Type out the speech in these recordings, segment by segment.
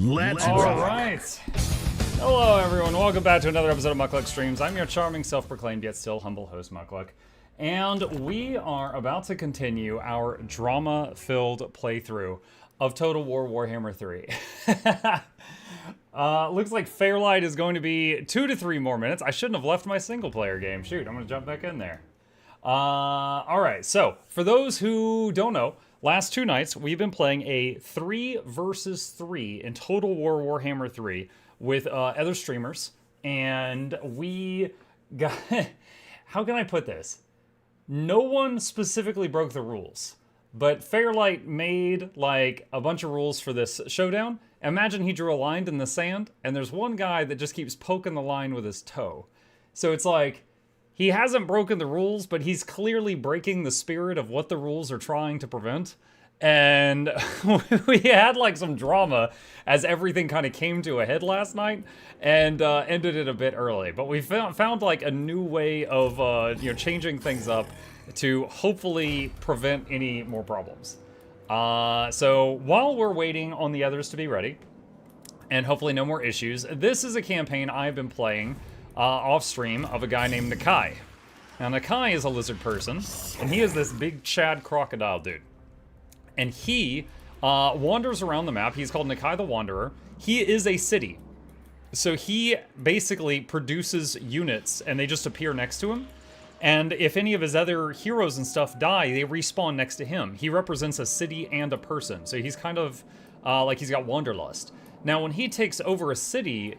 Let's All rock. right. Hello, everyone. Welcome back to another episode of Mukluk Streams. I'm your charming, self-proclaimed, yet still humble host, Mukluk. And we are about to continue our drama-filled playthrough of Total War Warhammer 3. Looks like Fairlight is going to be 2 to 3 more minutes. I shouldn't have left my single-player game. Shoot, I'm going to jump back in there. All right, so for those who don't know, last 2 nights we've been playing a 3 versus 3 in Total War Warhammer 3 with other streamers, and we got... How can I put this? No one specifically broke the rules, but Fairlight made like a bunch of rules for this showdown. Imagine he drew a line in the sand, and there's one guy that just keeps poking the line with his toe. So it's like, he hasn't broken the rules, but he's clearly breaking the spirit of what the rules are trying to prevent. And we had like some drama as everything kind of came to a head last night, and ended it a bit early. But we found like a new way of changing things up to hopefully prevent any more problems. So while we're waiting on the others to be ready, and hopefully no more issues, this is a campaign I've been playing off stream of a guy named Nakai. Now Nakai is a lizard person, and he is this big Chad crocodile dude. And he wanders around the map. He's called Nakai the Wanderer. He is a city. So he basically produces units, and they just appear next to him. And if any of his other heroes and stuff die, they respawn next to him. He represents a city and a person. So he's kind of like he's got wanderlust. Now, when he takes over a city,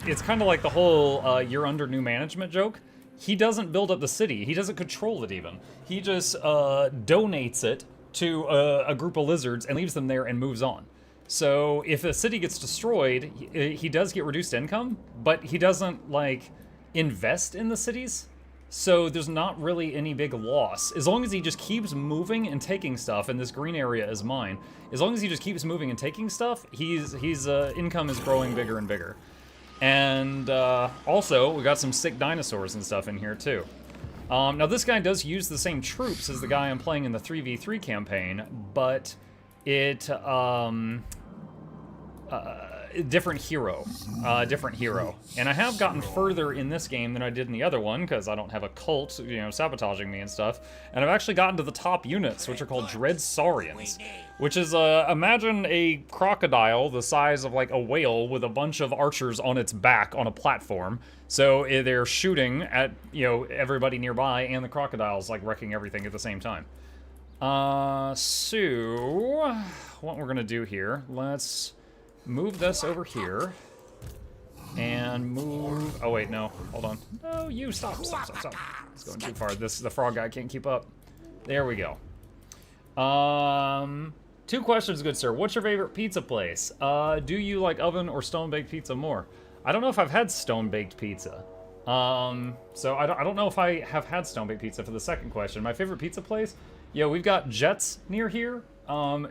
it's kind of like the whole you're under new management joke. He doesn't build up the city. He doesn't control it even. He just donates it to a group of lizards and leaves them there and moves on. So if a city gets destroyed, he does get reduced income, but he doesn't like invest in the cities. So there's not really any big loss. As long as he just keeps moving and taking stuff, and this green area is mine, as long as he just keeps moving and taking stuff, his income is growing bigger and bigger. And also, we got some sick dinosaurs and stuff in here too. Now this guy does use the same troops as the guy I'm playing in the 3v3 campaign, but different hero. And I have gotten further in this game than I did in the other one, because I don't have a cult, sabotaging me and stuff. And I've actually gotten to the top units, which are called Dread Saurians, which is, imagine a crocodile the size of like a whale with a bunch of archers on its back on a platform. So they're shooting at, everybody nearby, and the crocodile's like wrecking everything at the same time. So what we're gonna do here, let's move this over here, and move... Oh, wait, no. Hold on. No, you stop. It's going too far. The frog guy can't keep up. There we go. 2 questions, good sir. What's your favorite pizza place? Do you like oven or stone-baked pizza more? I don't know if I've had stone-baked pizza. So I don't know if I have had stone-baked pizza for the second question. My favorite pizza place? Yeah, we've got Jets near here.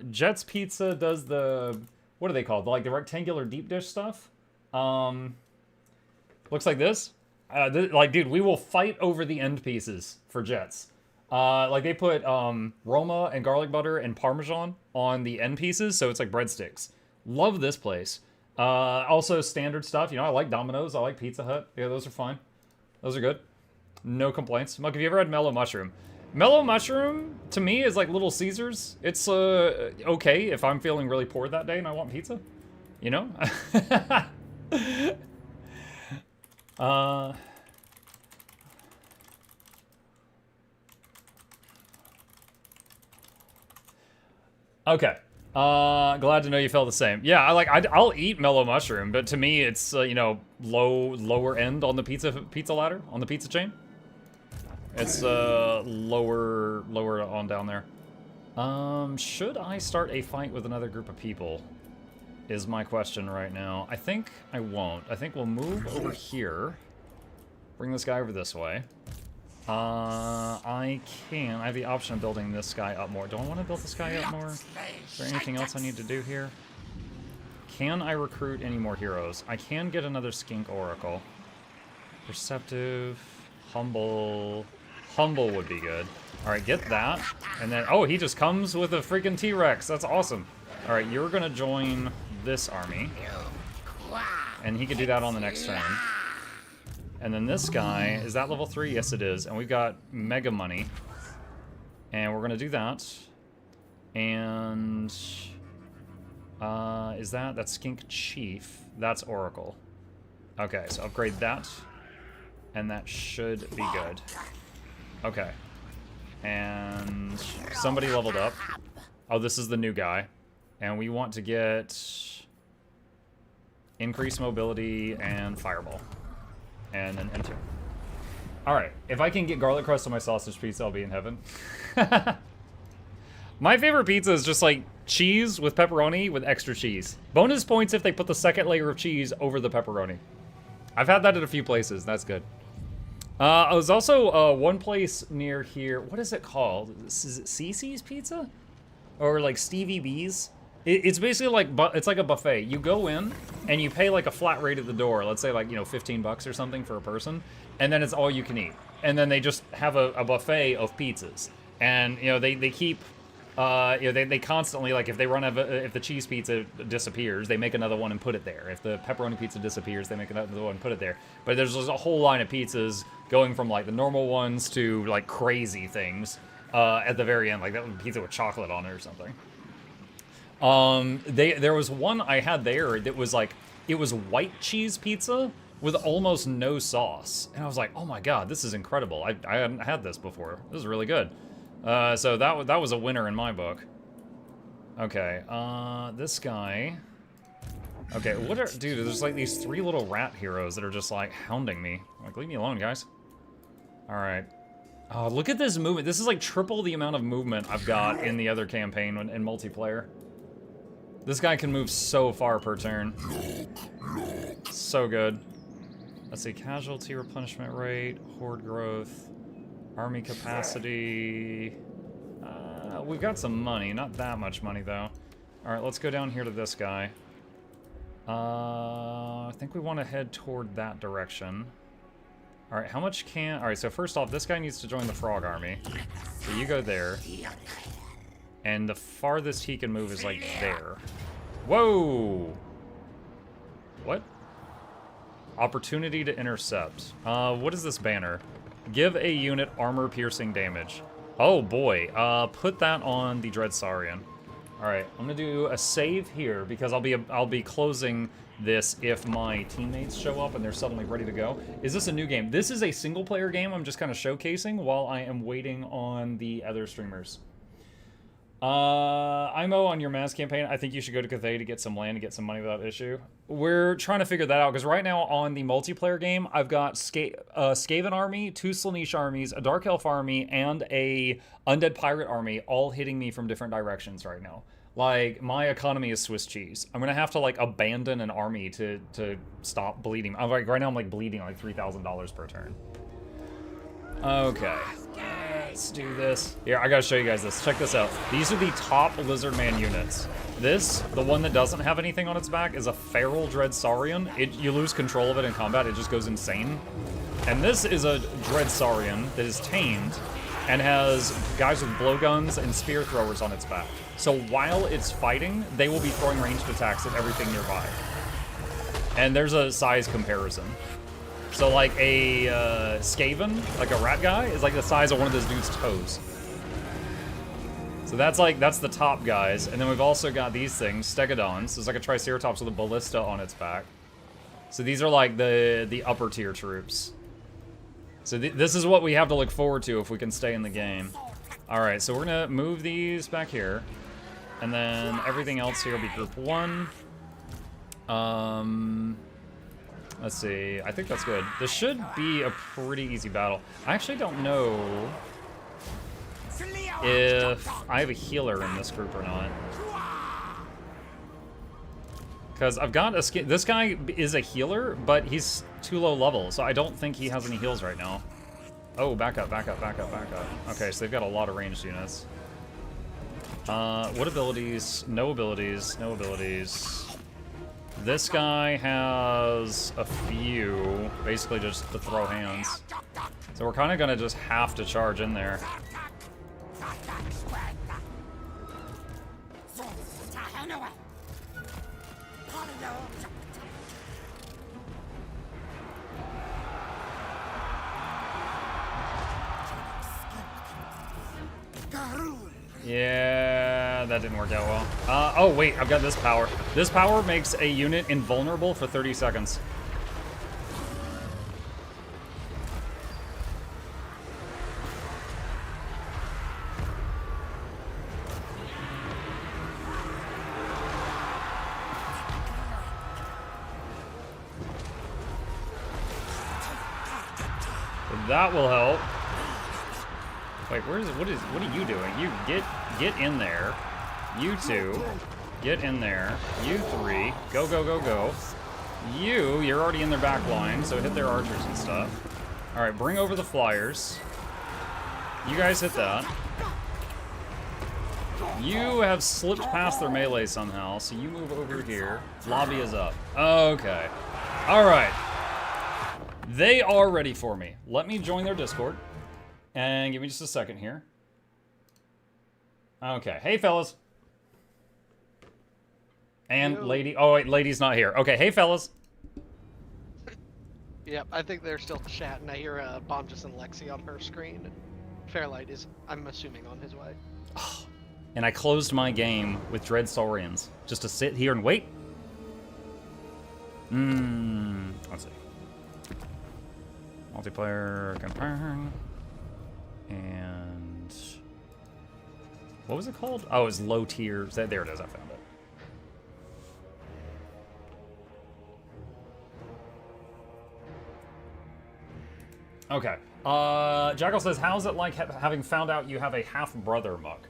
Jets Pizza does the... What are they called? Like the rectangular deep dish stuff? Looks like this. Dude, we will fight over the end pieces for Jets. Like they put Roma and garlic butter and Parmesan on the end pieces, so it's like breadsticks. Love this place. Also standard stuff. I like Domino's. I like Pizza Hut. Yeah, those are fine. Those are good. No complaints. Muck, have you ever had Mellow Mushroom? Mellow Mushroom, to me, is like Little Caesars. It's, okay if I'm feeling really poor that day and I want pizza. Okay. Glad to know you felt the same. Yeah, I'll eat Mellow Mushroom, but to me, it's, lower end on the pizza ladder, on the pizza chain. It's lower on down there. Should I start a fight with another group of people? Is my question right now. I think I won't. I think we'll move over here. Bring this guy over this way. I have the option of building this guy up more. Do I want to build this guy up more? Is there anything else I need to do here? Can I recruit any more heroes? I can get another Skink Oracle. Perceptive, Humble. Humble would be good. Alright, get that. And then, oh, he just comes with a freaking T-Rex. That's awesome. Alright, you're gonna join this army. And he could do that on the next turn. And then this guy, is that level 3? Yes, it is. And we've got mega money. And we're going to do that. And is that's Skink Chief? That's Oracle. Okay, so upgrade that. And that should be good. Okay. And somebody leveled up. Oh, this is the new guy. And we want to get increased mobility and fireball. And then enter. Alright, if I can get garlic crust on my sausage pizza, I'll be in heaven. My favorite pizza is just like cheese with pepperoni with extra cheese. Bonus points if they put the second layer of cheese over the pepperoni. I've had that at a few places. That's good. There's also one place near here. What is it called? Is it Cece's Pizza? Or like Stevie B's? It's basically like, it's like a buffet. You go in and you pay like a flat rate at the door. Let's say like, you know, 15 bucks or something for a person. And then it's all you can eat. And then they just have a buffet of pizzas. And, you know, they keep, you know, they constantly, like if they run if the cheese pizza disappears, they make another one and put it there. If the pepperoni pizza disappears, they make another one and put it there. But there's just a whole line of pizzas going from like the normal ones to like crazy things at the very end. Like that pizza with chocolate on it or something. There was one I had there that was like, it was white cheese pizza with almost no sauce. And I was like, oh my god, this is incredible. I hadn't had this before. This is really good. So that was a winner in my book. Okay, this guy. Okay, dude, there's like these 3 little rat heroes that are just like hounding me. Like, leave me alone, guys. Alright. Oh, look at this movement. This is like triple the amount of movement I've got in the other campaign in multiplayer. This guy can move so far per turn. So good. Let's see, casualty replenishment rate, horde growth, army capacity. We've got some money, not that much money though. All right, let's go down here to this guy. I think we want to head toward that direction. All right, how much all right, so first off, this guy needs to join the frog army. So you go there. And the farthest he can move is like there. Whoa! What? Opportunity to intercept. What is this banner? Give a unit armor-piercing damage. Oh boy, put that on the Dread Saurian. Alright, I'm gonna do a save here because I'll be closing this if my teammates show up and they're suddenly ready to go. Is this a new game? This is a single-player game I'm just kind of showcasing while I am waiting on the other streamers. IMO on your mass campaign, I think you should go to Cathay to get some land and get some money without issue. We're trying to figure that out, because right now on the multiplayer game, I've got Skaven army, 2 Slaanesh armies, a Dark Elf army, and a Undead Pirate army all hitting me from different directions right now. Like, my economy is Swiss cheese. I'm gonna have to, like, abandon an army to stop bleeding. I'm like, right now I'm, like, bleeding like $3,000 per turn. Okay. Let's do this. Here, I gotta show you guys this. Check this out. These are the top Lizardman units. This, the one that doesn't have anything on its back, is a Feral Dread Saurian. You lose control of it in combat, it just goes insane. And this is a Dread Saurian that is tamed and has guys with blowguns and spear throwers on its back. So while it's fighting, they will be throwing ranged attacks at everything nearby. And there's a size comparison. So like a Skaven, like a rat guy, is like the size of one of this dude's toes. So that's the top guys. And then we've also got these things, Stegodons. There's like a Triceratops with a ballista on its back. So these are like the upper tier troops. So this is what we have to look forward to if we can stay in the game. All right, so we're gonna move these back here. And then everything else here will be group 1. Let's see, I think that's good. This should be a pretty easy battle. I actually don't know if I have a healer in this group or not. Because I've got a this guy is a healer, but he's too low level, so I don't think he has any heals right now. Oh, back up, back up, back up, back up. Okay, so they've got a lot of ranged units. What abilities? No abilities, no abilities. This guy has a few, basically just to throw hands. So we're kind of gonna just have to charge in there. Yeah, that didn't work out well. Oh wait, I've got this power. This power makes a unit invulnerable for 30 seconds. That will help. Wait, what are you doing? You get in there. You two, get in there. You three, go, go, go, go. You're already in their back line, so hit their archers and stuff. All right, bring over the flyers. You guys hit that. You have slipped past their melee somehow, so you move over here. Lobby is up. Okay. All right. They are ready for me. Let me join their Discord. And give me just a second here. Okay. Hey, fellas. And Yo. lady. Oh, wait. Lady's not here. Okay. Hey, fellas. Yep, I think they're still chatting. I hear Bonjus and Lexi on her screen. Fairlight is, I'm assuming, on his way. And I closed my game with Dread Saurians just to sit here and wait. Let's see. Multiplayer campaign. And what was it called? Oh, it was low tier. There it is. I found it. Okay. Jackal says, how's it like having found out you have a half-brother, Muck?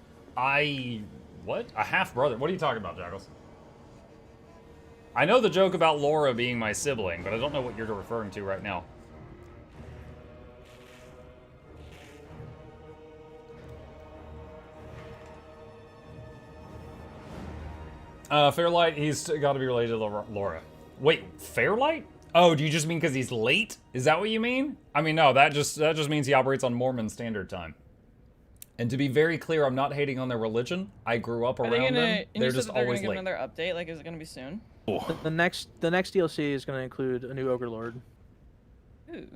What? A half-brother? What are you talking about, Jackals? I know the joke about Laura being my sibling, but I don't know what you're referring to right now. Fairlight, he's got to be related to Laura. Wait, Fairlight? Oh, do you just mean because he's late? Is that what you mean? I mean, no, that just means he operates on Mormon Standard Time. And to be very clear, I'm not hating on their religion. I grew up around them. They're just always late. Another update? Like, is it gonna be soon? The next DLC is going to include a new Ogre Lord. Ooh.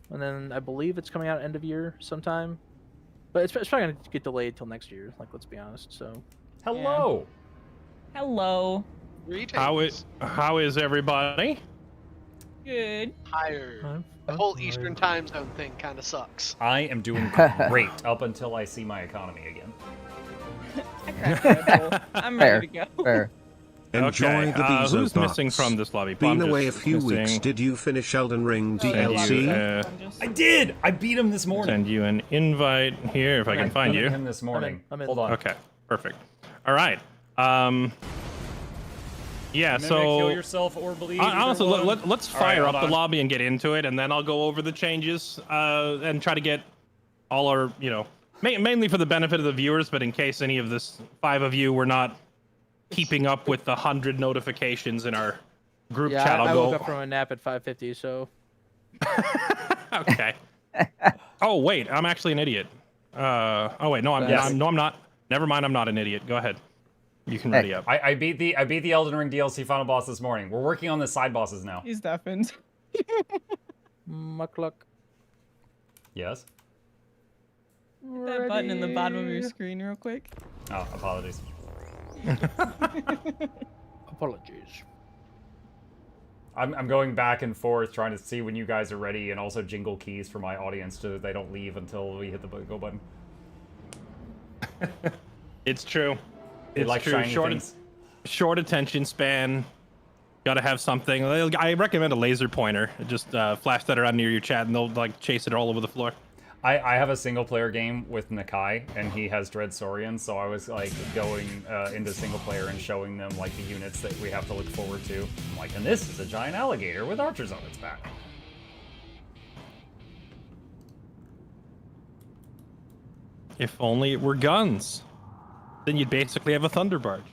And then I believe it's coming out end of year sometime. But it's probably going to get delayed till next year. Like, let's be honest. So. Hello. Yeah. Hello. How is everybody? Good. Tired. The whole Eastern time zone thing kind of sucks. I am doing great up until I see my economy again. I cracked Red Bull. I'm ready to go. Fair. Enjoy the visa who's box. missing from this lobby? Been Bonjus away a is few missing. weeks. Did you finish Elden Ring Oh, DLC? I did! I beat him this morning. Send you an invite here if I can find you. Him this morning. I'm in. Hold on. Okay, perfect. All right. Yeah, Mimic, so heal yourself or bleed. honestly, either one. let's All right, fire hold up the on. lobby and get into it, and then I'll go over the changes and try to get all our, mainly for the benefit of the viewers, but in case any of this 5 of you were not keeping up with the 100 notifications in our group Yeah, chat, I I'll woke up from a nap at 5:50, so. Okay. Oh wait, I'm actually an idiot. Oh wait, no, I'm not. Never mind, I'm not an idiot. Go ahead. You can ready up. I beat the Elden Ring DLC final boss this morning. We're working on the side bosses now. He's deafened. Mukluk. Yes. Hit that button in the bottom of your screen real quick. Oh, apologies. Apologies. I'm going back and forth trying to see when you guys are ready and also jingle keys for my audience so that they don't leave until we hit the go button. It's true. They It's like true. shiny things. Short attention span. Gotta have something. I recommend a laser pointer. Just flash that around near your chat, and they'll like chase it all over the floor. I have a single player game with Nakai, and he has Dread Saurians, so I was like going into single player and showing them like the units that we have to look forward to. I'm like, and this is a giant alligator with archers on its back. If only it were guns. Then you'd basically have a thunder barge.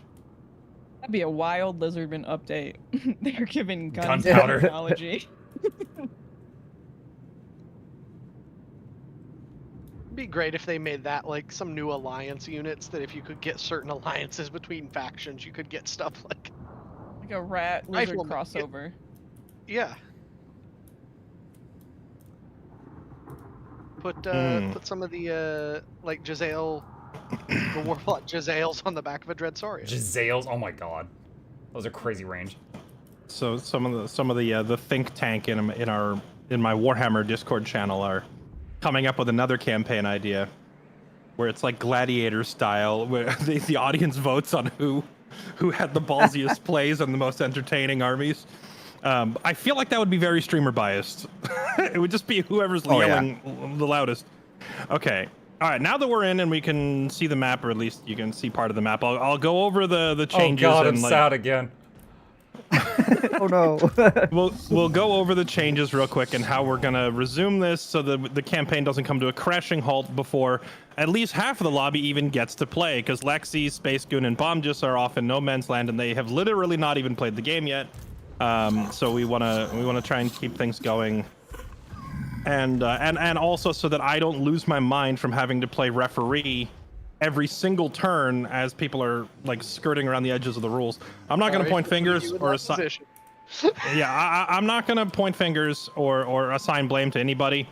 That'd be a wild Lizardman update. They're giving guns Gunpowder. technology. It'd be great if they made that like some new alliance units that if you could get certain alliances between factions, you could get stuff like Like a rat lizard Rifleman, crossover. Yeah. Put some of the like Giselle, the Warlock Giselles on the back of a Dreadsaurian. Giselles, oh my god, those are crazy range. So some of the think tank in my Warhammer Discord channel are coming up with another campaign idea, where it's like gladiator style, where the audience votes on who had the ballsiest plays and the most entertaining armies. I feel like that would be very streamer biased. It would just be whoever's yelling the loudest. Okay. All right. Now that we're in and we can see the map, or at least you can see part of the map, I'll go over the changes. Oh god, and I'm like, sad again. Oh no. we'll go over the changes real quick and how we're gonna resume this so the campaign doesn't come to a crashing halt before at least half of the lobby even gets to play, because Lexi, Space Goon, and Bombjus are off in no man's land and they have literally not even played the game yet. So we wanna try and keep things going, and also so that I don't lose my mind from having to play referee every single turn as people are like skirting around the edges of the rules. I'm not going to point fingers or assign. Yeah, I'm not going to point fingers or assign blame to anybody.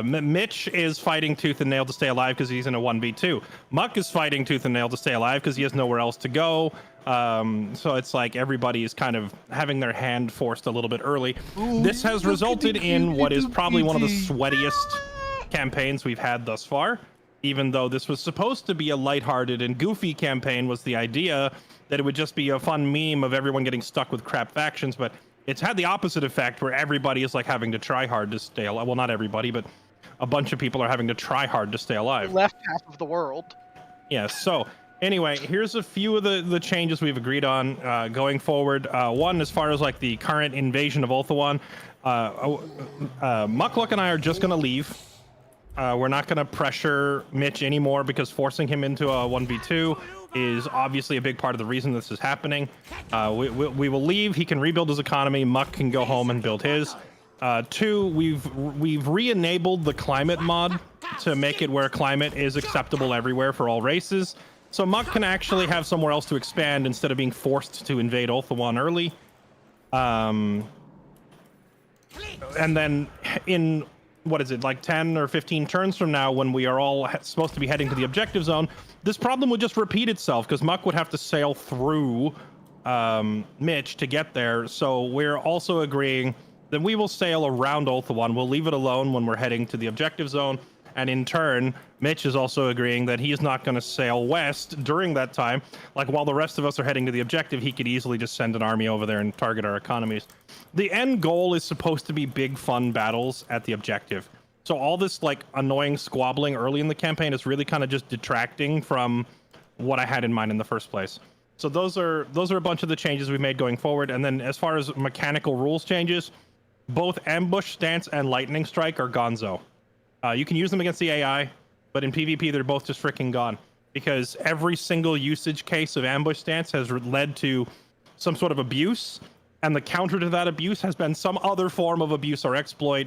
Mitch is fighting tooth and nail to stay alive because he's in a 1v2. Muck is fighting tooth and nail to stay alive because he has nowhere else to go. So it's like everybody is kind of having their hand forced a little bit early. This has resulted in what is probably one of the sweatiest campaigns we've had thus far. Even though this was supposed to be a lighthearted and goofy campaign, was the idea that it would just be a fun meme of everyone getting stuck with crap factions, but it's had the opposite effect where everybody is like having to try hard to stay alive. Well, not everybody, but a bunch of people are having to try hard to stay alive. Left half of the world. Yeah, so anyway, here's a few of the changes we've agreed on going forward. One, as far as like the current invasion of Ulthuan, Mukluk and I are just going to leave. We're not going to pressure Mitch anymore because forcing him into a 1v2 is obviously a big part of the reason this is happening. We will leave. He can rebuild his economy. Muck can go home and build his. Two, we've re-enabled the climate mod to make it where climate is acceptable everywhere for all races. So Muck can actually have somewhere else to expand instead of being forced to invade Ulthuan early. And then in... what is it, like 10 or 15 turns from now, when we are all supposed to be heading to the objective zone, this problem would just repeat itself because Muck would have to sail through Mitch to get there. So we're also agreeing that we will sail around Ulthuan. We'll leave it alone when we're heading to the objective zone. And in turn, Mitch is also agreeing that he's not going to sail west during that time. Like while the rest of us are heading to the objective, he could easily just send an army over there and target our economies. The end goal is supposed to be big fun battles at the objective. So all this like annoying squabbling early in the campaign is really kind of just detracting from what I had in mind in the first place. So those are a bunch of the changes we made going forward. And then as far as mechanical rules changes, both ambush stance and lightning strike are gonzo. You can use them against the AI, but in PvP they're both just freaking gone, because every single usage case of ambush stance has led to some sort of abuse, and the counter to that abuse has been some other form of abuse or exploit.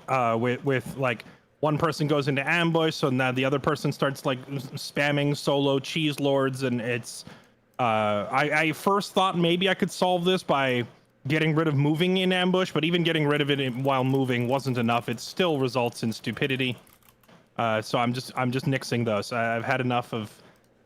With like one person goes into ambush, so now the other person starts like spamming solo cheese lords, and it's. I first thought maybe I could solve this by getting rid of moving in ambush, but even getting rid of it while moving wasn't enough. It still results in stupidity. So I'm just nixing those. I've had enough of.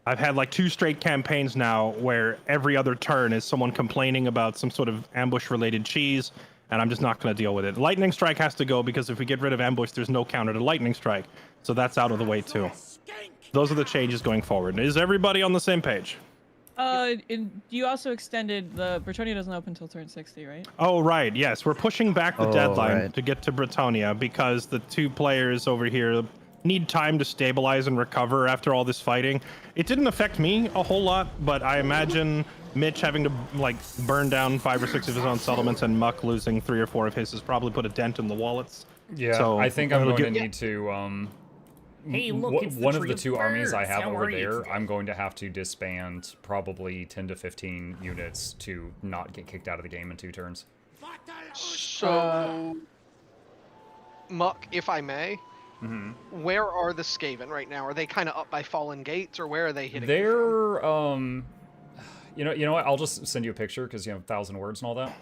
I've had like 2 straight campaigns now where every other turn is someone complaining about some sort of ambush related cheese, and I'm just not going to deal with it. Lightning strike has to go because if we get rid of ambush, there's no counter to lightning strike. So that's out of the way too. Those are the changes going forward. Is everybody on the same page? You also extended the Bretonia doesn't open until turn 60, right? Oh, right. Yes, we're pushing back the Oh, deadline right. to get to Bretonia because the 2 players over here need time to stabilize and recover after all this fighting. It didn't affect me a whole lot, but I imagine Mitch having to like burn down 5 or 6 of his own settlements and Muck losing 3 or 4 of his has probably put a dent in the wallets. Yeah, So I think I'm it'll going to get- need to Hey, look, it's the one of tree the of 2 armies I birds. have How over are you there, today? I'm going to have to disband probably 10 to 15 units to not get kicked out of the game in 2 turns. So, Muck, if I may, Mm-hmm. where are the Skaven right now? Are they kind of up by Fallen Gates, or where are they hitting? They're You know what? I'll just send you a picture because 1,000 words and all that.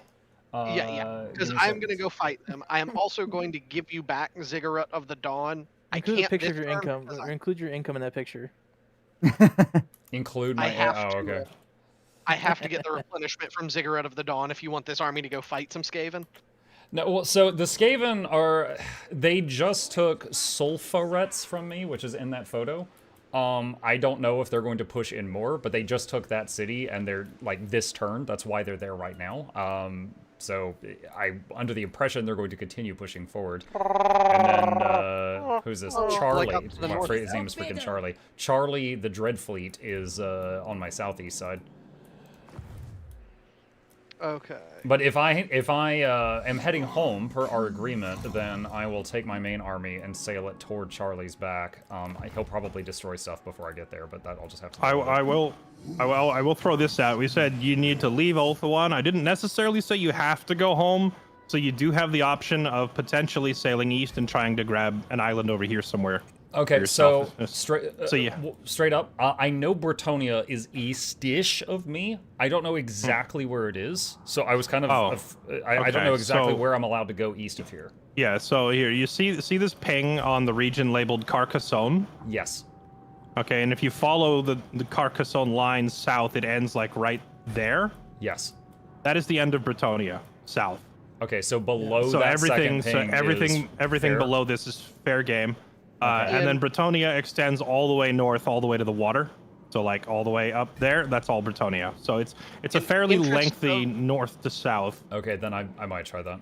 Yeah. Because give me a I'm sec. gonna go fight them. I am also going to give you back Ziggurat of the Dawn. I Include a can't picture this of your turn income. because Or include your income in that picture. Include I my. have Oh, to. okay. I have to get the replenishment from Ziggurat of the Dawn if you want this army to go fight some Skaven. No, well, so the Skaven are. They just took Sulfurets from me, which is in that photo. I don't know if they're going to push in more, but they just took that city and they're like this turn. That's why they're there right now. So I'm under the impression they're going to continue pushing forward. And then who's this? Charlie. Like up to the north. His name is freaking Charlie. Charlie, the Dreadfleet, is on my southeast side. Okay. But if I am heading home per our agreement, then I will take my main army and sail it toward Charlie's back. He'll probably destroy stuff before I get there, but that I'll just have to. I will throw this out. We said you need to leave Ulthuan. I didn't necessarily say you have to go home, so you do have the option of potentially sailing east and trying to grab an island over here somewhere. Okay, so yourself. straight up, I know Bretonia is east-ish of me. I don't know exactly where it is, so I was kind of. I don't know exactly where I'm allowed to go east of here. Yeah, so here you see this ping on the region labeled Carcassonne. Yes. Okay, and if you follow the Carcassonne line south, it ends like right there. Yes. That is the end of Bretonia, south. Okay, so below So that everything, second ping everything fair? below this is fair game. Okay. And then Bretonia extends all the way north, all the way to the water. So like all the way up there, that's all Bretonia. So it's a fairly lengthy north to south. Okay, then I might try that.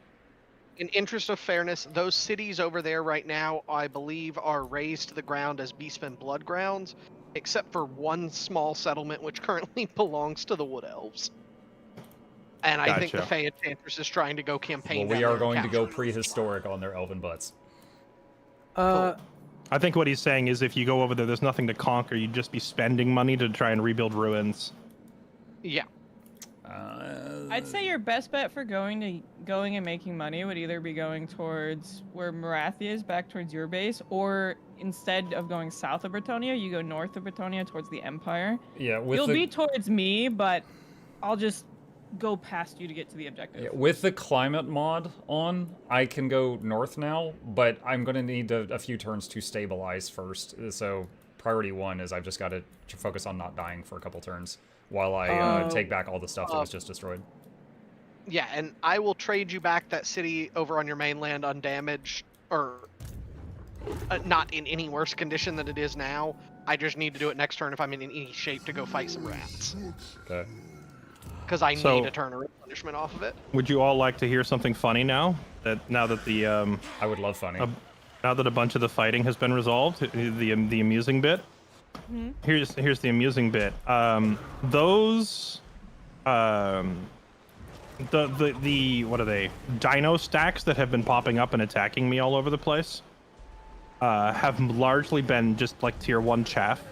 In interest of fairness, those cities over there right now, I believe, are razed to the ground as Beastmen blood grounds, except for one small settlement which currently belongs to the Wood Elves. And I think the Gotcha. Fey Enchantress is trying to go campaign. Well, we down are there and going to go capture. prehistoric on their elven butts. I think what he's saying is if you go over there, there's nothing to conquer. You'd just be spending money to try and rebuild ruins. Yeah. I'd say your best bet for going and making money would either be going towards where Marathia is, back towards your base, or instead of going south of Bretonia, you go north of Bretonia towards the Empire. Yeah, You'll be towards me, but I'll just go past you to get to the objective. Yeah, with the climate mod on, I can go north now, but I'm going to need a few turns to stabilize first. So priority one is I've just got to focus on not dying for a couple turns while I take back all the stuff that was just destroyed. Yeah, and I will trade you back that city over on your mainland undamaged, or not in any worse condition than it is now. I just need to do it next turn if I'm in any shape to go fight some rats. Okay. Because I need a turn of replenishment off of it. Would you all like to hear something funny now? Now that the I would love funny. now that a bunch of the fighting has been resolved, the amusing bit. Mm-hmm. Here's the amusing bit. Those the what are they? Dino stacks that have been popping up and attacking me all over the place have largely been just like tier 1 chaff.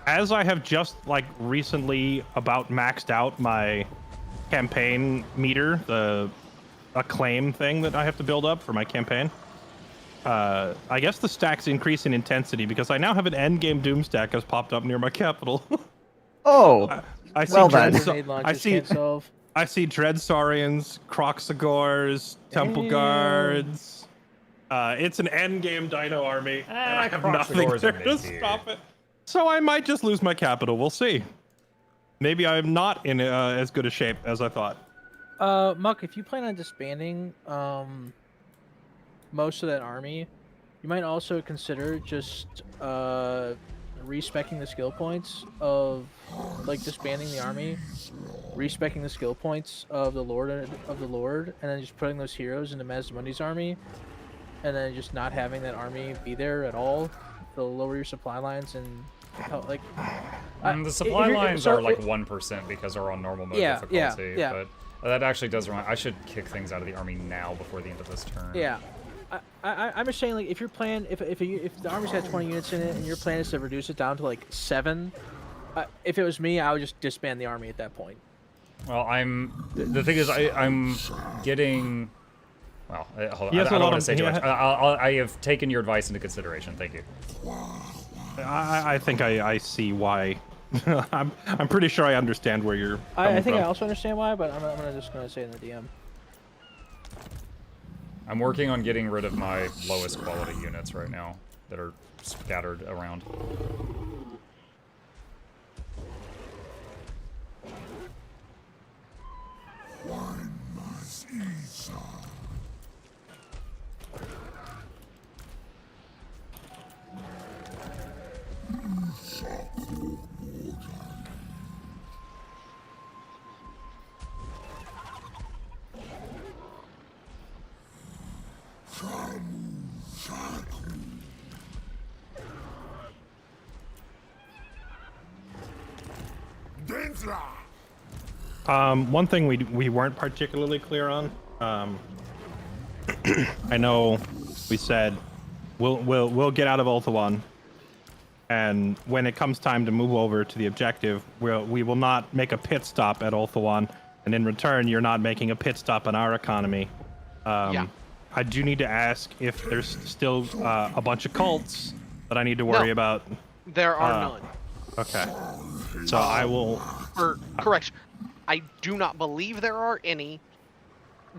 As I have just like recently about maxed out my campaign meter, the acclaim thing that I have to build up for my campaign. I guess the stacks increase in intensity because I now have an endgame doom stack has popped up near my capital. Oh, I see well then. Grenade launchers can't solve. I see Dread Saurians, Croxagors, Temple Guards. It's an endgame Dino army, and I have nothing Croxagors are there to mid-tier. stop it. So I might just lose my capital. We'll see. Maybe I'm not in as good a shape as I thought. Muck, if you plan on disbanding most of that army, you might also consider just respecking the skill points of like disbanding the army, respecking the skill points of the Lord, and then just putting those heroes into Mazdamundi's army, and then just not having that army be there at all. They'll lower your supply lines and help, like. The supply lines are like 1% because they're on normal mode difficulty. Yeah. But that actually does remind. I should kick things out of the army now before the end of this turn. Yeah. I'm just saying, like, if your plan, if the army's got 20 units in it and your plan is to reduce it down to like 7, if it was me, I would just disband the army at that point. Well, the thing is, I'm getting. Well, hold on. I don't want to say too much. I have taken your advice into consideration. Thank you. I think I see why I'm pretty sure I understand where you're I coming think from. I also understand why, but I'm just gonna say in the DM. I'm working on getting rid of my lowest quality units right now that are scattered around. One thing we weren't particularly clear on. I know we said we'll get out of Ulthuan, and when it comes time to move over to the objective, we will not make a pit stop at Ulthuan, and in return, you're not making a pit stop on our economy. Yeah. I do need to ask if there's still a bunch of cults that I need to worry about. There are none. Okay. So I will. Correction. I do not believe there are any.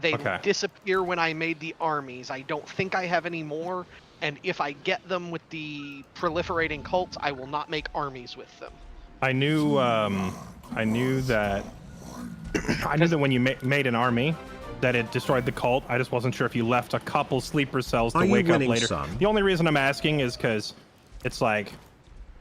They disappear when I made the armies. I don't think I have any more. And if I get them with the proliferating cults, I will not make armies with them. I knew that. I knew that when you made an army, that it destroyed the cult. I just wasn't sure if you left a couple sleeper cells to wake up later. Son? The only reason I'm asking is because it's like,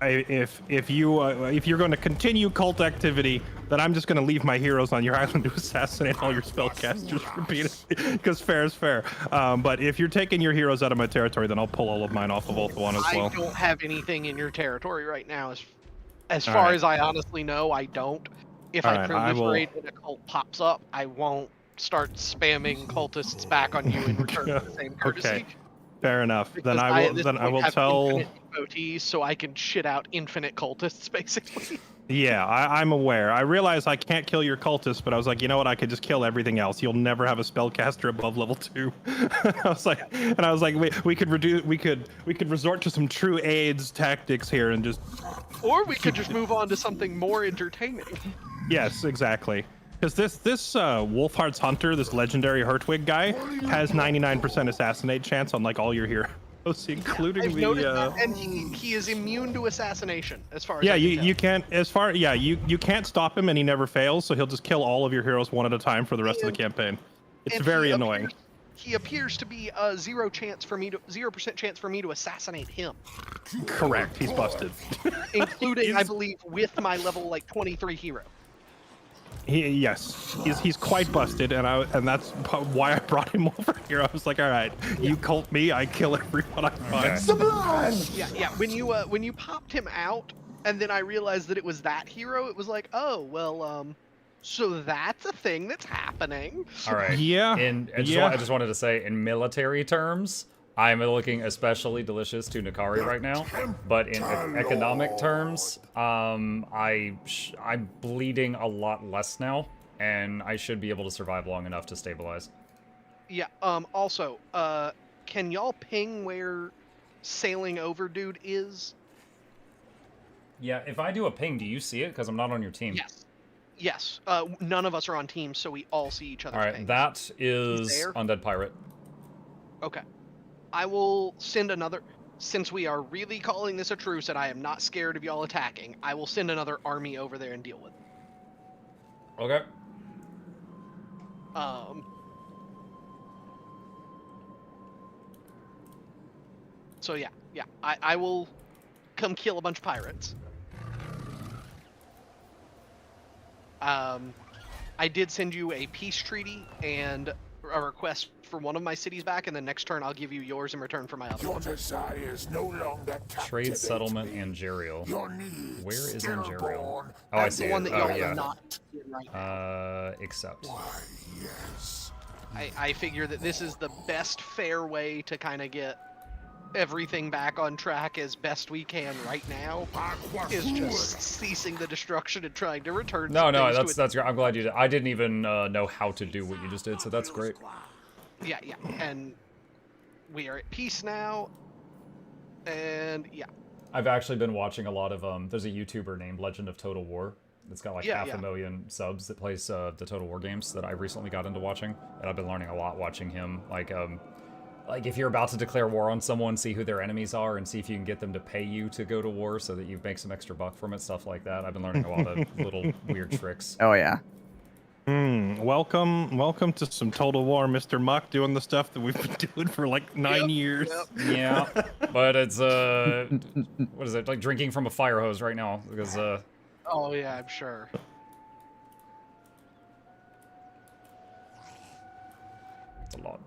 if you're going to continue cult activity, then I'm just going to leave my heroes on your island to assassinate all your spellcasters repeatedly. Because fair is fair. But if you're taking your heroes out of my territory, then I'll pull all of mine off of Ulthuan as well. I don't have anything in your territory right now. As far as I honestly know, I don't. If I proliferate and a cult pops up, I won't start spamming cultists back on you in return for the same courtesy. Okay, fair enough. Because Then I will tell. Infinite devotees, so I can shit out infinite cultists, basically. Yeah, I'm aware. I realize I can't kill your cultists, but I was like, you know what? I could just kill everything else. You'll never have a spellcaster above level 2. I was like, we could resort to some true AIDS tactics here and just. Or we could just move on to something more entertaining. Yes, exactly. Because this Wolfheart's Hunter, this legendary Hertwig guy, has 99% assassinate chance on like all your heroes, including I've noticed that, and he is immune to assassination as far as you can't you can't stop him, and he never fails, so he'll just kill all of your heroes one at a time for the rest of the campaign. It's very annoying. He appears to be a 0% chance for me to assassinate him. Correct. He's busted. Including, I believe, with my level like 23 hero. He's quite busted, and that's why I brought him over here. I was like, all right, you cult me, I kill everyone I find. Sublime. Yeah. When you popped him out, and then I realized that it was that hero, it was like, oh well, so that's a thing that's happening. All right. Yeah. I just wanted to say, in military terms, I'm looking especially delicious to Nakai right now, but in economic terms, I'm bleeding a lot less now, and I should be able to survive long enough to stabilize. Yeah. Also, can y'all ping where Sailing Over Dude is? Yeah. If I do a ping, do you see it? Because I'm not on your team. Yes. None of us are on teams, so we all see each other's All right. pings. That is Undead Pirate. Okay. I will send another, since we are really calling this a truce and I am not scared of y'all attacking, I will send another army over there and deal with it. Okay. So yeah, I will come kill a bunch of pirates. I did send you a peace treaty and a request for one of my cities back, and the next turn I'll give you yours in return for my other one. Trade settlement Angerial. Where is Angerial? Oh, I see the one it. that y'all Oh, yeah. are not in right now. Accept. I figure that this is the best fair way to kind of get everything back on track as best we can right now, is just ceasing the destruction and trying to return. No, that's great. I'm glad you did. I didn't even know how to do what you just did, so that's great. Yeah, and we are at peace now, and yeah, I've actually been watching a lot of there's a YouTuber named Legend of Total War that's got like half a million subs that plays the Total War games that I recently got into watching, and I've been learning a lot watching him. Like if you're about to declare war on someone, see who their enemies are and see if you can get them to pay you to go to war so that you make some extra buck from it, stuff like that. I've been learning a lot of little weird tricks. Oh yeah. Welcome to some Total War, Mr. Muck, doing the stuff that we've been doing for like 9 years. Yeah, but it's what is it, like drinking from a fire hose right now, because Oh yeah, I'm sure. it's a lot.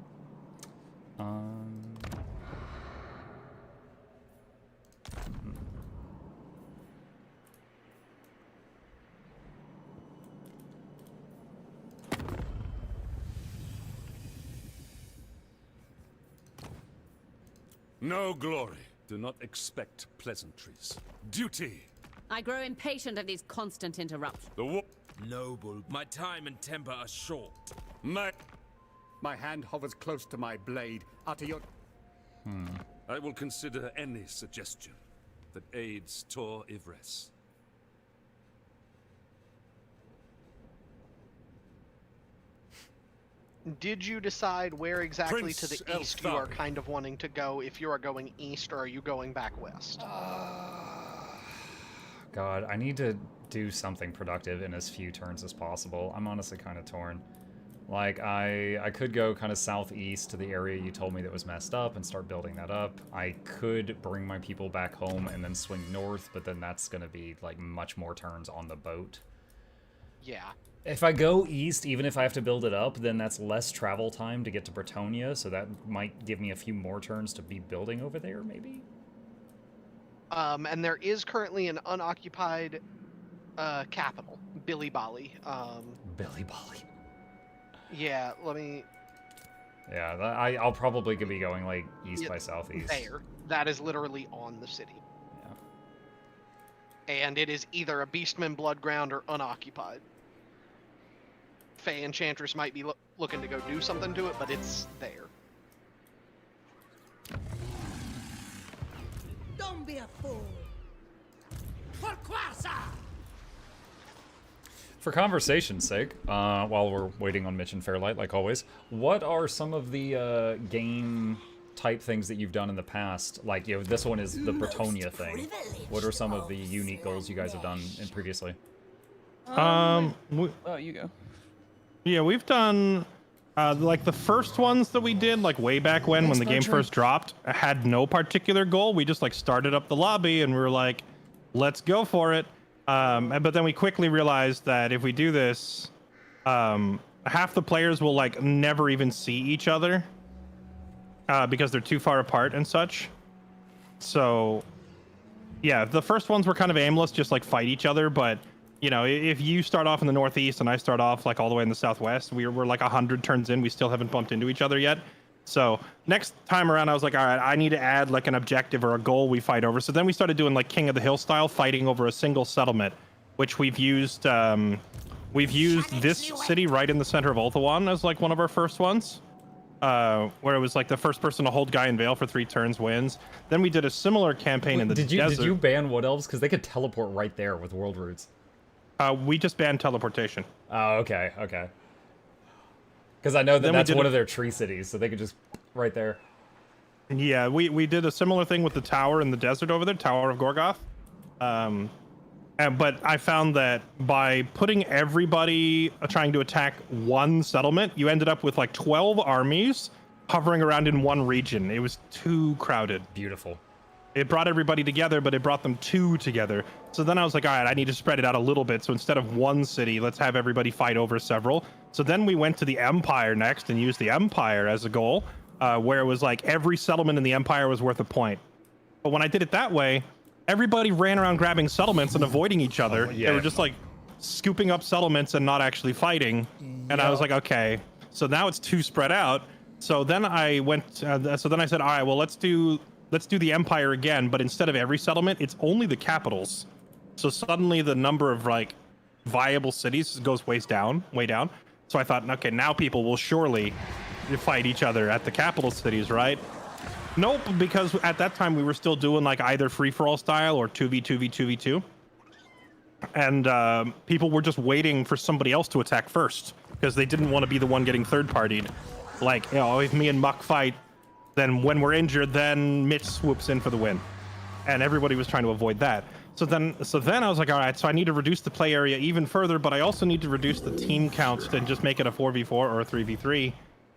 No glory. Do not expect pleasantries. Duty. I grow impatient of these constant interruptions. Noble, my time and temper are short. My hand hovers close to my blade. Utter your... I will consider any suggestion that aids Tor Ivres. Did you decide where exactly Prince to the east you are kind of wanting to go? If you are going east, or are you going back west? God, I need to do something productive in as few turns as possible. I'm honestly kind of torn. Like, I could go kind of southeast to the area you told me that was messed up and start building that up. I could bring my people back home and then swing north, but then that's going to be, like, much more turns on the boat. Yeah. If I go east, even if I have to build it up, then that's less travel time to get to Bretonia, so that might give me a few more turns to be building over there, maybe? And there is currently an unoccupied capital, Billy Bali. Billy Bali. Yeah, let me... Yeah, I'll probably be going, like, east by southeast. There. That is literally on the city. Yeah. And it is either a Beastman Bloodground or unoccupied. Fae Enchantress might be looking to go do something to it, but it's there. Don't be a fool. For conversation's sake, while we're waiting on Mitch and Fairlight, like always, what are some of the game type things that you've done in the past? Like, you know, this one is the Bretonia thing. What are some of the unique goals you guys have done previously? Oh, you go. Yeah, we've done like the first ones that we did, like way back when the game first dropped, had no particular goal. We just like started up the lobby and we were like, let's go for it. But then we quickly realized that if we do this, half the players will like never even see each other because they're too far apart and such. So yeah, the first ones were kind of aimless, just like fight each other, but you know, if you start off in the northeast and I start off like all the way in the southwest, we're like 100 turns in, we still haven't bumped into each other yet. So next time around, I was like, all right, I need to add like an objective or a goal we fight over. So then we started doing like King of the Hill style, fighting over a single settlement, which we've used. We've used this city right in the center of Ulthuan as like one of our first ones, where it was like the first person to hold Guy and Vale for 3 turns wins. Then we did a similar campaign in the desert. Did you ban Wood Elves? Because they could teleport right there with World Roots. We just banned teleportation. Oh, okay. Because I know that that's one of their tree cities, so they could just right there. Yeah, we did a similar thing with the tower in the desert over there, Tower of Gorgoth. But I found that by putting everybody trying to attack one settlement, you ended up with like 12 armies hovering around in one region. It was too crowded. Beautiful. It brought everybody together, but it brought them 2 together. So then I was like, all right, I need to spread it out a little bit. So instead of one city, let's have everybody fight over several. So then we went to the Empire next and used the Empire as a goal, where it was like every settlement in the Empire was worth a point. But when I did it that way, everybody ran around grabbing settlements and avoiding each other. They were just like scooping up settlements and not actually fighting. And I was like, okay, so now it's too spread out. So then I went, so then I said, all right, well, let's do the Empire again, but instead of every settlement, it's only the capitals. So suddenly the number of like viable cities goes way down. So I thought, okay, now people will surely fight each other at the capital cities, right? Nope, because at that time we were still doing like either free-for-all style or 2v2v2v2. And people were just waiting for somebody else to attack first because they didn't want to be the one getting third-partied. Like, you know, if me and Muck fight, then when we're injured, then Mitch swoops in for the win. And everybody was trying to avoid that. So then I was like, all right, so I need to reduce the play area even further, but I also need to reduce the team count and just make it a 4v4 or a 3v3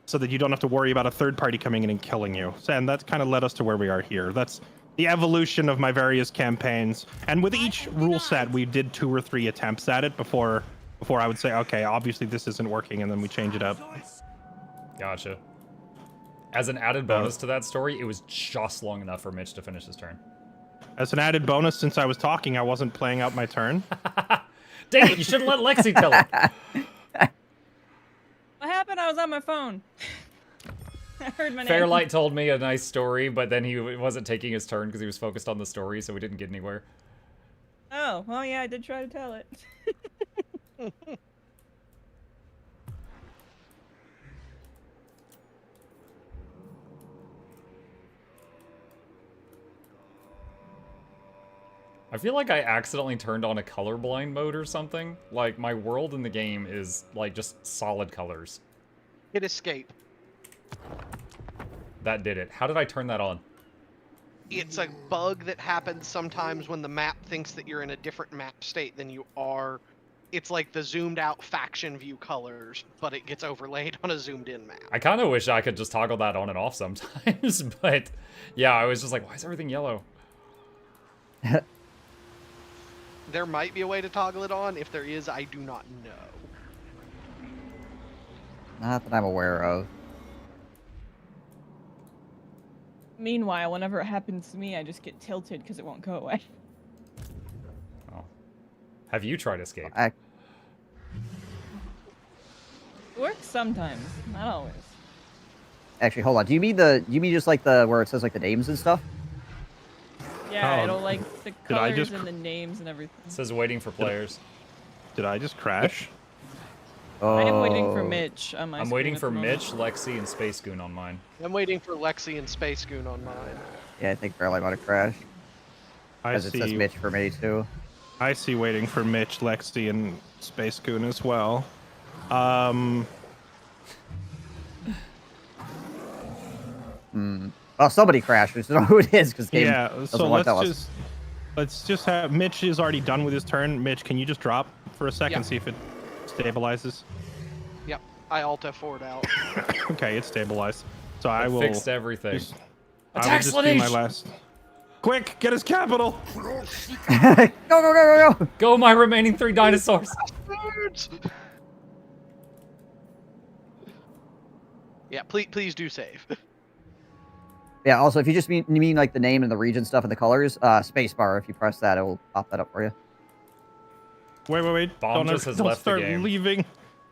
so that you don't have to worry about a third party coming in and killing you. And that kind of led us to where we are here. That's the evolution of my various campaigns. And with each rule set, we did 2 or 3 attempts at it before I would say, okay, obviously this isn't working, and then we change it up. Gotcha. As an added bonus to that story, it was just long enough for Mitch to finish his turn. As an added bonus, since I was talking, I wasn't playing out my turn. Dang it, you should have let Lexi tell it. What happened? I was on my phone. I heard my name. Fairlight told me a nice story, but then he wasn't taking his turn because he was focused on the story, so we didn't get anywhere. Oh, well, yeah, I did try to tell it. I feel like I accidentally turned on a colorblind mode or something. Like, my world in the game is, like, just solid colors. Hit escape. That did it. How did I turn that on? It's a bug that happens sometimes when the map thinks that you're in a different map state than you are. It's like the zoomed out faction view colors, but it gets overlaid on a zoomed in map. I kind of wish I could just toggle that on and off sometimes, but yeah, I was just like, why is everything yellow? There might be a way to toggle it on. If there is, I do not know. Not that I'm aware of. Meanwhile, whenever it happens to me, I just get tilted because it won't go away. Oh. Have you tried escape? It works sometimes, not always. Actually, hold on. Do you mean just like the where it says like the names and stuff? Yeah, Oh, it'll like the did I colors just and the names and everything. It says waiting for players. Did I just crash? Oh. I am waiting for Mitch on my I'm screen waiting at for the moment. Mitch, Lexi, and Space Goon on mine. I'm waiting for Lexi and Space Goon on mine. Yeah, I think Fairlight might have crashed. I Because it says see. Mitch for me too. I see waiting for Mitch, Lexi, and Space Goon as well. Well, somebody crashed. We just don't know who it is because game Yeah, doesn't so want to tell us. let's just have Mitch is already done with his turn. Mitch, can you just drop for a second, Yeah. see if it stabilizes? Yep, I Alt F4'd out. Okay, it's stabilized. So I will Fixed everything. just, I will just do my last. Quick, get his capital. Go, go, go, go, go! Go, my remaining 3 dinosaurs. Yeah, please do save. Yeah, also, if you mean like the name and the region stuff and the colors, spacebar, if you press that, it will pop that up for you. Wait. Bomb just has don't left the start game. leaving.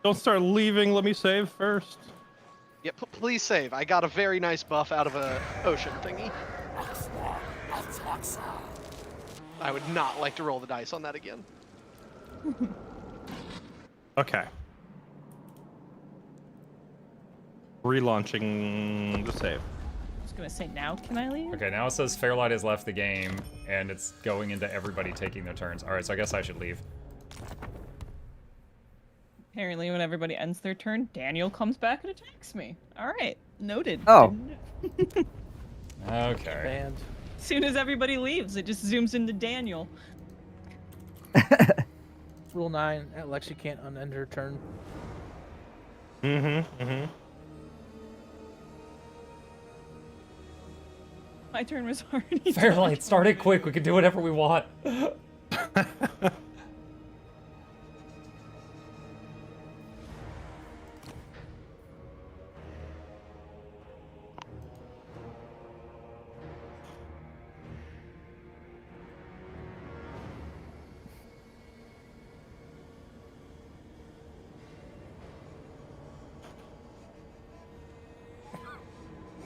Don't start leaving. Let me save first. Yeah, please save. I got a very nice buff out of a ocean thingy. I would not like to roll the dice on that again. Okay. Relaunching the save. I was gonna say, now can I leave? Okay, now it says Fairlight has left the game, and it's going into everybody taking their turns. Alright, so I guess I should leave. Apparently, when everybody ends their turn, Daniel comes back and attacks me. All right, noted. Oh. Okay. And As soon as everybody leaves, it just zooms into Daniel. Rule 9, Lexi can't unend her turn. My turn was already Fairlight, start it quick. We can do whatever we want.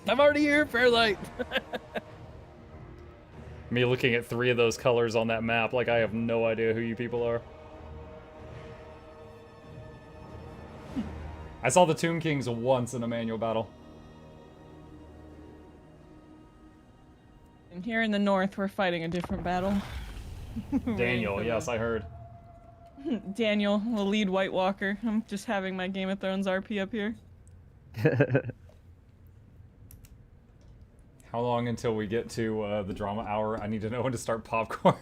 I'm already here, Fairlight. Me looking at 3 of those colors on that map like I have no idea who you people are. I saw the Tomb Kings once in a manual battle. And here in the north, we're fighting a different battle. Daniel, yes, I heard. Daniel, the lead White Walker. I'm just having my Game of Thrones RP up here. How long until we get to the drama hour? I need to know when to start popcorn.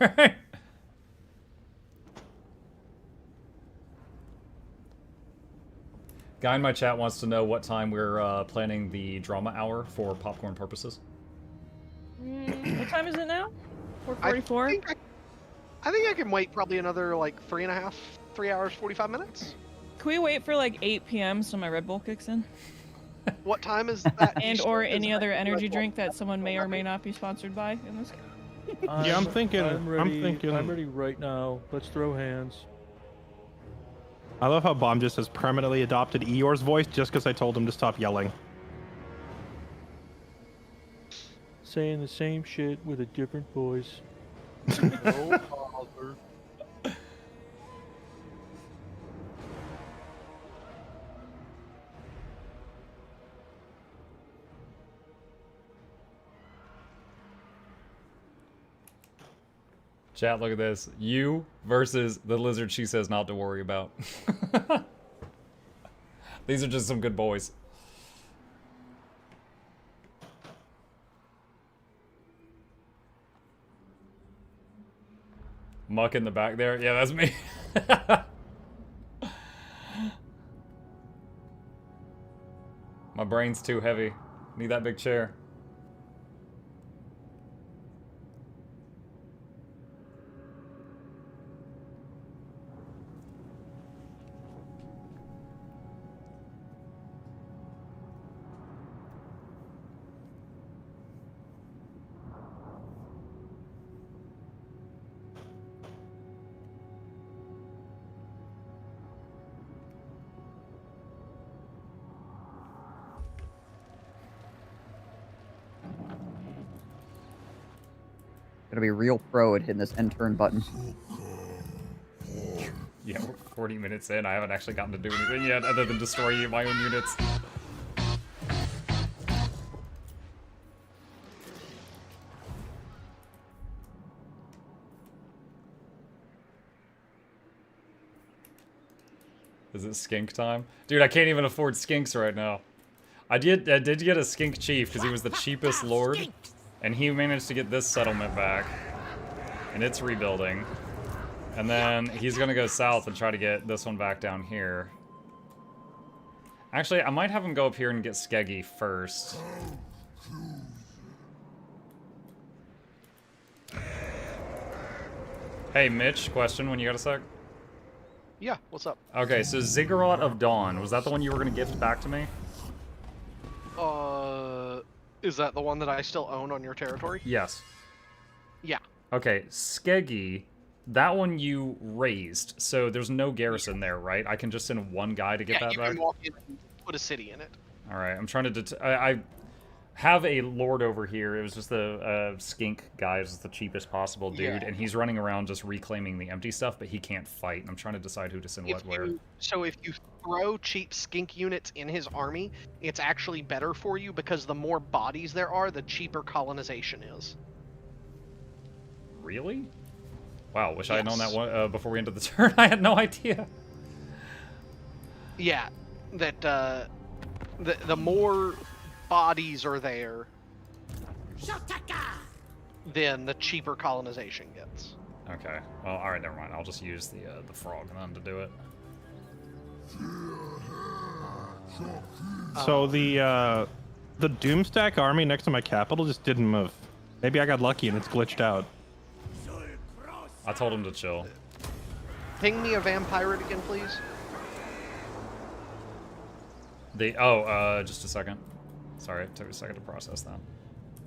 Guy in my chat wants to know what time we're planning the drama hour for popcorn purposes. What time is it now? 4:44? I think I can wait probably another like 3 hours, 45 minutes. Can we wait for like 8 p.m. so my Red Bull kicks in? What time is that? And or any other energy drink that someone may or may not be sponsored by in this. Yeah, I'm thinking. I'm ready thinking. right now. Let's throw hands. I love how Bomb just has permanently adopted Eeyore's voice just because I told him to stop yelling. Saying the same shit with a different voice. No bother. Chat, look at this. You versus the lizard she says not to worry about. These are just some good boys. Muck in the back there. Yeah, that's me. My brain's too heavy. Need that big chair. Gotta be real pro at hitting this end turn button. Yeah, we're 40 minutes in. I haven't actually gotten to do anything yet other than destroy my own units. Is it skink time? Dude, I can't even afford skinks right now. I did get a skink chief because he was the cheapest lord. And he managed to get this settlement back. And it's rebuilding. And then he's gonna go south and try to get this one back down here. Actually, I might have him go up here and get Skeggy first. Hey, Mitch, question when you got a sec? Yeah, what's up? Okay, so Ziggurat of Dawn, was that the one you were gonna gift back to me? Is that the one that I still own on your territory? Yes. Yeah. Okay, Skeggy, that one you raised, so there's no garrison there, right? I can just send one guy to get that back? Yeah, you can walk in and put a city in it. Alright, I'm trying to... I have a lord over here. It was just the skink guy. It's the cheapest possible dude, and he's running around just reclaiming the empty stuff, but he can't fight. And I'm trying to decide who to send what where. So if you throw cheap skink units in his army, it's actually better for you because the more bodies there are, the cheaper colonization is. Really? Wow, wish I had known that one before we ended the turn. I had no idea. Yeah, that the more bodies are there, then the cheaper colonization gets. Okay. Well, all right, never mind. I'll just use the frog then to do it. So the Doomstack army next to my capital just didn't move. Maybe I got lucky and it's glitched out. I told him to chill. Ping me a vampire again, please. Just a second. Sorry, it took a second to process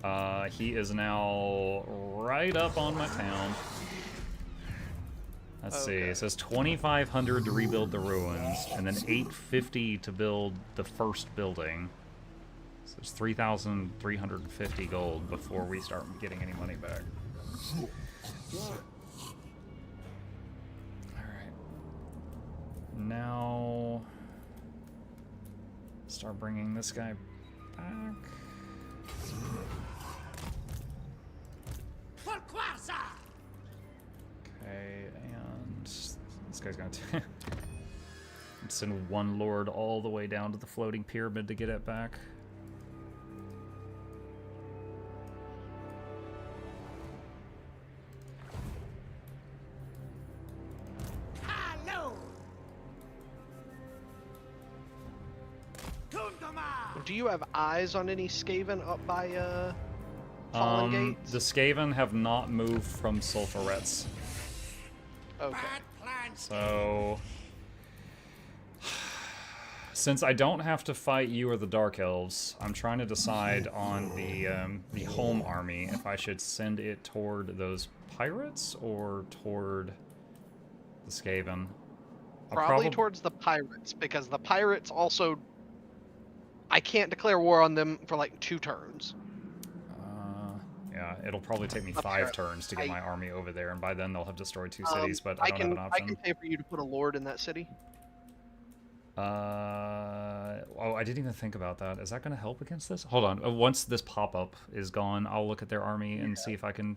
that. He is now right up on my town. Let's see. It says 2,500 to rebuild the ruins, and then 850 to build the first building. So it's 3,350 gold before we start getting any money back. Alright. Now... start bringing this guy back. guy's gonna send one lord all the way down to the floating pyramid to get it back. Do you have eyes on any Skaven up by Fallen Gates? The Skaven have not moved from Sulfurettes. Okay. So, since I don't have to fight you or the Dark Elves, I'm trying to decide on the home army, if I should send it toward those pirates or toward the Skaven. Probably towards the pirates, because the pirates also... I can't declare war on them for like 2 turns. Yeah, it'll probably take me 5 turns to get my army over there, and by then they'll have destroyed 2 cities, but I don't have an option. I can pay for you to put a lord in that city. Oh, I didn't even think about that. Is that going to help against this? Hold on. Once this pop-up is gone, I'll look at their army and see if I can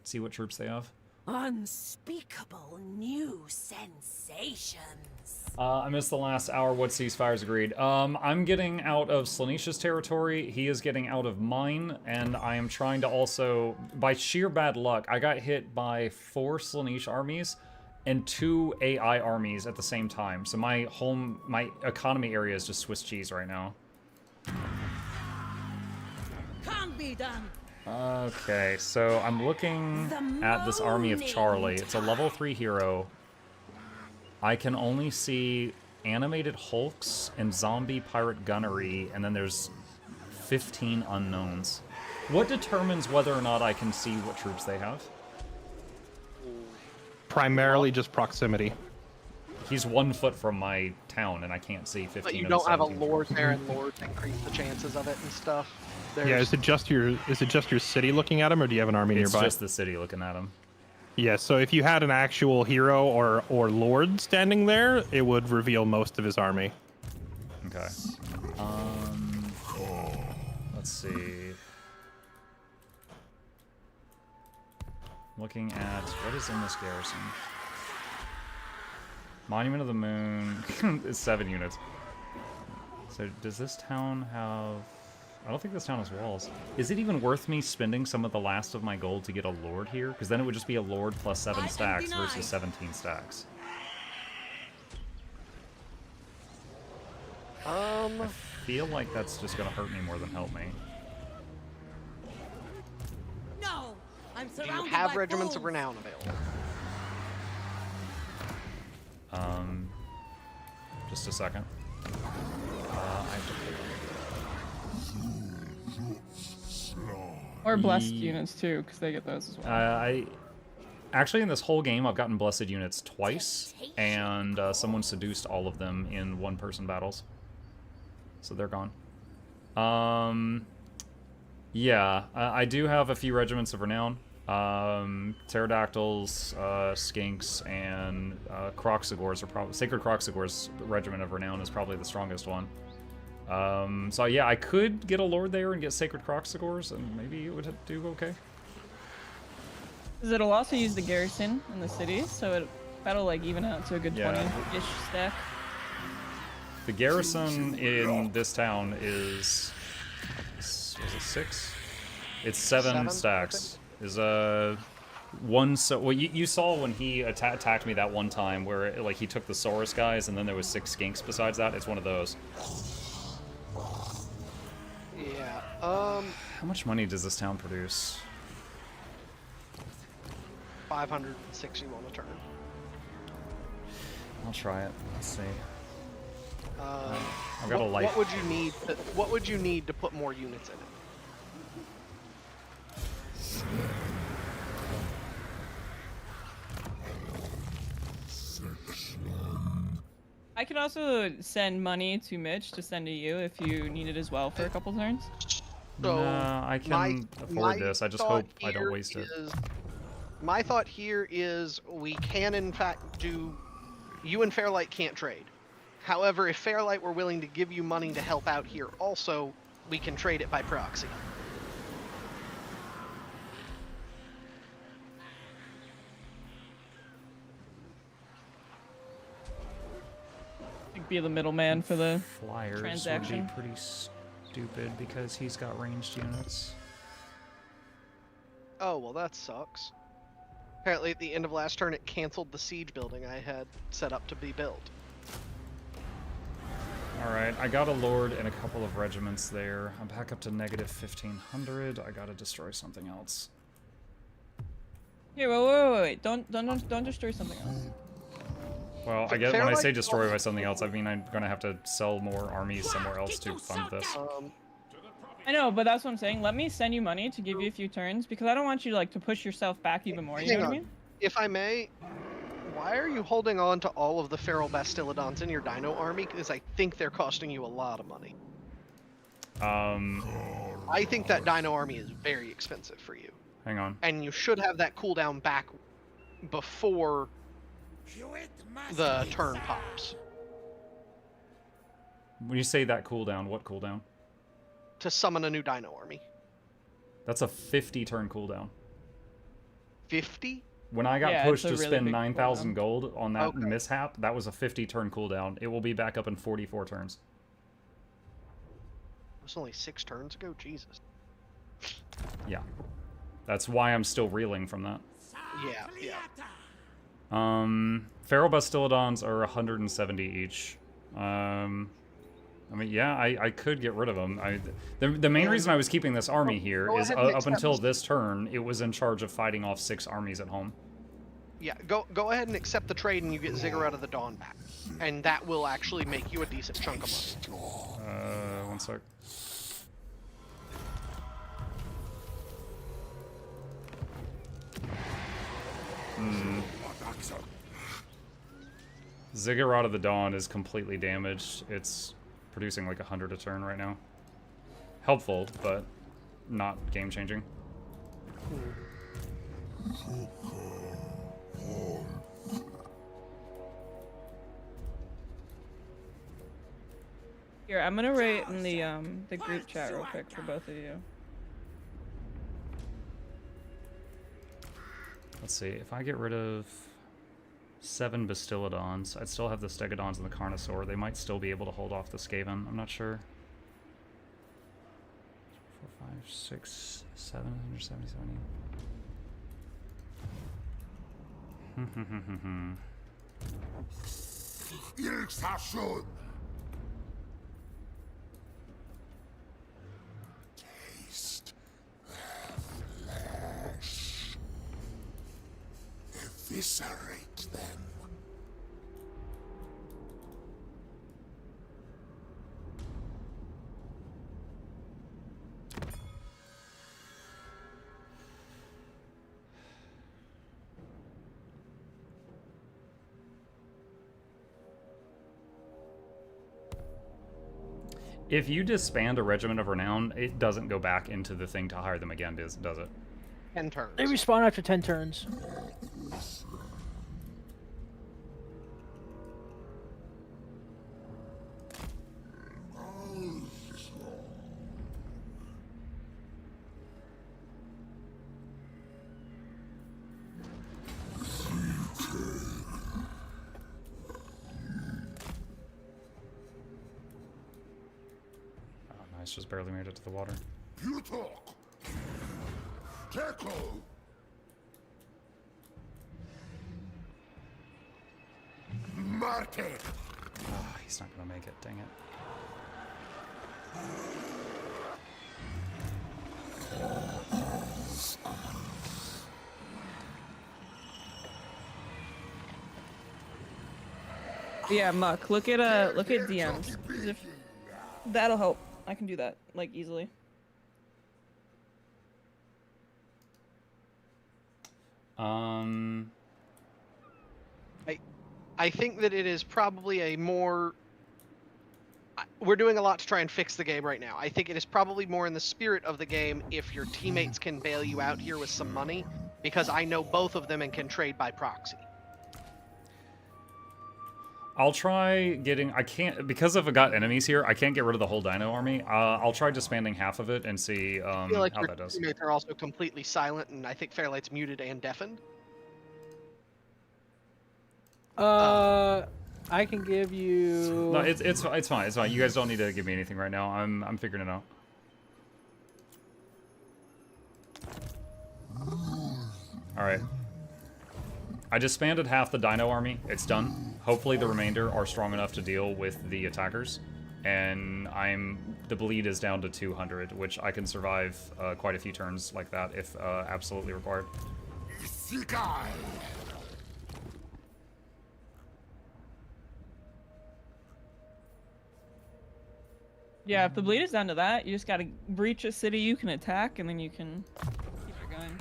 see what troops they have. Unspeakable new sensations. I missed the last hour. What ceasefires agreed? I'm getting out of Slanisha's territory. He is getting out of mine, and I am trying to also, by sheer bad luck, I got hit by 4 Slanish armies and 2 AI armies at the same time. So my economy area is just Swiss cheese right now. Can't be done. Okay, so I'm looking at this army of Charlie. It's a level 3 hero. I can only see animated hulks and zombie pirate gunnery, and then there's 15 unknowns. What determines whether or not I can see what troops they have? Primarily just proximity. He's 1 foot from my town, and I can't see 15 But you of don't the have a 17 lord troops. there, and lords increase the chances of it and stuff. Yeah, is it just your city looking at him, or do you have an army It's nearby? just the city looking at him. Yeah, so if you had an actual hero or lord standing there, it would reveal most of his army. Okay. Let's see. Looking at what is in this garrison. Monument of the Moon is 7 units. So does this town have... I don't think this town has walls. Is it even worth me spending some of the last of my gold to get a lord here? Because then it would just be a lord plus 7 stacks versus 17 stacks. I feel like that's just going to hurt me more than help me. No, I'm Do you surrounded have by regiments of fools. renown available? Just a second. I have to pick. Or blessed units too, because they get those as well. Actually, in this whole game, I've gotten blessed units twice, and someone seduced all of them in 1-person battles. So they're gone. Yeah, I do have a few regiments of renown. Pterodactyls, skinks, and Croxigors are probably... Sacred Croxigors regiment of renown is probably the strongest one. So yeah, I could get a lord there and get Sacred Croxigors, and maybe it would do okay. Because it'll also use the garrison in the city, so that'll like even out to a good 20-ish stack. The garrison in this town is it 6? It's 7 stacks. Is one well you saw when he attacked me that one time where like he took the Saurus guys and then there was 6 skinks besides that. It's one of those. Yeah. How much money does this town produce? 561 a turn. I'll try it. Let's see. I've got a life. What would you need to put more units in it? I could also send money to Mitch to send to you if you need it as well for a couple turns. So nah, I can afford this. I just hope I don't waste it. My thought here is we can in fact do... You and Fairlight can't trade. However, if Fairlight were willing to give you money to help out here also, we can trade it by proxy. Be the middleman for the Flyers transaction. would be pretty stupid because he's got ranged units. Oh, well, that sucks. Apparently, at the end of last turn, it canceled the siege building I had set up to be built. Alright, I got a lord and a couple of regiments there. I'm back up to negative 1500. I gotta destroy something else. Here, wait. Don't destroy something else. Well, I guess when I say destroy by something else, I mean I'm gonna have to sell more armies somewhere else to fund this. I know, but that's what I'm saying. Let me send you money to give you a few turns because I don't want you to push yourself back even more. You know what I mean? If I may, why are you holding on to all of the feral Bastillodons in your Dino army? Because I think they're costing you a lot of money. I think that Dino army is very expensive for you. Hang on. And you should have that cooldown back before the turn pops. When you say that cooldown, what cooldown? To summon a new Dino army. That's a 50 turn cooldown. 50? When I got pushed to spend 9,000 cooldown. gold on that mishap, that was a 50 turn cooldown. It will be back up in 44 turns. It was only 6 turns ago? Jesus. Yeah. That's why I'm still reeling from that. Yeah. Feral Bastillodons are 170 each. I mean, yeah, I could get rid of them. The main reason I was keeping this army here is up until this turn, it was in charge of fighting off 6 armies at home. Yeah, go ahead and accept the trade and you get Ziggurat of the Dawn back. And that will actually make you a decent chunk of money. One sec. Ziggurat of the Dawn is completely damaged. It's producing like 100 a turn right now. Helpful, but not game-changing. Here, I'm gonna write in the group chat real quick for both of you. Let's see, if I get rid of 7 Bastillodons, I'd still have the Stegodons and the Carnosaur. They might still be able to hold off the Skaven. I'm not sure. 4, 5, 6, 7, 170, 70. Taste their flesh. Eviscerate them. If you disband a Regiment of Renown, it doesn't go back into the thing to hire them again, does it? 10 turns. They respawn after 10 turns. Nice, just barely made it to the water. You talk. Tackle. Marte. Oh, he's not gonna make it, dang it. Yeah, Muck, look at DMs. 'Cause if that'll help. I can do that like easily. I think that it is probably a more... We're doing a lot to try and fix the game right now. I think it is probably more in the spirit of the game if your teammates can bail you out here with some money, because I know both of them and can trade by proxy. I'll try getting... I can't... Because I've got enemies here, I can't get rid of the whole Dino army. I'll try disbanding half of it and see I feel like how your that does. teammates are also completely silent, and I think Fairlight's muted and deafened. I can give you. No, it's fine. It's fine. You guys don't need to give me anything right now. I'm figuring it out. All right. I just disbanded half the Dino army. It's done. Hopefully the remainder are strong enough to deal with the attackers. And the bleed is down to 200, which I can survive quite a few turns like that if absolutely required. Yeah, if the bleed is down to that, you just gotta breach a city you can attack, and then you can keep it going.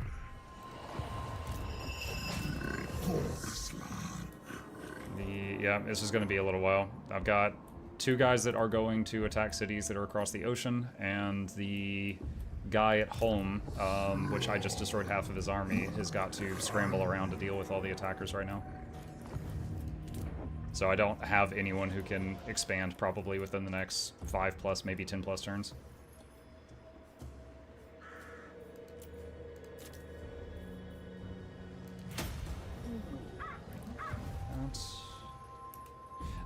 Yeah, this is going to be a little while. I've got 2 guys that are going to attack cities that are across the ocean, and the guy at home, which I just destroyed half of his army, has got to scramble around to deal with all the attackers right now. So I don't have anyone who can expand probably within the next 5+, maybe 10+ turns.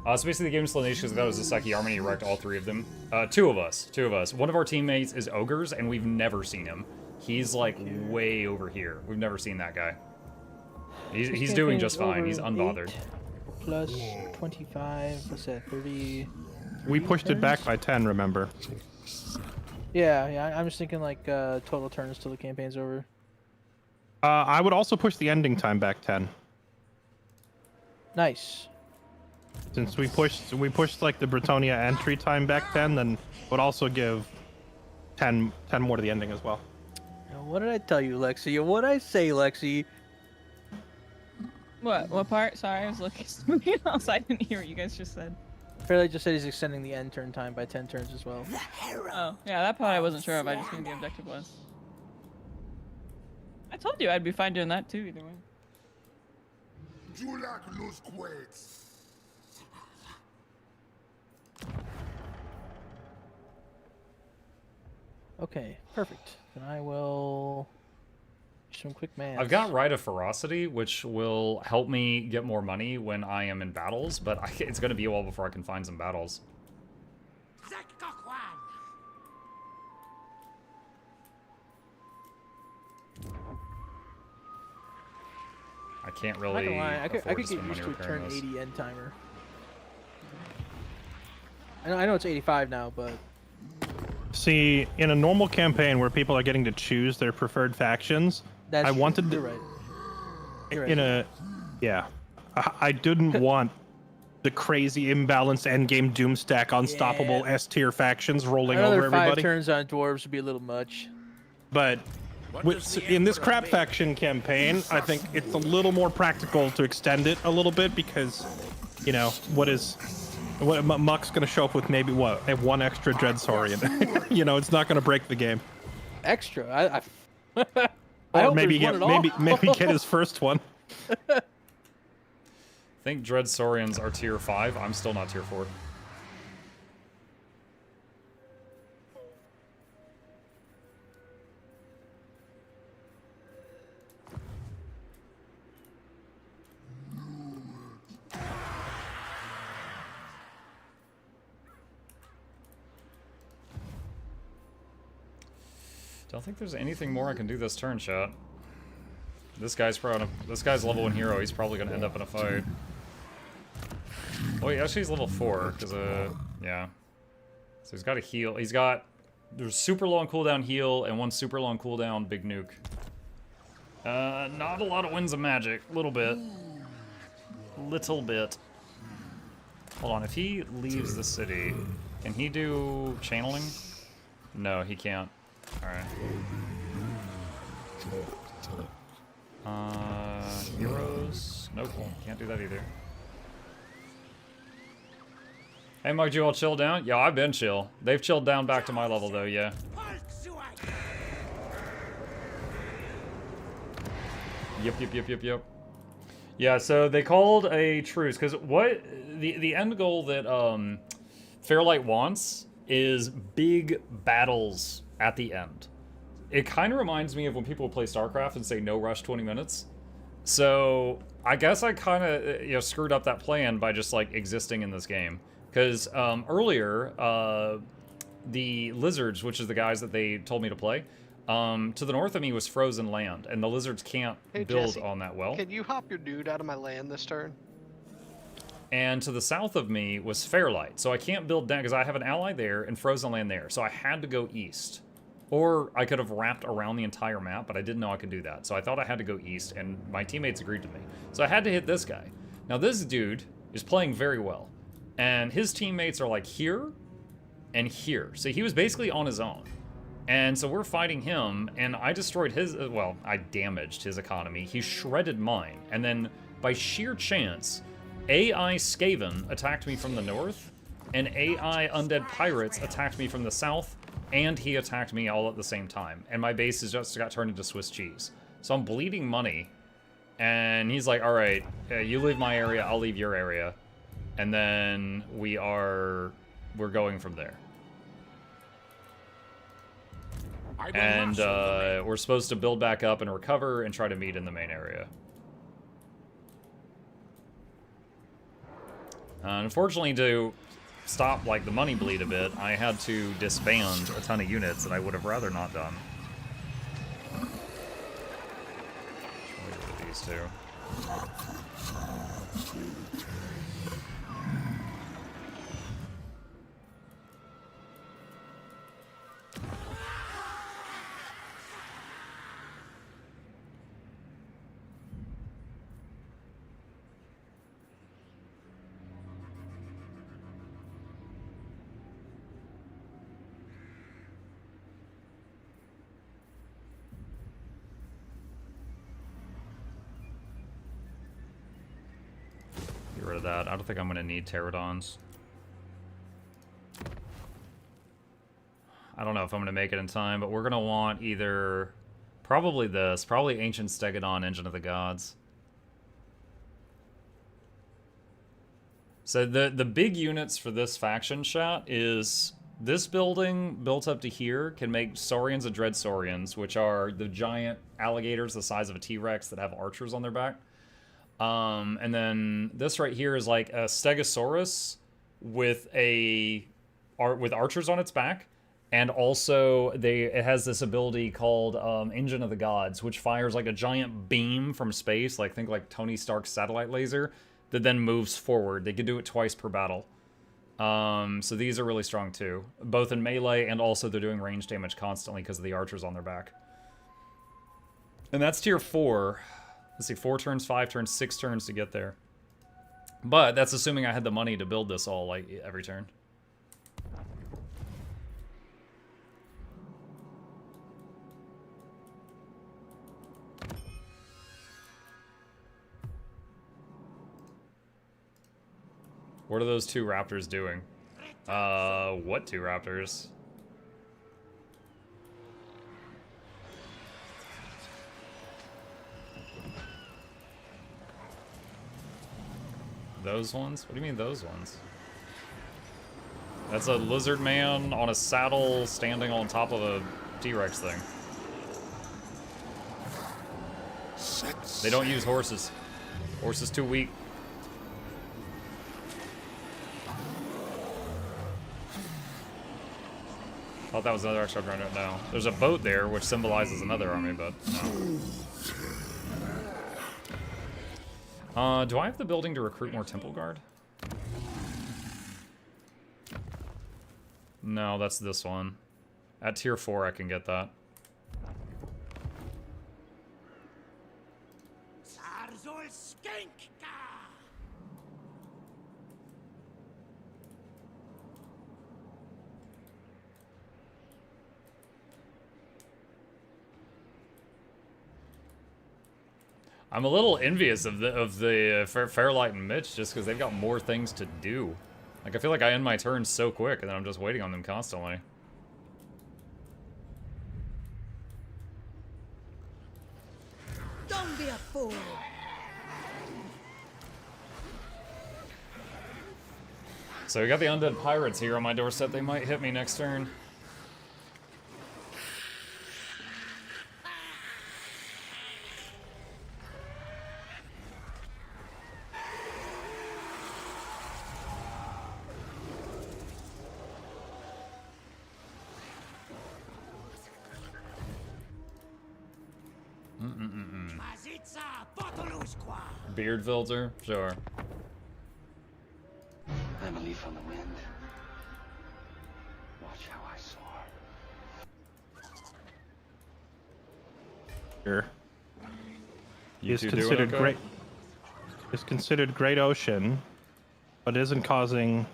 So basically the game explanation, because that was the Seki army, he wrecked all 3 of them. 2 of us. One of our teammates is Ogres, and we've never seen him. He's like way over here. We've never seen that guy. He's doing just fine. He's unbothered. 8 plus 25, what's that, 30? We pushed it back by 10, remember? Yeah, I'm just thinking like total turns till the campaign's over. I would also push the ending time back 10. Nice. Since we pushed like the Bretonia entry time back 10, then would also give 10 more to the ending as well. What did I tell you, Lexi? What did I say, Lexi? What part? Sorry, I was looking something else. I didn't hear what you guys just said. Fairly just said he's extending the end turn time by 10 turns as well. Oh, yeah, that part I wasn't sure of. I just knew the objective was. I told you I'd be fine doing that too, either way. Okay, perfect. Then I will do some quick math. I've got Rite of Ferocity, which will help me get more money when I am in battles, but it's going to be a while before I can find some battles. I can't really. I could get used to a turn 80 end timer. I know it's 85 now, but. See, in a normal campaign where people are getting to choose their preferred factions, That's I wanted to. You're right. You're In right. I didn't want the crazy imbalanced endgame doom stack unstoppable S tier factions rolling Another over 5 everybody. turns on dwarves would be a little much. But in this crap faction campaign, I think it's a little more practical to extend it a little bit because, you know, Muck's gonna show up with maybe one extra Dreadsaurian. You know, it's not gonna break the game. Extra. I Or hope maybe there's one at all. maybe get his first one. I think Dreadsaurians are tier 5. I'm still not tier 4. Don't think there's anything more I can do this turn, chat. This guy's level 1 hero. He's probably gonna end up in a fight. Oh, wait, actually he's level 4 because yeah. So he's got a heal. There's super long cooldown heal and 1 super long cooldown big nuke. Not a lot of winds of magic. Little bit. Hold on. If he leaves the city, can he do channeling? No, he can't. Alright. Heroes? Nope, can't do that either. Hey, Mug, you all chill down? Yeah, I've been chill. They've chilled down back to my level, though, yeah. Yep. Yeah, so they called a truce, because the end goal that Fairlight wants is big battles at the end. It kind of reminds me of when people play StarCraft and say no rush 20 minutes. So I guess I kind of screwed up that plan by just like existing in this game, because earlier the lizards, which is the guys that they told me to play, to the north of me was frozen land, and the lizards can't build Jesse, on that well. Can you hop your dude out of my land this turn? And to the south of me was Fairlight, so I can't build down because I have an ally there and frozen land there, so I had to go east. Or I could have wrapped around the entire map, but I didn't know I could do that. So I thought I had to go east, and my teammates agreed to me. So I had to hit this guy. Now this dude is playing very well, and his teammates are like here and here. So he was basically on his own. And so we're fighting him, and I destroyed his, well, I damaged his economy. He shredded mine, and then by sheer chance, AI Skaven attacked me from the north, and AI Undead Pirates attacked me from the south, and he attacked me all at the same time. And my base has just got turned into Swiss cheese. So I'm bleeding money, and he's like, all right, you leave my area, I'll leave your area. And then we're going from there. And we're supposed to build back up and recover and try to meet in the main area. Unfortunately, to stop like the money bleed a bit, I had to disband a ton of units that I would have rather not done. Wait for these two. Get rid of that. I don't think I'm going to need pterodons. I don't know if I'm going to make it in time, but we're going to want either... Probably this. Probably Ancient Stegodon, Engine of the Gods. So the big units for this faction chat is... This building, built up to here, can make Saurians and Dread Saurians, which are the giant alligators the size of a T-Rex that have archers on their back. And then this right here is like a Stegosaurus with archers on its back, and also it has this ability called Engine of the Gods, which fires like a giant beam from space, like think like Tony Stark's satellite laser, that then moves forward. They can do it twice per battle. So these are really strong too, both in melee and also they're doing range damage constantly because of the archers on their back. And that's tier 4. Let's see, 4 turns, 5 turns, 6 turns to get there. But that's assuming I had the money to build this all, like, every turn. What are those 2 raptors doing? What 2 raptors? Those ones? What do you mean those ones? That's a lizard man on a saddle standing on top of a T-Rex thing. They don't use horses. Horse is too weak. Thought that was another extra runner. No. There's a boat there which symbolizes another army, but no. Do I have the building to recruit more Temple Guard? No, that's this one. At tier 4, I can get that. I'm a little envious of the Fairlight and Mitch just because they've got more things to do. Like, I feel like I end my turns so quick and then I'm just waiting on them constantly. Don't be a fool. So we got the undead pirates here on my doorstep. They might hit me next turn. Beard filter? Sure. I'm a leaf on the wind. Watch how I soar. Here. You Is two doing considered okay? great. Is considered great ocean, but isn't causing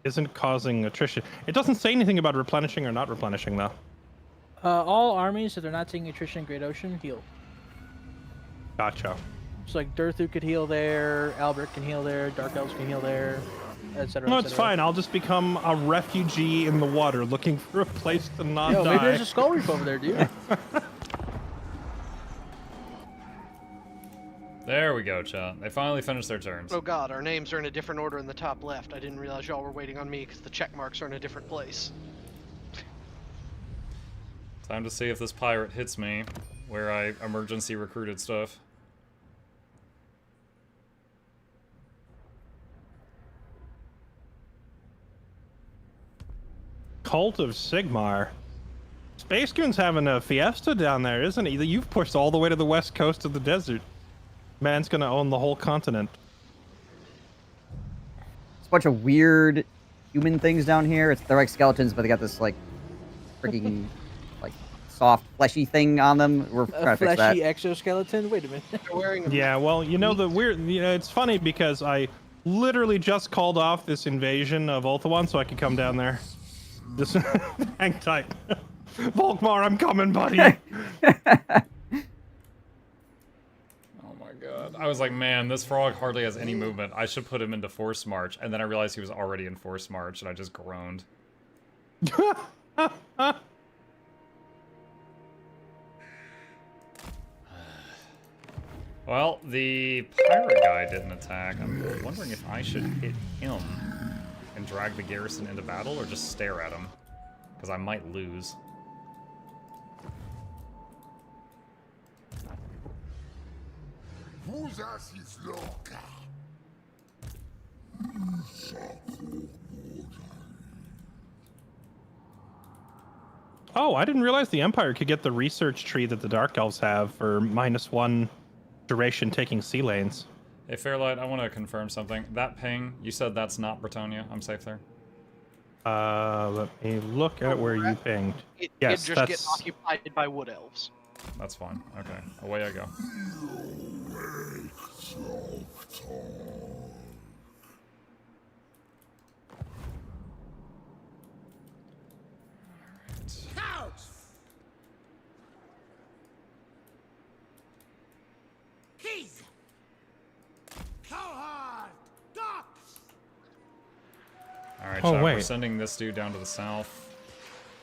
attrition. It doesn't say anything about replenishing or not replenishing though. All armies that are not taking attrition in Great Ocean heal. Gotcha. So like Durthu could heal there, Albert can heal there, Dark Elves can heal there, etc. No, it's fine. I'll just become a refugee in the water, looking for a place to not Yo, die. maybe there's a skull reef over there, dude. There we go, chat. They finally finished their turns. Oh god, our names are in a different order in the top left. I didn't realize y'all were waiting on me because the check marks are in a different place. Time to see if this pirate hits me, where I emergency recruited stuff. Cult of Sigmar. Space Goon's having a fiesta down there, isn't he? You've pushed all the way to the west coast of the desert. Man's gonna own the whole continent. It's a bunch of weird human things down here. They're like skeletons, but they got this like freaking like soft fleshy thing on them. We're trying to fix that. Fleshy exoskeleton? Wait a minute. Yeah, well, you know the weird. You know, it's funny because I literally just called off this invasion of Ulthuan so I could come down there. Just hang tight. Volkmar, I'm coming, buddy. Oh my god. I was like, man, this frog hardly has any movement. I should put him into Force March. And then I realized he was already in Force March, and I just groaned. Well, the pirate guy didn't attack. I'm wondering if I should hit him and drag the garrison into battle, or just stare at him. Because I might lose. Oh, I didn't realize the Empire could get the research tree that the Dark Elves have for -1 duration taking sea lanes. Hey, Fairlight, I want to confirm something. That ping, you said that's not Bretonia. I'm safe there. Let me look at where you pinged. It Yes, just that's... get occupied by wood elves. That's fine. Okay, away I go. Keys! Cowherd! Ducks! Alright, Oh, chat, we're wait. sending this dude down to the south.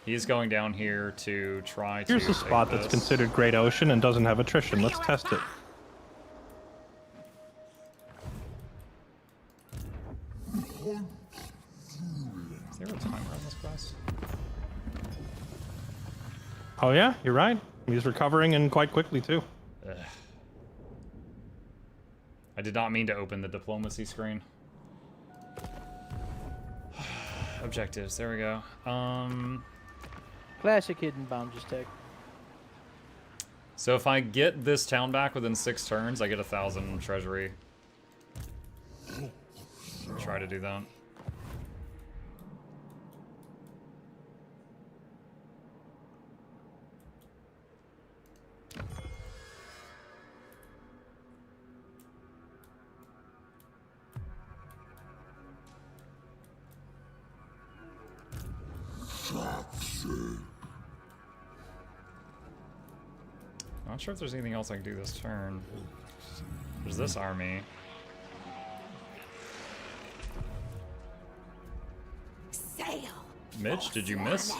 He's going down here to try to Here's a spot take that's this. considered Great Ocean and doesn't have attrition. Let's test it. Is there a timer on this quest? Oh yeah, you're right. He's recovering and quite quickly too. Ugh. I did not mean to open the diplomacy screen. Objectives, there we go. Classic hidden bomb just tech. So if I get this town back within 6 turns, I get 1,000 treasury. Try to do that. Not sure if there's anything else I can do this turn. There's this army. Sail! Mitch, did you miss?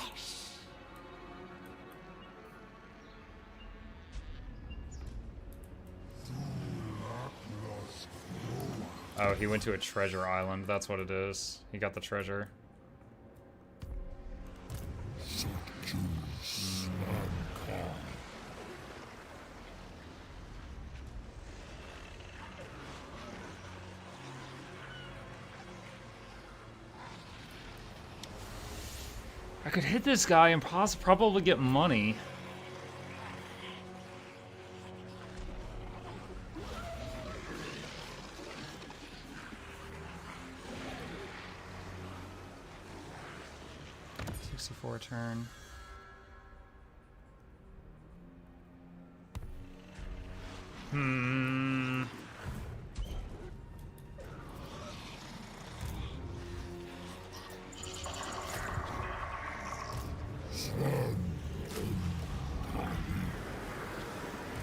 Oh, he went to a treasure island. That's what it is. He got the treasure. I could hit this guy and probably get money. 64 a turn.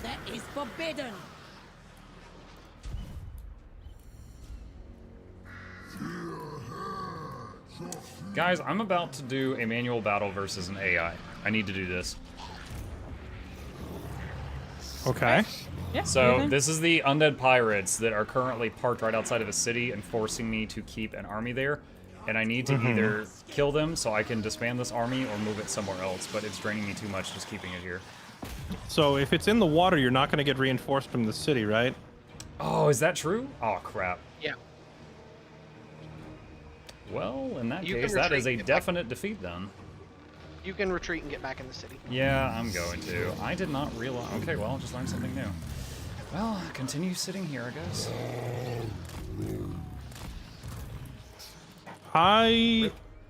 That is forbidden. Guys, I'm about to do a manual battle versus an AI. I need to do this. Okay. Yeah. So this is the undead pirates that are currently parked right outside of a city and forcing me to keep an army there. And I need to either kill them so I can disband this army or move it somewhere else, but it's draining me too much just keeping it here. So if it's in the water, you're not going to get reinforced from the city, right? Oh, is that true? Oh, crap. Yeah. Well, in that You case, can that is a retreat, get back. definite defeat then. You can retreat and get back in the city. Yeah, I'm going to. I did not realize. Okay, well, I'll just learn something new. Well, continue sitting here, I guess.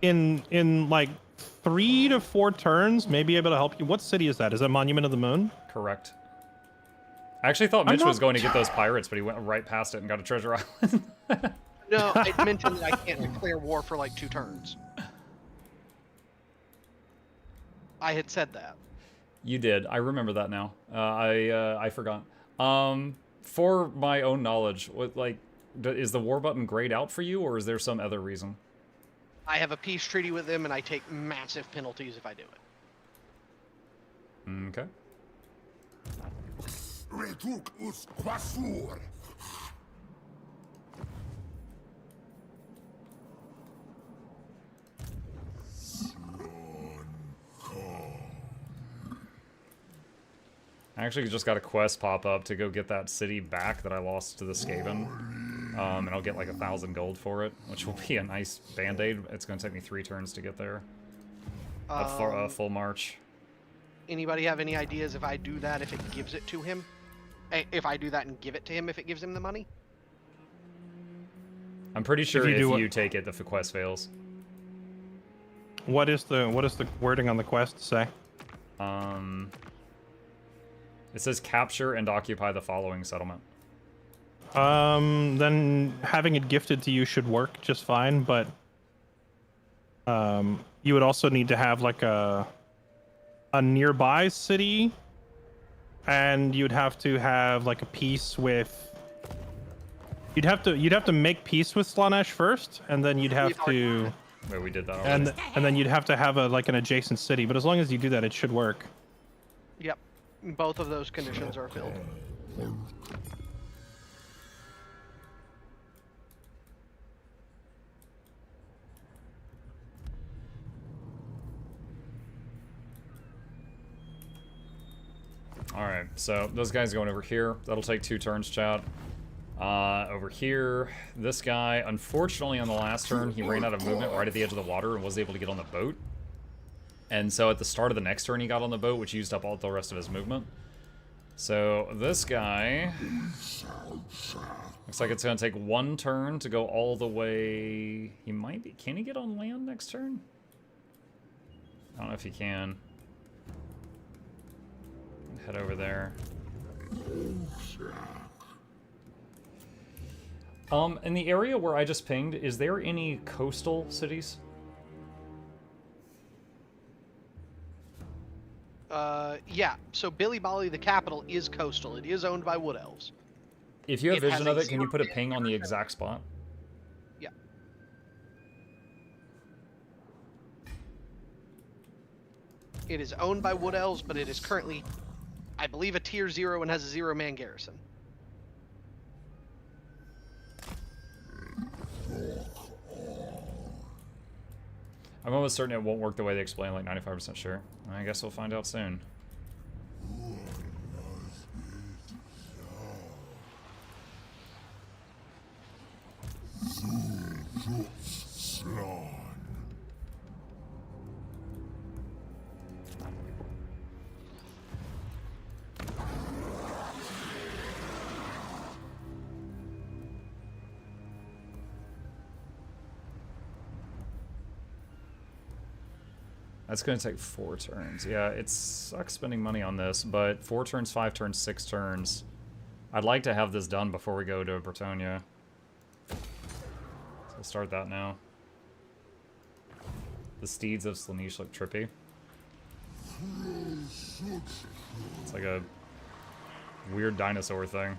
In like 3 to 4 turns, may be able to help you. What city is that? Is that Monument of the Moon? Correct. I actually thought Mitch was going to get those pirates, but he went right past it and got a treasure island. No, I mentioned that I can't declare war for like 2 turns. I had said that. You did. I remember that now. I forgot. For my own knowledge, what is the war button grayed out for you, or is there some other reason? I have a peace treaty with them, and I take massive penalties if I do it. Okay. I actually just got a quest pop up to go get that city back that I lost to the Skaven. And I'll get like 1,000 gold for it, which will be a nice band-aid. It's going to take me 3 turns to get there. A full march. Anybody have any ideas if I do that, if it gives it to him? If I do that and give it to him, if it gives him the money? I'm pretty sure if you you take it, the quest fails. What is the wording on the quest say? It says capture and occupy the following settlement. Then having it gifted to you should work just fine, but you would also need to have like a nearby city, and you'd have to have like a peace with. You'd have to make peace with Slaanesh first, and then you'd have to. Wait, we did that already. And then you'd have to have like an adjacent city, but as long as you do that, it should work. Yep. Both of those conditions are filled. Alright, so those guys going over here. That'll take 2 turns, chat. Over here, this guy, unfortunately on the last turn, he ran out of movement right at the edge of the water and wasn't able to get on the boat. And so at the start of the next turn, he got on the boat, which used up all the rest of his movement. So this guy looks like it's going to take 1 turn to go all the way. He might be. Can he get on land next turn? I don't know if he can. Head over there. In the area where I just pinged, is there any coastal cities? Yeah. So Billy Bolly, the capital, is coastal. It is owned by Wood Elves. If you have It has vision a of it, can you put a zero- ping on the exact spot? Yeah. It is owned by Wood Elves, but it is currently, I believe, a tier 0 and has a 0-man garrison. I'm almost certain it won't work the way they explain, like 95% sure. I guess we'll find out soon. That's going to take 4 turns. Yeah, it sucks spending money on this, but 4 turns, 5 turns, 6 turns. I'd like to have this done before we go to Bretonia. So I'll start that now. The steeds of Slaanesh look trippy. It's like a weird dinosaur thing.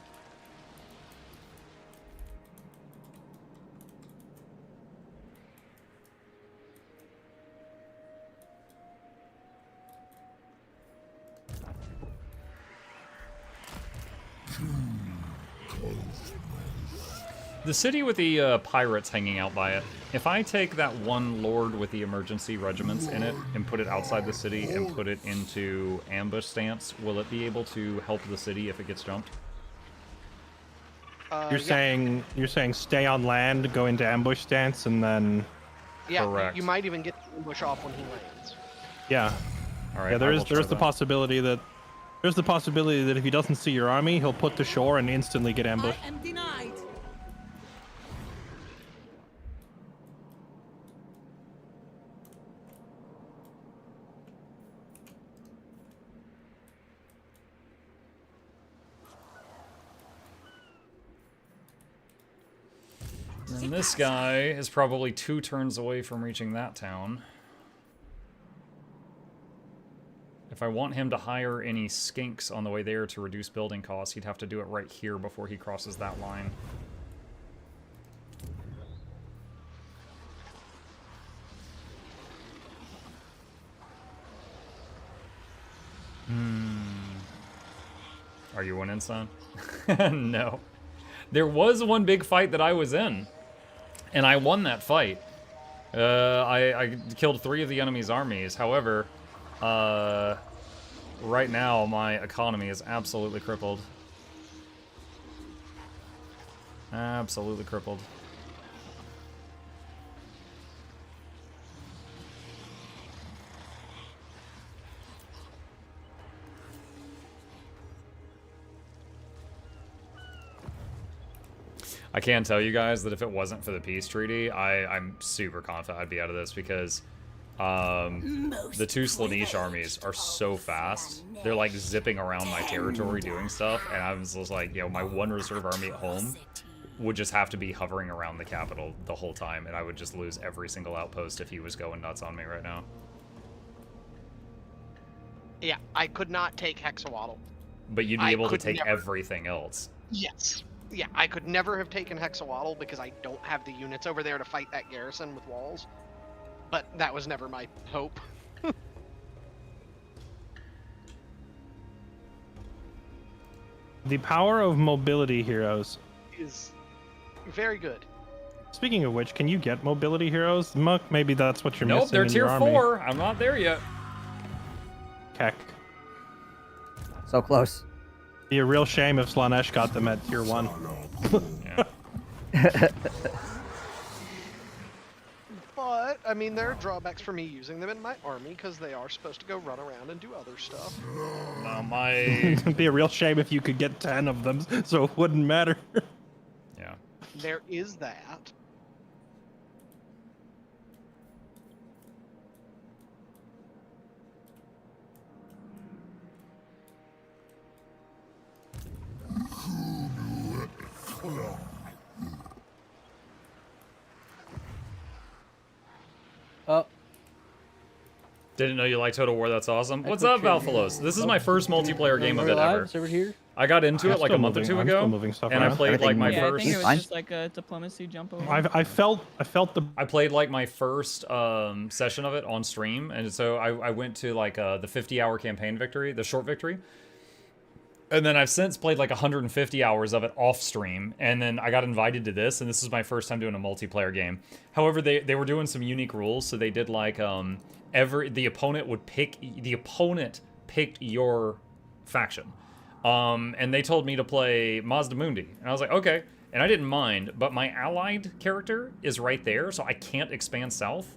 The city with the pirates hanging out by it. If I take that one lord with the emergency regiments in it and put it outside the city and put it into ambush stance, will it be able to help the city if it gets jumped? You're saying stay on land, go into ambush stance, and then. Yeah, Correct. you might even get the ambush off when he lands. Yeah. All right. Yeah, there's the possibility that if he doesn't see your army, he'll put to shore and instantly get ambushed. I am denied. And this guy is probably 2 turns away from reaching that town. If I want him to hire any skinks on the way there to reduce building costs, he'd have to do it right here before he crosses that line. Are you winning, son? No. There was one big fight that I was in, and I won that fight. I killed 3 of the enemy's armies. However, right now my economy is absolutely crippled. Absolutely crippled. I can tell you guys that if it wasn't for the peace treaty, I'm super confident I'd be out of this because the 2 Slaanesh armies are so fast. They're like zipping around my territory doing stuff, and I was just like, you know, my 1 reserve army at home would just have to be hovering around the capital the whole time, and I would just lose every single outpost if he was going nuts on me right now. Yeah, I could not take Hexawaddle. But you'd be able to take everything else. Yes. Yeah, I could never have taken Hexawaddle because I don't have the units over there to fight that garrison with walls. But that was never my hope. The power of mobility heroes is very good. Speaking of which, can you get mobility heroes? Muck, maybe that's what you're nope, missing. They're in tier your army. 4. I'm not there yet. Keck. So close. Be a real shame if Slaanesh got them at tier 1. But, I mean, there are drawbacks for me using them in my army because they are supposed to go run around and do other stuff. It'd be a real shame if you could get 10 of them, so it wouldn't matter. Yeah. There is that. Didn't know you liked Total War, that's awesome. What's up, Valfalos? This is my first multiplayer game of it ever. Over here? I got into it like a month or 2 ago, and I played like my first... I think it was just like a diplomacy jump over. I felt the... I played like my first session of it on stream, and so I went to like the 50-hour campaign victory, the short victory. And then I've since played like 150 hours of it off stream, and then I got invited to this, and this is my first time doing a multiplayer game. However, they were doing some unique rules, so they did like the opponent picked your faction. And they told me to play Mazdamundi, and I was like, okay. And I didn't mind, but my allied character is right there, so I can't expand south.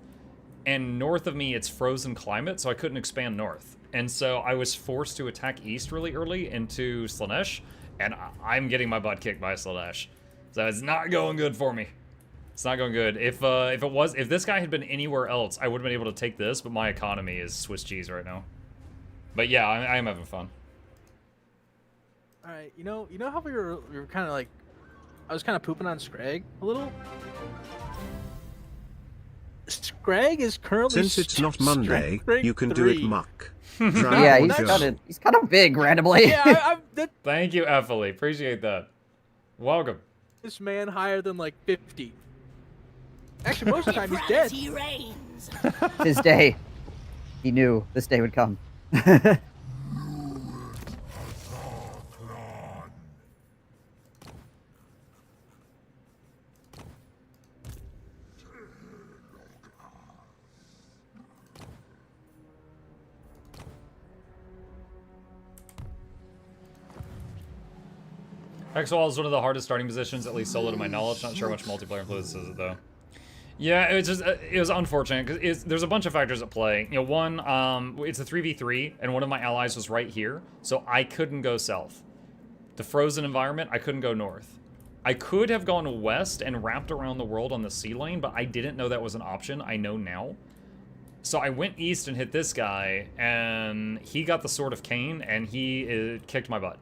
And north of me, it's frozen climate, so I couldn't expand north. And so I was forced to attack east really early into Slaanesh, and I'm getting my butt kicked by Slaanesh. So it's not going good for me. It's not going good. If this guy had been anywhere else, I would have been able to take this, but my economy is Swiss cheese right now. But yeah, I am having fun. All right, you know how we were kind of like, I was kind of pooping on Scrag a little. Scrag is currently Since it's not Monday, you can do it, Muck. Yeah, he's kind of big randomly. Yeah, Thank you, Ephley. Appreciate that. Welcome. This man higher than like 50. Actually, most of the time he's dead. His day. He knew this day would come. Hexwall is one of the hardest starting positions, at least solo to my knowledge. Not sure how much multiplayer influences it though. Yeah, it was unfortunate because there's a bunch of factors at play. You know, one, it's a 3v3, and one of my allies was right here, so I couldn't go south. The frozen environment, I couldn't go north. I could have gone west and wrapped around the world on the sea lane, but I didn't know that was an option. I know now. So I went east and hit this guy, and he got the Sword of Cain, and he kicked my butt.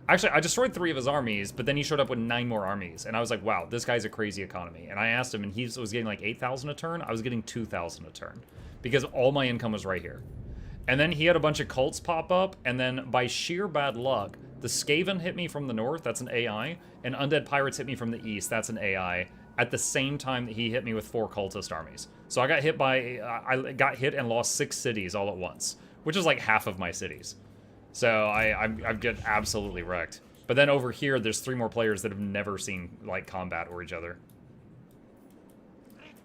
Actually, I destroyed 3 of his armies, but then he showed up with 9 more armies, and I was like, wow, this guy's a crazy economy. And I asked him, and he was getting like 8,000 a turn. I was getting 2,000 a turn, because all my income was right here. And then he had a bunch of cults pop up, and then by sheer bad luck, the Skaven hit me from the north, that's an AI, and Undead Pirates hit me from the east, that's an AI, at the same time that he hit me with 4 cultist armies. So I got hit and lost 6 cities all at once, which is like half of my cities. So I get absolutely wrecked. But then over here, there's 3 more players that have never seen like combat or each other.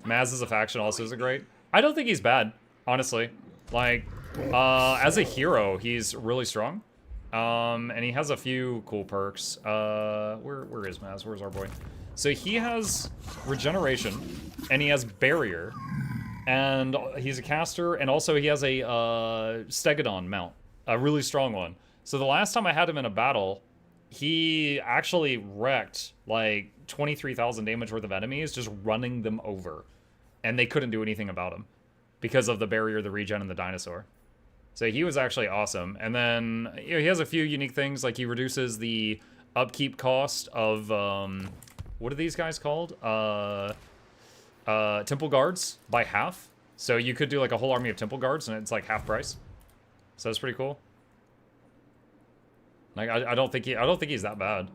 Maz as a faction also isn't great. I don't think he's bad, honestly. Like, as a hero, he's really strong. And he has a few cool perks. Where is Maz? Where's our boy? So he has regeneration, and he has barrier, and he's a caster, and also he has a Stegodon mount. A really strong one. So the last time I had him in a battle, he actually wrecked like 23,000 damage worth of enemies just running them over. And they couldn't do anything about him because of the barrier, the regen, and the dinosaur. So he was actually awesome. And then you know, he has a few unique things, like he reduces the upkeep cost of, what are these guys called? Temple Guards by half. So you could do like a whole army of Temple Guards and it's like half price. So that's pretty cool. Like I don't think he's that bad,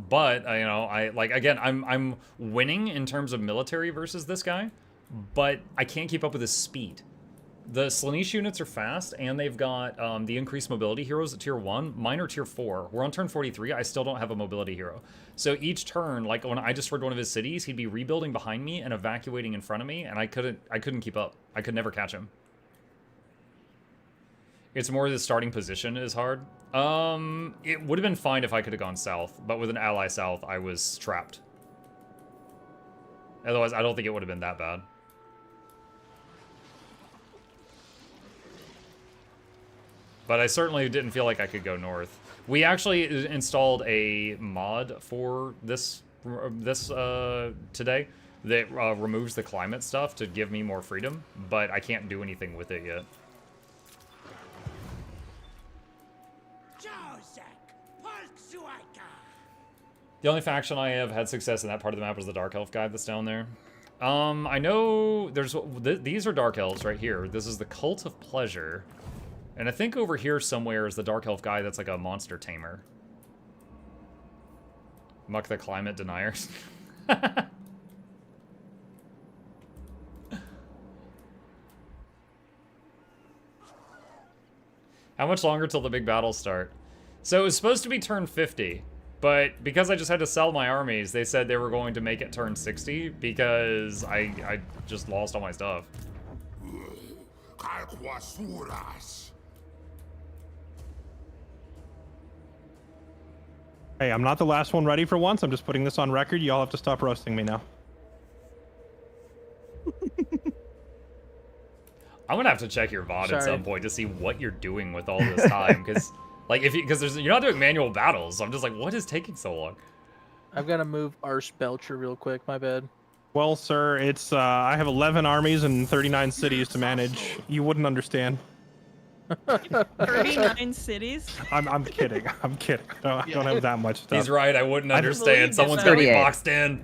but you know, again I'm winning in terms of military versus this guy, but I can't keep up with his speed. The Slaanesh units are fast, and they've got the increased mobility heroes at tier 1. Mine are tier 4. We're on turn 43. I still don't have a mobility hero. So each turn, like when I destroyed one of his cities, he'd be rebuilding behind me and evacuating in front of me, and I couldn't keep up. I could never catch him. It's more the starting position is hard. It would have been fine if I could have gone south, but with an ally south, I was trapped. Otherwise, I don't think it would have been that bad. But I certainly didn't feel like I could go north. We actually installed a mod for this today that removes the climate stuff to give me more freedom, but I can't do anything with it yet. The only faction I have had success in that part of the map was the Dark Elf guy that's down there. I know there's... these are Dark Elves right here. This is the Cult of Pleasure. And I think over here somewhere is the Dark Elf guy that's like a monster tamer. Muck the Climate Deniers. How much longer till the big battles start? So it was supposed to be turn 50. But because I just had to sell my armies, they said they were going to make it turn 60 because I just lost all my stuff. Hey, I'm not the last one ready for once. I'm just putting this on record. Y'all have to stop roasting me now. I'm gonna have to check your VOD at some point to see what you're doing with all this time, because like you're not doing manual battles. So I'm just like, what is taking so long? I've got to move our Spelcher real quick. My bad. Well, sir, it's I have 11 armies and 39 cities to manage. You wouldn't understand. 39 cities? I'm kidding. I'm kidding. I don't have that much stuff. He's right. I wouldn't understand. Someone's that. gonna be boxed in.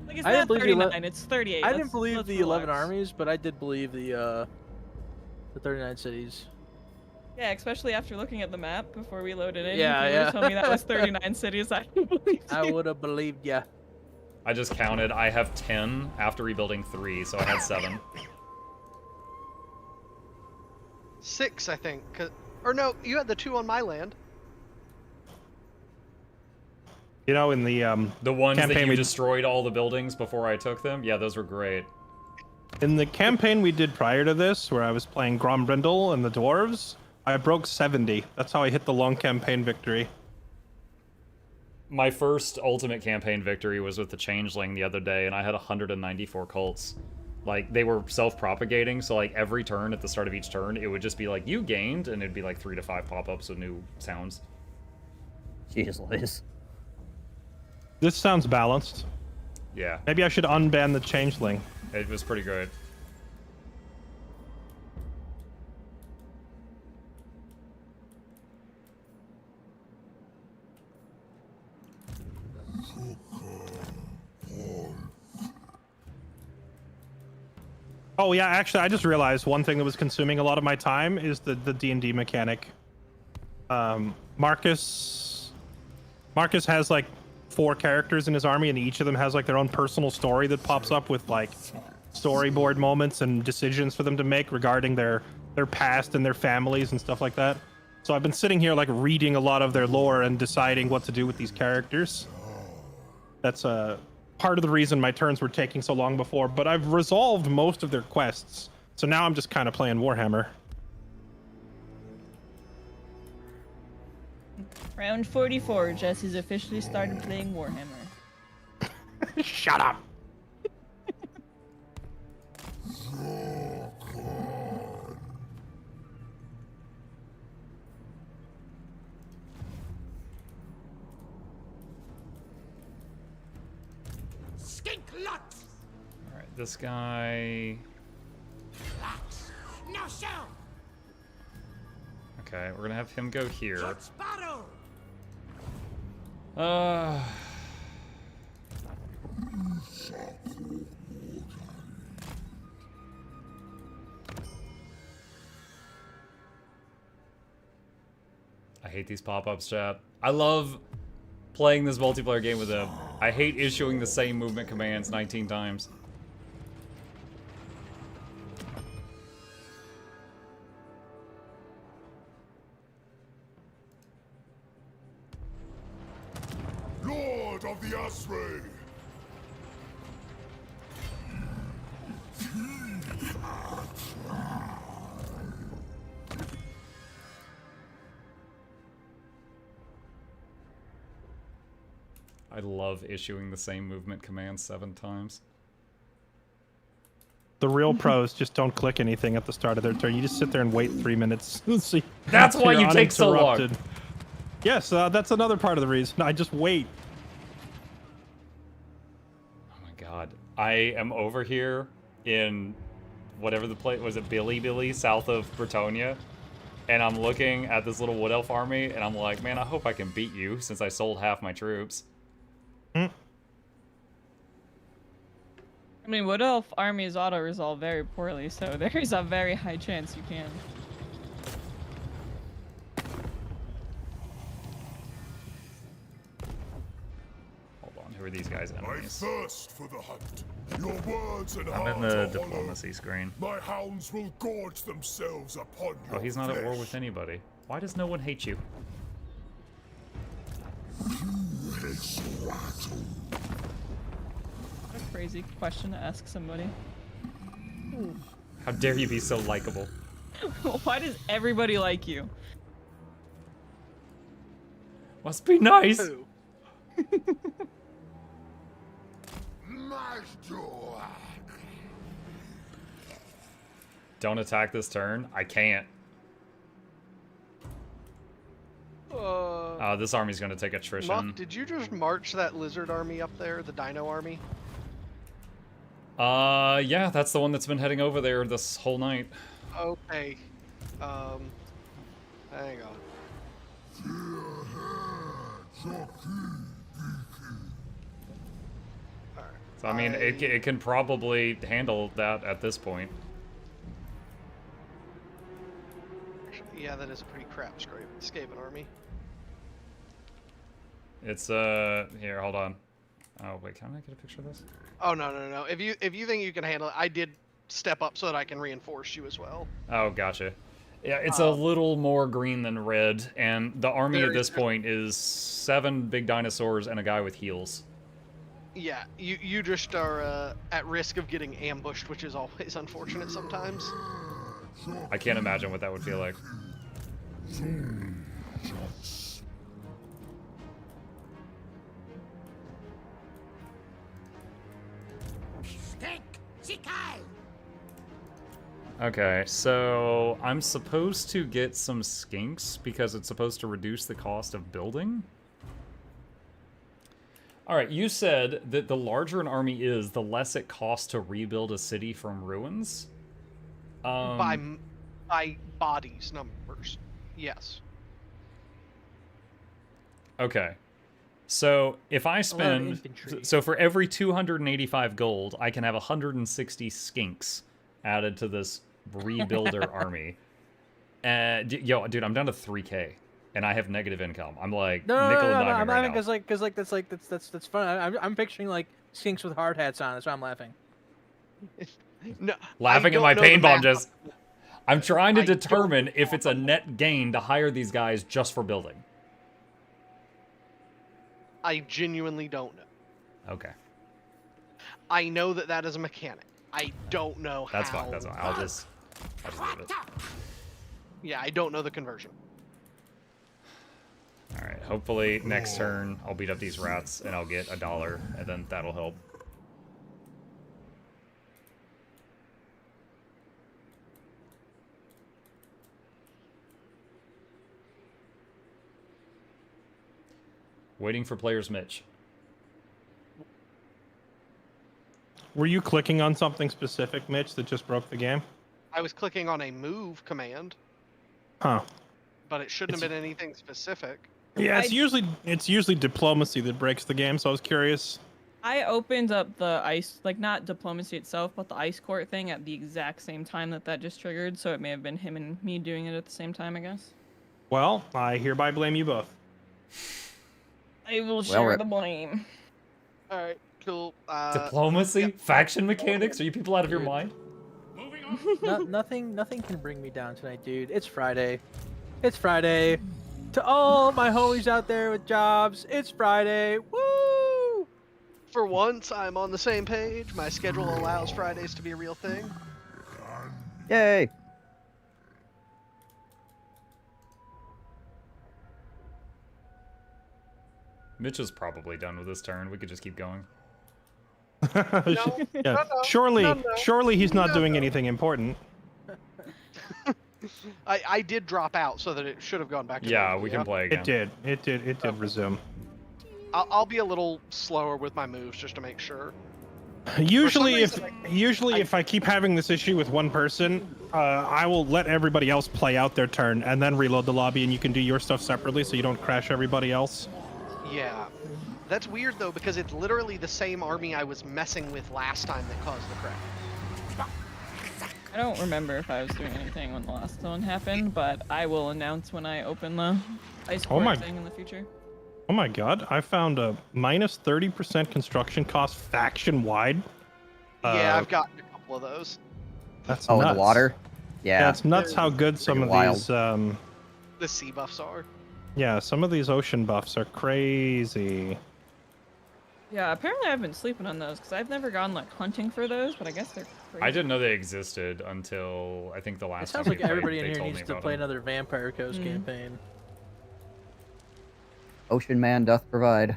Like, it's I not didn't believe 39, it's 38. I didn't believe let's the 11 relax. armies, but I did believe the 39 cities. Yeah, especially after looking at the map before we loaded in. Yeah, if you yeah. would've told me that was 39 cities, I would believe you. I would have believed ya. I just counted. I have 10 after rebuilding 3, so I had 7. 6, I think. Or no, you had the 2 on my land. You know, in the ones that campaign you we destroyed all the buildings before I took them. Yeah, those were great. In the campaign we did prior to this, where I was playing Grombrindle and the dwarves, I broke 70. That's how I hit the long campaign victory. My first ultimate campaign victory was with the Changeling the other day, and I had 194 cults. Like, they were self-propagating, so like every turn at the start of each turn, it would just be like, you gained, and it'd be like 3 to 5 pop-ups with new sounds. Jeez Liz. This sounds balanced. Yeah. Maybe I should unban the Changeling. It was pretty good. Oh yeah, actually, I just realized one thing that was consuming a lot of my time is the D&D mechanic. Marcus has like 4 characters in his army, and each of them has like their own personal story that pops up with like storyboard moments and decisions for them to make regarding their past and their families and stuff like that. So I've been sitting here like reading a lot of their lore and deciding what to do with these characters. That's part of the reason my turns were taking so long before, but I've resolved most of their quests. So now I'm just kind of playing Warhammer. Round 44, Jesse's officially started playing Warhammer. Shut up! Skink lots! Alright, this guy... Lots! No show! Okay, we're gonna have him go here. Battle! I hate these pop-ups, chat. I love playing this multiplayer game with them. I hate issuing the same movement commands 19 times. Lord of the Asray! I love issuing the same movement command 7 times. The real pros just don't click anything at the start of their turn. You just sit there and wait 3 minutes. So That's why you're you take so long. uninterrupted. Yes, that's another part of the reason. I just wait. Oh my god. I am over here in whatever the place was, it Billy, south of Bretonia. And I'm looking at this little wood elf army, and I'm like, man, I hope I can beat you since I sold half my troops. I mean, Wood Elf armies auto-resolve very poorly, so there is a very high chance you can. Hold on, who are these guys' I enemies? thirst for the hunt. Your words and I'm heart in the are diplomacy screen. My hounds will gorge themselves upon Oh, your he's not at war flesh. with anybody. Why does no one hate you? What a crazy question to ask somebody. How dare you be so likable? Why does everybody like you? Must be nice. Don't attack this turn. I can't. This army's gonna take attrition. Muck, did you just march that lizard army up there, the dino army? Yeah, that's the one that's been heading over there this whole night. Okay. Hang on. So I mean, it can probably handle that at this point. Yeah, that is a pretty crap Skaven army. It's here, hold on. Oh wait, can I get a picture of this? Oh no. If you think you can handle it, I did step up so that I can reinforce you as well. Oh, gotcha. Yeah, it's a little more green than red, and the army at this point is 7 big dinosaurs and a guy with heals. Yeah, you just are at risk of getting ambushed, which is always unfortunate sometimes. I can't imagine what that would feel like. Okay, so I'm supposed to get some skinks because it's supposed to reduce the cost of building. Alright, you said that the larger an army is, the less it costs to rebuild a city from ruins? By bodies numbers, yes. Okay. So if I spend... So for every 285 gold, I can have 160 skinks added to this rebuilder army. Yo, dude, I'm down to 3k. And I have negative income. I'm like nickel and diming I'm right laughing now. because that's fun. I'm picturing like skinks with hard hats on. That's why I'm laughing. No, Laughing at my pain bomb just. I'm trying to determine if it's a net gain to hire these guys just for building. I genuinely don't know. Okay. I know that is a mechanic. I don't know That's how. fine. That's fine. I'll just leave it. Yeah, I don't know the conversion. Alright, hopefully next turn I'll beat up these rats and I'll get $1, and then that'll help. Waiting for players, Mitch. Were you clicking on something specific, Mitch, that just broke the game? I was clicking on a move command. Huh. But it shouldn't have been anything specific. Yeah, it's usually diplomacy that breaks the game, so I was curious. I opened up the ice, like not diplomacy itself, but the ice court thing at the exact same time that just triggered, so it may have been him and me doing it at the same time, I guess. Well, I hereby blame you both. I will share the blame. Alright, cool. Diplomacy? Yeah. Faction mechanics? Are you people out of your mind? Nothing can bring me down tonight, dude. It's Friday. It's Friday. To all my homies out there with jobs, it's Friday. Woo! For once, I'm on the same page. My schedule allows Fridays to be a real thing. Yay! Mitch is probably done with this turn. We could just keep going. Yeah. Surely he's not doing anything important. I did drop out so that it should have gone back to yeah, we can play again. It did resume. I'll be a little slower with my moves just to make sure. Usually if I keep having this issue with one person, I will let everybody else play out their turn and then reload the lobby, and you can do your stuff separately so you don't crash everybody else. Yeah. That's weird though, because it's literally the same army I was messing with last time that caused the crash. I don't remember if I was doing anything when the last one happened, but I will announce when I open the ice court thing in the future. Oh my god, I found a minus 30% construction cost faction-wide. Yeah, I've gotten a couple of those. That's nuts. Nuts. The water? Yeah. It's nuts how good some of these... the sea buffs are. Yeah, some of these ocean buffs are crazy. Yeah, apparently I've been sleeping on those, because I've never gone like hunting for those, but I guess they're crazy. I didn't know they existed until I think the last time. It sounds like everybody in here needs to play another Vampire Coast campaign. Ocean Man doth provide.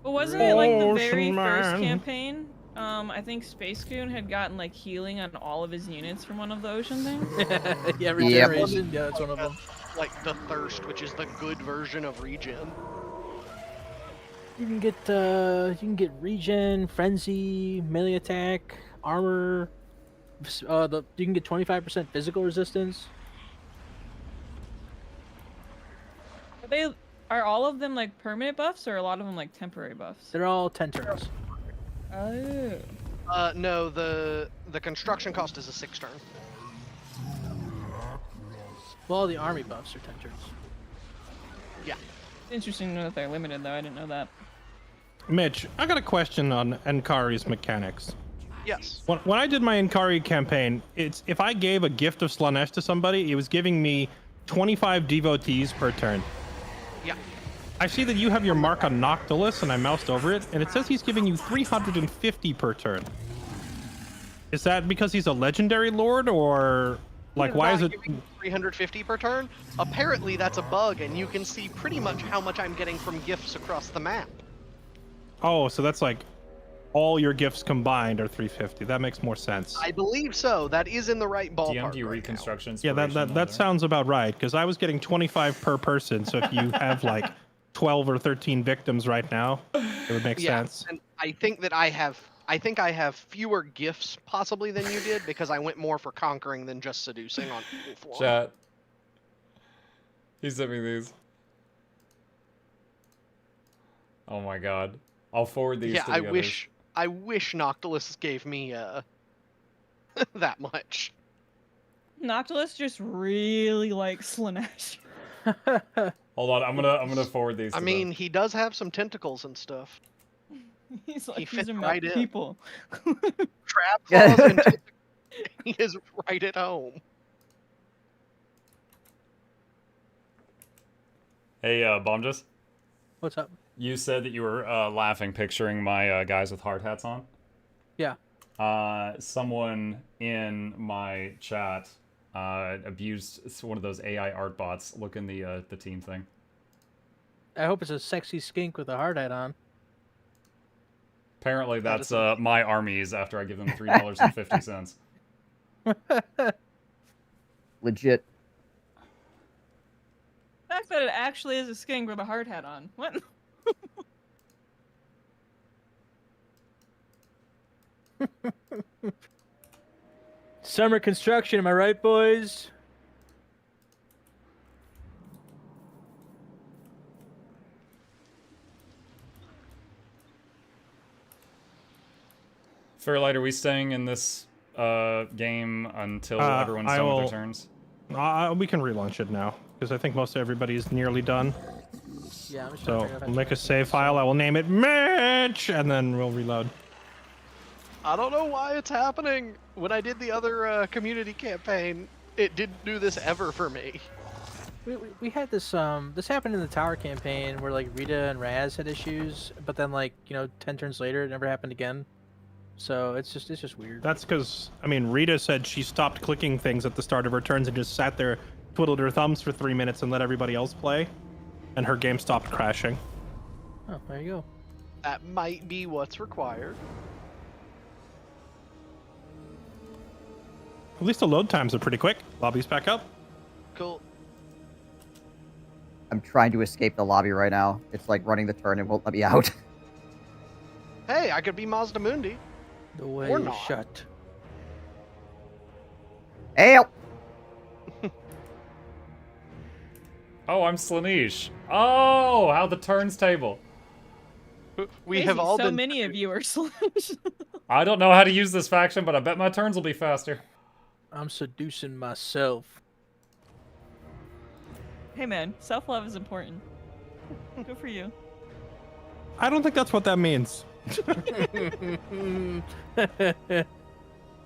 Well, wasn't it like the very first campaign? I think Space Goon had gotten like healing on all of his units from one of the ocean things. Yeah, regeneration. Yeah, that's one of them. Like the Thirst, which is the good version of regen. You can get regen, frenzy, melee attack, armor. You can get 25% physical resistance. Are all of them like permanent buffs, or a lot of them like temporary buffs? They're all 10 turns. Oh. No, the construction cost is a 6 turn. Well, the army buffs are 10 turns. Yeah. Interesting to know that they're limited, though. I didn't know that. Mitch, I got a question on Enkari's mechanics. Yes. When I did my Enkari campaign, it's if I gave a gift of Slanesh to somebody, it was giving me 25 devotees per turn. Yeah. I see that you have your mark on Noctilus, and I moused over it, and it says he's giving you 350 per turn. Is that because he's a legendary lord, or like why is it 350 per turn? Apparently that's a bug, and you can see pretty much how much I'm getting from gifts across the map. Oh, so that's like all your gifts combined are 350. That makes more sense. I believe so. That is in the right ballpark. DMD reconstruction. Yeah, that sounds about right, because I was getting 25 per person. So if you have like 12 or 13 victims right now, it would make sense. And I think that I have fewer gifts possibly than you did, because I went more for conquering than just seducing on equal form. Chat. He sent me these. Oh my god. I'll forward these to the others. I wish Noctilus gave me that much. Noctilus just really likes Slanesh. Hold on, I'm gonna forward these. I mean, he does have some tentacles and stuff. He's like, He these fits are right my in. people. Trap claws and tentacles. He is right at home. Hey, Bombjus. What's up? You said that you were laughing, picturing my guys with hard hats on. Yeah. Someone in my chat abused one of those AI art bots. Look in the team thing. I hope it's a sexy skink with a hard hat on. Apparently, that's my armies after I give them $3.50. Legit. The fact that it actually is a skink with a hard hat on. What? Summer construction, am I right, boys? Fairlight, are we staying in this game until everyone's done with their turns? We can relaunch it now, because I think most everybody is nearly done. Yeah, I'm just So we'll make a save file. I will name it Mitch, and then we'll reload. I don't know why it's happening. When I did the other community campaign, it didn't do this ever for me. We had this this happened in the tower campaign where like Rita and Raz had issues, but then like 10 turns later it never happened again. So it's just weird. That's because I mean Rita said she stopped clicking things at the start of her turns and just sat there, twiddled her thumbs for 3 minutes and let everybody else play, and her game stopped crashing. Oh, there you go. That might be what's required. At least the load times are pretty quick. Lobby's back up. Cool. I'm trying to escape the lobby right now. It's like running the turn and won't let me out. Hey, I could be Mazda Mundi. The way Or is not. shut. Help! Oh, I'm Slanesh. Oh, how the turns table. We Crazy, have all so been. many of you are Slanesh. I don't know how to use this faction, but I bet my turns will be faster. I'm seducing myself. Hey man, self-love is important. Good for you. I don't think that's what that means.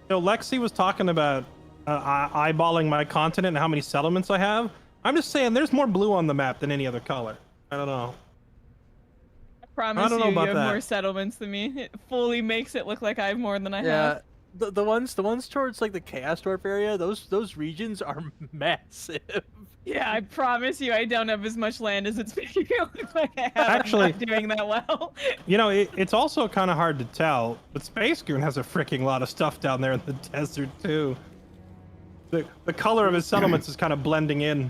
Lexi was talking about eyeballing my continent and how many settlements I have. I'm just saying there's more blue on the map than any other color. I don't know. I promise don't know you about have that. more settlements than me. It fully makes it look like I have more than I Yeah, have. the ones towards like the Chaos Dwarf area, those regions are massive. Yeah, I promise you I don't have as much land as it's making it look like I have. Actually- I'm not doing that well. It's also kind of hard to tell, but Space Goon has a freaking lot of stuff down there in the desert too. The color of his settlements is kind of blending in.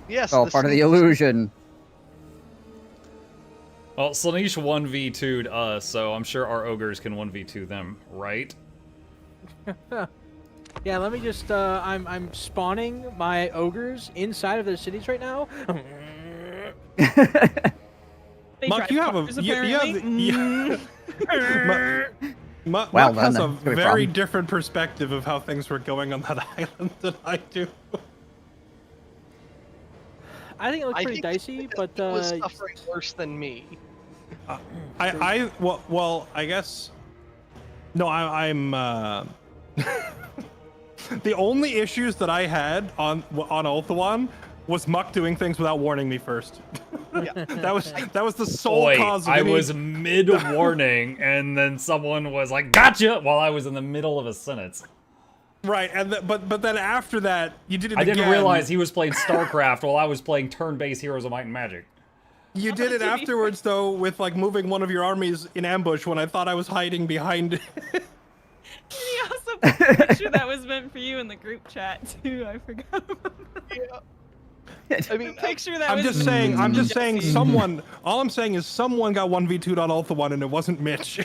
Yes. It's all part of the illusion. Well, Slaanesh 1v2'd us, so I'm sure our ogres can 1v2 them, right? Yeah, let me just. I'm spawning my ogres inside of their cities right now. Muck, you have a Muck Well has done, a that's gonna be very fun. different perspective of how things were going on that island than I do. I think it looks I pretty think dicey, but he was suffering worse than me. Well, I guess. No, I'm. The only issues that I had on Ulthuan was Muck doing things without warning me first. Yeah. that was the sole cause of I any... was mid-warning, and then someone was like, "Gotcha!" while I was in the middle of a sentence. Right, and but then after that, you did it I again. didn't realize he was playing StarCraft while I was playing turn-based Heroes of Might and Magic. You did it afterwards, though, with like moving one of your armies in ambush when I thought I was hiding behind it. He also put a picture that was meant for you in the group chat too. I forgot about that. Yeah. I mean, Picture that I'm was just saying someone, all I'm saying is someone got 1v2'd on Ulthuan and it wasn't Mitch.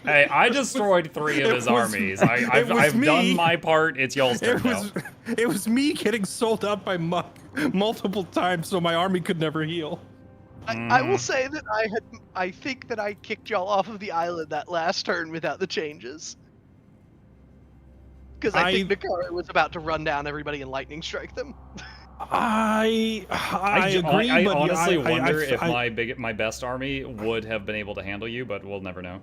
Hey, I destroyed 3 of his armies. I've done my part. It's y'all's turn now. It was me getting sold out by Muck multiple times so my army could never heal. I will say that I think that I kicked y'all off of the island that last turn without the changes. Because I think Nakai was about to run down everybody and lightning strike them. I agree, I but honestly wonder if my best army would have been able to handle you, but we'll never know.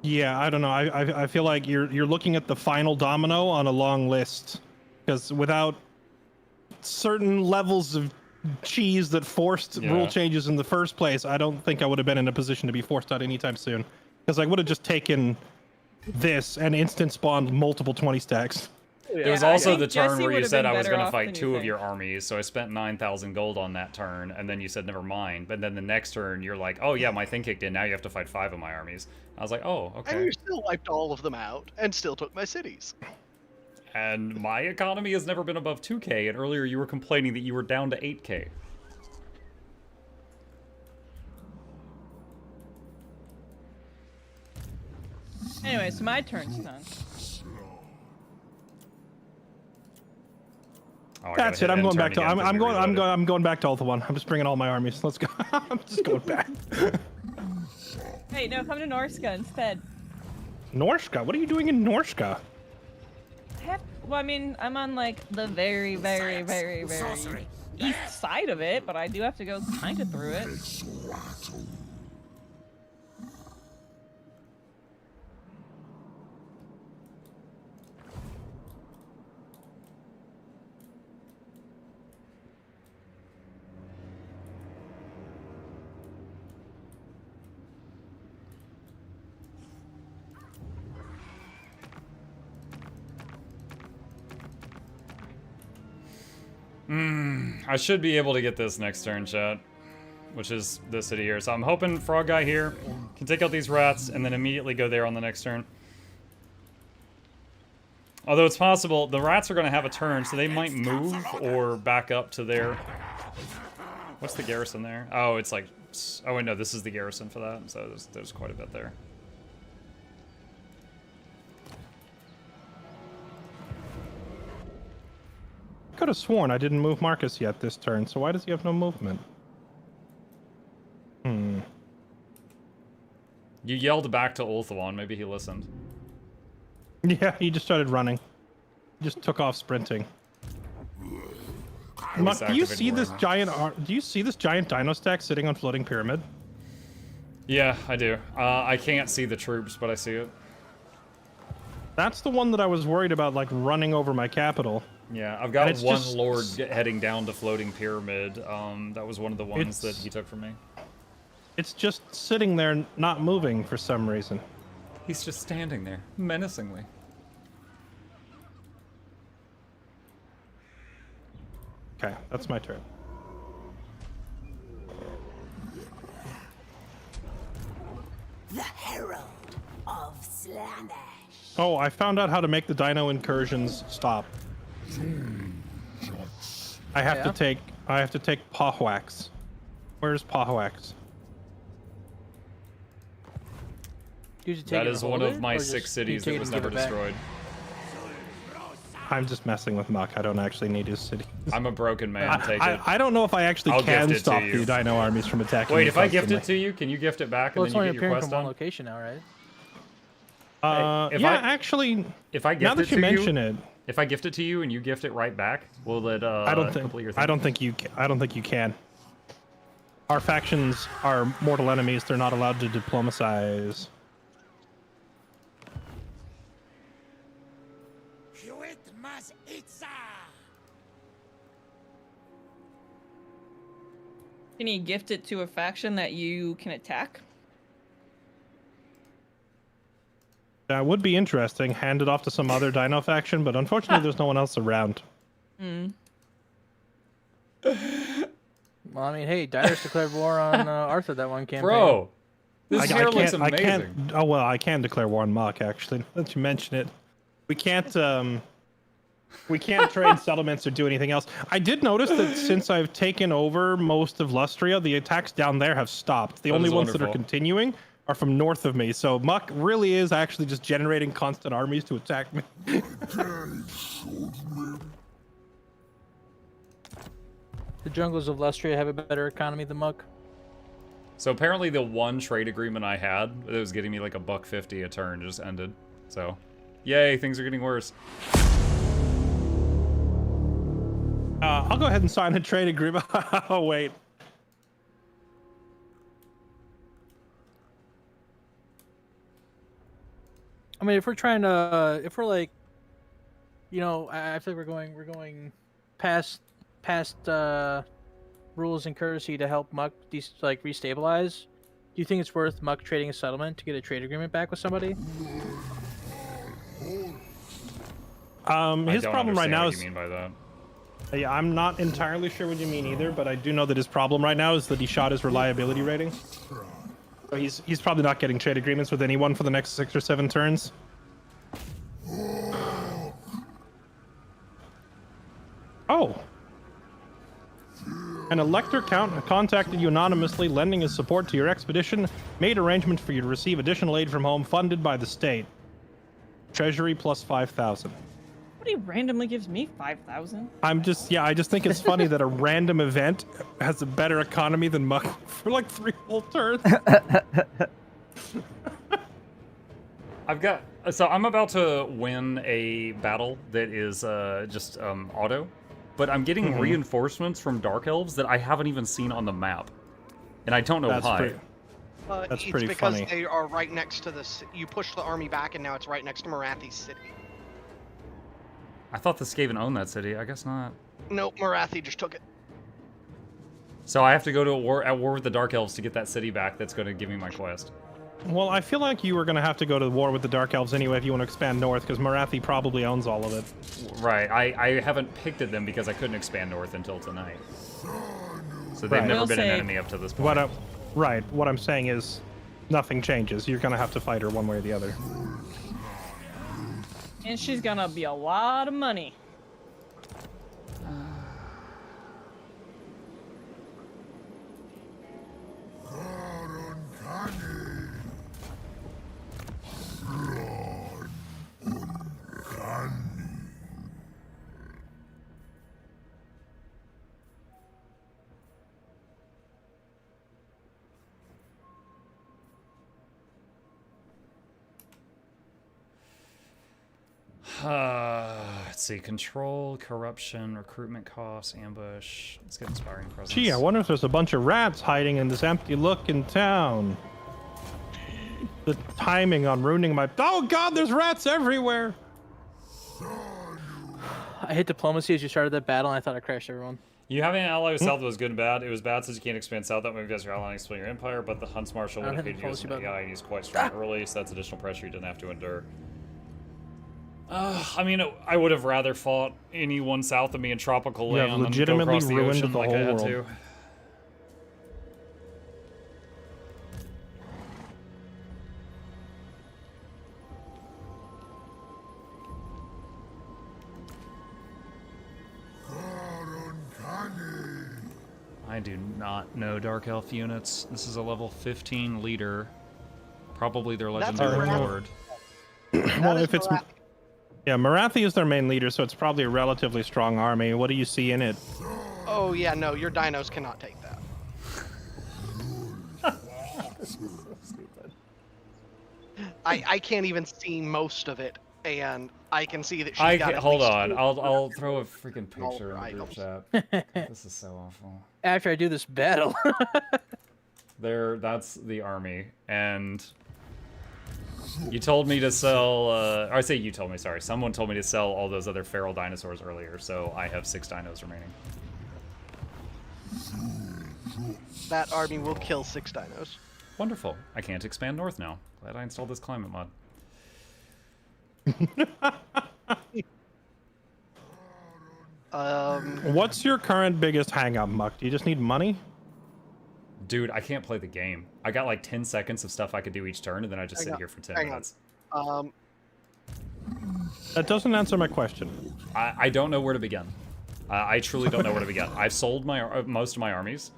Yeah, I don't know. I feel like you're looking at the final domino on a long list, because without certain levels of cheese that forced rule changes in the first place, I don't think I would have been in a position to be forced out anytime soon. Because I would have just taken this and instant spawned multiple 20 stacks. There was also the turn where you said I was going to fight 2 of your armies, so I spent 9,000 gold on that turn, and then you said never mind. But then the next turn, you're like, oh yeah, my thing kicked in, now you have to fight 5 of my armies. I was like, oh, okay. And you still wiped all of them out, and still took my cities. And my economy has never been above 2k, and earlier you were complaining that you were down to 8k. Anyway, so my turn's done. Oh, that's it. I'm going back to. I'm going back to Ulthuan. I'm just bringing all my armies. Let's go. I'm just going back. Hey, no, come to Norska instead. Norska? What are you doing in Norska? Well, I mean, I'm on like the very, very, very, very east side of it, but I do have to go kind of through it. I should be able to get this next turn, chat, which is this city here. So I'm hoping Frog Guy here can take out these rats and then immediately go there on the next turn. Although it's possible, the rats are going to have a turn, so they might move or back up to their... What's the garrison there? Oh, it's like... Oh, wait, no, this is the garrison for that, so there's quite a bit there. I could have sworn I didn't move Marcus yet this turn, so why does he have no movement? You yelled back to Ulthuan, maybe he listened. Yeah, he just started running. He just took off sprinting. Muck, do you see this giant? Do you see this giant dino stack sitting on floating pyramid? Yeah, I do. I can't see the troops, but I see it. That's the one that I was worried about, like running over my capital. Yeah, I've got one lord heading down to floating pyramid. That was one of the ones that he took from me. It's just sitting there, not moving for some reason. He's just standing there, menacingly. Okay, that's my turn. The Herald of Slaanesh. Oh, I found out how to make the dino incursions stop. I have to take Pahwax. Where's Pahwax? That is one of my 6 cities that was never destroyed. I'm just messing with Muck. I don't actually need his city. I'm a broken man. Take it. I don't know if I actually can stop the Dino armies from attacking. Wait, if I gift it to you, can you gift it back and then you get your quest from one done? location now, right? Actually, if I gift now that you mention it, if I gift it to you and you gift it right back, will it complete your thing? I don't think you can. Our factions are mortal enemies. They're not allowed to diplomatize. Can you gift it to a faction that you can attack? That would be interesting. Hand it off to some other Dino faction, but unfortunately, there's no one else around. Hmm. Well, I mean, hey, Dyrus declared war on Arthur that one campaign. Bro, this here looks amazing. I can't. Oh well, I can declare war on Muck. Actually, now that you mention it, we can't. We can't trade settlements or do anything else. I did notice that since I've taken over most of Lustria, the attacks down there have stopped. The only ones that are continuing are from north of me. So Muck really is actually just generating constant armies to attack me. The jungles of Lustria have a better economy than Muck. So apparently the one trade agreement I had that was getting me like $1.50 a turn just ended. So, yay, things are getting worse. I'll go ahead and sign a trade agreement. Oh, wait. I mean, if we're trying to, if we're like, you know, I feel like we're going past rules and courtesy to help Muck restabilize. Do you think it's worth Muck trading a settlement to get a trade agreement back with somebody? His problem right now is. What you mean by that? Yeah, I'm not entirely sure what you mean either, but I do know that his problem right now is that he shot his reliability rating. So he's probably not getting trade agreements with anyone for the next 6 or 7 turns. Oh. An elector contacted you anonymously, lending his support to your expedition, made arrangements for you to receive additional aid from home funded by the state. Treasury plus 5,000. He randomly gives me 5,000. I just think it's funny that a random event has a better economy than Muck for like 3 whole turns. So I'm about to win a battle that is just auto, but I'm getting reinforcements from Dark Elves that I haven't even seen on the map, and I don't know why. That's it's pretty because funny. they are right next to you push the army back, and now it's right next to Marathi's city. I thought the Skaven owned that city. I guess not. Nope, Marathi just took it. So I have to go to war with the Dark Elves to get that city back. That's going to give me my quest. Well, I feel like you were going to have to go to war with the Dark Elves anyway if you want to expand north, because Marathi probably owns all of it. Right. I haven't picked at them because I couldn't expand north until tonight. So they've never been an enemy up to this point. Right. What I'm saying is nothing changes. You're going to have to fight her one way or the other. And she's gonna be a lot of money. Let's see. Control, corruption, recruitment costs, ambush. Let's get inspiring presence. Gee, I wonder if there's a bunch of rats hiding in this empty looking town. The timing on ruining my... Oh god, there's rats everywhere! I hit diplomacy as you started that battle, and I thought I crashed everyone. You having an ally with south was good and bad. It was bad since you can't expand south. That way because your ally and explain your empire, but the Hunts Marshal would have paid you as an AI, and he's quite strong early, so that's additional pressure you didn't have to endure. I mean, I would have rather fought anyone south of me in tropical land than go across the ocean like I had to. I do not know Dark Elf units. This is a level 15 leader. Probably their That's legendary Marathi. lord. Well, is if it's Marathi. yeah, Marathi is their main leader, so it's probably a relatively strong army. What do you see in it? Oh yeah, no, your dinos cannot take that. This is so stupid. I can't even see most of it, and I can see that she's got at hold least on. two I'll throw a freaking all picture in her the group items. chat. This is so awful. After I do this battle. That's the army, and you told me to sell, or I say you told me, sorry. Someone told me to sell all those other feral dinosaurs earlier, so I have 6 dinos remaining. That army will kill 6 dinos. Wonderful. I can't expand north now. Glad I installed this climate mod. What's your current biggest hang-up, Muck? Do you just need money? Dude, I can't play the game. I got like 10 seconds of stuff I could do each turn, and then I just sit here for 10 minutes. That doesn't answer my question. I don't know where to begin. I truly don't know where to begin. I've sold my most of my armies.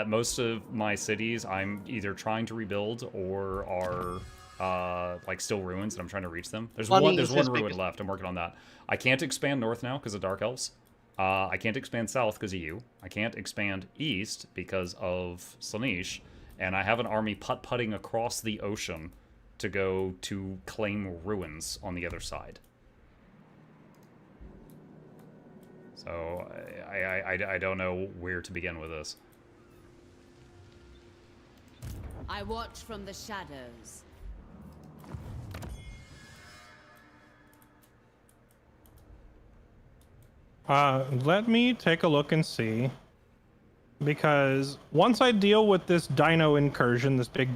Most of my cities I'm either trying to rebuild or are like still ruins, and I'm trying to reach them. There's one ruin left. I'm working on that. I can't expand north now because of Dark Elves. I can't expand south because of you. I can't expand east because of Slaanesh. And I have an army putt-putting across the ocean to go to claim ruins on the other side. So I don't know where to begin with this. I watch from the shadows. Let me take a look and see. Because once I deal with this dino incursion, this big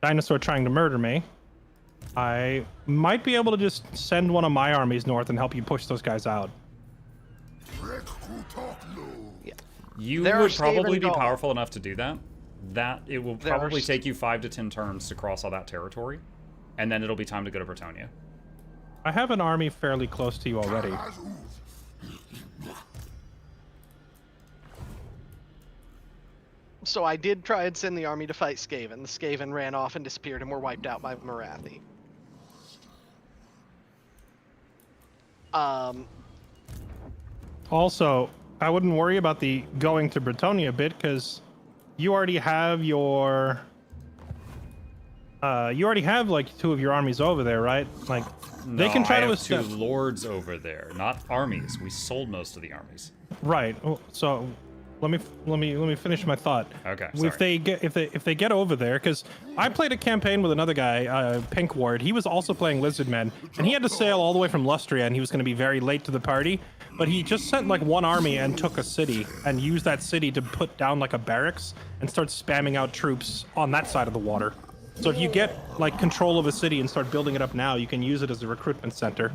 dinosaur trying to murder me, I might be able to just send one of my armies north and help you push those guys out. Yeah. You would probably be powerful enough to do that. That it will probably take you 5 to 10 turns to cross all that territory, and then it'll be time to go to Bretonnia. I have an army fairly close to you already. So I did try and send the army to fight Skaven. The Skaven ran off and disappeared and were wiped out by Marathi. Also, I wouldn't worry about the going to Bretonnia bit, because you already have your... you already have, like, 2 of your armies over there, right? Like, they can try I to... have 2 lords over there, not armies. We sold most of the armies. Right. So... Let me finish my thought. Okay. If they get over there, because I played a campaign with another guy, Pink Ward. He was also playing Lizardmen, and he had to sail all the way from Lustria, and he was going to be very late to the party. But he just sent like 1 army and took a city, and used that city to put down like a barracks and start spamming out troops on that side of the water. So if you get like control of a city and start building it up now, you can use it as a recruitment center.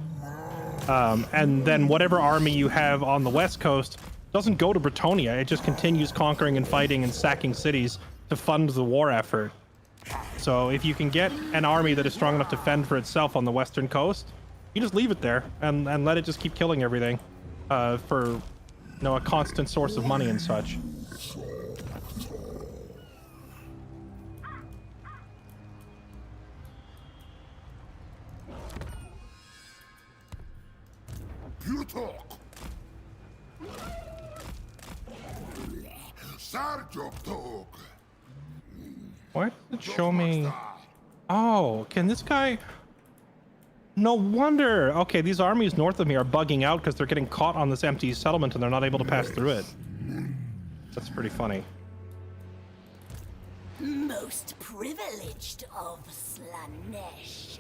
And then whatever army you have on the west coast doesn't go to Bretonnia. It just continues conquering and fighting and sacking cities to fund the war effort. So if you can get an army that is strong enough to fend for itself on the western coast, you just leave it there and let it just keep killing everything for a constant source of money and such. You talk. Why does it show me? Oh, can this guy? No wonder. Okay, these armies north of me are bugging out because they're getting caught on this empty settlement and they're not able to pass through it. That's pretty funny. Most privileged of Slaanesh.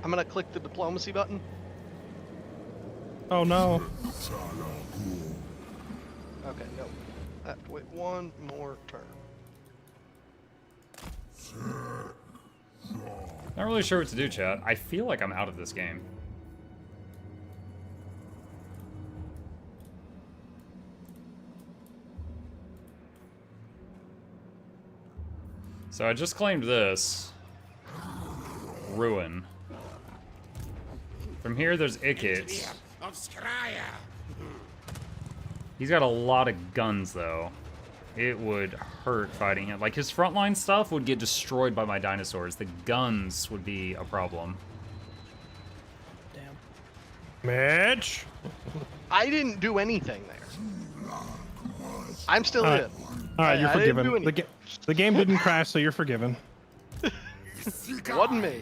I'm gonna click the diplomacy button. Oh no. Okay, nope. I have to wait 1 more turn. Not really sure what to do, chat. I feel like I'm out of this game. So I just claimed this. Ruin. From here, there's Ikit. He's got a lot of guns, though. It would hurt fighting him. Like, his frontline stuff would get destroyed by my dinosaurs. The guns would be a problem. Damn. Mitch? I didn't do anything there. I'm still in. Alright, you're I didn't do forgiven. The game didn't crash, so you're forgiven. It wasn't me.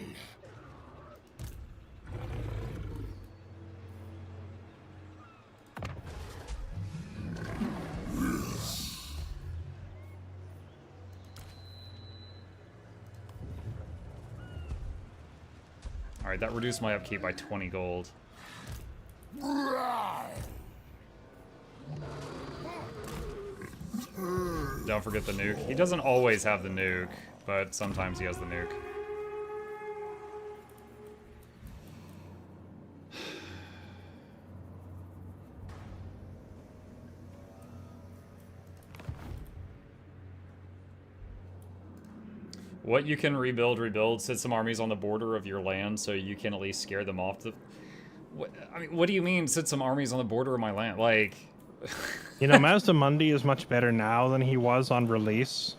Alright, that reduced my upkeep by 20 gold. Don't forget the nuke. He doesn't always have the nuke, but sometimes he has the nuke. What you can rebuild, sit some armies on the border of your land so you can at least scare them off the... what do you mean, sit some armies on the border of my land? Like... You know, Mazdamundi is much better now than he was on release.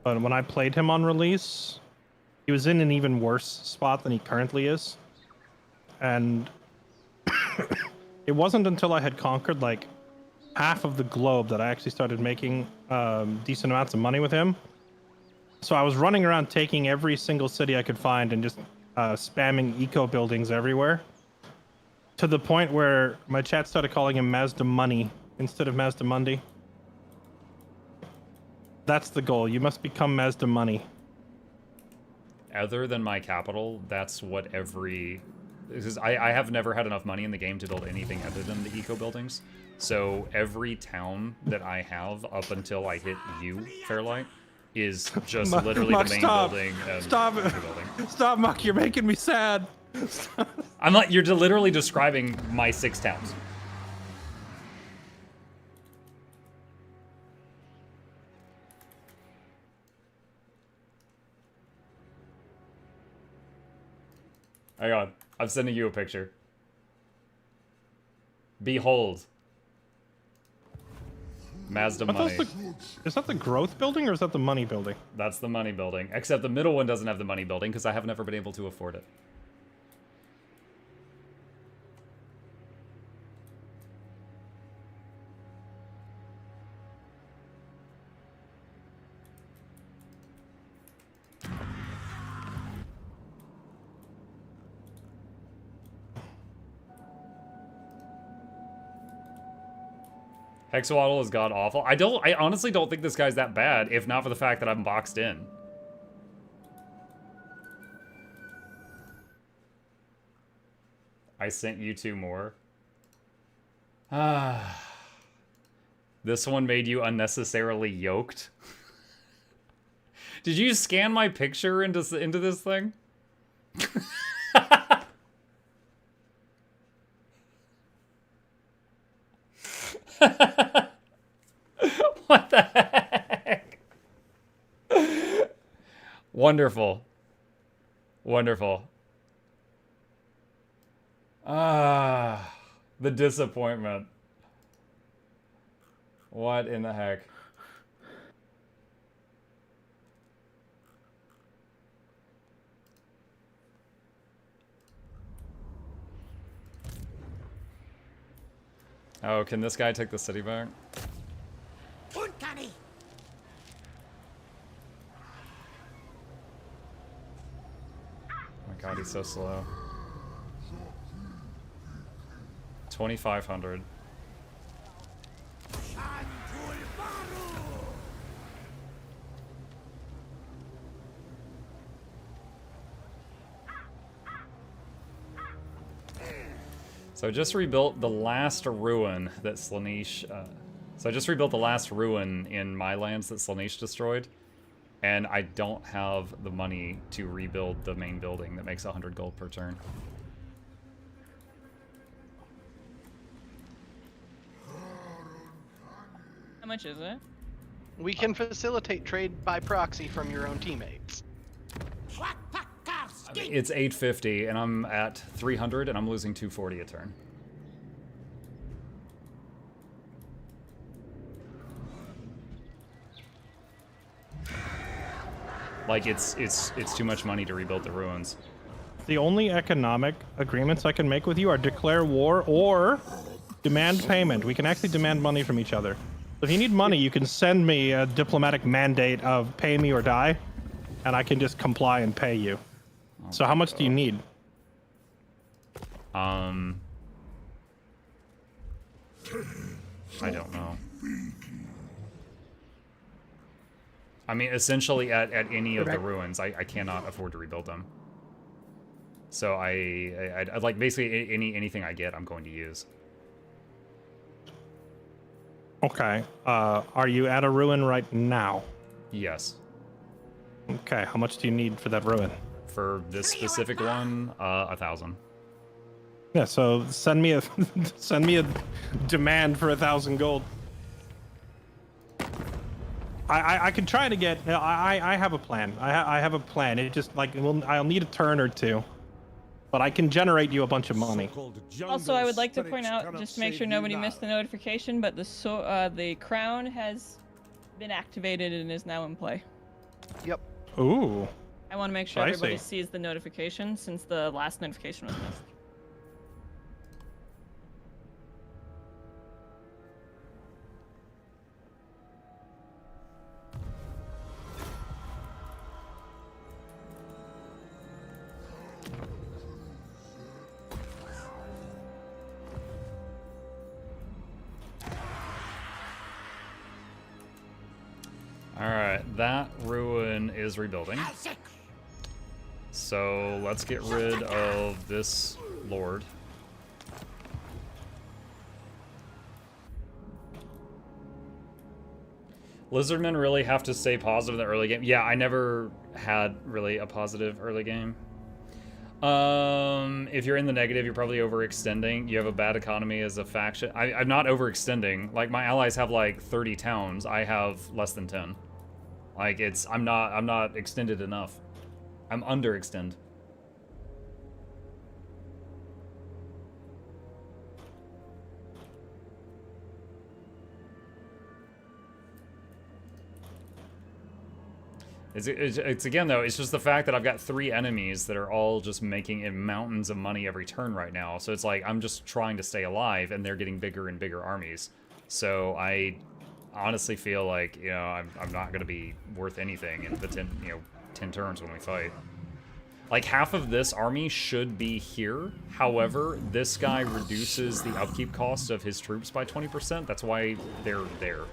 But when I played him on release, he was in an even worse spot than he currently is. And it wasn't until I had conquered, like, half of the globe that I actually started making decent amounts of money with him. So I was running around taking every single city I could find and just spamming eco buildings everywhere. To the point where my chat started calling him Mazda Money instead of Mazdamundi. That's the goal. You must become Mazda Money. Other than my capital, that's what every... Because I have never had enough money in the game to build anything other than the eco buildings. So every town that I have up until I hit you, Fairlight, is just literally the main building and Stop it! building. Stop, Muck! You're making me sad. I'm not. You're literally describing my 6 towns. Hang on, I'm sending you a picture. Behold. Mazda Money. Is that the growth building or is that the money building? That's the money building. Except the middle one doesn't have the money building because I have never been able to afford it. Hexawaddle is god awful. I honestly don't think this guy's that bad, if not for the fact that I'm boxed in. I sent you 2 more. This one made you unnecessarily yoked. Did you scan my picture into this thing? What the heck? Wonderful. Wonderful. The disappointment. What in the heck? Oh, can this guy take the city back? Uncanny. Oh my god, he's so slow. 2,500. So I just rebuilt the last ruin that Slaanesh... so I just rebuilt the last ruin in my lands that Slaanesh destroyed. And I don't have the money to rebuild the main building that makes 100 gold per turn. How much is it? We can facilitate trade by proxy from your own teammates. It's 850 and I'm at 300 and I'm losing 240 a turn. Like, it's too much money to rebuild the ruins. The only economic agreements I can make with you are declare war or demand payment. We can actually demand money from each other. So if you need money, you can send me a diplomatic mandate of pay me or die, and I can just comply and pay you. So how much do you need? I don't know. I mean, essentially, at any of the ruins, I cannot afford to rebuild them. So I'd like basically anything I get, I'm going to use. Okay. Are you at a ruin right now? Yes. Okay. How much do you need for that ruin? For this specific one, 1,000. Yeah. So send me a demand for 1,000 gold. I could try to get. I have a plan. I have a plan. It just like I'll need a turn or two, but I can generate you a bunch of money. Also, I would like to point out, just to make sure nobody missed the notification, but the crown has been activated and is now in play. Yep. Ooh. I want to make sure everybody sees the notification since the last notification was missed. Alright, that ruin is rebuilding. So let's get rid of this lord. Lizardmen really have to stay positive in the early game. Yeah, I never had really a positive early game. If you're in the negative, you're probably overextending. You have a bad economy as a faction. I'm not overextending. Like, my allies have like 30 towns. I have less than 10. Like, I'm not extended enough. I'm underextend. It's again, though, it's just the fact that I've got 3 enemies that are all just making in mountains of money every turn right now. So it's like, I'm just trying to stay alive, and they're getting bigger and bigger armies. So I honestly feel like, you know, I'm not going to be worth anything in the 10 turns when we fight. Like, half of this army should be here. However, this guy reduces the upkeep cost of his troops by 20%. That's why they're there.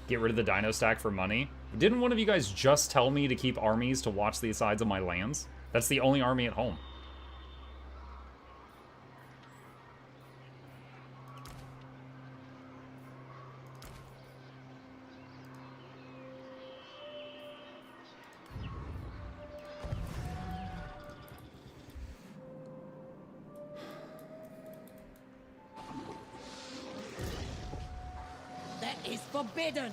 Get rid of the dino stack for money. Didn't one of you guys just tell me to keep armies to watch the sides of my lands? That's the only army at home. That is forbidden.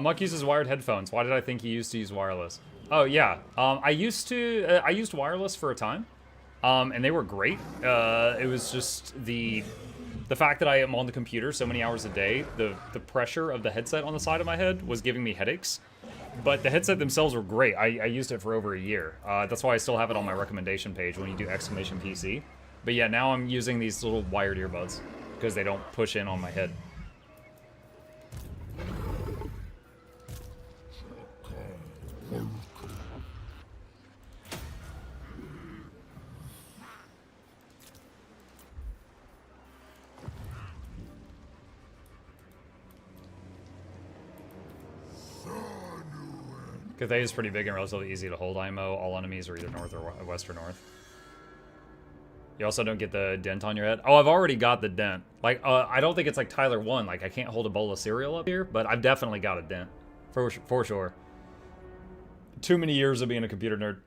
Muck uses wired headphones. Why did I think he used to use wireless? Oh yeah, I used wireless for a time, and they were great. It was just the fact that I am on the computer so many hours a day. The pressure of the headset on the side of my head was giving me headaches. But the headset themselves were great. I used it for over a year. That's why I still have it on my recommendation page when you do exclamation PC. But yeah, now I'm using these little wired earbuds because they don't push in on my head. Cathay is pretty big and relatively easy to hold IMO. All enemies are either north or west or north. You also don't get the dent on your head. Oh, I've already got the dent. Like, I don't think it's like Tyler 1. Like, I can't hold a bowl of cereal up here, but I've definitely got a dent. For sure. Too many years of being a computer nerd.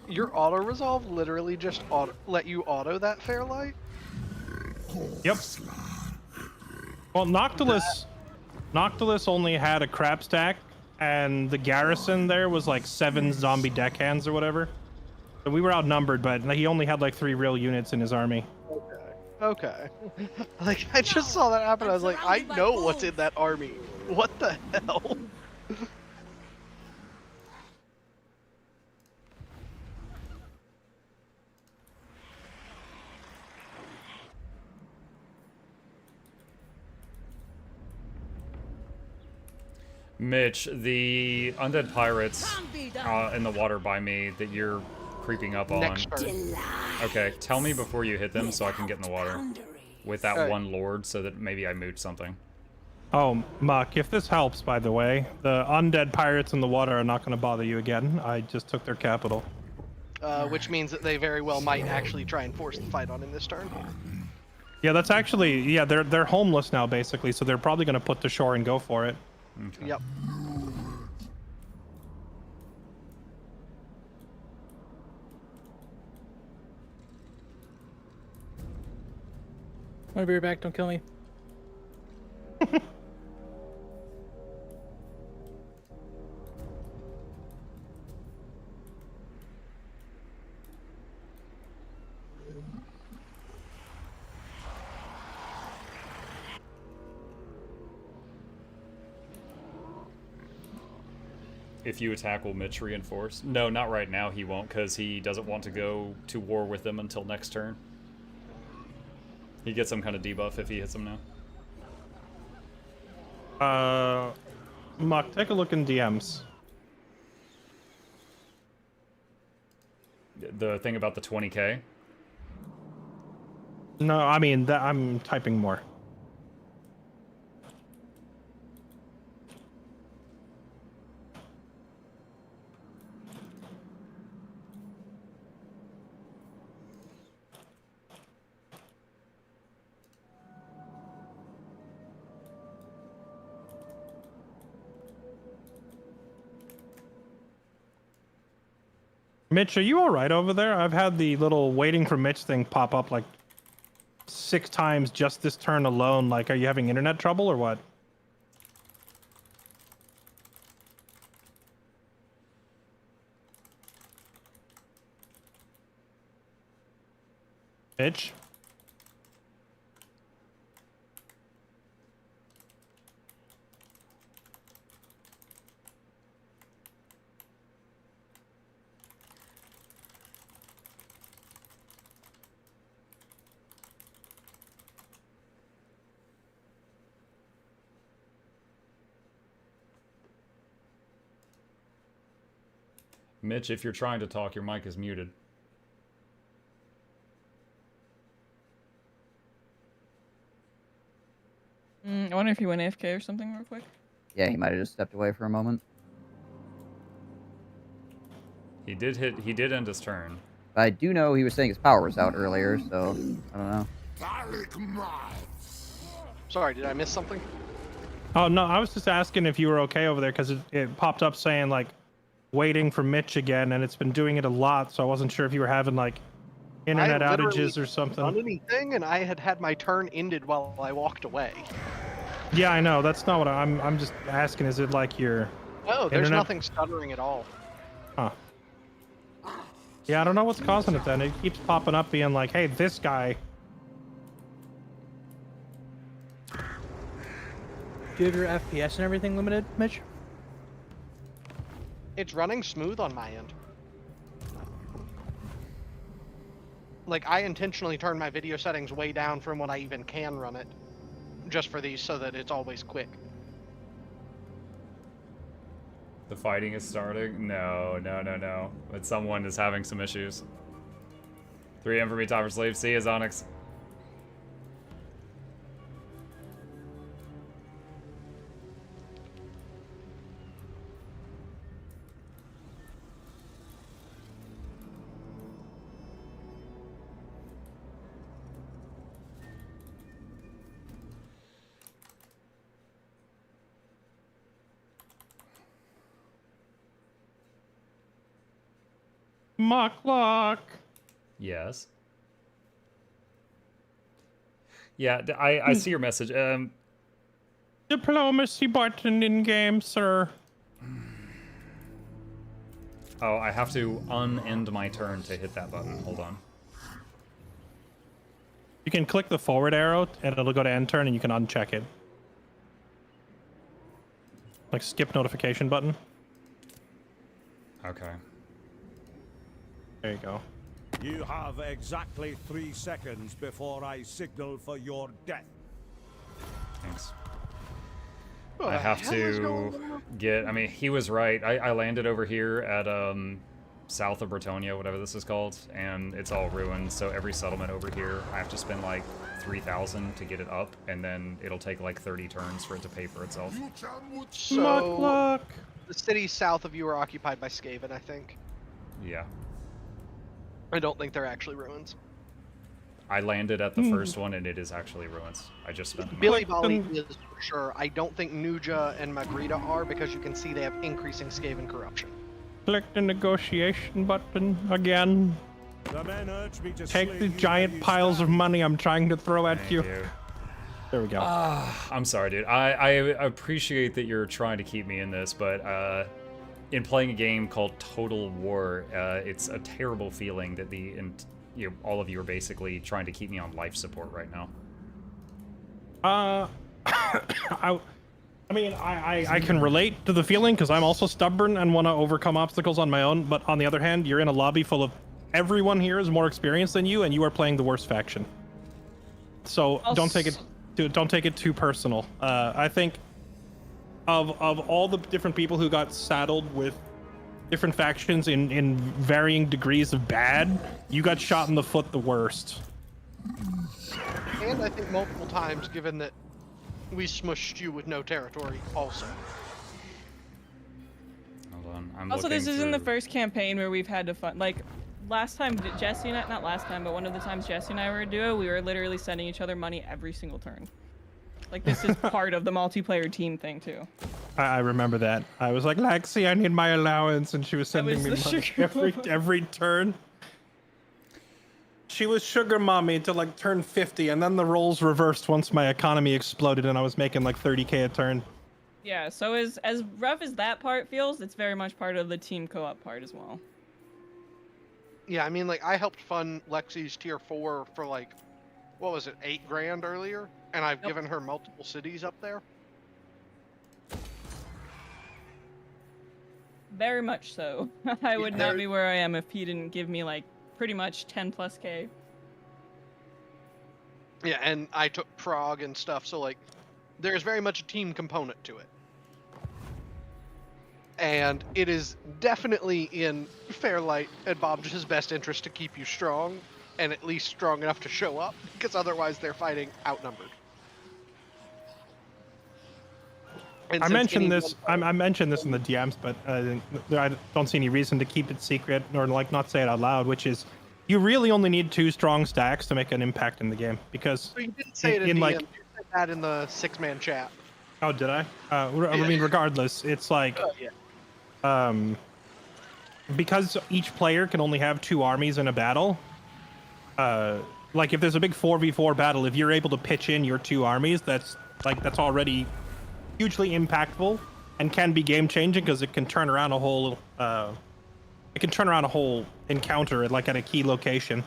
Your auto resolve literally just let you auto that Fairlight? Yep. Well, Noctilus only had a crab stack, and the garrison there was like 7 zombie deckhands or whatever. So we were outnumbered, but he only had like 3 real units in his army. Okay. Like, I just saw that happen. I was like, I know what's in that army. What the hell? Mitch, the undead pirates in the water by me that you're creeping up on. Okay, tell me before you hit them so I can get in the water with that one lord so that maybe I mooch something. Oh, Muck, if this helps, by the way, the undead pirates in the water are not going to bother you again. I just took their capital. Which means that they very well might actually try and force the fight on him this turn. Yeah, that's actually, yeah, they're homeless now, basically, so they're probably going to put to shore and go for it. Okay. Yep. I'll be right back. Don't kill me. If you attack, will Mitch reinforce? No, not right now. He won't, because he doesn't want to go to war with them until next turn. He gets some kind of debuff if he hits them now. Muck, take a look in DMs. The thing about the 20k? No, I mean, I'm typing more. Mitch, are you all right over there? I've had the little waiting for Mitch thing pop up like 6 times just this turn alone. Like, are you having internet trouble or what? Mitch? Mitch, if you're trying to talk, your mic is muted. I wonder if he went AFK or something real quick. Yeah, he might have just stepped away for a moment. He did end his turn. I do know he was saying his power was out earlier, so I don't know. Sorry, did I miss something? Oh, no, I was just asking if you were okay over there because it popped up saying, like, waiting for Mitch again, and it's been doing it a lot, so I wasn't sure if you were having, like, internet outages or something. Done anything, and I had my turn ended while I walked away. Yeah, I know. That's not what I'm just asking. Is it like your No, there's internet? nothing stuttering at all. Huh. Yeah, I don't know what's causing it then. It keeps popping up being like, hey, this guy. Do you have your FPS and everything limited, Mitch? It's running smooth on my end. like I intentionally turn my video settings way down from what I even can run it, just for these, so that it's always quick. The fighting is starting? No. But someone is having some issues. 3M for me, time for slave. See you, Onyx. Mukluk. Yes. Yeah, I see your message. Diplomacy button in game, sir. Oh, I have to unend my turn to hit that button. Hold on. You can click the forward arrow and it'll go to end turn and you can uncheck it. Like skip notification button. Okay. There you go. You have exactly 3 seconds before I signal for your death. Thanks. I have to get... I mean, he was right. I landed over here at south of Bretonia, whatever this is called, and it's all ruined, so every settlement over here, I have to spend like 3,000 to get it up, and then it'll take like 30 turns for it to pay for itself. So, the cities south of you are occupied by Skaven, I think. Yeah. I don't think they're actually ruins. I landed at the first one, and it is actually ruins. I just spent the Billy Bolly is for sure. I don't think Nuja and Magrita are, because you can see they have increasing Skaven corruption. Click the negotiation button again. The men urge me to take the giant piles of money I'm trying to throw at you. There we go. I'm sorry, dude. I appreciate that you're trying to keep me in this, but in playing a game called Total War, it's a terrible feeling that all of you are basically trying to keep me on life support right now. I mean, I can relate to the feeling because I'm also stubborn and want to overcome obstacles on my own. But on the other hand, you're in a lobby full of everyone here is more experienced than you, and you are playing the worst faction. So don't take it too personal. I think of all the different people who got saddled with different factions in varying degrees of bad, you got shot in the foot the worst. And I think multiple times, given that we smushed you with no territory also. Hold on, I'm also, this looking isn't the through- first campaign where we've had to fund, like, last time Jesse and I, not last time, but one of the times Jesse and I were a duo, we were literally sending each other money every single turn. Like, this is part of the multiplayer team thing, too. I remember that. I was like, Lexi, I need my allowance, and she was sending me money every turn. She was sugar mommy to like turn 50, and then the roles reversed once my economy exploded and I was making like 30k a turn. Yeah, so as rough as that part feels, it's very much part of the team co-op part as well. Yeah, I mean, like, I helped fund Lexi's tier 4 for like, what was it, 8 grand earlier? And I've given her multiple cities up there. Very much so. I would not be where I am if he didn't give me like pretty much 10 plus K. Yeah, and I took Prague and stuff, so like, there's very much a team component to it. And it is definitely in Fairlight and Bob's best interest to keep you strong, and at least strong enough to show up, because otherwise they're fighting outnumbered. I mentioned this. I mentioned this in the DMs, but I don't see any reason to keep it secret or like not say it out loud. Which is, you really only need 2 strong stacks to make an impact in the game. Because So you didn't say it in the like, you said that in the 6-man chat. Oh, did I? I mean, regardless, it's like, because each player can only have 2 armies in a battle. Like if there's a big 4v4 battle, if you're able to pitch in your 2 armies, that's already hugely impactful and can be game changing because it can turn around a whole encounter at a key location.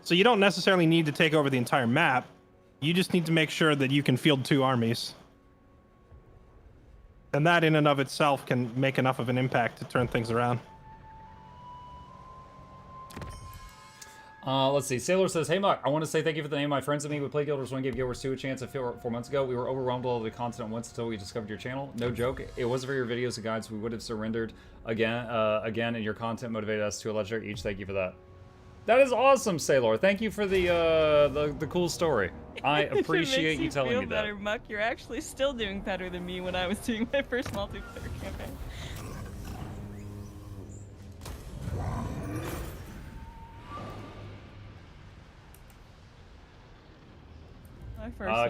So you don't necessarily need to take over the entire map. You just need to make sure that you can field 2 armies. And that in and of itself can make enough of an impact to turn things around. Let's see. Sailor says, "Hey Muck, I want to say thank you for the name. My friends and me, we played Guild Wars 1, gave Guild Wars 2 a chance 4 months ago. We were overwhelmed with all the content once until we discovered your channel. No joke. It wasn't for your videos and guides. We would have surrendered again, and your content motivated us to a legendary each. Thank you for that." That is awesome, Sailor. Thank you for the cool story. I appreciate you telling me that. Better, Muck. You're actually still doing better than me when I was doing my first multiplayer campaign.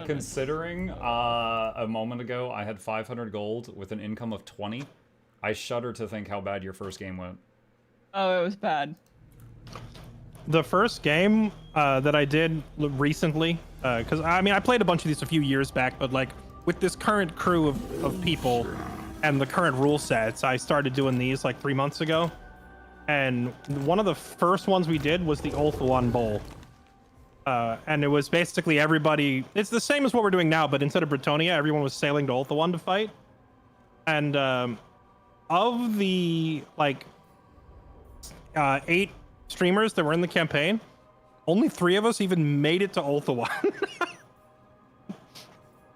Considering a moment ago I had 500 gold with an income of 20, I shudder to think how bad your first game went. Oh, it was bad. The first game that I did recently, because I mean I played a bunch of these a few years back, but like with this current crew of people and the current rule sets, I started doing these like 3 months ago. And one of the first ones we did was the Ulthuan Bowl. And it was basically everybody, it's the same as what we're doing now, but instead of Bretonnia, everyone was sailing to Ulthuan to fight. And of the like 8 streamers that were in the campaign, only 3 of us even made it to Ulthuan.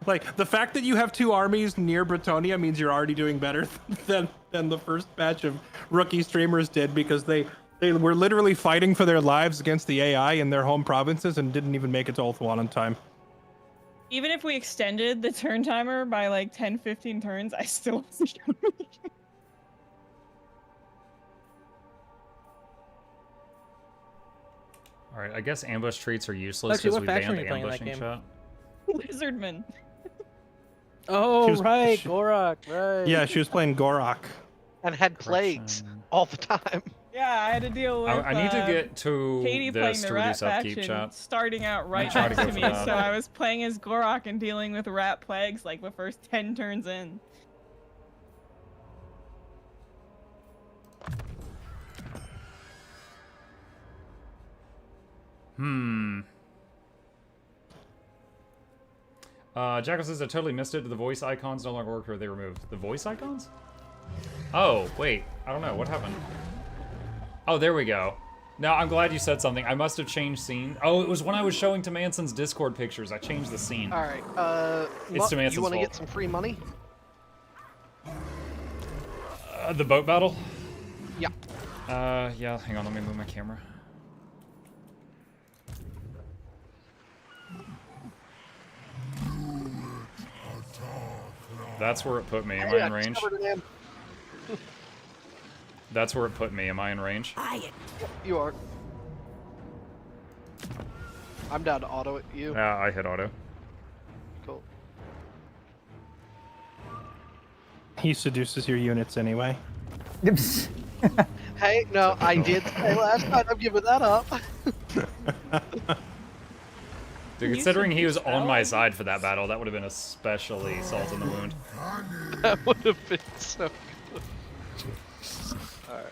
Like, the fact that you have 2 armies near Bretonnia means you're already doing better than the first batch of rookie streamers did, because they were literally fighting for their lives against the AI in their home provinces and didn't even make it to Ulthuan on time. Even if we extended the turn timer by like 10-15 turns, I still wasn't sure. Alright, I guess ambush treats are useless because we banned ambushing shot. Lizardman. Oh, right, Gorak, right. Yeah, she was playing Gorak. And had plagues all the time. Yeah, I had to deal with. I need to get to Katie this playing the to rat reduce upkeep faction, chat. starting out right try to next go to for me, that. so I was playing as Gorak and dealing with rat plagues like the first 10 turns in. Jackal says I totally missed it. The voice icons no longer work, or they removed the voice icons? Oh, wait. I don't know. What happened? Oh, there we go. Now, I'm glad you said something. I must have changed scene. Oh, it was when I was showing to Manson's Discord pictures. I changed the scene. All right. It's to Manson's you want to fault. get some free money? The boat battle? Yeah. Yeah, hang on. Let me move my camera. That's where it put me. Am I in range? That's where it put me. Am I in range? You are. I'm down to auto it. You? Yeah, I hit auto. Cool. He seduces your units anyway. Hey, no, I did say last time. I'm giving that up. Dude, considering he was on my side for that battle, that would have been especially salt in the wound. That would have been so good. Alright.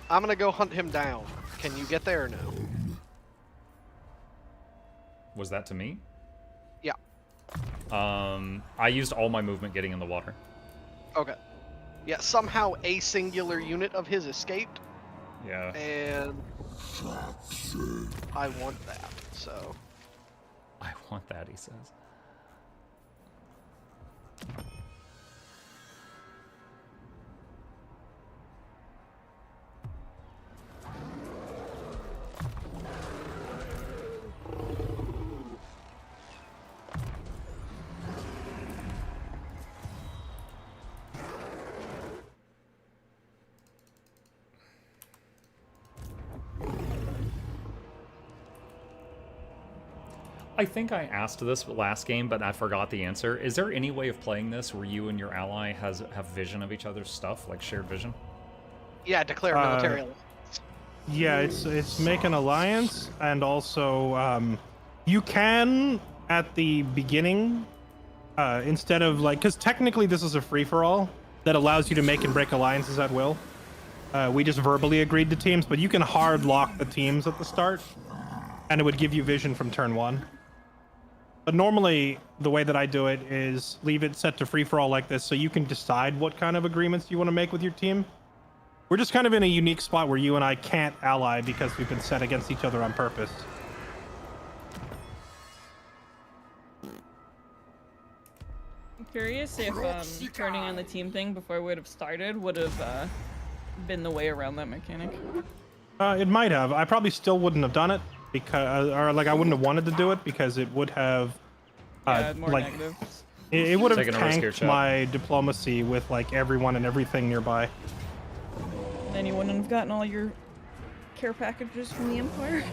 I'm gonna go hunt him down. Can you get there or no? Was that to me? Yeah. I used all my movement getting in the water. Okay. Yeah, somehow a singular unit of his escaped. Yeah. And I want that, so. I want that, he says. I think I asked this last game, but I forgot the answer. Is there any way of playing this where you and your ally have vision of each other's stuff, like shared vision? Yeah, declare military alliance. Yeah, it's make an alliance, and also you can at the beginning instead of like, because technically this is a free-for-all that allows you to make and break alliances at will. We just verbally agreed to teams, but you can hard lock the teams at the start, and it would give you vision from turn 1. But normally, the way that I do it is leave it set to free-for-all like this, so you can decide what kind of agreements you want to make with your team. We're just kind of in a unique spot where you and I can't ally because we've been set against each other on purpose. I'm curious if turning on the team thing before we would have started would have been the way around that mechanic. It might have. I probably still wouldn't have done it because, or like I wouldn't have wanted to do it because it would have, more like, negatives. it would have Taking a riskier tanked shot. my diplomacy with like everyone and everything nearby. Then you wouldn't have gotten all your care packages from the Empire.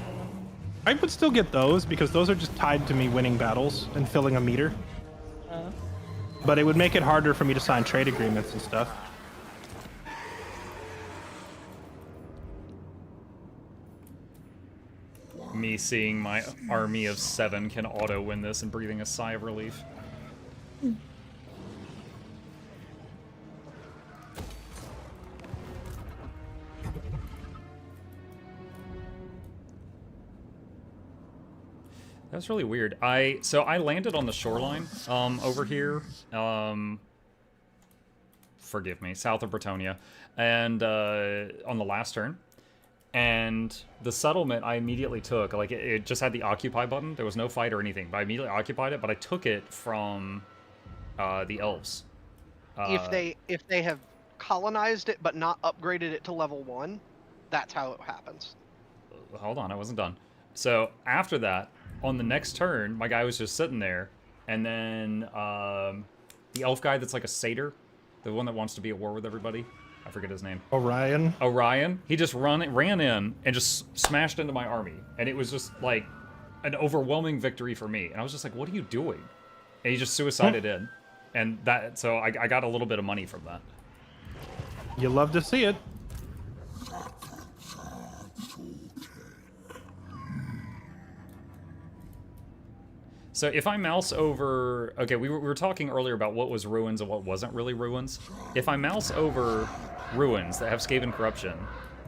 I would still get those because those are just tied to me winning battles and filling a meter. But it would make it harder for me to sign trade agreements and stuff. Me seeing my army of 7 can auto win this and breathing a sigh of relief. That's really weird. So I landed on the shoreline over here. Forgive me, south of Bretonia, and on the last turn. And the settlement I immediately took, like it just had the occupy button. There was no fight or anything, but I immediately occupied it. But I took it from the elves. If they have colonized it but not upgraded it to level 1, that's how it happens. Hold on, I wasn't done. So after that, on the next turn, my guy was just sitting there, and then the elf guy that's like a satyr, the one that wants to be at war with everybody, I forget his name. Orion. He just ran in and just smashed into my army, and it was just like an overwhelming victory for me. And I was just like, "What are you doing?" And he just suicided in, and that. So I got a little bit of money from that. You love to see it. So if I mouse over... Okay, we were talking earlier about what was ruins and what wasn't really ruins. If I mouse over ruins that have Skaven corruption,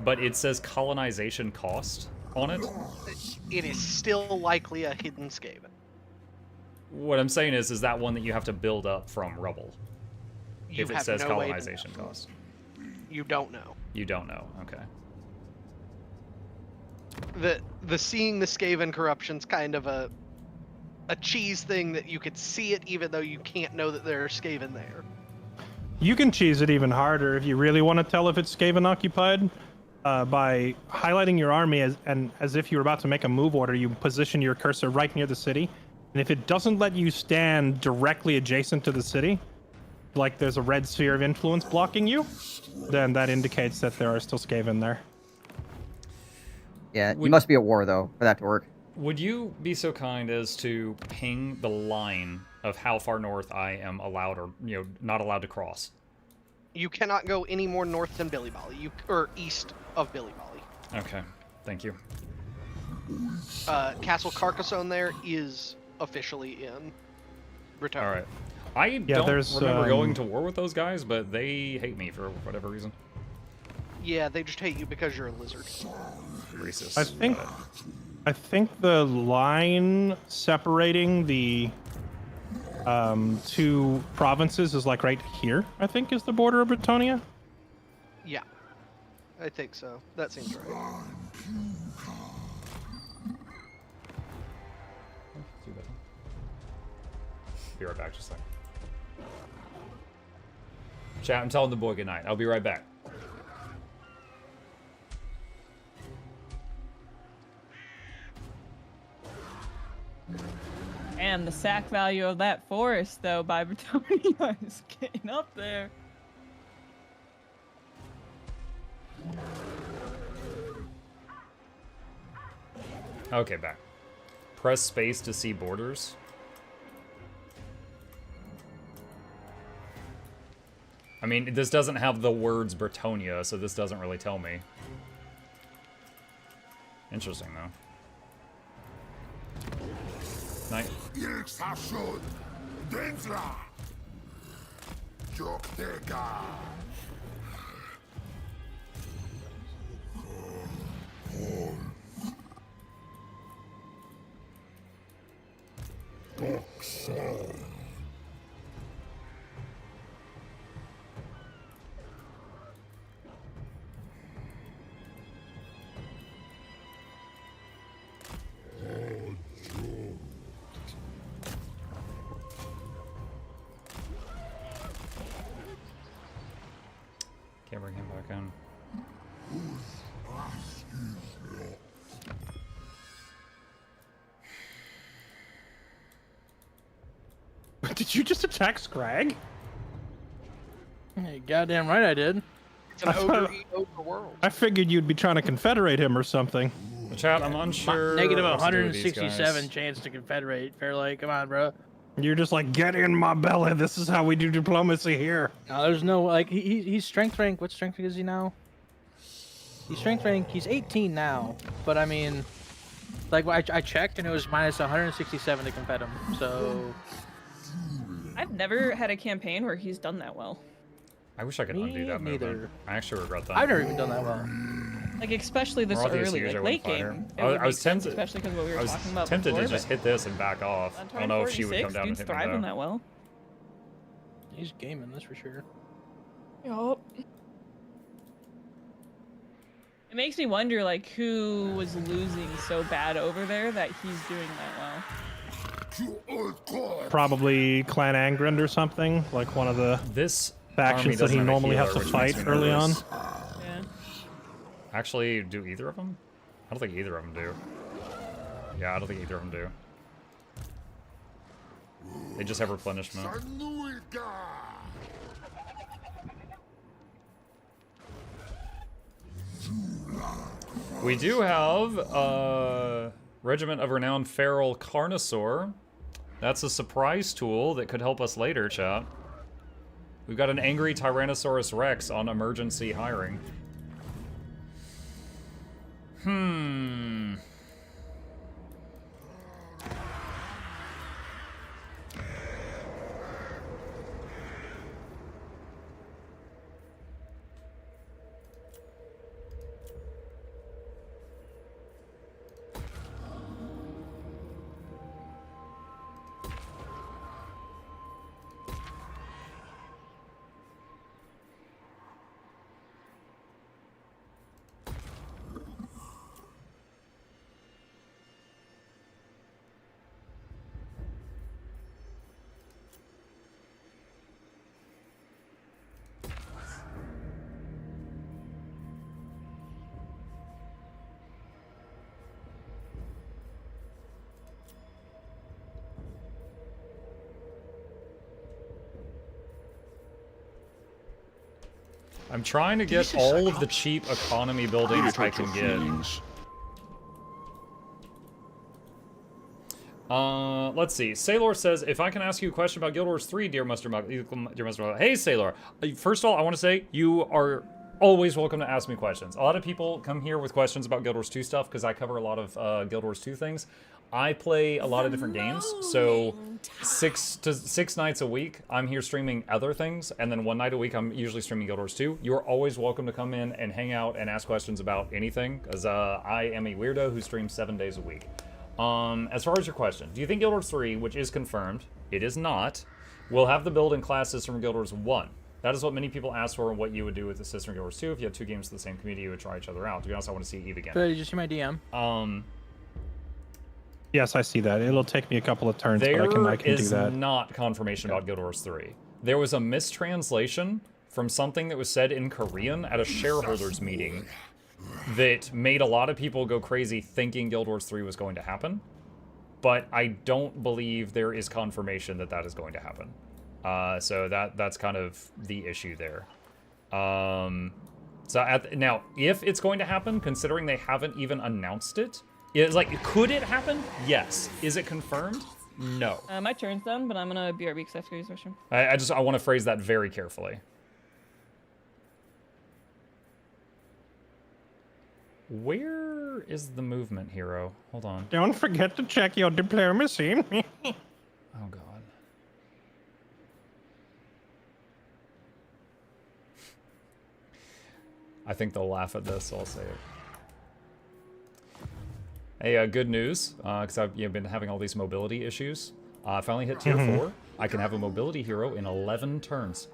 but it says colonization cost on it... It is still likely a hidden Skaven. What I'm saying is that one that you have to build up from rubble. You if it have says no colonization way to know. cost. You don't know. You don't know, okay. The seeing the Skaven corruption's kind of a cheese thing that you could see it even though you can't know that there's Skaven there. You can cheese it even harder if you really want to tell if it's Skaven occupied. By highlighting your army as if you were about to make a move order, you position your cursor right near the city. And if it doesn't let you stand directly adjacent to the city, like there's a red sphere of influence blocking you, then that indicates that there are still Skaven there. Yeah, you must be at war, though, for that to work. Would you be so kind as to ping the line of how far north I am allowed or, not allowed to cross? You cannot go any more north than Billy Bolly, or east of Billy Bolly. Okay, thank you. Castle Carcassonne there is officially in Bretonia. All right. I don't remember going to war with those guys, but they hate me for whatever reason. Yeah, they just hate you because you're a lizard. Racist. I think the line separating the two provinces is like right here, I think, is the border of Bretonia. Yeah, I think so. That seems right. Be right back, just a second. Chat, I'm telling the boy goodnight. I'll be right back. And the sack value of that forest, though, by Bretonia is getting up there. Okay, back. Press space to see borders. I mean, this doesn't have the words Bretonia, so this doesn't really tell me. Interesting, though. Night. in. Did you just attack Scrag? Hey, goddamn right I did. It's an ogre world. I figured you'd be trying to confederate him or something. The chat, I'm unsure. Negative what to do with these 167 guys. chance to confederate. Fairlight, come on, bro. You're just like, get in my belly. This is how we do diplomacy here. No, there's no like he's strength rank. What strength rank is he now? He's strength rank. He's 18 now. But I mean, like I checked and it was minus 167 to confed him. So I've never had a campaign where he's done that well. I wish I could undo that movement. I actually regret that. I've never even done that well. Like especially this Morothius early, usually like late game. I was tempted. Especially because what we were talking about tempted before, to just hit this and back off. I don't know if she would come down and hit me thriving though. that well. He's gaming, that's for sure. Yup. It makes me wonder, like, who was losing so bad over there that he's doing that well. Probably Clan Angrand or something, like one of the factions that he doesn't have a normally has to healer, which makes fight me early on. nervous. Yeah. Actually, do either of them? I don't think either of them do. Yeah, I don't think either of them do. They just have replenishment. We do have Regiment of Renowned Feral Carnosaur. That's a surprise tool that could help us later, chat. We've got an Angry Tyrannosaurus Rex on emergency hiring. I'm trying to get all of the cheap economy buildings I can get. Let's see. Sailor says, if I can ask you a question about Guild Wars 3, dear Mustard Mug. Hey, Sailor. First of all, I want to say you are always welcome to ask me questions. A lot of people come here with questions about Guild Wars 2 stuff because I cover a lot of Guild Wars 2 things. I play a lot of different games, so 6 nights a week I'm here streaming other things, and then 1 night a week I'm usually streaming Guild Wars 2. You're always welcome to come in and hang out and ask questions about anything, because I am a weirdo who streams 7 days a week. As far as your question, do you think Guild Wars 3, which is confirmed, it is not, will have the build and class system from Guild Wars 1? That is what many people ask for and what you would do with the system in Guild Wars 2. If you had 2 games in the same community, you would try each other out. To be honest, I want to see Eve again. Did you see my DM? Yes, I see that. It'll take me a couple of turns, but I can do that. There is not confirmation about Guild Wars 3. There was a mistranslation from something that was said in Korean at a shareholders meeting that made a lot of people go crazy thinking Guild Wars 3 was going to happen. But I don't believe there is confirmation that that is going to happen. So that's kind of the issue there. Now, if it's going to happen, considering they haven't even announced it, it's like, could it happen? Yes. Is it confirmed? No. My turn's done, but I'm gonna BRB because I have to go use the restroom. I want to phrase that very carefully. Where is the movement hero? Hold on. Don't forget to check your diplomacy. Oh god. I think they'll laugh at this, so I'll say it. Hey, good news, because I've been having all these mobility issues. I finally hit tier 4. I can have a mobility hero in 11 turns.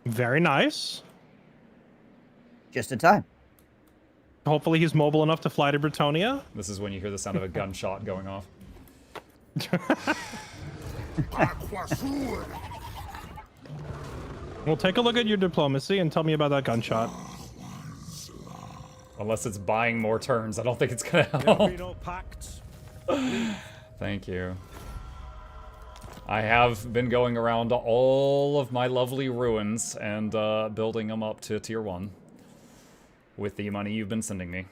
Very nice. Just in time. Hopefully he's mobile enough to fly to Britonia. This is when you hear the sound of a gunshot going off. Well, take a look at your diplomacy and tell me about that gunshot. Unless it's buying more turns, I don't think it's gonna There'll help. be no pacts. Thank you. I have been going around to all of my lovely ruins and building them up to tier 1 with the money you've been sending me.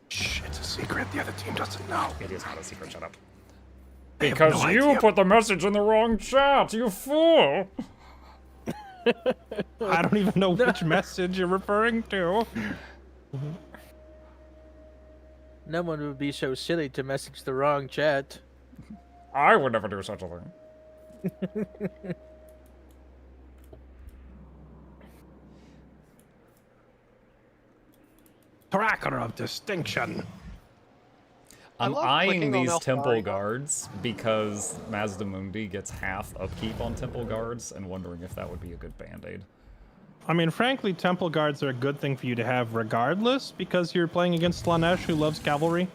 Shh, it's a secret. The other team doesn't know. It is not a secret, shut up. Because you put the message in the wrong chat, you fool! I don't even know which message you're referring to. No one would be so silly to message the wrong chat. I would never do such a thing. Tracker of distinction. I'm love eyeing clicking on these temple Alfari. guards because Mazdamundi gets half upkeep on temple guards and wondering if that would be a good band-aid. I mean, frankly, temple guards are a good thing for you to have regardless, because you're playing against Slanesh, who loves cavalry.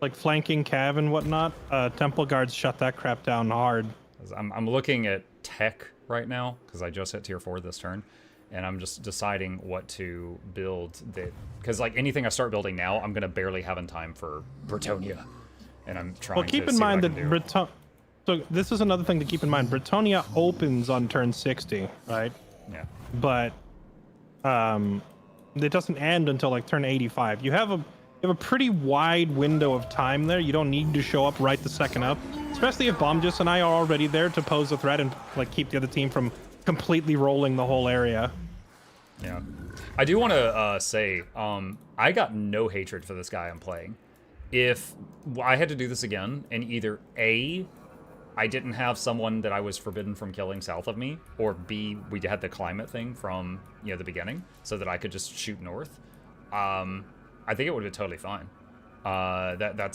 Like flanking cav and whatnot. Temple guards shut that crap down hard. I'm looking at tech right now, because I just hit tier 4 this turn, and I'm just deciding what to build. Because like anything I start building now, I'm going to barely have in time for Bretonia. And I'm trying to Well, keep see in what mind I that can do. So this is another thing to keep in mind. Bretonia opens on turn 60, right? Yeah. But it doesn't end until like turn 85. You have a pretty wide window of time there. You don't need to show up right the second up, especially if Bomjus and I are already there to pose a threat and like keep the other team from completely rolling the whole area. Yeah. I do want to say, I got no hatred for this guy I'm playing. If I had to do this again, and either A, I didn't have someone that I was forbidden from killing south of me, or B, we had the climate thing from, you know, the beginning, so that I could just shoot north, I think it would have been totally fine. That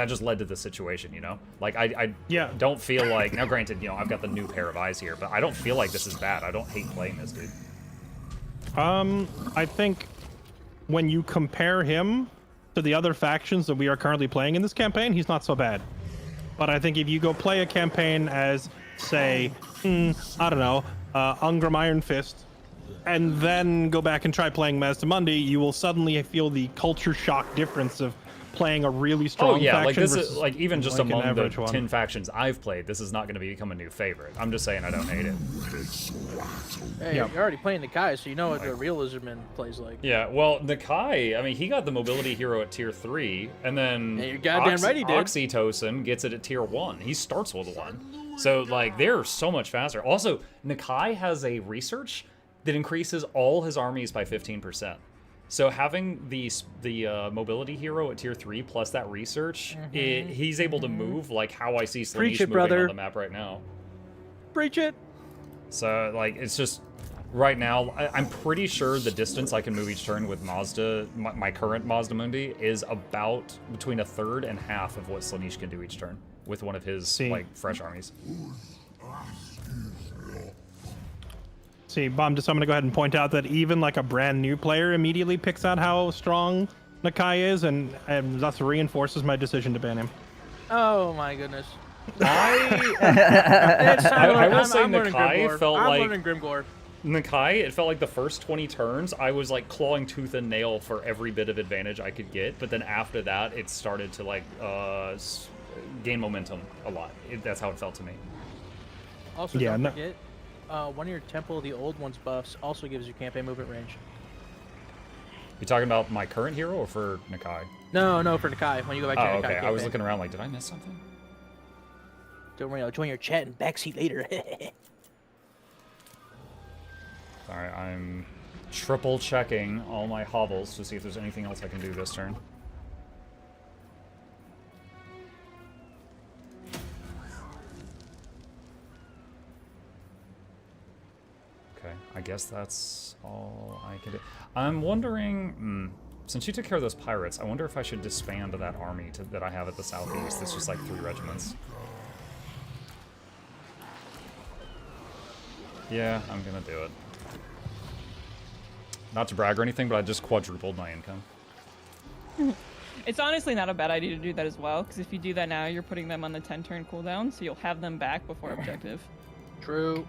just led to the situation, you know? Like, I don't feel like, now granted, you know, I've got the new pair of eyes here, but I don't feel like this is bad. I don't hate playing this, dude. I think when you compare him to the other factions that we are currently playing in this campaign, he's not so bad. But I think if you go play a campaign as, say, I don't know, Ungram Iron Fist, and then go back and try playing Mazdamundi, you will suddenly feel the culture shock difference of playing a really strong faction. Like this versus is like even just like an among the average one. 10 factions I've played, this is not going to become a new favorite. I'm just saying I don't hate it. Hey, you're already playing Nakai, so you know what the real Lizardman plays like. Yeah, well, Nakai, I mean, he got the mobility hero at tier 3, and then you're goddamn right he did. Oxytocin gets it at tier 1. He starts with 1. So, like, they're so much faster. Also, Nakai has a research that increases all his armies by 15%. So having the mobility hero at tier 3 plus that research, he's able to move like how I see Slanish moving on the map right now. Preach it! So, like, it's just... Right now, I'm pretty sure the distance I can move each turn with Mazda, my current Mazdamundi, is about between a third and half of what Slanish can do each turn with one of his, like, fresh armies. See, I'm going to go ahead and point out that even like a brand new player immediately picks out how strong Nakai is, and thus reinforces my decision to ban him. Oh my goodness. I will say Nakai felt I'm like... learning Grimgore. Nakai, it felt like the first 20 turns, I was like clawing tooth and nail for every bit of advantage I could get, but then after that, it started to like gain momentum a lot. That's how it felt to me. Also, don't forget, one of your Temple of the Old Ones buffs also gives you campaign movement range. You talking about my current hero or for Nakai? No, for Nakai. When you go back to your Nakai okay. campaign. I was looking around like, did I miss something? Don't worry, I'll join your chat and backseat later. Alright, I'm triple checking all my hovels to see if there's anything else I can do this turn. Okay, I guess that's all I can do. I'm wondering, since you took care of those pirates, I wonder if I should disband that army that I have at the southeast. That's just like 3 regiments. Yeah, I'm gonna do it. Not to brag or anything, but I just quadrupled my income. It's honestly not a bad idea to do that as well, because if you do that now, you're putting them on the 10-turn cooldown, so you'll have them back before objective. True.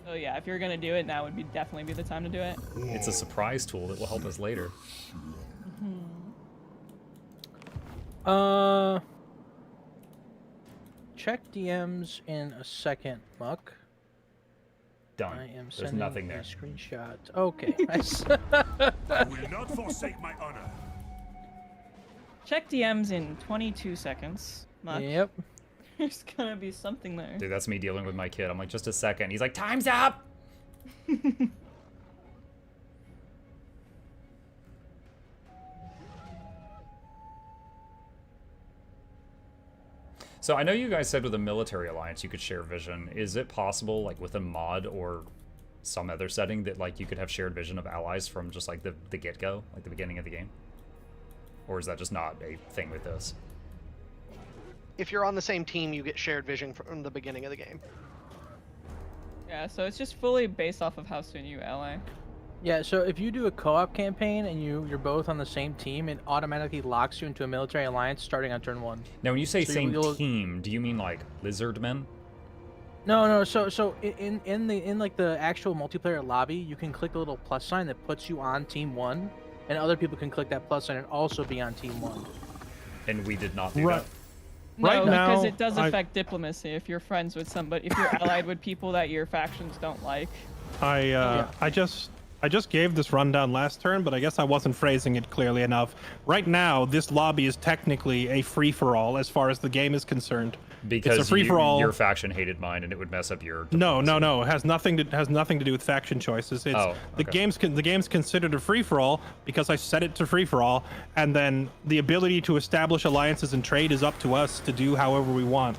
So yeah, if you're gonna do it, now would definitely be the time to do it. It's a surprise tool that will help us later. Check DMs in a second, Muck. Done. I am There's sending nothing there. a screenshot. Okay. Nice. I will not forsake my honor. Check DMs in 22 seconds. Muck. Yep. There's gonna be something there. Dude, that's me dealing with my kid. I'm like, just a second. He's like, time's up! So I know you guys said with a military alliance you could share vision. Is it possible, like with a mod or some other setting, that like you could have shared vision of allies from just like the get-go, like the beginning of the game? Or is that just not a thing with this? If you're on the same team, you get shared vision from the beginning of the game. Yeah, so it's just fully based off of how soon you ally. Yeah, so if you do a co-op campaign and you're both on the same team, it automatically locks you into a military alliance starting on turn 1. Now, when you say So same team, do you mean like lizard men? No. So in like the actual multiplayer lobby, you can click the little plus sign that puts you on team 1, and other people can click that plus sign and also be on team 1. And we did not do that. No, Right now, because it does affect diplomacy if you're friends with somebody, if you're allied with people that your factions don't like. I just gave this rundown last turn, but I guess I wasn't phrasing it clearly enough. Right now, this lobby is technically a free-for-all as far as the game is concerned. Because it's a free-for-all. Your faction hated mine, and it would mess up your. No. It has nothing to do with faction choices. It's the game's considered a free-for-all because I set it to free-for-all, and then the ability to establish alliances and trade is up to us to do however we want.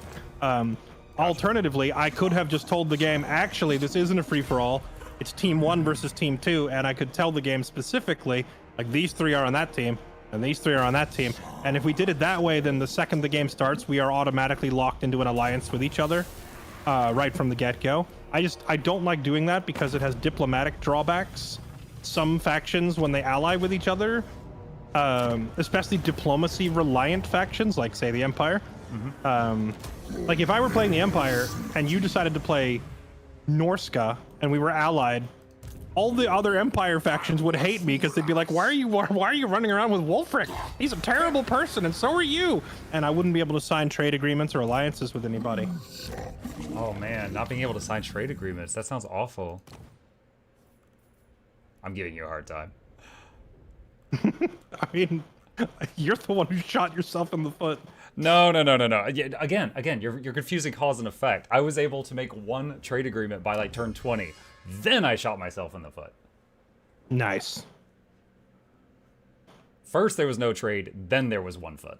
Alternatively, I could have just told the game, actually, this isn't a free-for-all. It's team 1 versus team 2, and I could tell the game specifically, like, these 3 are on that team, and these 3 are on that team. And if we did it that way, then the second the game starts, we are automatically locked into an alliance with each other, right from the get-go. I don't like doing that because it has diplomatic drawbacks. Some factions, when they ally with each other, especially diplomacy-reliant factions, like, say, the Empire. Like, if I were playing the Empire, and you decided to play Norska, and we were allied, all the other Empire factions would hate me because they'd be like, why are you running around with Wolfric? He's a terrible person, and so are you. And I wouldn't be able to sign trade agreements or alliances with anybody. Oh man, not being able to sign trade agreements, that sounds awful. I'm giving you a hard time. I mean, you're the one who shot yourself in the foot. No. Yeah, again, you're confusing cause and effect. I was able to make one trade agreement by like turn 20. Then I shot myself in the foot. Nice. First there was no trade, then there was 1 foot.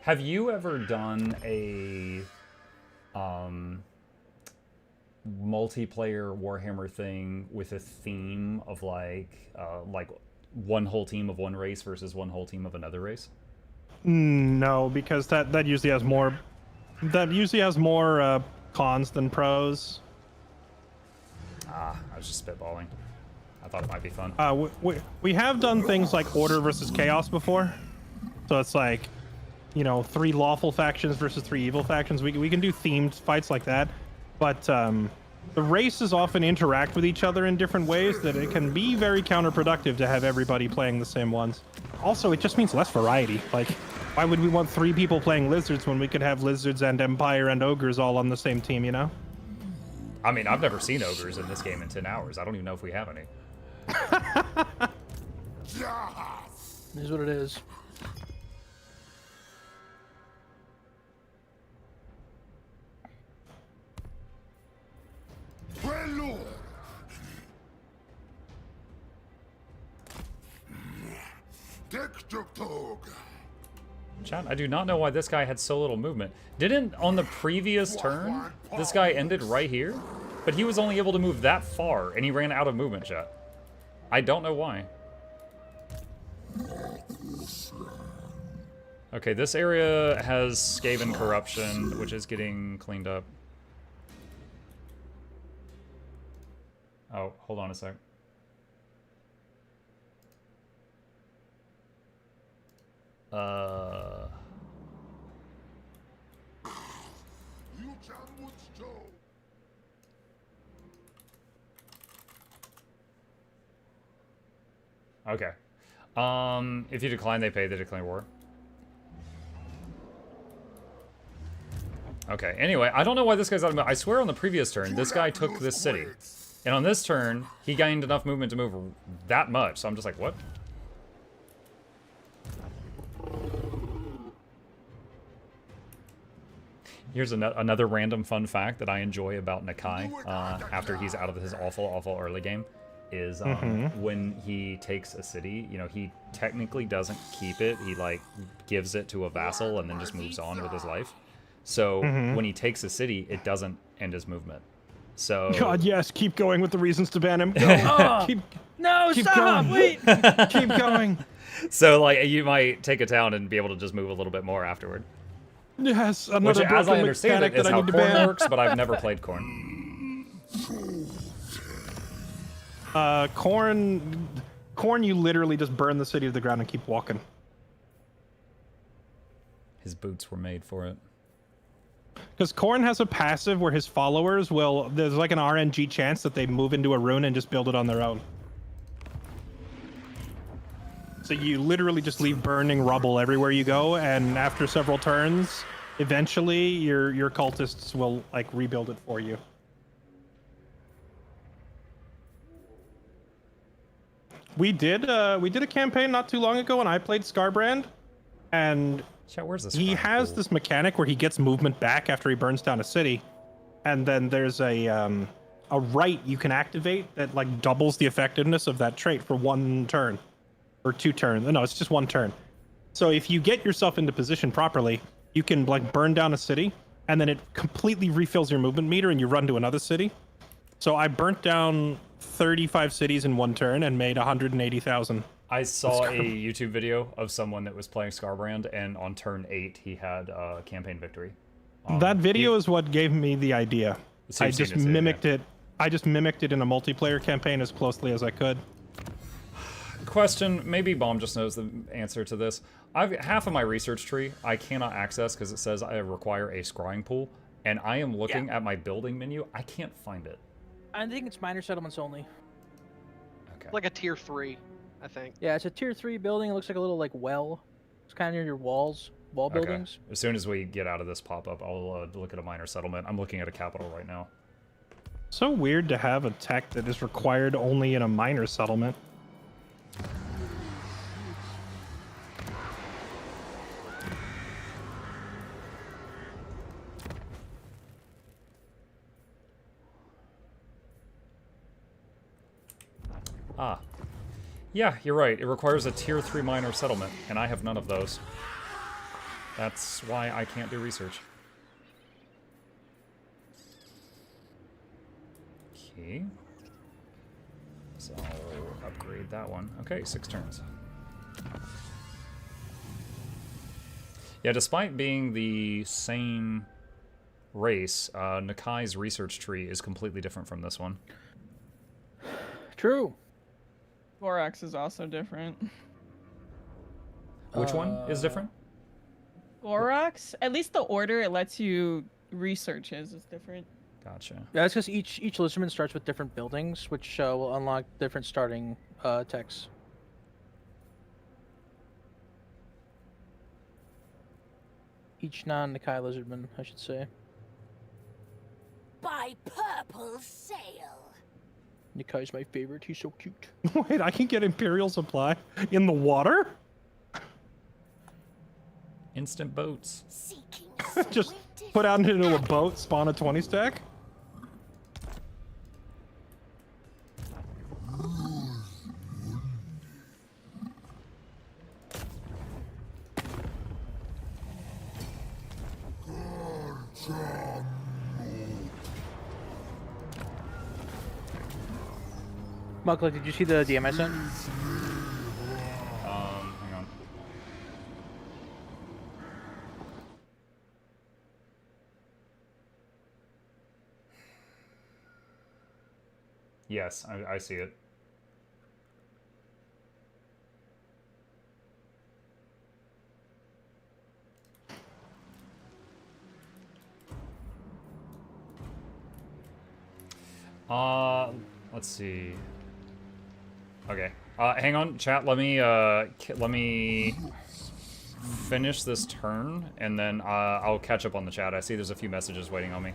Have you ever done a multiplayer Warhammer thing with a theme of like one whole team of one race versus one whole team of another race? No, because that usually has more cons than pros. I was just spitballing. I thought it might be fun. We have done things like Order versus Chaos before, so it's like, you know, 3 lawful factions versus 3 evil factions. We can do themed fights like that, but the races often interact with each other in different ways that it can be very counterproductive to have everybody playing the same ones. Also, it just means less variety. Like, why would we want 3 people playing lizards when we could have lizards and Empire and ogres all on the same team, you know? I mean, I've never seen ogres in this game in 10 hours. I don't even know if we have any. This is what it is. Chat, I do not know why this guy had so little movement. Didn't, on the previous turn, this guy ended right here? But he was only able to move that far, and he ran out of movement, chat. I don't know why. Okay, this area has Skaven corruption, which is getting cleaned up. Oh, hold on a sec. Okay. If you decline, they pay the declare war. Okay, anyway, I don't know why this guy's out of... I swear on the previous turn, this guy took this city. And on this turn, he gained enough movement to move that much. So I'm just like, what? Here's another random fun fact that I enjoy about Nakai after he's out of his awful early game. Is when he takes a city, you know, he technically doesn't keep it. He, like, gives it to a vassal and then just moves on with his life. So when he takes a city, it doesn't end his movement. So God, yes, keep going with the reasons to ban him. Go. No, keep stop! going. Wait! Keep going. So, like, you might take a town and be able to just move a little bit more afterward. Yes, another Which, as I understand it, that is I how need to Corn ban. works, but I've never played Corn. Corn, you literally just burn the city to the ground and keep walking. His boots were made for it. Because Corn has a passive where his followers will... There's like an RNG chance that they move into a rune and just build it on their own. So you literally just leave burning rubble everywhere you go, and after several turns, eventually your cultists will, like, rebuild it for you. We did a campaign not too long ago, and I played Scarbrand, and Chat, where's this he has this mechanic where he gets movement back after he burns down a city, and then there's a right you can activate that, like, doubles the effectiveness of that trait for 1 turn, or 2 turns. No, it's just 1 turn. So if you get yourself into position properly, you can, like, burn down a city, and then it completely refills your movement meter, and you run to another city. So I burnt down 35 cities in 1 turn and made 180,000. I saw a YouTube video of someone that was playing Scarbrand, and on turn 8, he had a campaign victory. That video is what gave me the idea. So I you've seen just it too, mimicked it. I just mimicked it in a multiplayer campaign as closely as I could. Question, maybe Bomb just knows the answer to this. Half of my research tree I cannot access because it says I require a scrying pool, and I am looking at my building menu. I can't find it. I think it's minor settlements only. Okay. Like a tier 3, I think. Yeah, it's a tier 3 building. It looks like a little, like, well. It's kind of near your wall buildings. As soon as we get out of this pop-up, I'll look at a minor settlement. I'm looking at a capital right now. So weird to have a tech that is required only in a minor settlement. Ah. Yeah, you're right. It requires a tier 3 minor settlement, and I have none of those. That's why I can't do research. Okay. So I'll upgrade that one. Okay, 6 turns. Yeah, despite being the same race, Nakai's research tree is completely different from this one. True. Borax is also different. Which one is different? Borax? At least the order it lets you research is different. Gotcha. Yeah, that's because each lizardman starts with different buildings, which will unlock different starting techs. Each non-Nakai lizardman, I should say. By purple sail. Nakai's my favorite. He's so cute. Wait, I can get Imperial supply in the water? Instant boats. Just put out into a boat, spawn a 20 stack? Mukluk, did you see the DM I sent? Hang on. Yes, I see it. Let's see. Okay. Hang on, chat. Let me finish this turn, and then I'll catch up on the chat. I see there's a few messages waiting on me.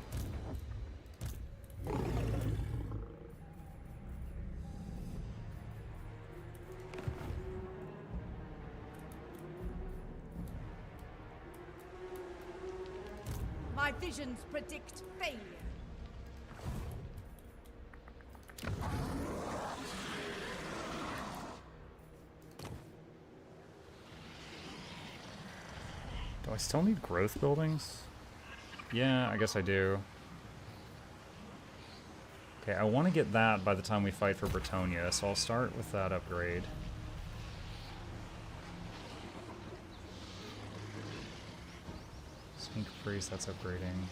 My visions predict failure. Do I still need growth buildings? Yeah, I guess I do. Okay, I want to get that by the time we fight for Bretonia, so I'll start with that upgrade. Sneak Priest, that's upgrading.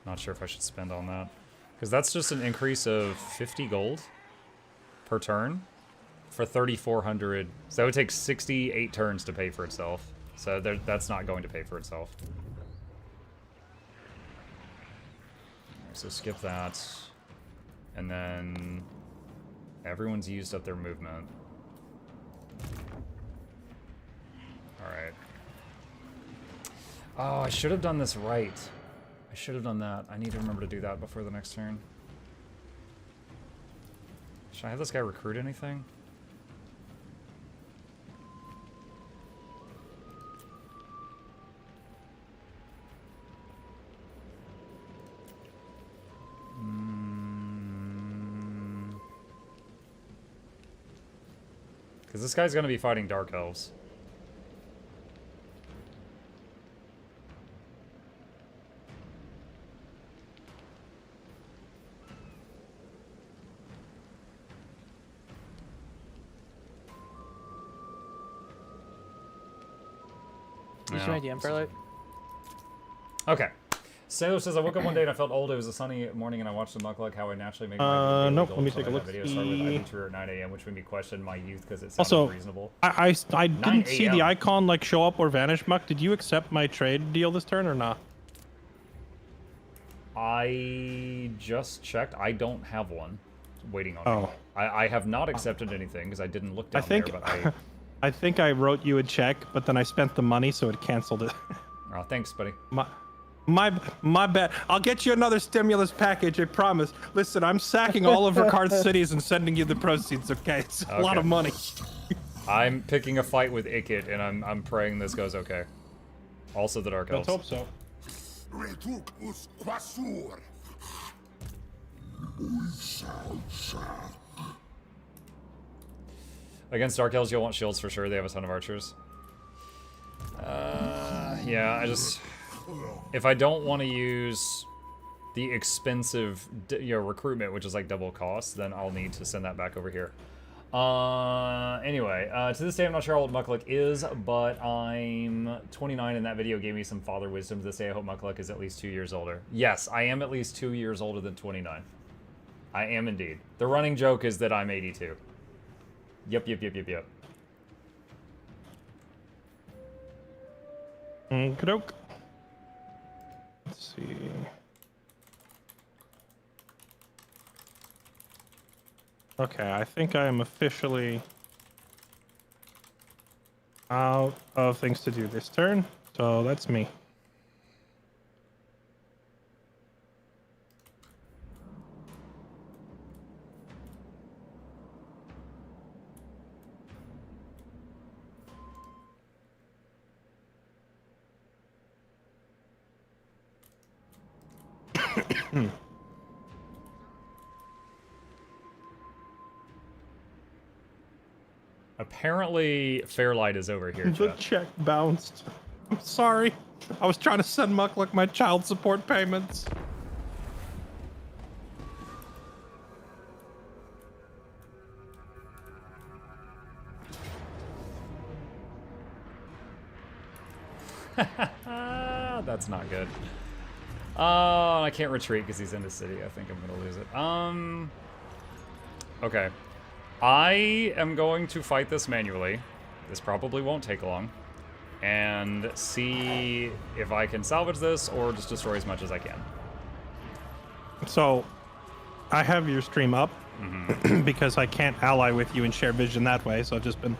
Not sure if I should spend on that. Because that's just an increase of 50 gold per turn for 3,400. So that would take 68 turns to pay for itself. So that's not going to pay for itself. So skip that. And then everyone's used up their movement. Alright. Oh, I should have done this right. I should have done that. I need to remember to do that before the next turn. Should I have this guy recruit anything? Because this guy's going to be fighting Dark Elves. You see my DM, Fairlight? Okay. Sailor says, I woke up one day and I felt old. It was a sunny morning and I watched the Mukluk, how I naturally make my nope, let me take a look. Video started with IV at 9 a.m., which made me question my youth because it sounded also reasonable. I didn't see the icon like show up or vanish. Muck, did you accept my trade deal this turn or not? I just checked. I don't have one waiting on me. I have not accepted anything because I didn't look down there, but I... I think I wrote you a check, but then I spent the money, so it canceled it. Oh, thanks, buddy. My bad. I'll get you another stimulus package, I promise. Listen, I'm sacking all of Ricard cities and sending you the proceeds, okay? It's a lot of money. I'm picking a fight with Ikit, and I'm praying this goes okay. Also the Dark Elves. Let's hope so. Against Dark Elves, you'll want shields for sure. They have a ton of archers. Yeah, if I don't want to use the expensive recruitment, which is like double cost, then I'll need to send that back over here. Anyway, to this day, I'm not sure how old Mukluk is, but I'm 29, and that video gave me some father wisdom to this day. I hope Mukluk is at least 2 years older. Yes, I am at least 2 years older than 29. I am indeed. The running joke is that I'm 82. Yep. Okey-doke. Let's see. Okay, I think I am officially out of things to do this turn, so that's me. Apparently, Fairlight is over here. The check bounced. I'm sorry. I was trying to send Mukluk my child support payments. That's not good. I can't retreat because he's in the city. I think I'm gonna lose it. Okay. I am going to fight this manually. This probably won't take long. And see if I can salvage this or just destroy as much as I can. So, I have your stream up because I can't ally with you and share vision that way, so I've just been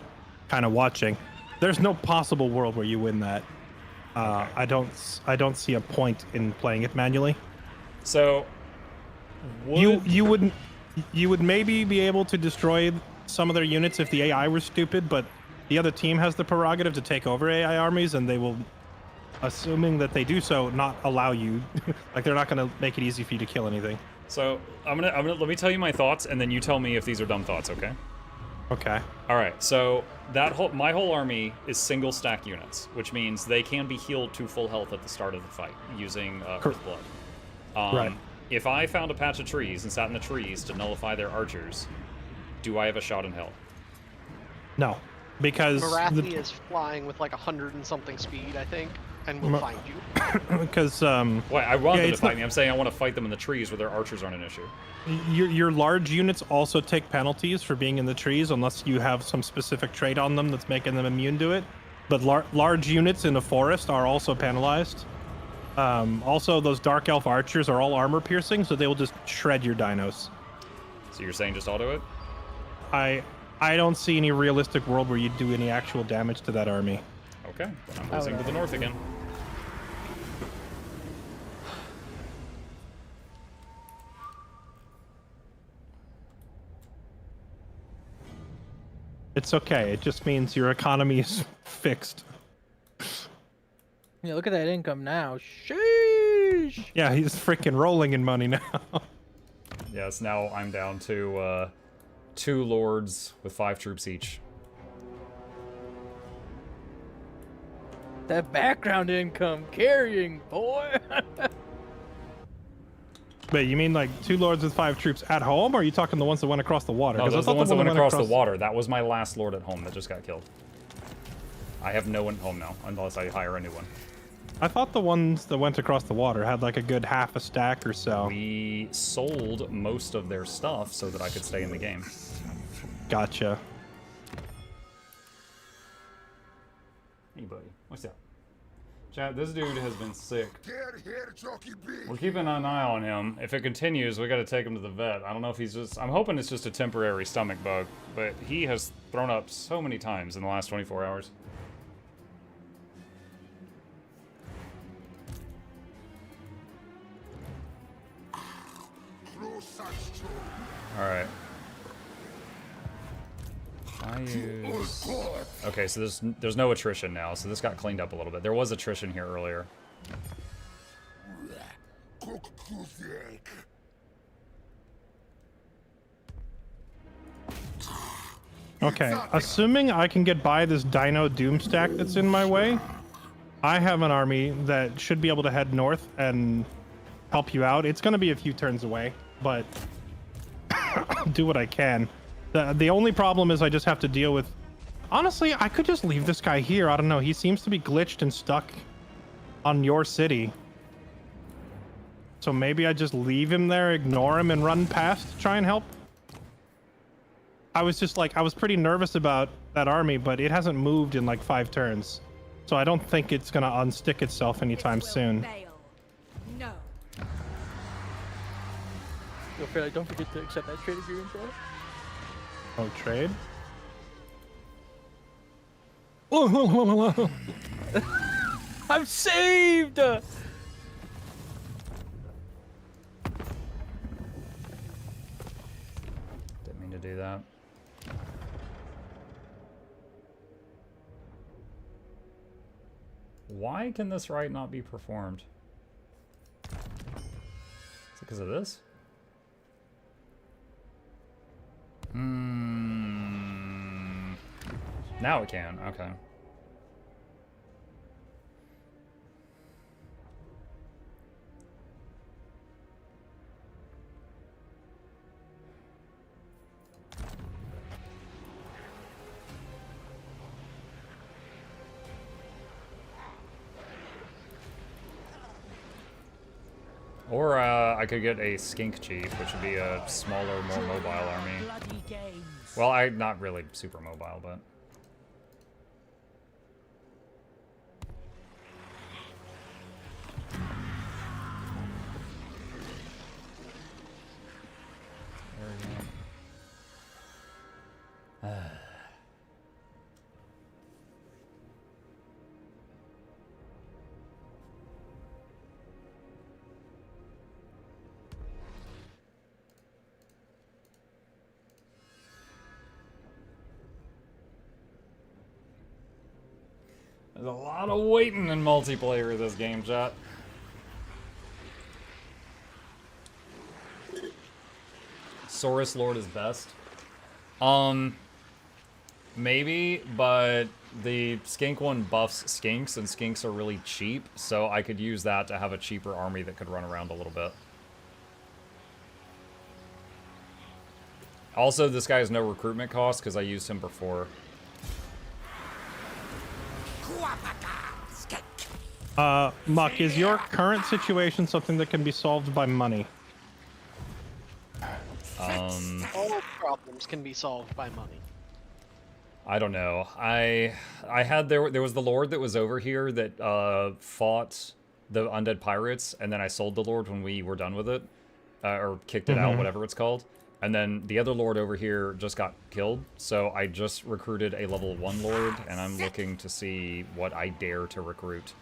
kind of watching. There's no possible world where you win that. Okay. I don't see a point in playing it manually. So you would maybe be able to destroy some of their units if the AI were stupid, but the other team has the prerogative to take over AI armies, and they will, assuming that they do so, not allow you. Like, they're not going to make it easy for you to kill anything. So I'm gonna let me tell you my thoughts, and then you tell me if these are dumb thoughts, okay? Okay. All right. So my whole army is single stack units, which means they can be healed to full health at the start of the fight using Earth Blood. Right. If I found a patch of trees and sat in the trees to nullify their archers, do I have a shot in hell? No, because Marathi is flying with like 100 and something speed, I think, and will find you. Because Wait, I want them to fight me. I'm saying I want to fight them in the trees where their archers aren't an issue. Your large units also take penalties for being in the trees unless you have some specific trait on them that's making them immune to it. But large units in a forest are also penalized. Also, those Dark Elf archers are all armor piercing, so they will just shred your dinos. So you're saying just auto it? I don't see any realistic world where you'd do any actual damage to that army. Okay, then I'm losing to the north again. It's okay. It just means your economy is fixed. Yeah, look at that income now. Sheesh. Yeah, he's freaking rolling in money now. Yes, now I'm down to 2 lords with 5 troops each. That background income carrying, boy. Wait, you mean like 2 lords with 5 troops at home, or are you talking the ones that went across the water? No, those are the ones that went across the water. That was my last lord at home that just got killed. I have no one at home now, unless I hire a new one. I thought the ones that went across the water had like a good half a stack or so. We sold most of their stuff so that I could stay in the game. Gotcha. Hey, buddy. What's up? Chat, this dude has been sick. We're keeping an eye on him. If it continues, we gotta take him to the vet. I don't know if he's just... I'm hoping it's just a temporary stomach bug, but he has thrown up so many times in the last 24 hours. Alright. I use... Okay, so there's no attrition now, so this got cleaned up a little bit. There was attrition here earlier. Okay, assuming I can get by this Dino Doom stack that's in my way, I have an army that should be able to head north and help you out. It's going to be a few turns away, but I'll do what I can. The only problem is I just have to deal with... Honestly, I could just leave this guy here. I don't know. He seems to be glitched and stuck on your city. So maybe I just leave him there, ignore him, and run past to try and help? I was just like, I was pretty nervous about that army, but it hasn't moved in like 5 turns. So I don't think it's going to unstick itself anytime soon. No. Yo, Fairlight, don't forget to accept that trade agreement, bro. Oh, trade? I'm saved! Didn't mean to do that. Why can this right not be performed? Is it because of this? Now it can, okay. Or I could get a skink chief, which would be a smaller, more mobile army. Well, not really super mobile, but. There we go. There's a lot of waiting in multiplayer this game, chat. Saurus Lord is best. Maybe, but the skink one buffs skinks, and skinks are really cheap, so I could use that to have a cheaper army that could run around a little bit. Also, this guy has no recruitment cost because I used him before. Muck, is your current situation something that can be solved by money? All problems can be solved by money. I don't know. I had there was the lord that was over here that fought the undead pirates, and then I sold the lord when we were done with it, or kicked it out, whatever it's called. And then the other lord over here just got killed, so I just recruited a level 1 lord, and I'm looking to see what I dare to recruit.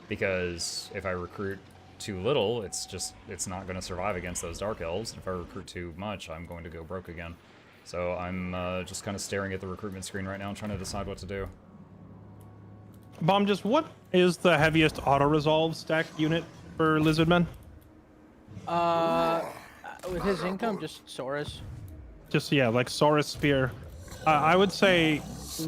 Because if I recruit too little, it's not going to survive against those dark elves. If I recruit too much, I'm going to go broke again. So I'm just kind of staring at the recruitment screen right now and trying to decide what to do. Bomb, just what is the heaviest auto-resolve stack unit for Lizardmen? With his income, just Saurus. Just, yeah, like Saurus Spear. I would say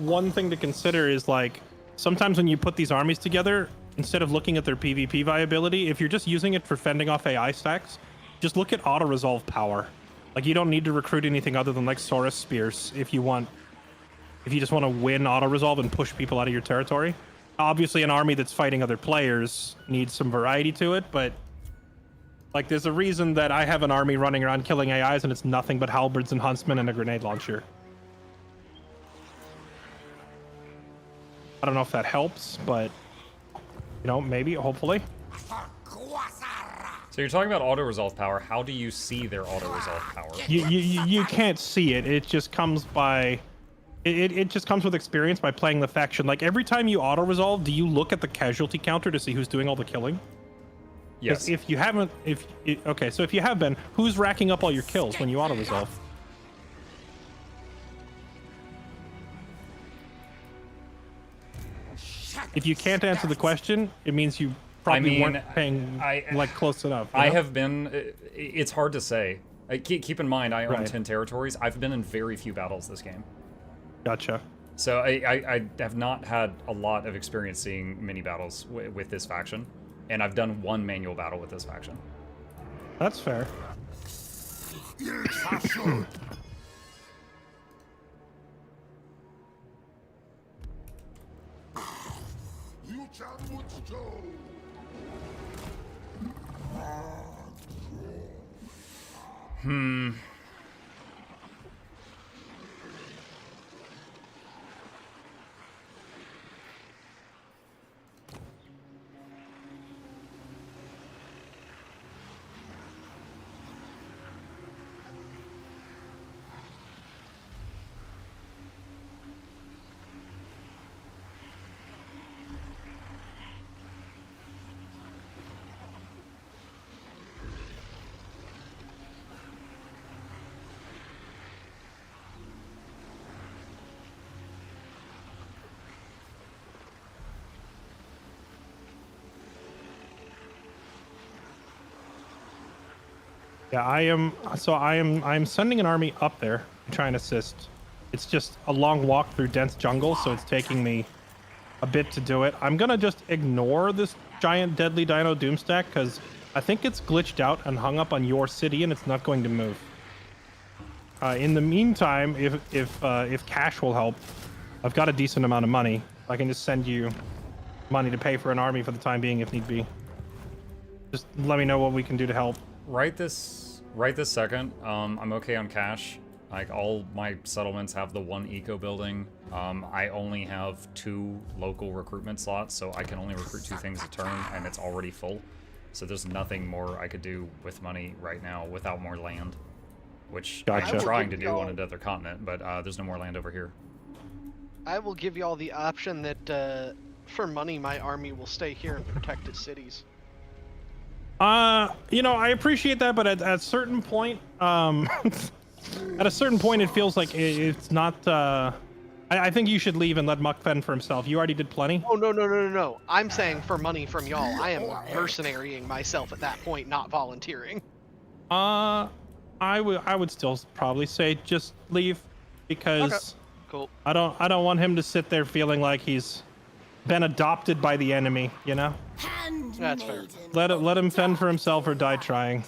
one thing to consider is, like, sometimes when you put these armies together, instead of looking at their PvP viability, if you're just using it for fending off AI stacks, just look at auto-resolve power. Like, you don't need to recruit anything other than, like, Saurus Spears if you just want to win auto-resolve and push people out of your territory. Obviously, an army that's fighting other players needs some variety to it, but like, there's a reason that I have an army running around killing AIs and it's nothing but halberds and huntsmen and a grenade launcher. I don't know if that helps, but, you know, maybe, hopefully. So you're talking about auto-resolve power. How do you see their auto-resolve power? You can't see it. It just comes by... It just comes with experience by playing the faction. Like, every time you auto-resolve, do you look at the casualty counter to see who's doing all the killing? Yes. If you haven't, okay, so if you have been, who's racking up all your kills when you auto-resolve? If you can't answer the question, it means you probably weren't paying like close enough. I have been. It's hard to say. Keep in mind, I own 10 territories. I've been in very few battles this game. Gotcha. So I have not had a lot of experience seeing mini battles with this faction, and I've done one manual battle with this faction. That's fair. Yeah, I'm sending an army up there to try and assist. It's just a long walk through dense jungle, so it's taking me a bit to do it. I'm gonna just ignore this giant deadly dino doomstack because I think it's glitched out and hung up on your city and it's not going to move. In the meantime, if cash will help, I've got a decent amount of money. I can just send you money to pay for an army for the time being if need be. Just let me know what we can do to help. Right this second, I'm okay on cash. Like, all my settlements have the 1 eco building. I only have 2 local recruitment slots, so I can only recruit 2 things a turn, and it's already full. So there's nothing more I could do with money right now without more land. Which Gotcha. I'm trying to do on another continent, but there's no more land over here. I will give y'all the option that, for money, my army will stay here and protect its cities. You know, I appreciate that, but at a certain point, at a certain point, it feels like it's not. I think you should leave and let Muck fend for himself. You already did plenty. Oh no! I'm saying for money from y'all. I am mercenarying myself at that point, not volunteering. I would still probably say just leave, because okay. Cool. I don't want him to sit there feeling like he's been adopted by the enemy. You know. That's fair. Let him fend for himself or die trying.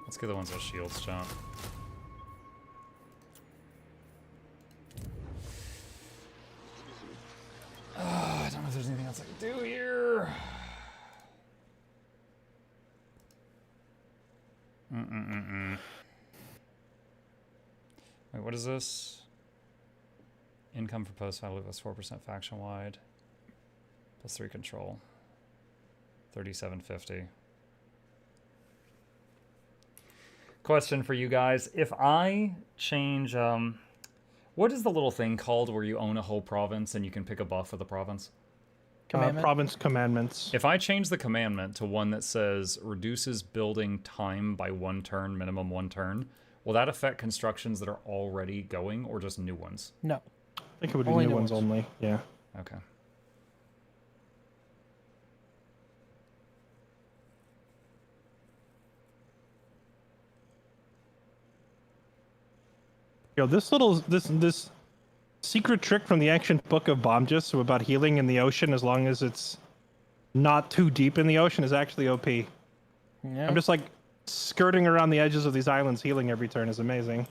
Let's get the ones with shields, John. I don't know if there's anything else I can do here. Wait, what is this? Income for post-value plus 4% faction-wide. Plus 3 control. 3750. Question for you guys. If I change... what is the little thing called where you own a whole province and you can pick a buff for the province? Province commandments. If I change the commandment to one that says reduces building time by 1 turn, minimum 1 turn, will that affect constructions that are already going or just new ones? No. I think it would be new ones only. Yeah. Okay. Yo, this secret trick from the ancient book of Bomjus about healing in the ocean as long as it's not too deep in the ocean is actually OP. Yeah. I'm just like skirting around the edges of these islands healing every turn is amazing.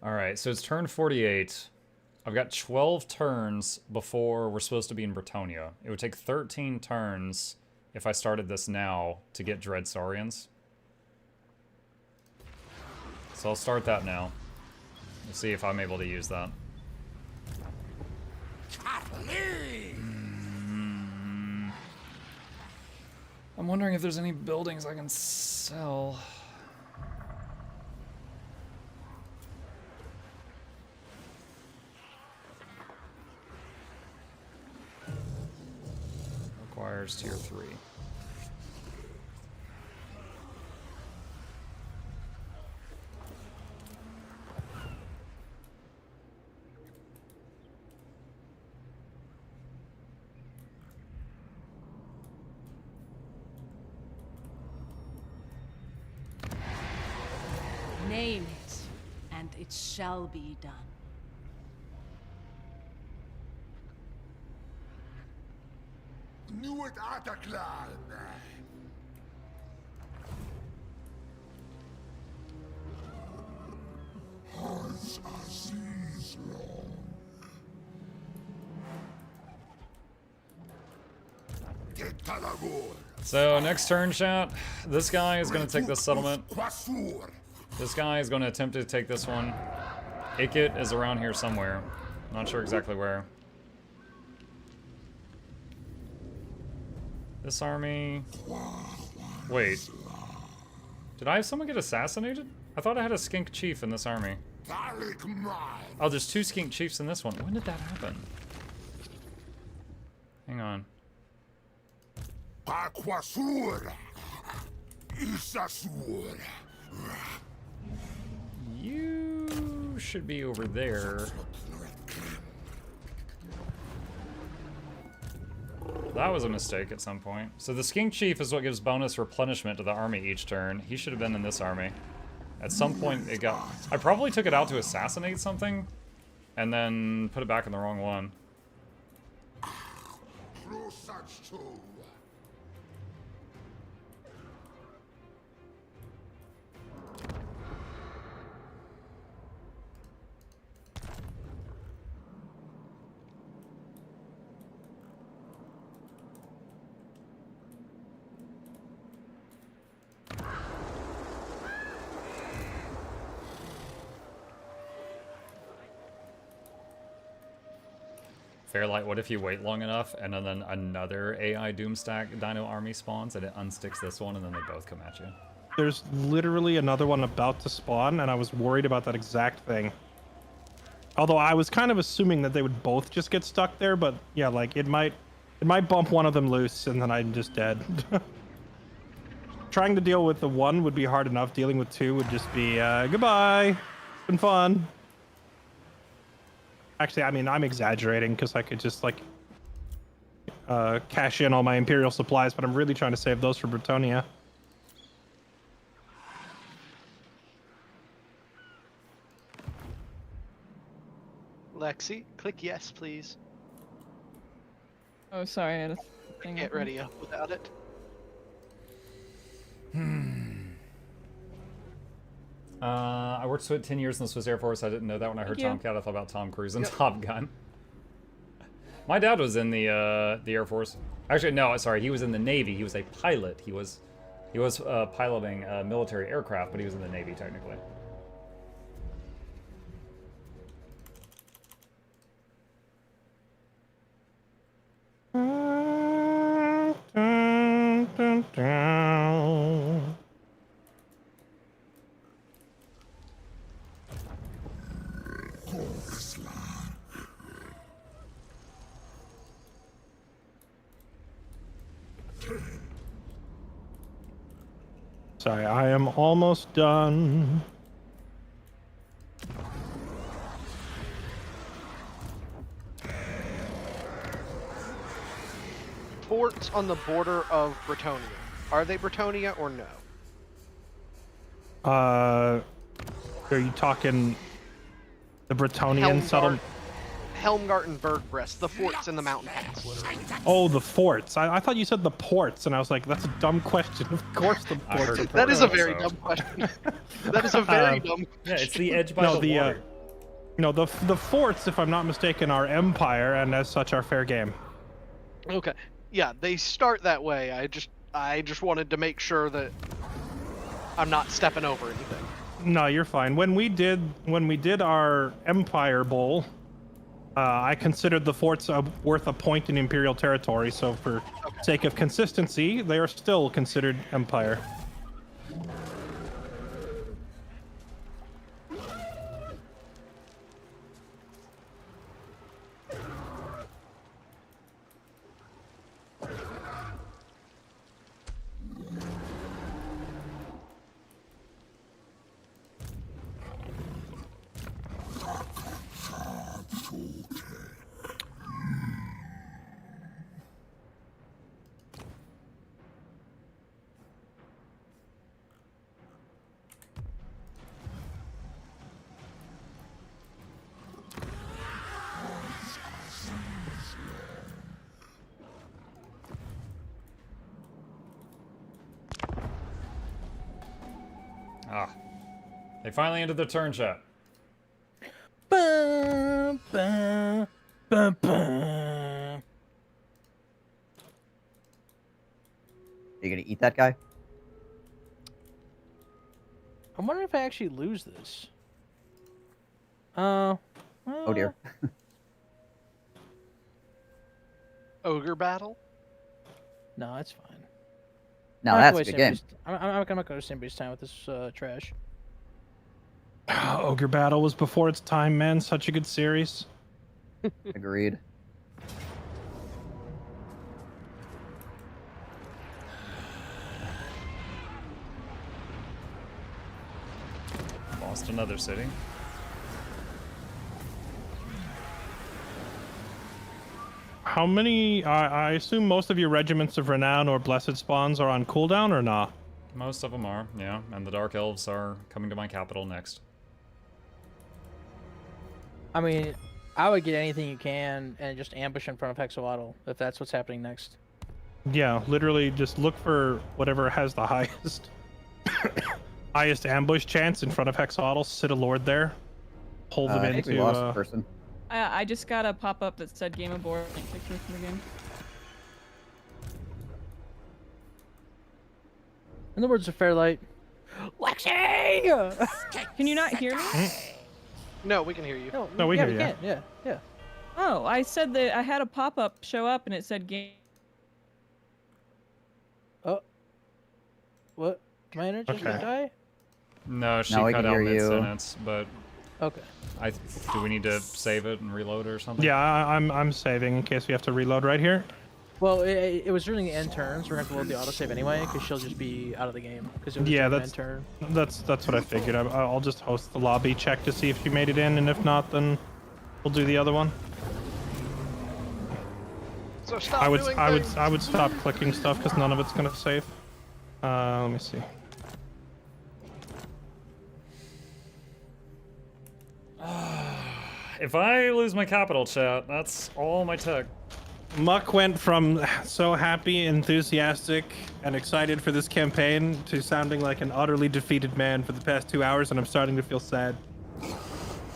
All right, so it's turn 48. I've got 12 turns before we're supposed to be in Bretonia. It would take 13 turns if I started this now to get Dread Saurians. So I'll start that now. We'll see if I'm able to use that. I'm wondering if there's any buildings I can sell. Requires tier 3. Name it, and it shall be done. New it Ataclan. So next turn, chat, this guy is going to take this settlement. This guy is going to attempt to take this one. Ikit is around here somewhere. Not sure exactly where. This army... Wait. Did I have someone get assassinated? I thought I had a skink chief in this army. Oh, there's 2 skink chiefs in this one. When did that happen? Hang on. You should be over there. That was a mistake at some point. So the Skink Chief is what gives bonus replenishment to the army each turn. He should have been in this army. At some point it got... I probably took it out to assassinate something, and then put it back in the wrong one. Fairlight, what if you wait long enough and then another AI Doomstack Dino army spawns and it unsticks this one and then they both come at you? There's literally another one about to spawn, and I was worried about that exact thing. Although I was kind of assuming that they would both just get stuck there, but yeah, like it might bump one of them loose and then I'm just dead. Trying to deal with the one would be hard enough. Dealing with two would just be goodbye. It's been fun. Actually, I mean, I'm exaggerating because I could just like cash in all my Imperial supplies, but I'm really trying to save those for Bretonia. Lexi, click yes, please. Oh, sorry, I had a thing. Get ready up without it. I worked 10 years in the Swiss Air Force. I didn't know that when I heard Tomcat. I thought about Tom Cruise and Top Gun. My dad was in the Air Force. Actually, no, sorry, he was in the Navy. He was a pilot. He was piloting military aircraft, but he was in the Navy technically. Sorry, I am almost done. Forts on the border of Bretonia. Are they Bretonia or no? Are you talking the Bretonian settlement? Helmgart and Bergbrest, the forts in the mountain pass, literally. Oh, the forts. I thought you said the ports, and I was like, that's a dumb question. Of course the ports. That is a very dumb question. That is a very dumb question. Yeah, it's the edge by the water. No, the forts, if I'm not mistaken, are Empire, and as such are fair game. Okay. Yeah, they start that way. I just wanted to make sure that I'm not stepping over anything. No, you're fine. When we did our Empire Bowl, I considered the forts worth a point in Imperial territory, so for sake of consistency, they are still considered Empire. They finally ended their turn, chat. Bum, bum, bum, bum. Are you gonna eat that guy? I'm wondering if I actually lose this. Oh dear. Ogre battle? No, it's fine. No, that's a good game. I'm not gonna go to somebody's time with this trash. Ogre Battle was before its time, man. Such a good series. Agreed. Lost another city. How many? I assume most of your regiments of renown or blessed spawns are on cooldown, or not? Most of them are, yeah. And the Dark Elves are coming to my capital next. I mean, I would get anything you can and just ambush in front of Hexawaddle if that's what's happening next. Yeah, literally just look for whatever has the highest highest ambush chance in front of Hexawaddle. Sit a lord there. Hold them I think we into. lost a person. I just got a pop-up that said game abort. Can't take me from the game. In the words of Fairlight, Lexi! Can you not hear me? No, we can hear you. No, we yeah, hear we you. can. Yeah, yeah. Oh, I said that I had a pop-up show up and it said game. Oh. What? My energy Okay. gonna die? No, she Now we cut can out hear you. mid-sentence, but Okay. do we need to save it and reload or something? Yeah, I'm saving in case we have to reload right here. Well, it was during the end turns. We're gonna have to load the autosave anyway, because she'll just be out of the game. Because it was Yeah, during the that's end turn. that's what I figured. I'll just host the lobby, check to see if she made it in, and if not, then we'll do the other one. So stop I would doing I would things. I would stop clicking stuff because none of it's gonna save. Let me see. If I lose my capital, chat, that's all my tech. Muck went from so happy, enthusiastic, and excited for this campaign to sounding like an utterly defeated man for the past 2 hours, and I'm starting to feel sad.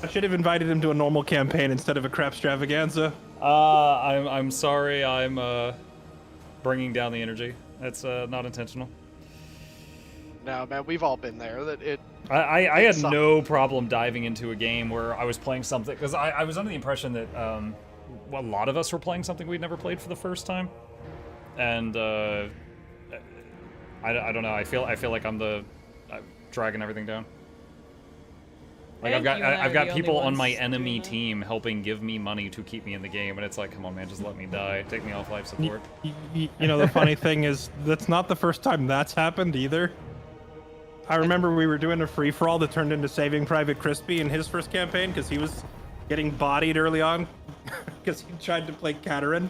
I should have invited him to a normal campaign instead of a crap extravaganza. I'm sorry. I'm bringing down the energy. It's not intentional. No, man, we've all been there. That it. I had sucks. no problem diving into a game where I was playing something because I was under the impression that a lot of us were playing something we'd never played for the first time, and I don't know. I feel like I'm dragging everything down. Like I've got people on my enemy team helping give me money to keep me in the game, and it's like, come on, man, just let me die. Take me off life support. You know, the funny thing is, that's not the first time that's happened either. I remember we were doing a free-for-all that turned into Saving Private Crispy in his first campaign because he was getting bodied early on because he tried to play Katerin.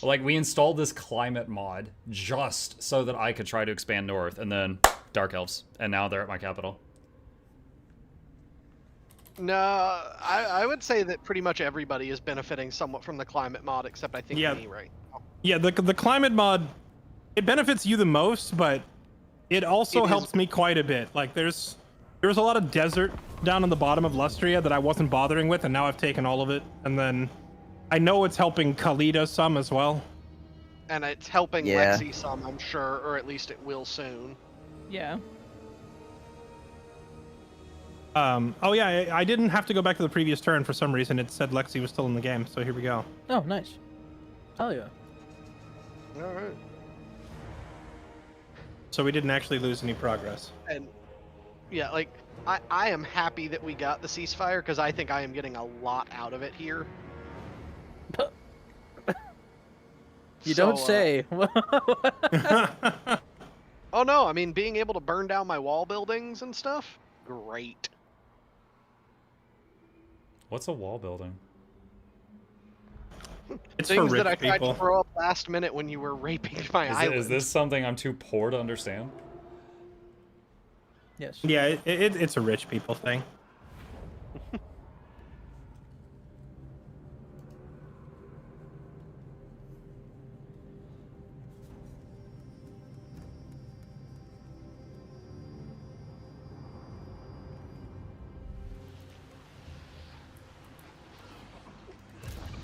Like, we installed this climate mod just so that I could try to expand north, and then Dark Elves, and now they're at my capital. No, I would say that pretty much everybody is benefiting somewhat from the climate mod, except I think me right now. Yeah, the climate mod, it benefits you the most, but it also helps me quite a bit. Like, there was a lot of desert down on the bottom of Lustria that I wasn't bothering with, and now I've taken all of it. And then I know it's helping Khalida some as well. And it's helping Yeah. Lexi some, I'm sure, or at least it will soon. Yeah. Oh yeah, I didn't have to go back to the previous turn for some reason. It said Lexi was still in the game, so here we go. Oh, nice. Hell yeah. All right. So we didn't actually lose any progress. And yeah, like I am happy that we got the ceasefire because I think I am getting a lot out of it here. You don't say. Oh no, I mean being able to burn down my wall buildings and stuff, great. What's a wall building? It's Things for rich that I tried people. to throw up last minute when you were raping my island. Is this something I'm too poor to understand? Yes. Yeah, it's a rich people thing.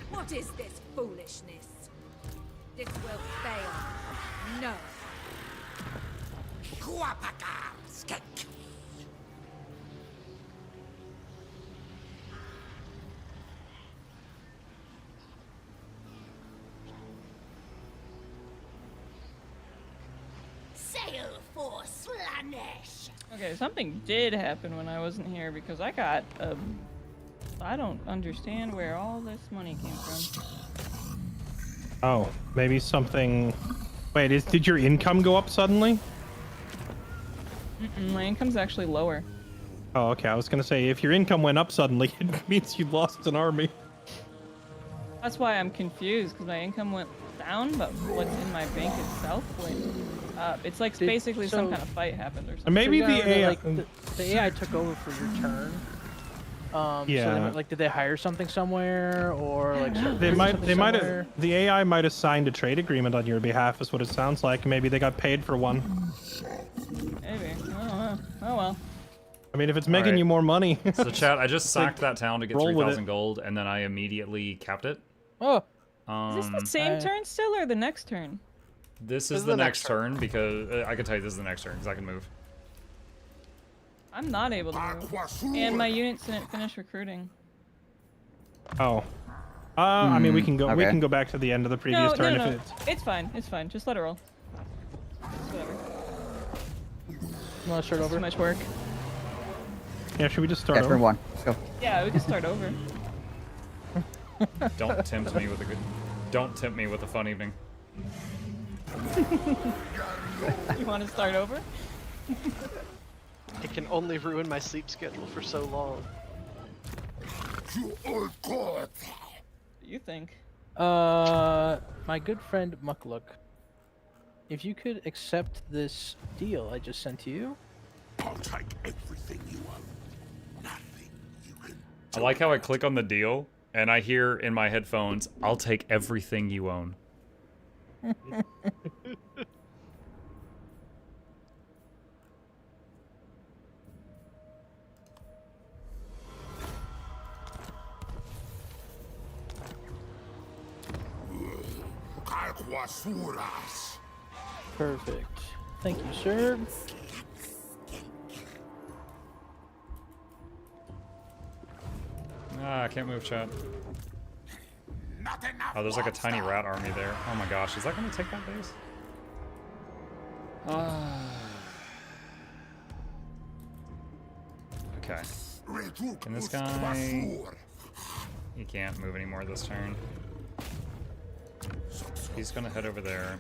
What is this foolishness? This will fail. No. Sail for Slaanesh. Okay, something did happen when I wasn't here because I got I don't understand where all this money came from. Oh, maybe something. Wait, did your income go up suddenly? My income's actually lower. Oh, okay. I was gonna say if your income went up suddenly, it means you lost an army. That's why I'm confused, because my income went down, but what's in my bank itself went up. It's like basically some kind of fight happened or something. Maybe So the AI, like, the AI took over for your turn. Yeah. So they, like, did they hire something somewhere, or like they might somewhere? have, the AI might have signed a trade agreement on your behalf, is what it sounds like. Maybe they got paid for one. Maybe. I don't know. Oh well. I mean, if it's making you more money. So chat, I just sacked that town to get roll with 3,000 it. gold, and then I immediately capped it. Oh. Is this the same turn still, or the next turn? This is the next turn, because I can tell you this is the next turn, because I can move. I'm not able to move. And my units didn't finish recruiting. Oh. I mean, we can go. We okay. can go back to the end of the previous turn no. if it's. It's fine. It's fine. Just let it roll. Whatever. You want to start over? Too much work. Yeah, should we just start Yeah, over? turn 1. Let's go. Yeah, we can start over. Don't tempt me with a good. Don't tempt me with a fun evening. You want to start over? It can only ruin my sleep schedule for so long. What do you think? My good friend Mukluk, if you could accept this deal I just sent to you. I'll take everything you own. Nothing you can. I like how I click on the deal, and I hear in my headphones, "I'll take everything you own." Perfect. Thank you, sir. Ah, I can't move, chat. Oh, there's like a tiny rat army there. Oh my gosh, is that gonna take that base? Okay. Can this guy... He can't move anymore this turn. He's gonna head over there.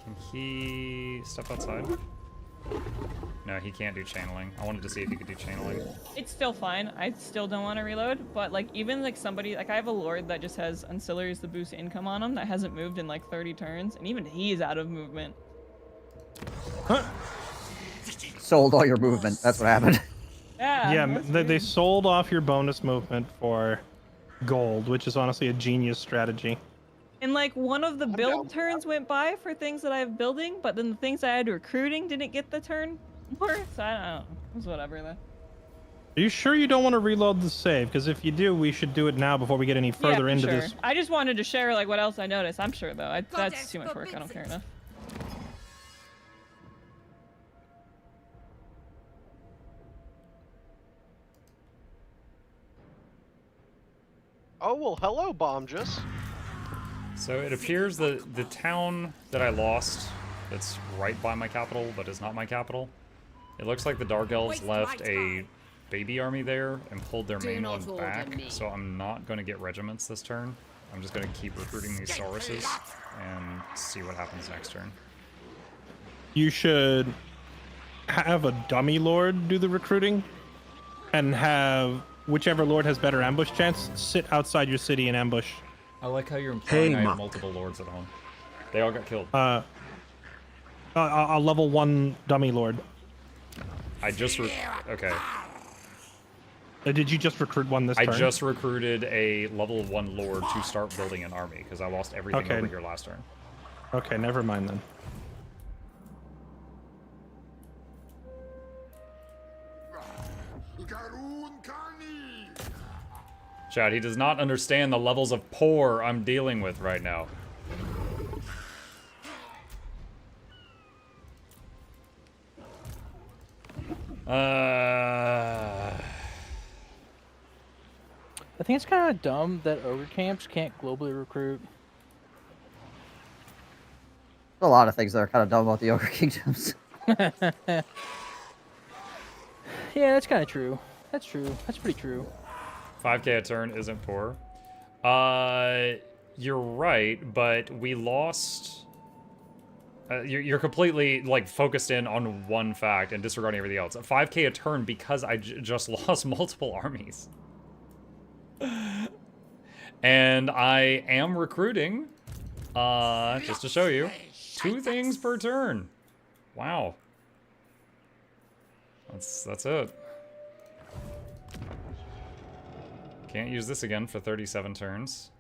Can he step outside? No, he can't do channeling. I wanted to see if he could do channeling. It's still fine. I still don't want to reload, but like even like somebody like I have a lord that just has ancillaries to boost income on him that hasn't moved in like 30 turns, and even he's out of movement. Sold all your movement. That's what happened. Yeah. They sold off your bonus movement for gold, which is honestly a genius strategy. And like one of the build turns went by for things that I have building, but then the things I had recruiting didn't get the turn more. So I don't know. It was whatever then. Are you sure you don't want to reload the save? Because if you do, we should do it now before we get any further into this. I just wanted to share like what else I noticed. I'm sure though. That's too much work. I don't care enough. Oh, well, hello, Bombjus. So it appears that the town that I lost, that's right by my capital, but is not my capital, it looks like the Dark Elves left a baby army there and pulled their main one back, so I'm not going to get regiments this turn. I'm just going to keep recruiting these Sauruses and see what happens next turn. You should have a dummy lord do the recruiting and have whichever lord has better ambush chance sit outside your city and ambush. I like how you're implying I have multiple lords at home. They all got killed. A level 1 dummy lord. I just okay. Did you just recruit one this turn? I just recruited a level 1 lord to start building an army because I lost everything over here last turn. Okay, never mind then. Chad, he does not understand the levels of poor I'm dealing with right now. I think it's kind of dumb that ogre camps can't globally recruit. There's a lot of things that are kind of dumb about the Ogre Kingdoms. Yeah, that's kind of true. That's true. That's pretty true. 5k a turn isn't poor. You're right, but we lost... you're completely like focused in on one fact and disregarding everything else. 5k a turn because I just lost multiple armies. And I am recruiting, just to show you, 2 things per turn. Wow. That's it. Can't use this again for 37 turns.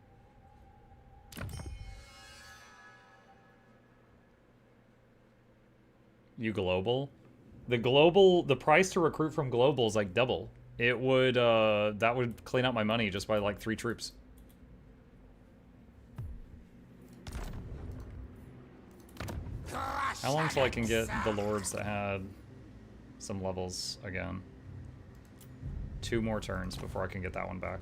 You global? The price to recruit from global is like double. It would, that would clean up my money just by like 3 troops. How long till I can get the lords that had some levels again? 2 more turns before I can get that one back.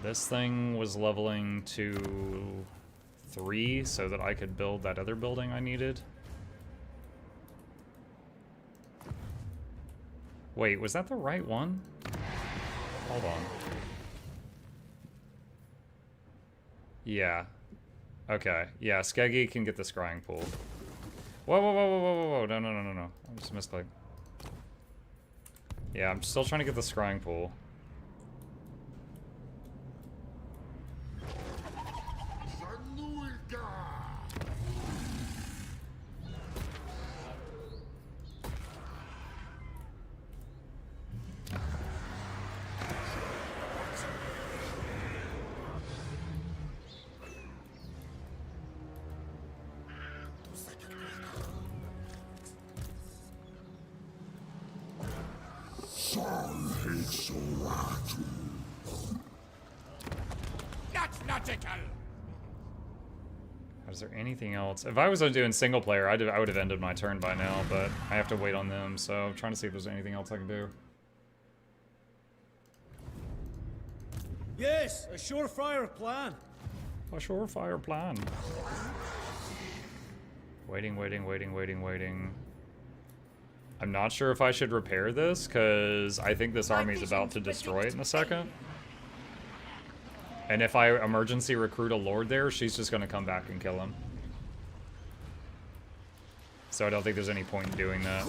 This thing was leveling to 3 so that I could build that other building I needed. Wait, was that the right one? Hold on. Yeah. Okay. Yeah, Skeggy can get the scrying pool. Whoa, whoa, whoa, whoa, whoa, whoa, whoa. No, no, no, no, no. I'm just misclicked. Yeah, I'm still trying to get the scrying pool. Is there anything else? If I was doing single player, I would have ended my turn by now, but I have to wait on them, so I'm trying to see if there's anything else I can do. Yes, a surefire plan. A surefire plan. Waiting, waiting, waiting, waiting, waiting. I'm not sure if I should repair this, because I think this army is about to destroy it in a second. And if I emergency recruit a lord there, she's just going to come back and kill him. So I don't think there's any point in doing that.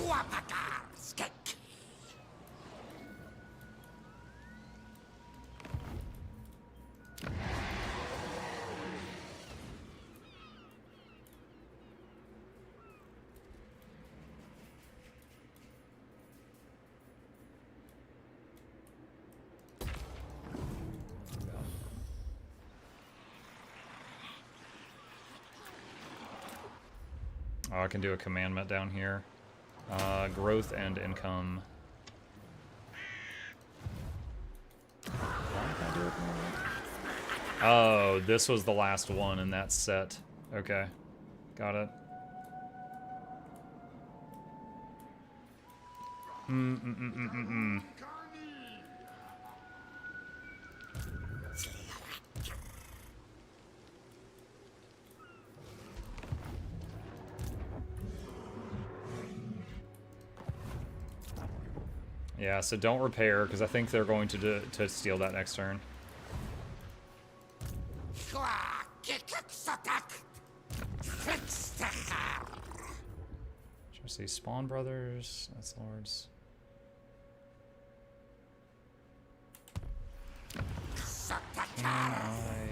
Oh, I can do a commandment down here. Growth and income. Oh, this was the last one in that set. Okay. Got it. Yeah, so don't repair, because I think they're going to steal that next turn. Should I see Spawn Brothers? That's lords. I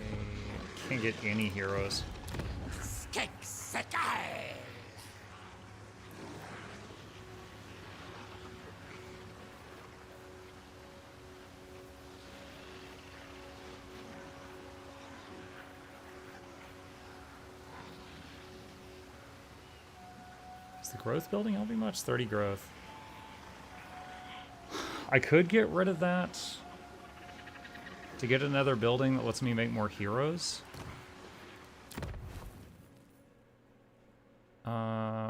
can't get any heroes. Is the growth building helping much? 30 growth. I could get rid of that to get another building that lets me make more heroes.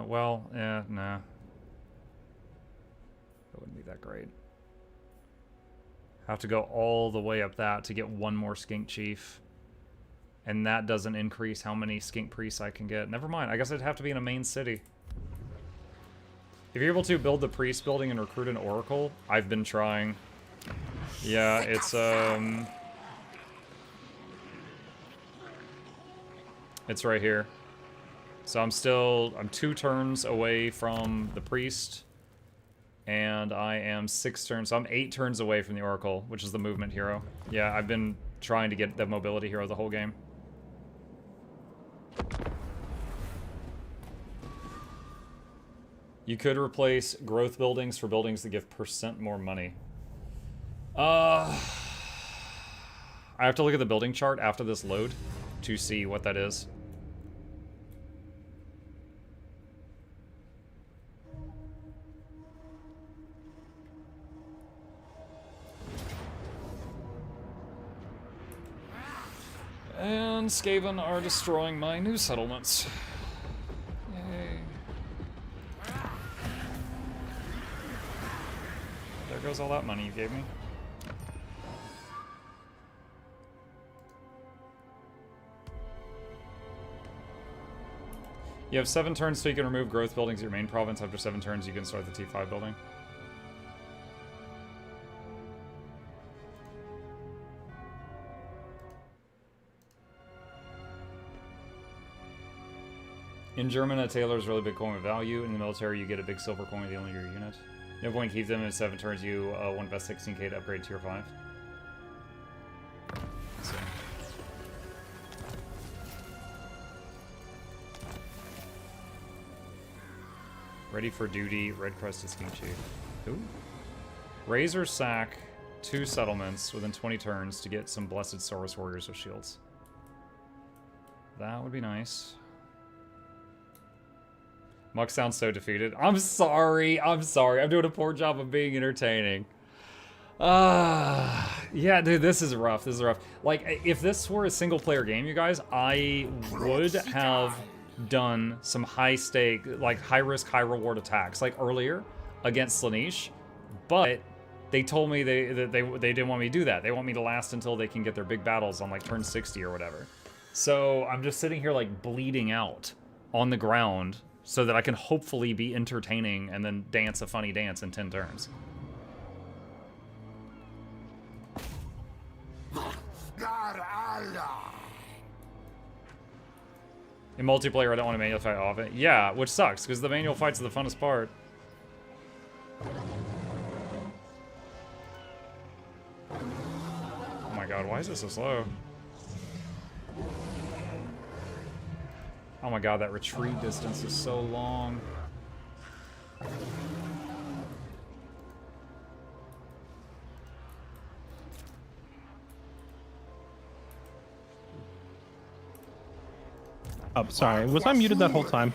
Well, yeah, nah. That wouldn't be that great. Have to go all the way up that to get one more skink chief. And that doesn't increase how many skink priests I can get. Never mind, I guess I'd have to be in a main city. If you're able to build the priest building and recruit an oracle, I've been trying. Yeah, it's right here. So I'm 2 turns away from the priest. And I am 6 turns, so I'm 8 turns away from the Oracle, which is the movement hero. Yeah, I've been trying to get the mobility hero the whole game. You could replace growth buildings for buildings that give % more money. I have to look at the building chart after this load to see what that is. And Skaven are destroying my new settlements. Yay. There goes all that money you gave me. You have 7 turns so you can remove growth buildings at your main province. After 7 turns you can start the T5 building. In German, a tailor is a really big coin with value. In the military, you get a big silver coin with the only your unit. No point keep them in 7 turns. You want invest 16k to upgrade tier 5. So. Ready for duty. Red Crested King Chief. Ooh. Razor sack 2 settlements within 20 turns to get some blessed Saurus warriors with shields. That would be nice. Muck sounds so defeated. I'm sorry. I'm doing a poor job of being entertaining. Yeah, dude, this is rough. Like, if this were a single player game, you guys, I would have done some high stake, like high risk, high reward attacks, like earlier against Slaanesh, but they told me they didn't want me to do that. They want me to last until they can get their big battles on like turn 60 or whatever. So I'm just sitting here like bleeding out on the ground so that I can hopefully be entertaining and then dance a funny dance in 10 turns. In multiplayer, I don't want to manual fight off it. Yeah, which sucks, because the manual fights are the funnest part. Oh my god, why is this so slow? Oh my god, that retreat distance is so long. Oh, sorry. Was I muted that whole time?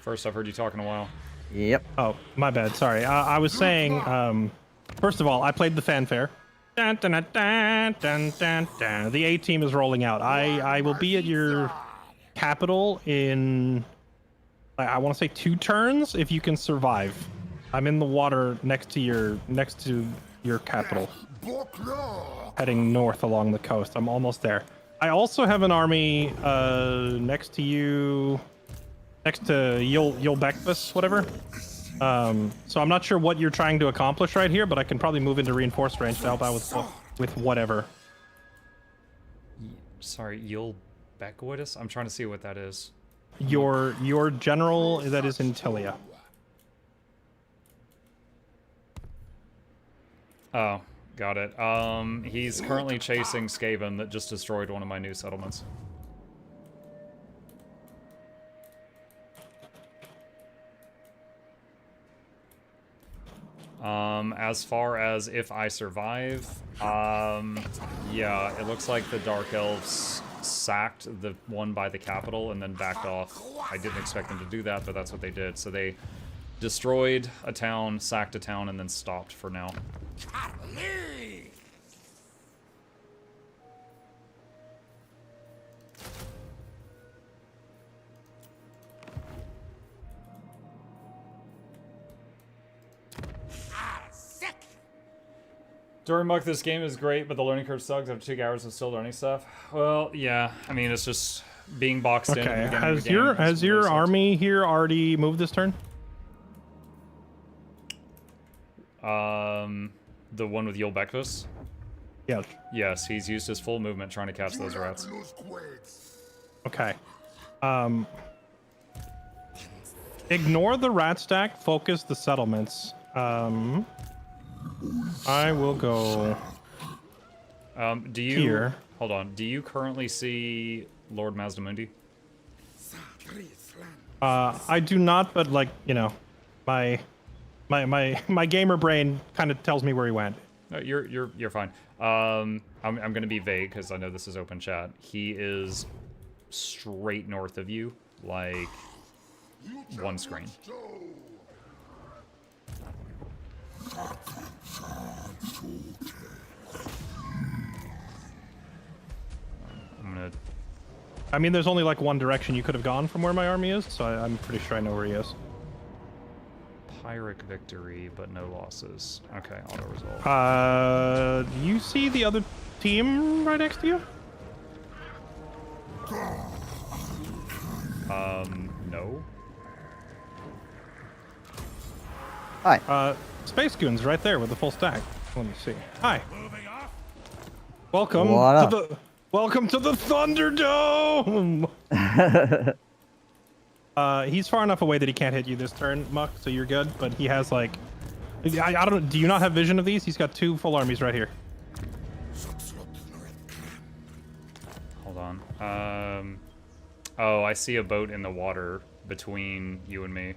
First I've heard you talk in a while. Yep. Oh, my bad. Sorry. I was saying, first of all, I played the fanfare. Dun, dun, dun, dun, dun, dun, dun. The A team is rolling out. I will be at your capital in, I want to say 2 turns if you can survive. I'm in the water next to your capital, heading north along the coast. I'm almost there. I also have an army next to you, next to Yulbekbus, whatever. So I'm not sure what you're trying to accomplish right here, but I can probably move into reinforced range to help out with whatever. Sorry, Yulbekbus? I'm trying to see what that is. Your general that is in Tilia. Oh, got it. He's currently chasing Skaven that just destroyed one of my new settlements. As far as if I survive, yeah, it looks like the Dark Elves sacked the one by the capital and then backed off. I didn't expect them to do that, but that's what they did. So they destroyed a town, sacked a town, and then stopped for now. During Muck, this game is great, but the learning curve sucks after 2 hours of still learning stuff. Well, yeah, I mean, it's just being boxed in. Okay, has your army here already moved this turn? The one with Yulbekbus? Yes. Yes, he's used his full movement trying to catch those rats. Okay. Ignore the rat stack, focus the settlements. I will go. Do you here. Hold on? Do you currently see Lord Mazdamundi? I do not, but like my gamer brain kind of tells me where he went. No, you're fine. I'm gonna be vague because I know this is open chat. He is straight north of you, like one screen. I mean, there's only like one direction you could have gone from where my army is, so I'm pretty sure I know where he is. Pyrrhic victory, but no losses. Okay, auto resolve. You see the other team right next to you? No. Hi. Space Goon's right there with the full stack. Let me see. Hi. Welcome What to up? Welcome to the Thunderdome. He's far enough away that he can't hit you this turn, Muck, so you're good. But he has like, I don't. Do you not have vision of these? He's got 2 full armies right here. Hold on. Oh, I see a boat in the water between you and me.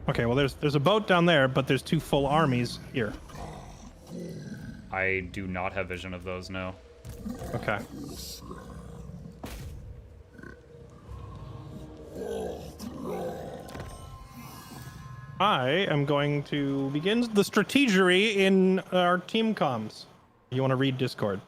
Okay, well there's a boat down there, but there's 2 full armies here. I do not have vision of those, no. Okay. I am going to begin the strategery in our team comms. You want to read Discord?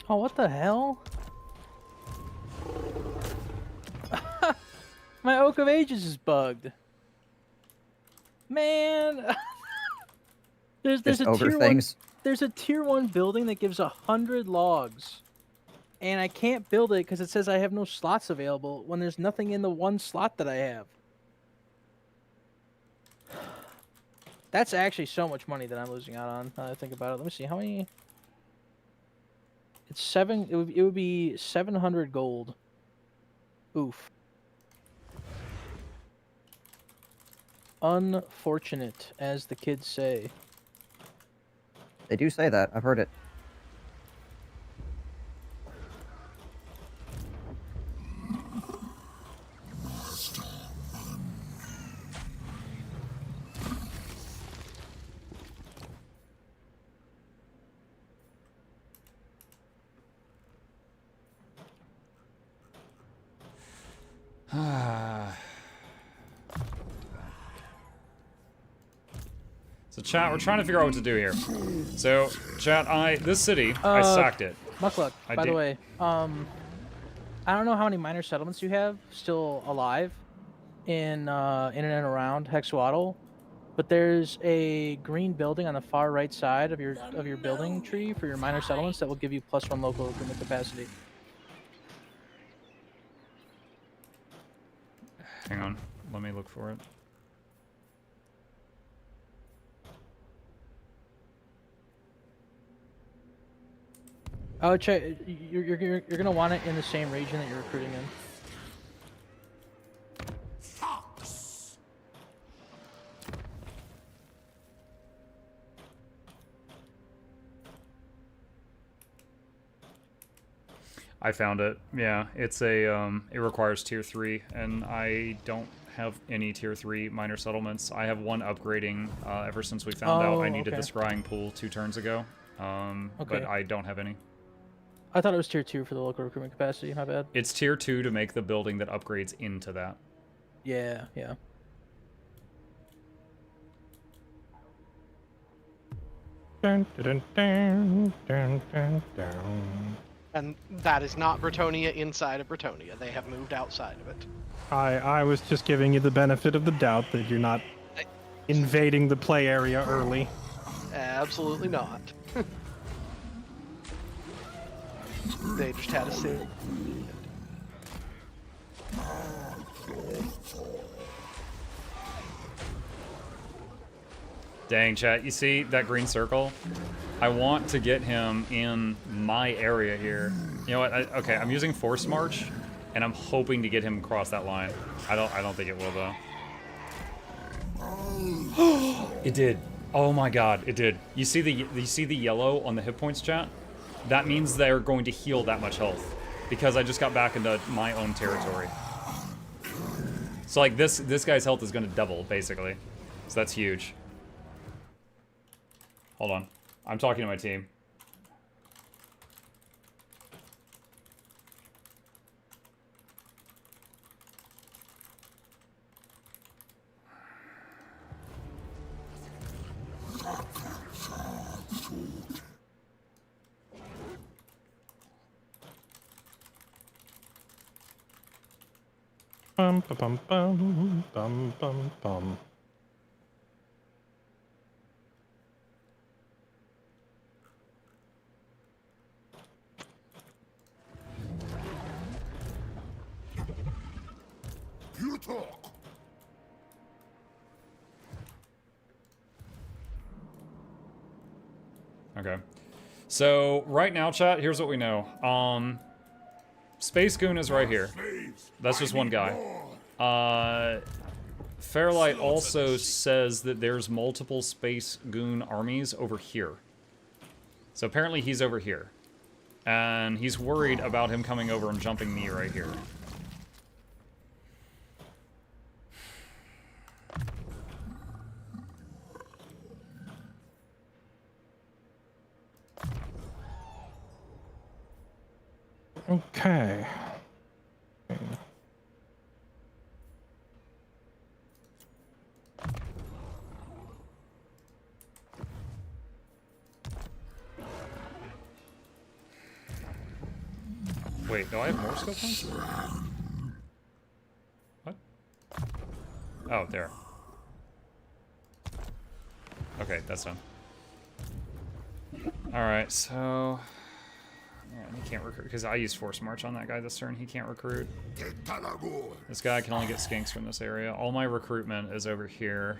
Oh, what the hell? My Oak of Ages is bugged. Man, there's a tier things. 1. There's a tier 1 building that gives 100 logs, and I can't build it because it says I have no slots available when there's nothing in the 1 slot that I have. That's actually so much money that I'm losing out on. Now that I think about it, let me see how many. It's 7. It would be 700 gold. Oof. Unfortunate, as the kids say. They do say that. I've heard it. So chat, we're trying to figure out what to do here. So chat, this city, I sacked it. Mukluk, by the way, I don't know how many minor settlements you have still alive in and around Hexwaddle, but there's a green building on the far right side of your building tree for your minor settlements that will give you +1 local recruitment capacity. Hang on, let me look for it. Oh, check. You're gonna want it in the same region that you're recruiting in. I found it. Yeah, it's a it requires tier 3, and I don't have any tier 3 minor settlements. I have one upgrading ever since we found out I needed the scrying pool 2 turns ago. But I don't have any. I thought it was tier 2 for the local recruitment capacity. My bad. It's tier 2 to make the building that upgrades into that. Yeah, yeah. Dun, dun, dun, dun, dun, dun. And that is not Bretonia inside of Bretonia. They have moved outside of it. I was just giving you the benefit of the doubt that you're not invading the play area early. Absolutely not. They just had a sit. Dang, chat, you see that green circle? I want to get him in my area here. You know what? Okay, I'm using Force March, and I'm hoping to get him across that line. I don't think it will though. It did. Oh my god, it did. You see the yellow on the hit points, chat? That means they're going to heal that much health because I just got back into my own territory. So like this guy's health is going to double basically. So that's huge. Hold on. I'm talking to my team. Bum bum bum bum bum bum. You talk. Okay. So right now, chat, here's what we know. Space Goon is right here. That's just one guy. Fairlight also says that there's multiple Space Goon armies over here. So apparently he's over here. And he's worried about him coming over and jumping me right here. Okay. Wait, do I have more skill points? What? Oh, there. Okay, that's done. Alright, so... Yeah, he can't recruit, because I used Force March on that guy this turn. He can't recruit. This guy can only get skinks from this area. All my recruitment is over here.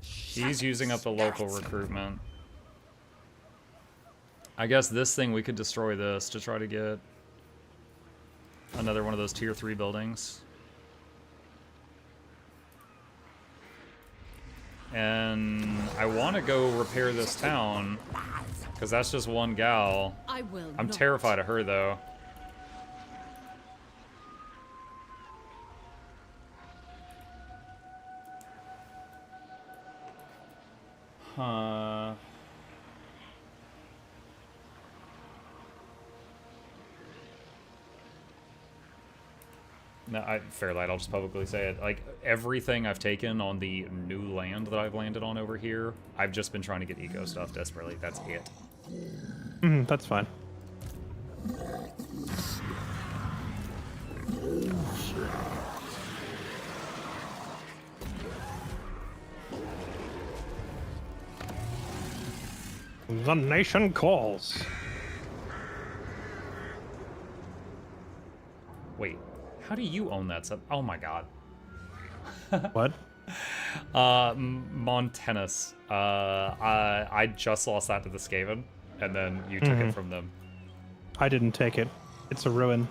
He's using up the local recruitment. I guess this thing, we could destroy this to try to get another one of those tier 3 buildings. And I want to go repair this town, because that's just one gal. I'm terrified of her, though. Huh. No, Fairlight, I'll just publicly say it. Like, everything I've taken on the new land that I've landed on over here, I've just been trying to get eco stuff desperately. That's it. That's fine. The nation calls. Wait, how do you own that stuff? Oh my god. What? Montanus. I just lost that to the Skaven, and then you took it from them. I didn't take it. It's a ruin.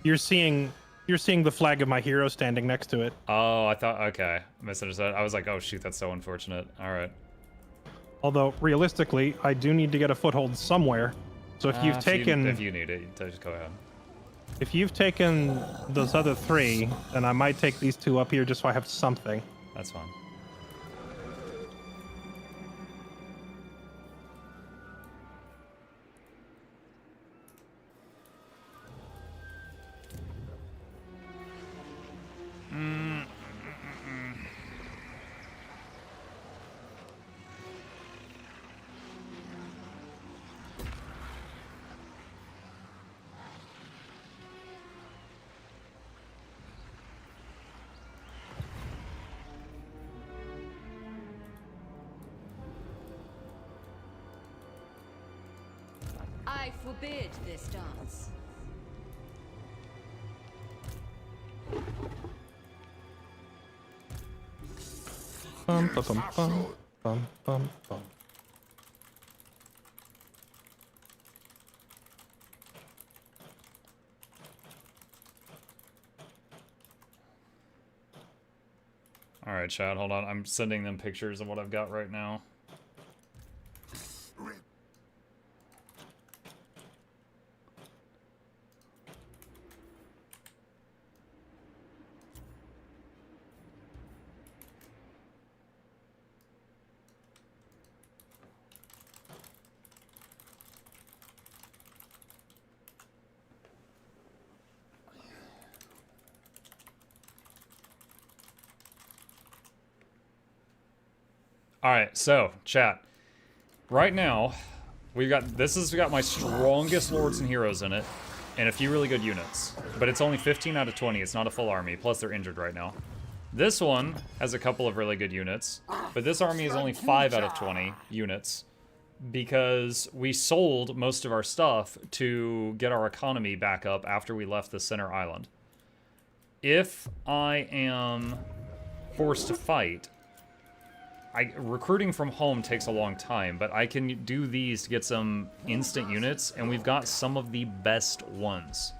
You're seeing the flag of my hero standing next to it. Oh, I thought, okay. Misunderstood. I was like, oh shoot, that's so unfortunate. Alright. Although, realistically, I do need to get a foothold somewhere. So if you've taken... If you need it, just go ahead. If you've taken those other 3, then I might take these 2 up here just so I have something. That's fine. I forbid this dance. Bum, bum, bum, bum, bum, bum, bum. All right, Chad, hold on. I'm sending them pictures of what I've got right now. All right, so chat. Right now, we got my strongest lords and heroes in it, and a few really good units. But it's only 15 out of 20. It's not a full army. Plus, they're injured right now. This one has a couple of really good units, but this army is only 5 out of 20 units because we sold most of our stuff to get our economy back up after we left the center island. If I am forced to fight, recruiting from home takes a long time, but I can do these to get some instant units, and we've got some of the best ones.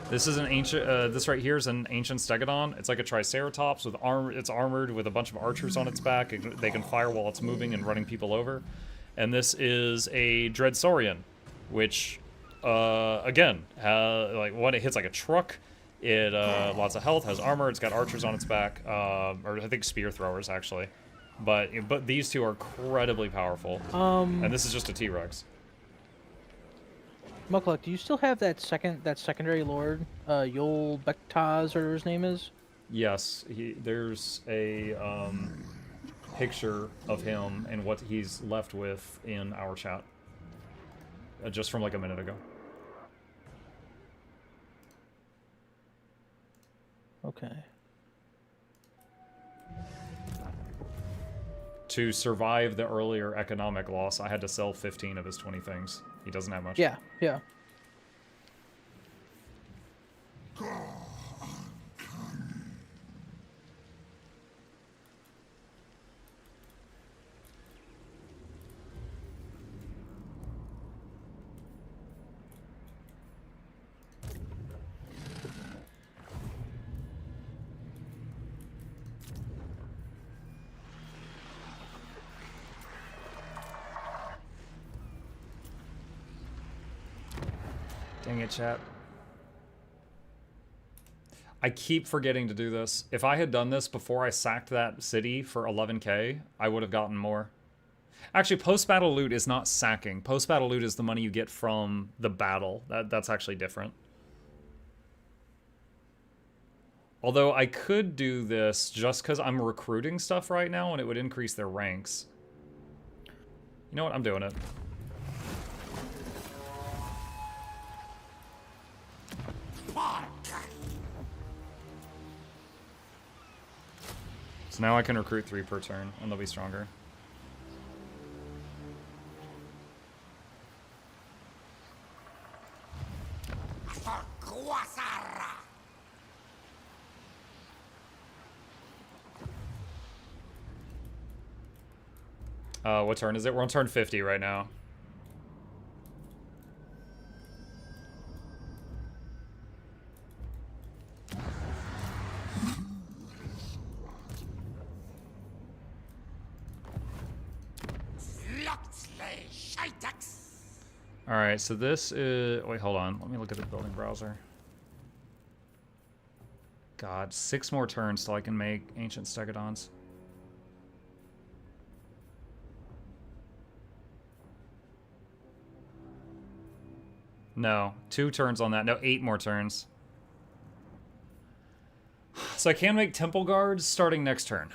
This is an ancient. This right here is an ancient stegodon. It's like a triceratops with armor. It's armored with a bunch of archers on its back. They can fire while it's moving and running people over. And this is a Dreadsaurian, which, again, like when it hits like a truck, it lots of health, has armor. It's got archers on its back, or I think spear throwers actually. But these two are incredibly powerful. And this is just a T-Rex. Mukluk, do you still have that secondary lord, Yol Bektaz, or whatever his name is? Yes, there's a picture of him and what he's left with in our chat, just from like a minute ago. Okay. To survive the earlier economic loss, I had to sell 15 of his 20 things. He doesn't have much. Yeah, yeah. Dang it, chat. I keep forgetting to do this. If I had done this before I sacked that city for 11k, I would have gotten more. Actually, post-battle loot is not sacking. Post-battle loot is the money you get from the battle. That's actually different. Although I could do this just because I'm recruiting stuff right now and it would increase their ranks. You know what? I'm doing it. So now I can recruit 3 per turn, and they'll be stronger. What turn is it? We're on turn 50 right now. Alright, so this is... Wait, hold on. Let me look at the building browser. God, 6 more turns till I can make Ancient Stegodons. No, 2 turns on that. No, 8 more turns. So I can make Temple Guards starting next turn.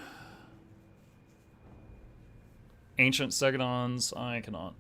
Ancient Stegodons, I cannot.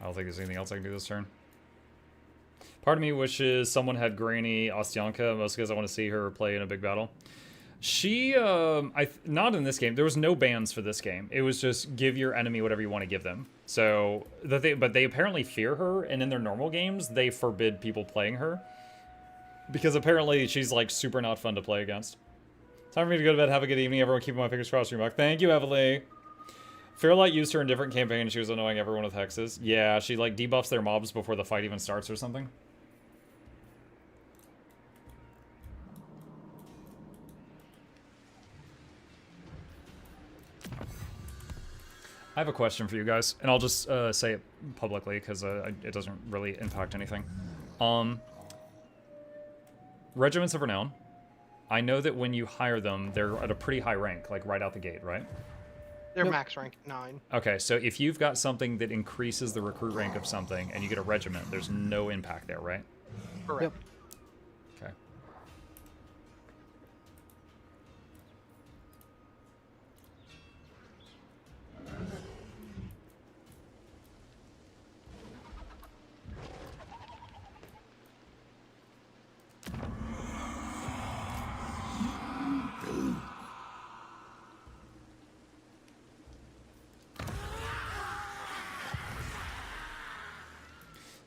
I don't think there's anything else I can do this turn. Part of me wishes someone had Granny Ostyanka, mostly because I want to see her play in a big battle. She, not in this game. There was no bans for this game. It was just give your enemy whatever you want to give them. So, but they apparently fear her, and in their normal games, they forbid people playing her. Because apparently she's, like, super not fun to play against. Time for me to go to bed. Have a good evening, everyone. Keeping my fingers crossed for you, Mark. Thank you, Evelyn. Fairlight used her in different campaigns. She was annoying everyone with hexes. Yeah, she, like, debuffs their mobs before the fight even starts or something. I have a question for you guys, and I'll just say it publicly because it doesn't really impact anything. Regiments of Renown. I know that when you hire them, they're at a pretty high rank, like right out the gate, right? They're max rank 9. Okay, so if you've got something that increases the recruit rank of something and you get a regiment, there's no impact there, right? Correct. Yep. Okay.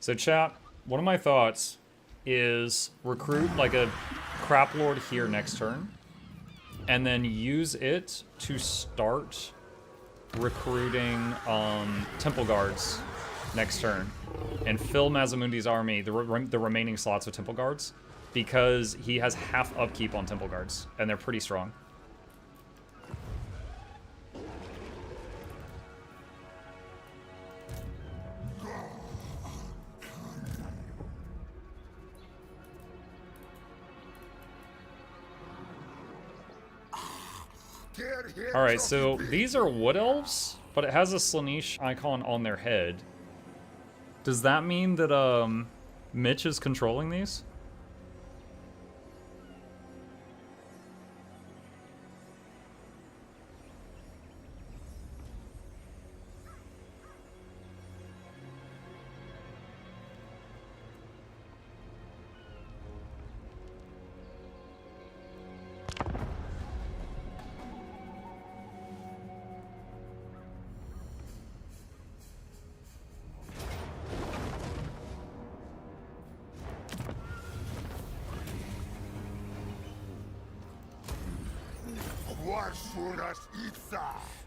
So chat, one of my thoughts is recruit like a crap lord here next turn, and then use it to start recruiting temple guards next turn, and fill Mazamundi's army, the remaining slots with temple guards, because he has half upkeep on temple guards, and they're pretty strong. Alright, so these are wood elves, but it has a Slaanesh icon on their head. Does that mean that Mitch is controlling these?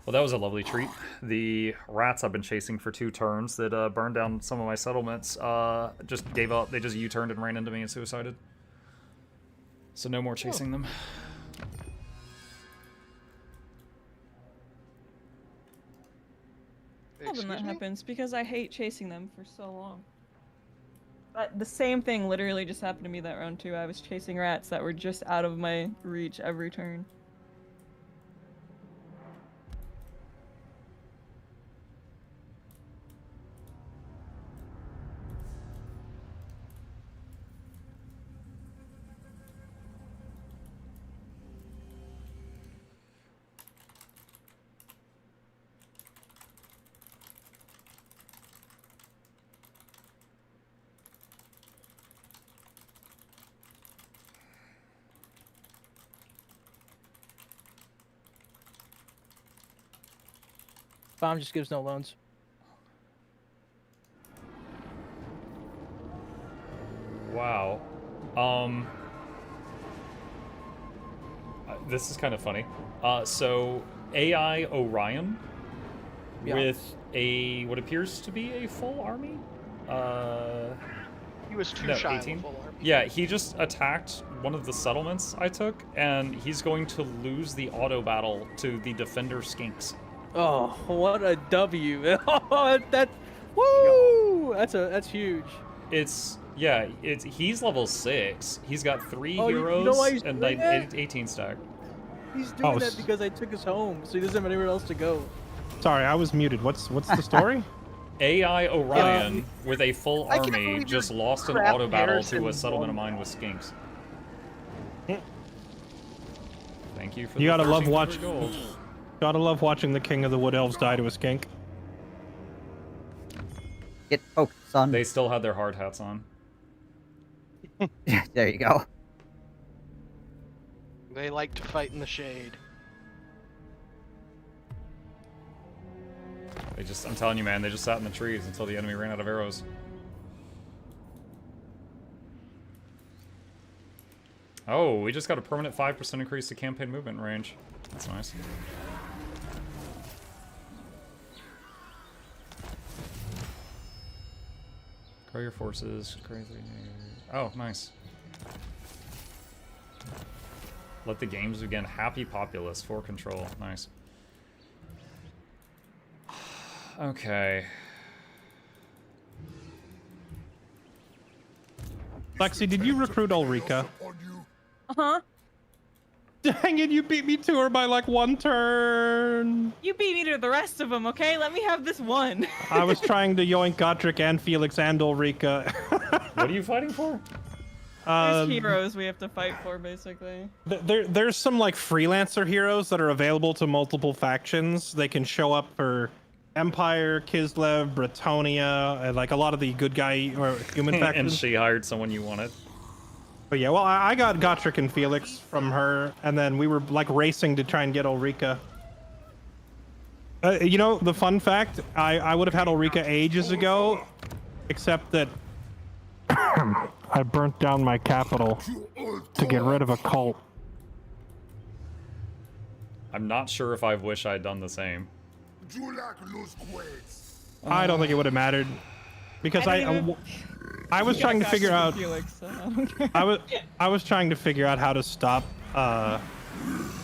Well, that was a lovely treat. The rats I've been chasing for 2 turns that burned down some of my settlements just gave up. They just U-turned and ran into me and suicided. So no more chasing them. When that happens, because I hate chasing them for so long. But the same thing literally just happened to me that round too. I was chasing rats that were just out of my reach every turn. Bomb just gives no loans. Wow. This is kind of funny. So AI Orion with what appears to be a full army. He was too no, shy 18. of a full army. Yeah, he just attacked one of the settlements I took, and he's going to lose the auto battle to the defender skinks. Oh, what a W! Oh, that, woo! That's huge. He's level 6. He's got 3 Oh, heroes you know why he's and doing like that? 18 stack. He's doing that because I took us home, so he doesn't have anywhere else to go. Sorry, I was muted. What's the story? AI Orion with a full I can't army believe just you're lost an crap auto battle hairs to a and settlement of one- mine with skinks. Thank you for You the gotta love 1300 gold. Gotta love watching the king of the wood elves die to a skink. Get poked, son. They still had their hard hats on. There you go. They like to fight in the shade. They just, I'm telling you, man, they just sat in the trees until the enemy ran out of arrows. Oh, we just got a permanent 5% increase to campaign movement range. That's nice. Grow your forces. Crazy. Oh, nice. Let the games begin. Happy populace for control. Nice. Okay. Lexi, did you recruit Ulrika? Uh-huh. Dang it, you beat me to her by like 1 turn. You beat me to the rest of them, okay? Let me have this one. I was trying to yoink Gotrek and Felix and Ulrika. What are you fighting for? There's heroes we have to fight for, basically. There's some like freelancer heroes that are available to multiple factions. They can show up for Empire, Kislev, Bretonia, and like a lot of the good guy or human factions. And she hired someone you wanted. But yeah, well, I got Gotrek and Felix from her, and then we were like racing to try and get Ulrika. You know, the fun fact, I would have had Ulrika ages ago, except that I burnt down my capital to get rid of a cult. I'm not sure if I wish I'd done the same. I don't think it would have mattered, because I was trying to figure out. I was trying to figure out how to stop. I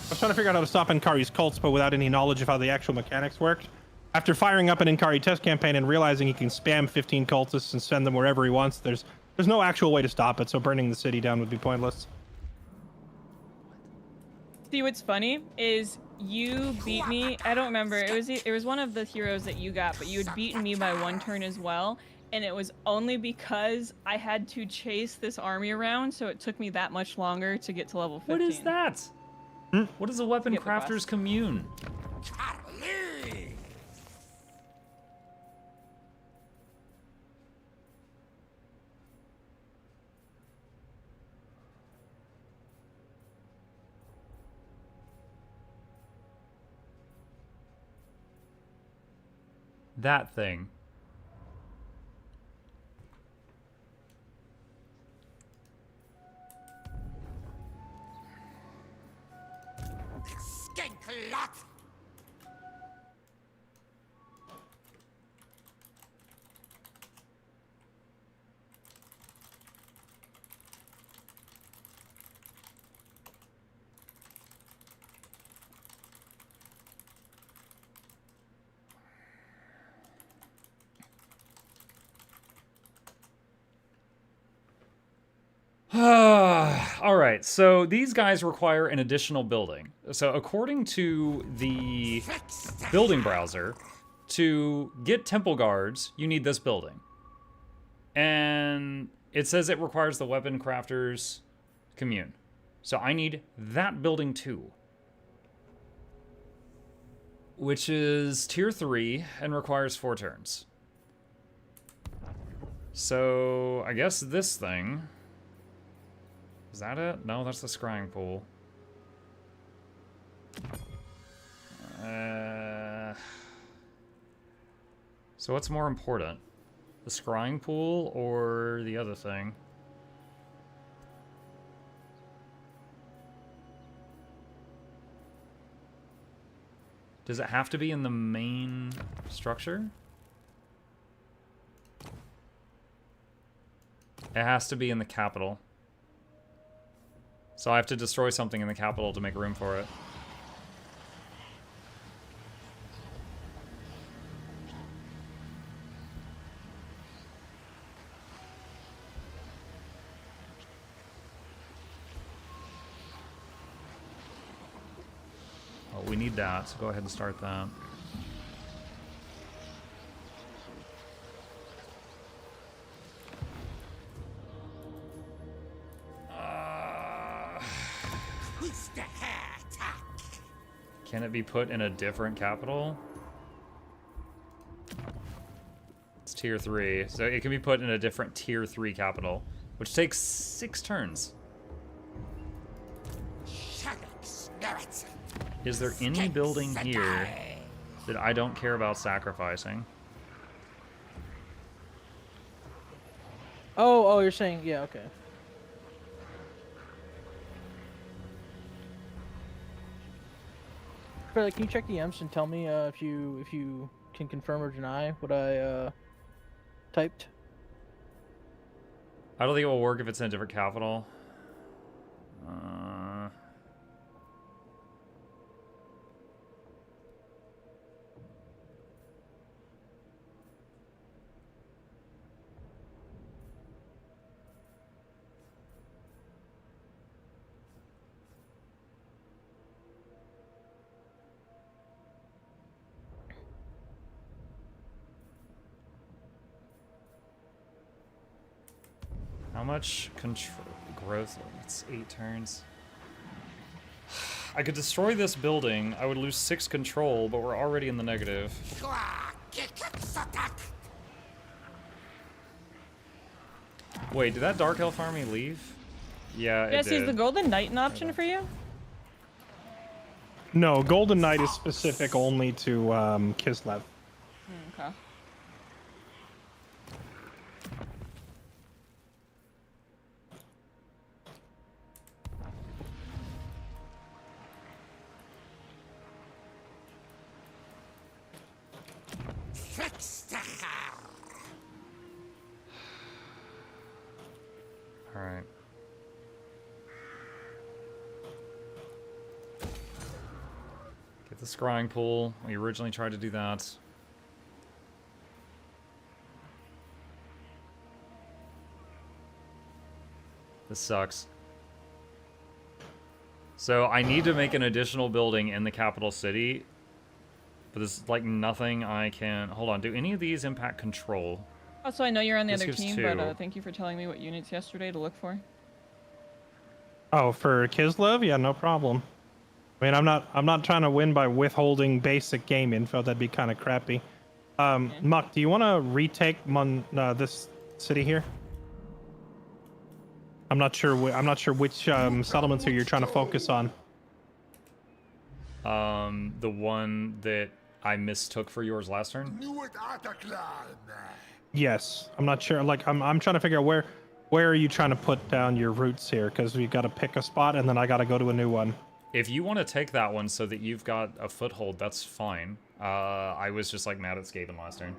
was trying to figure out how to stop Inkari's cults, but without any knowledge of how the actual mechanics worked. After firing up an Inkari test campaign and realizing he can spam 15 cultists and send them wherever he wants, there's no actual way to stop it. So burning the city down would be pointless. See, what's funny is you beat me. I don't remember. It was one of the heroes that you got, but you had beaten me by 1 turn as well. And it was only because I had to chase this army around, so it took me that much longer to get to level 15. What is that? What is a weapon crafter's commune? That thing. Skink lot! All right, so these guys require an additional building. So according to the building browser, to get temple guards, you need this building. And it says it requires the weapon crafter's commune. So I need that building too. Which is tier 3 and requires 4 turns. So I guess this thing... Is that it? No, that's the scrying pool. So what's more important? The scrying pool or the other thing? Does it have to be in the main structure? It has to be in the capital. So I have to destroy something in the capital to make room for it. Oh, we need that, so go ahead and start that. Can it be put in a different capital? It's tier 3, so it can be put in a different tier 3 capital, which takes 6 turns. Is there any building here that I don't care about sacrificing? Oh, you're saying, yeah, okay. Fred, can you check the EMs and tell me if you can confirm or deny what I typed? I don't think it will work if it's in a different capital. How much control growth? It's 8 turns. I could destroy this building. I would lose 6 control, but we're already in the negative. Wait, did that Dark Elf army leave? Yeah, it Yes, did. is the Golden Knight an option for you? No, Golden Knight is specific only to Kislev. Okay. Alright. Get the scrying pool. We originally tried to do that. This sucks. So I need to make an additional building in the capital city. But there's like nothing I can... Hold on, do any of these impact control? Also, I know you're on the This other gives team, 2. but thank you for telling me what units yesterday to look for. Oh, for Kislev? Yeah, no problem. I mean, I'm not trying to win by withholding basic game info. That'd be kind of crappy. Muck, do you want to retake this city here? I'm not sure which settlements you're trying to focus on. The one that I mistook for yours last turn? Yes, I'm not sure. Like, I'm trying to figure out where are you trying to put down your roots here, because we got to pick a spot and then I got to go to a new one. If you want to take that one so that you've got a foothold, that's fine. I was just like mad at Skaven last turn.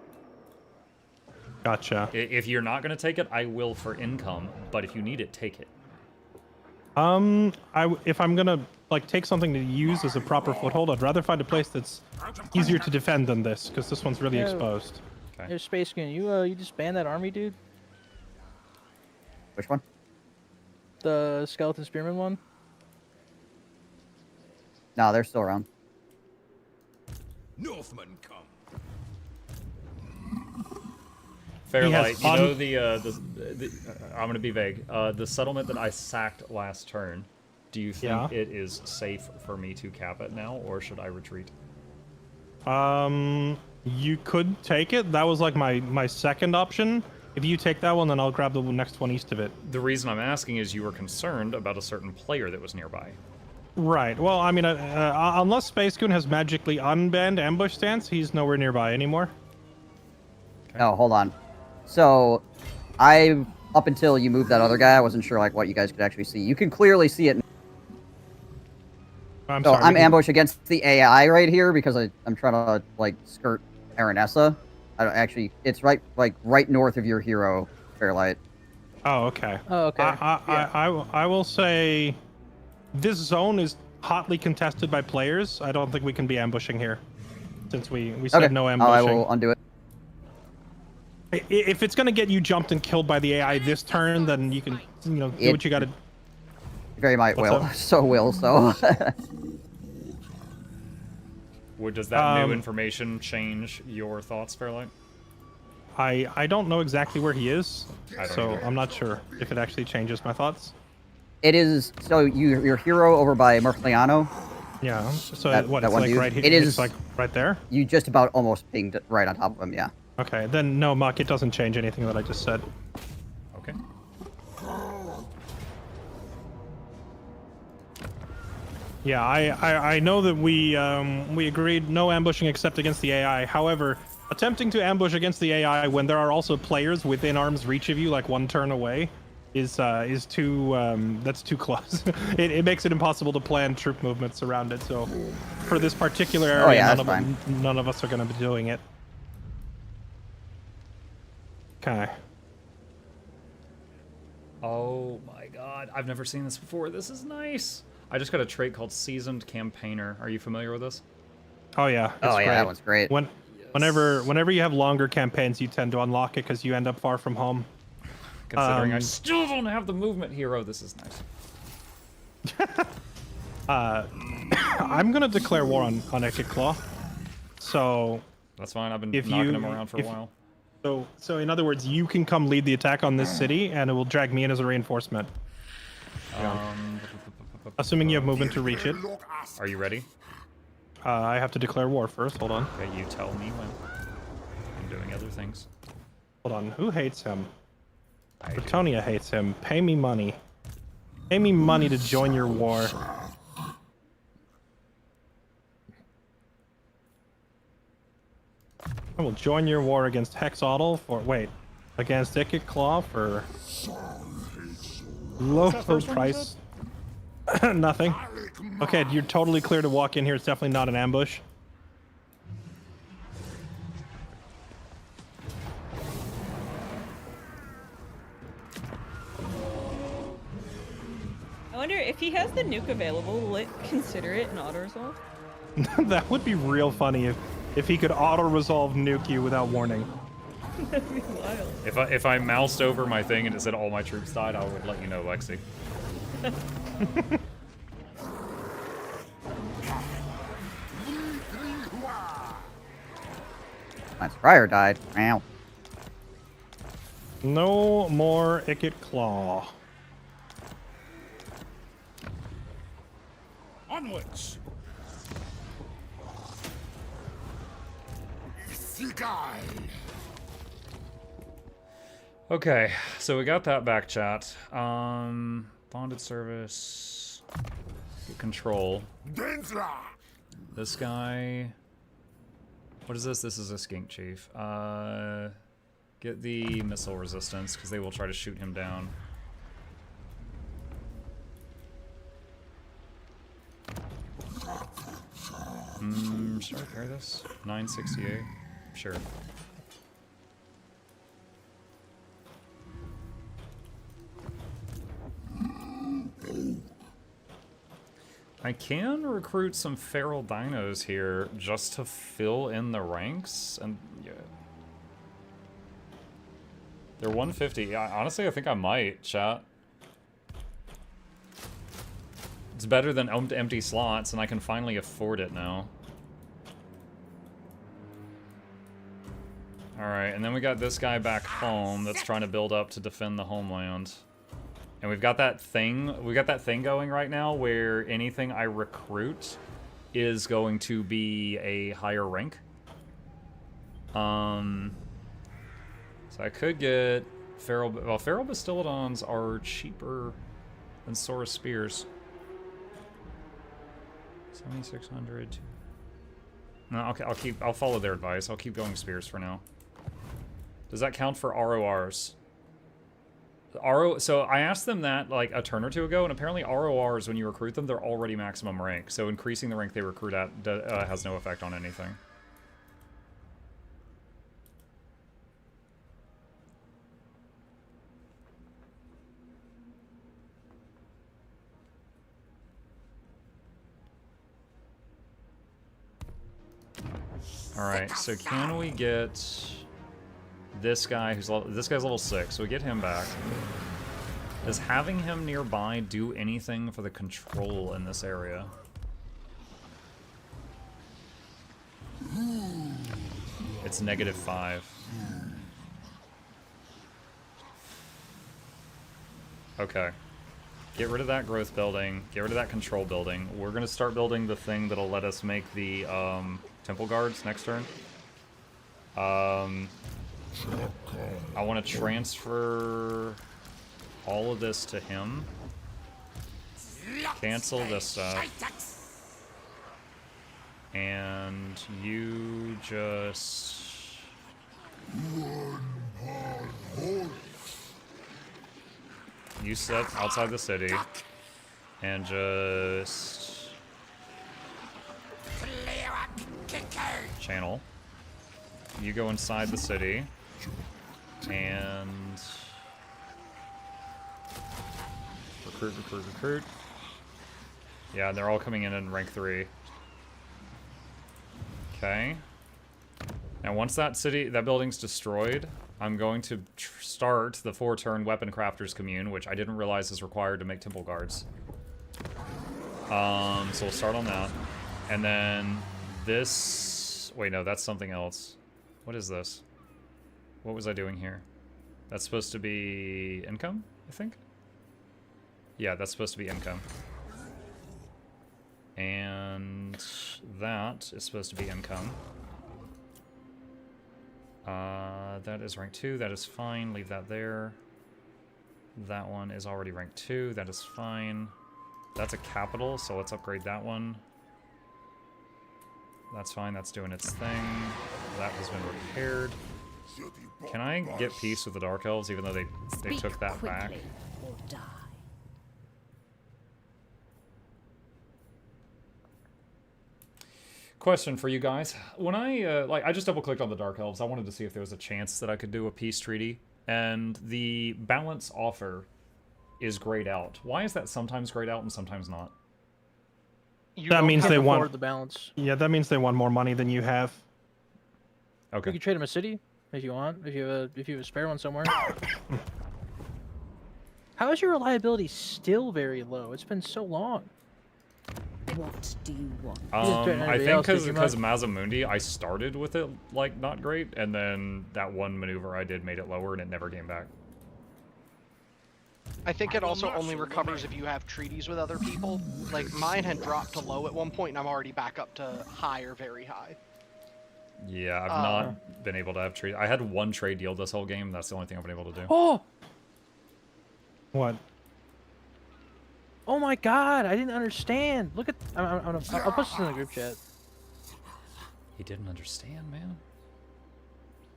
Gotcha. If you're not going to take it, I will for income, but if you need it, take it. If I'm gonna like take something to use as a proper foothold, I'd rather find a place that's easier to defend than this, because this one's really exposed. Okay. Hey, Space Goon, you disband that army, dude? Which one? The Skeleton Spearman one? No, they're still around. Northmen come. Fairlight, you know the I'm gonna be vague. The settlement that I sacked last turn, do you think it is safe for me to cap it now, or should I retreat? You could take it. That was like my second option. If you take that one, then I'll grab the next one east of it. The reason I'm asking is you were concerned about a certain player that was nearby. Right. Well, I mean, unless Space Goon has magically unbanned ambush stance, he's nowhere nearby anymore. Okay. Oh, hold on. So, up until you moved that other guy, I wasn't sure like what you guys could actually see. You can clearly see it. I'm ambushed against the AI right here because I'm trying to like skirt Aranessa. It's right north of your hero, Fairlight. Oh, okay. Oh, okay. I will say this zone is hotly contested by players. I don't think we can be ambushing here, since we said no ambushing. I will undo it. If it's gonna get you jumped and killed by the AI this turn, then you can, do what you gotta. Very might will. So will. So. Does that new information change your thoughts, Fairlight? I don't know exactly where he is, so either. I'm not sure if it actually changes my thoughts. It is so your hero over by Murfliano. Yeah. So that it's one like dude? right here. It is it's like right there. You just about almost pinged right on top of him. Yeah. Okay, then no, Muck, it doesn't change anything that I just said. Okay. Yeah, I know that we agreed no ambushing except against the AI. However, attempting to ambush against the AI when there are also players within arm's reach of you, like 1 turn away, is too that's too close. It makes it impossible to plan troop movements around it. So for this particular area, none of us are going to be doing it. Okay. Oh my god, I've never seen this before. This is nice. I just got a trait called Seasoned Campaigner. Are you familiar with this? Oh yeah. Oh yeah, that one's great. Whenever you have longer campaigns, you tend to unlock it because you end up far from home. Considering I still don't have the movement hero, this is nice. I'm gonna declare war on Ekid Claw. So that's fine. I've been knocking him around for a while. So in other words, you can come lead the attack on this city, and it will drag me in as a reinforcement. Assuming you have movement to reach it. Are you ready? I have to declare war first. Hold on. Okay, you tell me when. I'm doing other things. Hold on. Who hates him? Bretonia hates him. Pay me money. Pay me money to join your war. I will join your war against Hexaudal against Ekid Claw for low price. Nothing. Okay, you're totally clear to walk in here. It's definitely not an ambush. I wonder if he has the nuke available, will it consider it an auto-resolve? That would be real funny if he could auto-resolve nuke you without warning. That'd be wild. If I moused over my thing and it said all my troops died, I would let you know, Lexi. My Scryer died. Wow. No more Ekid Claw. Onwards. Okay, so we got that back, chat. Bonded service. Get control. This guy. What is this? This is a skink chief. Get the missile resistance, because they will try to shoot him down. Should I repair this? 968? Sure. I can recruit some feral dinos here just to fill in the ranks, and yeah. They're 150. Honestly, I think I might, chat. It's better than empty slots, and I can finally afford it now. Alright, and then we got this guy back home that's trying to build up to defend the homeland. And we've got that thing going right now where anything I recruit is going to be a higher rank. So I could get feral, well, feral Bastillodons are cheaper than Saurus Spears. 7,600. No, okay, I'll follow their advice. I'll keep going Spears for now. Does that count for RORs? So I asked them that like a turn or two ago, and apparently RORs, when you recruit them, they're already maximum rank. So increasing the rank they recruit at has no effect on anything. Alright, so can we get this guy who's this guy's level 6, so we get him back. Does having him nearby do anything for the control in this area? It's -5. Okay. Get rid of that growth building, get rid of that control building. We're gonna start building the thing that'll let us make the temple guards next turn. I want to transfer all of this to him. Cancel this stuff. And you just... You sit outside the city and just... Channel. You go inside the city and... Recruit. Yeah, they're all coming in rank 3. Okay. Now once that building's destroyed, I'm going to start the 4-turn Weapon Crafters Commune, which I didn't realize is required to make Temple Guards. So we'll start on that. And then this... Wait, no, that's something else. What is this? What was I doing here? That's supposed to be income, I think? Yeah, that's supposed to be income. And that is supposed to be income. That is rank 2, that is fine, leave that there. That one is already rank 2, that is fine. That's a capital, so let's upgrade that one. That's fine, that's doing its thing. That has been repaired. Can I get peace with the Dark Elves, even though they took that back? Or die. Question for you guys. When I just double-clicked on the Dark Elves, I wanted to see if there was a chance that I could do a peace treaty. And the balance offer is grayed out. Why is that sometimes grayed out and sometimes not? That means they want the balance. Yeah, that means they want more money than you have. Okay. You can trade them a city if you want. If you have a spare one somewhere. How is your reliability still very low? It's been so long. What do you want? I think because Mazamundi, I started with it like not great, and then that one maneuver I did made it lower, and it never came back. I think it also only recovers if you have treaties with other people. Like, mine had dropped to low at one point, and I'm already back up to high or very high. Yeah, I've not been able to have trade. I had one trade deal this whole game. That's the only thing I've been able to do. Oh! What? Oh my god, I didn't understand. Look at... I'll post this in the group chat. He didn't understand, man.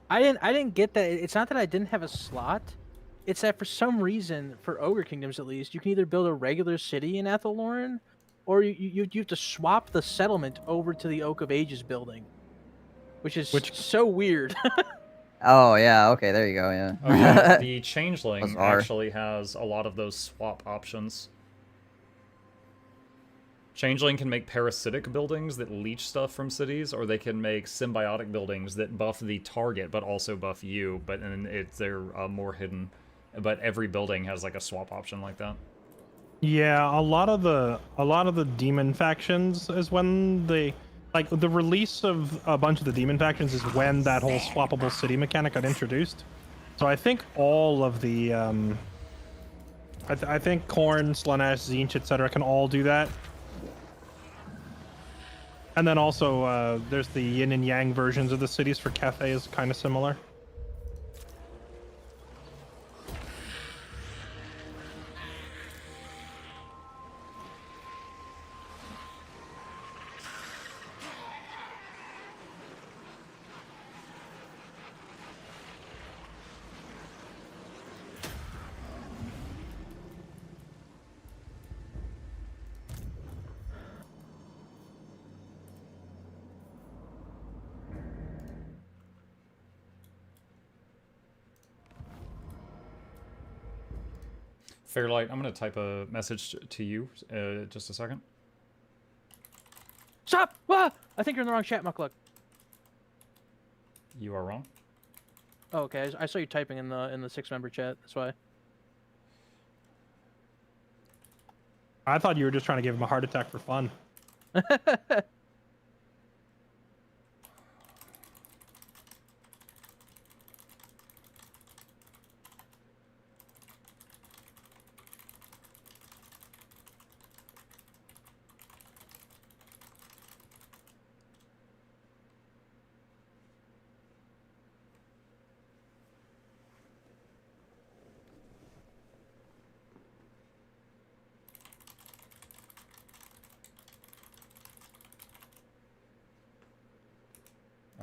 I didn't get that. It's not that I didn't have a slot. It's that for some reason, for Ogre Kingdoms at least, you can either build a regular city in Athelloren, or you have to swap the settlement over to the Oak of Ages building. Which is so weird. Oh, yeah, okay, there you go, yeah. Okay, the Changeling actually has a lot of those swap options. Changeling can make parasitic buildings that leech stuff from cities, or they can make symbiotic buildings that buff the target but also buff you, but they're more hidden. But every building has like a swap option like that. Yeah, a lot of the demon factions is when they the release of a bunch of the demon factions is when that whole swappable city mechanic got introduced. So I think all of the I think Khorne, Slaanesh, Tzeentch, etc. can all do that. And then also there's the yin and yang versions of the cities for Cathay is kind of similar. Fairlight, I'm going to type a message to you just a second. Stop! Ah! I think you're in the wrong chat, Mukluk. You are wrong. Oh, okay. I saw you typing in the 6-member chat. That's why. I thought you were just trying to give him a heart attack for fun.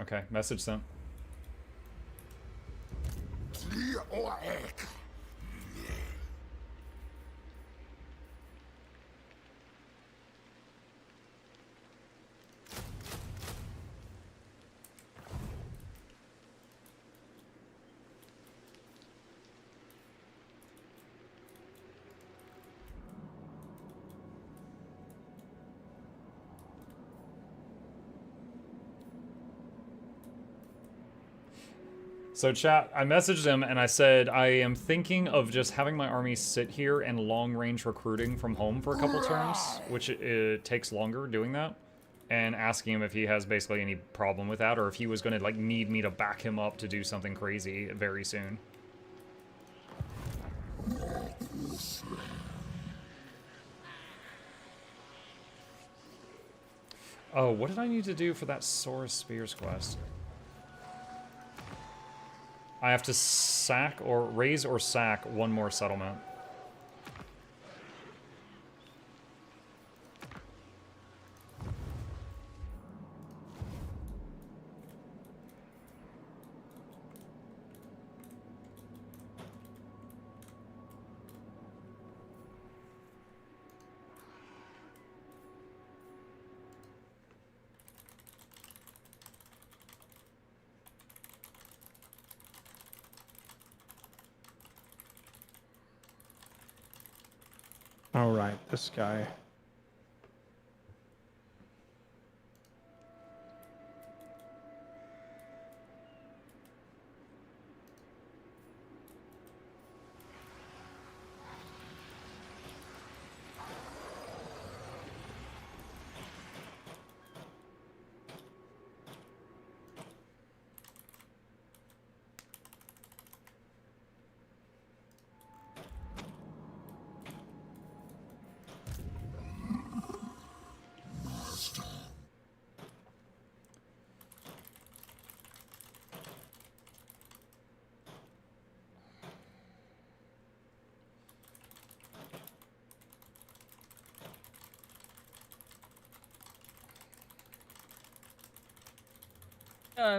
Okay, message sent. So chat, I messaged him and I said, I am thinking of just having my army sit here and long-range recruiting from home for a couple turns, which it takes longer doing that, and asking him if he has basically any problem with that, or if he was going to like need me to back him up to do something crazy very soon. Oh, what did I need to do for that Saurus Spears quest? I have to sack or raise or sack one more settlement. All right, this guy.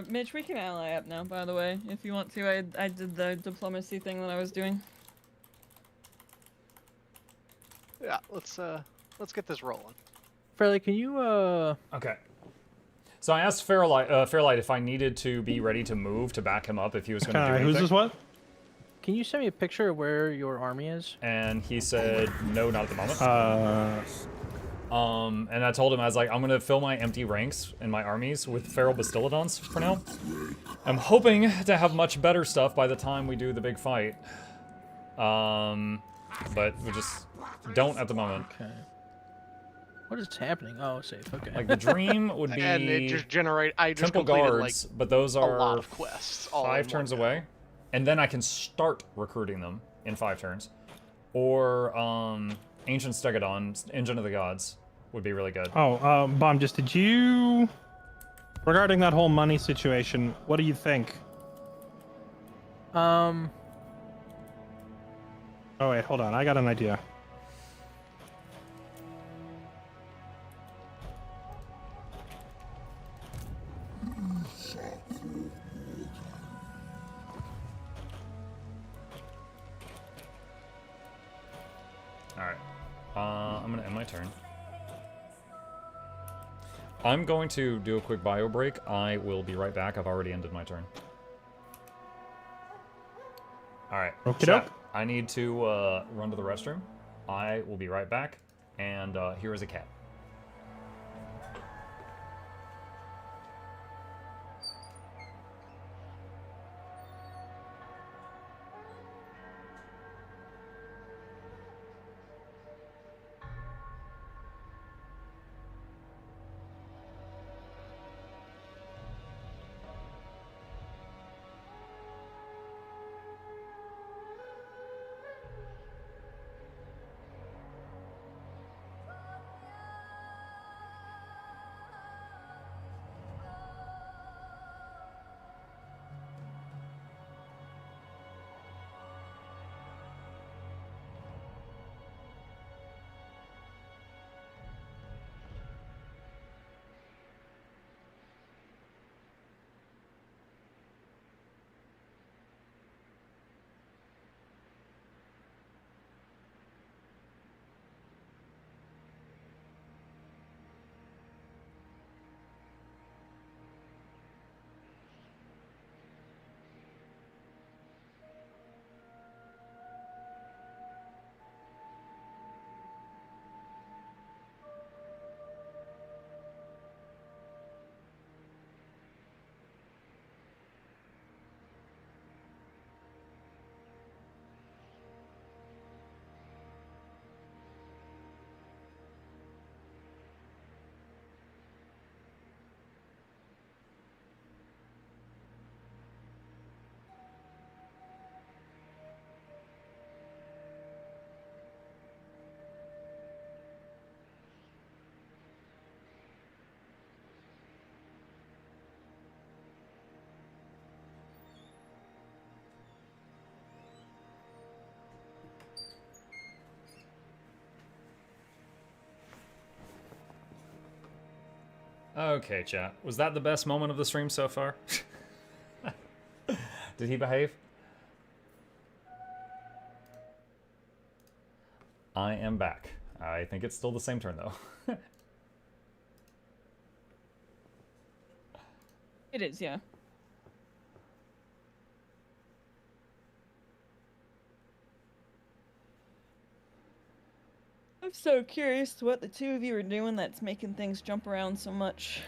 Mitch, we can ally up now, by the way, if you want to. I did the diplomacy thing that I was doing. Yeah, let's get this rolling. Fairly, can you Okay. So I asked Fairlight if I needed to be ready to move to back him up if he was going to do anything. Who's this what? Can you send me a picture of where your army is? And he said, no, not at the moment. And I told him, I was like, I'm gonna fill my empty ranks in my armies with feral Bastillodons for now. I'm hoping to have much better stuff by the time we do the big fight. But we just don't at the moment. Okay. What is happening? Oh, safe. Okay. Like the dream would be And it just I just Temple completed Guards, like but those are a lot of quests. All 5 turns away, and then I can start recruiting them in 5 turns. Or Ancient Stegodon, Engine of the Gods, would be really good. Oh, Bomb, just did you... Regarding that whole money situation, what do you think? Oh wait, hold on, I got an idea. Alright. I'm gonna end my turn. I'm going to do a quick bio break. I will be right back. I've already ended my turn. Alright. Okey-doke. I need to run to the restroom. I will be right back. And here is a cat. Okay, chat. Was that the best moment of the stream so far? Did he behave? I am back. I think it's still the same turn, though. It is, yeah. I'm so curious to what the two of you are doing that's making things jump around so much.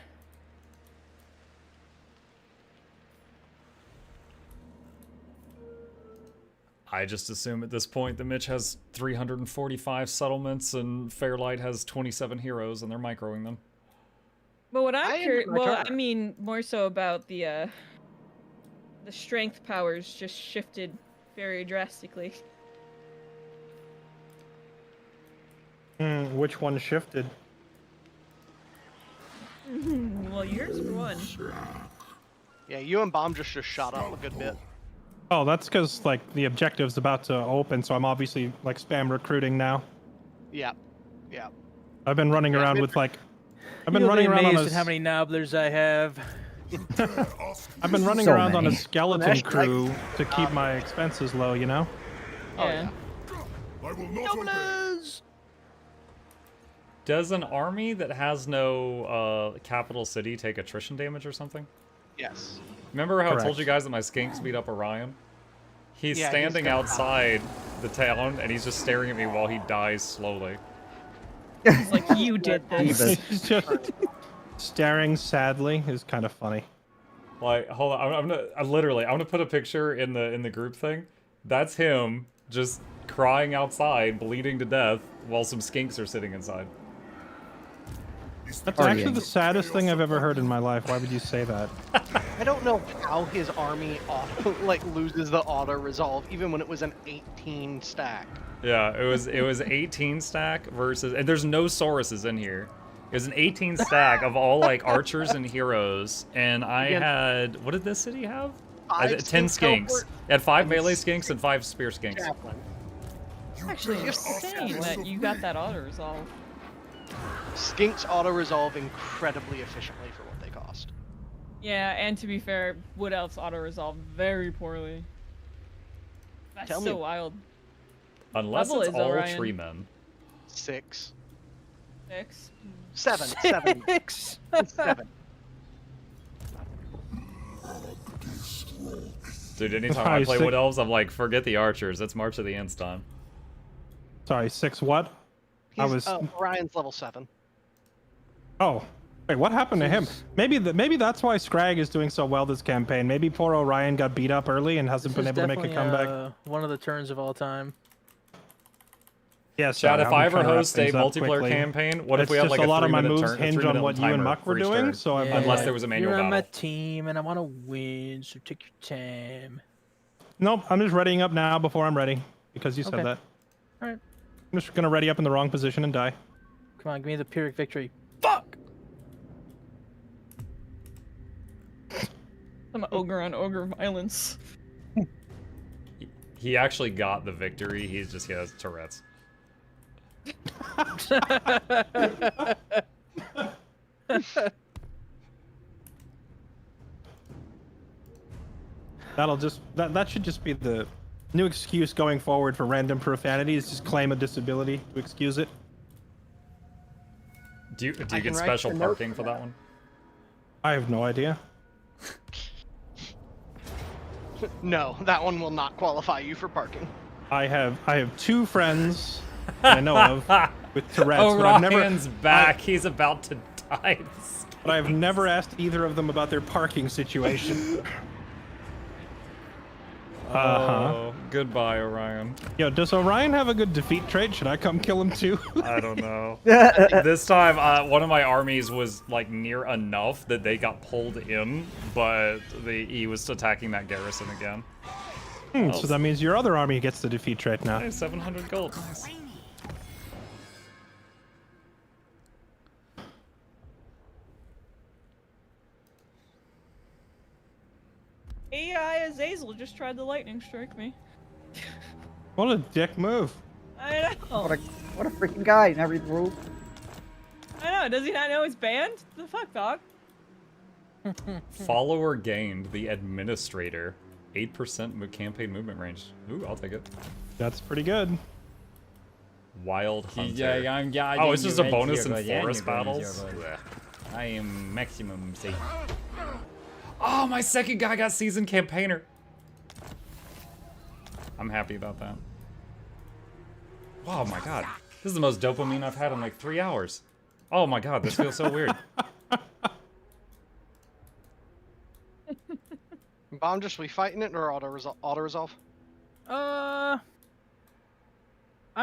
I just assume at this point that Mitch has 345 settlements and Fairlight has 27 heroes and they're microing them. But what I'm curious, well, I mean more so about the strength powers just shifted very drastically. Which one shifted? Well, yours for one. Yeah, you and Bomb just shot up a good bit. Oh, that's because like the objective's about to open, so I'm obviously like spam recruiting now. Yeah, yeah. I've been running around with like, I've been You'll running be around on amazed at how many nobblers I have. I've been running So around on a many. skeleton crew to keep my expenses low, you know? Yeah. Does an army that has no capital city take attrition damage or something? Yes. Remember how I told Correct. you guys that my skinks beat up Orion? He's Yeah, standing he's got- outside the town and he's just staring at me while he dies slowly. It's like you did this. He's just staring sadly is kind of funny. Like, hold on, I'm gonna put a picture in the group thing. That's him just crying outside, bleeding to death, while some skinks are sitting inside. That's actually the saddest thing I've ever heard in my life. Why would you say that? I don't know how his army loses the auto resolve even when it was an 18 stack. Yeah, it was 18 stack versus, and there's no Sauruses in here. It was an 18 stack of all like archers and heroes, and I had, what did this city have? 10 skinks. It had 5 melee skinks and 5 spear skinks. Chaplain. Actually, it's insane that you got that auto resolve. Skinks auto resolve incredibly efficiently for what they cost. Yeah, and to be fair, Wood Elves auto resolve very poorly. That's Tell so me. wild. Unless Level it's is all Orion. tree men. 6. 6. 7. 7. 7. Dude, anytime I play Wood Elves, I'm like, forget the archers. It's March of the Ants time. Sorry, 6 what? Orion's level 7. Oh, wait, what happened to him? Maybe that's why Scrag is doing so well this campaign. Maybe poor Orion got beat up early and hasn't been able to make a comeback. One of the turns of all time. Yes, Chat, if I ever host a multiplayer campaign, what if we have like a 3-minute turn? Hinge on what you and Muck were doing, so I'm unless there was a manual You're on battle. my team, and I want to win, so take your time. Nope, I'm just readying up now before I'm ready, because you said Okay. that. Alright. I'm just gonna ready up in the wrong position and die. Come on, give me the Pyrrhic victory. Fuck! Some ogre on ogre violence. He actually got the victory. He has Tourette's. That should just be the new excuse going forward for random profanity, is just claim a disability to excuse it. Do you get special parking for that one? I have no idea. No, that one will not qualify you for parking. I have 2 friends that I know of with Tourette's, but I've never. Orion's back. He's about to die. But I've never asked either of them about their parking situation. Oh, goodbye, Orion. Yo, does Orion have a good defeat trait? Should I come kill him too? I don't know. This time, one of my armies was like near enough that they got pulled in, but he was attacking that garrison again. So that means your other army gets the defeat trait now. Hey, 700 gold. Nice. AI Azazel just tried to lightning strike me. What a dick move. I know. What a freaking guy! Never read the rules. I know. know? Does he not know it's banned? The fuck, dog? Follower gained, the administrator. 8% campaign movement range. Ooh, I'll take it. That's pretty good. Wild Hunter. Yeah, oh, it's just a bonus in forest battles? I am maximum safe. Oh, my second guy got seasoned campaigner. I'm happy about that. Oh my god. This is the most dopamine I've had in like 3 hours. Oh my god, this feels so weird. Bomb, just we fighting it or auto resolve? I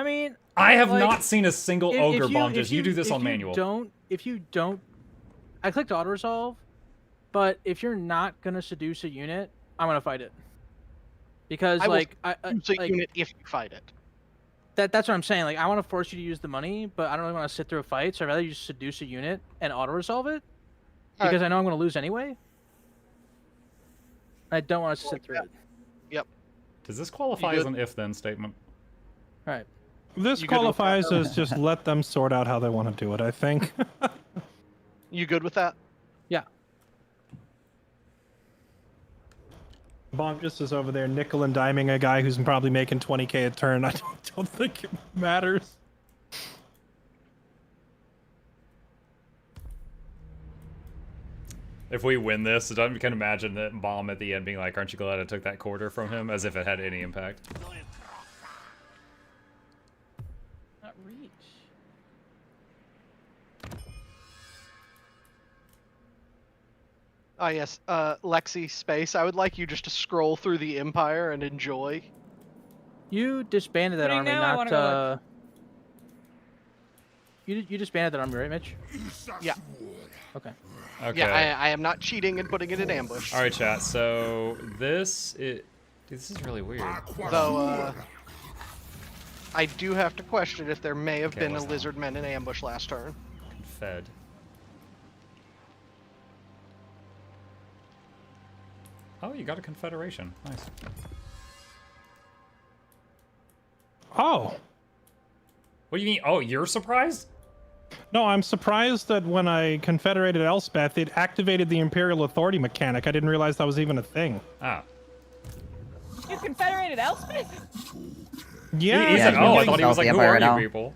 mean, I have not seen a single ogre bomb. Just you do this on manual. If you don't, I clicked auto resolve, but if you're not gonna seduce a unit, I'm gonna fight it. Because like seduce a unit if you fight it. That's what I'm saying. Like I want to force you to use the money, but I don't really want to sit through a fight. So I'd rather you just seduce a unit and auto resolve it, because I know I'm gonna lose anyway. I don't want to sit through it. Yep. Does this qualify as an if-then statement? All right. This qualifies as just let them sort out how they want to do it, I think. You good with that? Yeah. Bomb just is over there nickel and diming a guy who's probably making 20k a turn. I don't think it matters. If we win this, I can imagine that Bomb at the end being like, aren't you glad I took that quarter from him? As if it had any impact. Not reach. Oh yes, Lexi Space. I would like you just to scroll through the Empire and enjoy. You disbanded that army, not You disbanded that army, right, Mitch? Yeah. Okay. Okay. Yeah, I am not cheating and putting it in ambush. All right, chat. So this is really weird. Though I do have to question if there may have been a lizard men in ambush last turn. Fed. Oh, you got a confederation. Nice. Oh. What do you mean? Oh, you're surprised? No, I'm surprised that when I confederated Elspeth, it activated the Imperial Authority mechanic. I didn't realize that was even a thing. Ah. You confederated Elspeth? Yeah. I thought he was like, who are you people?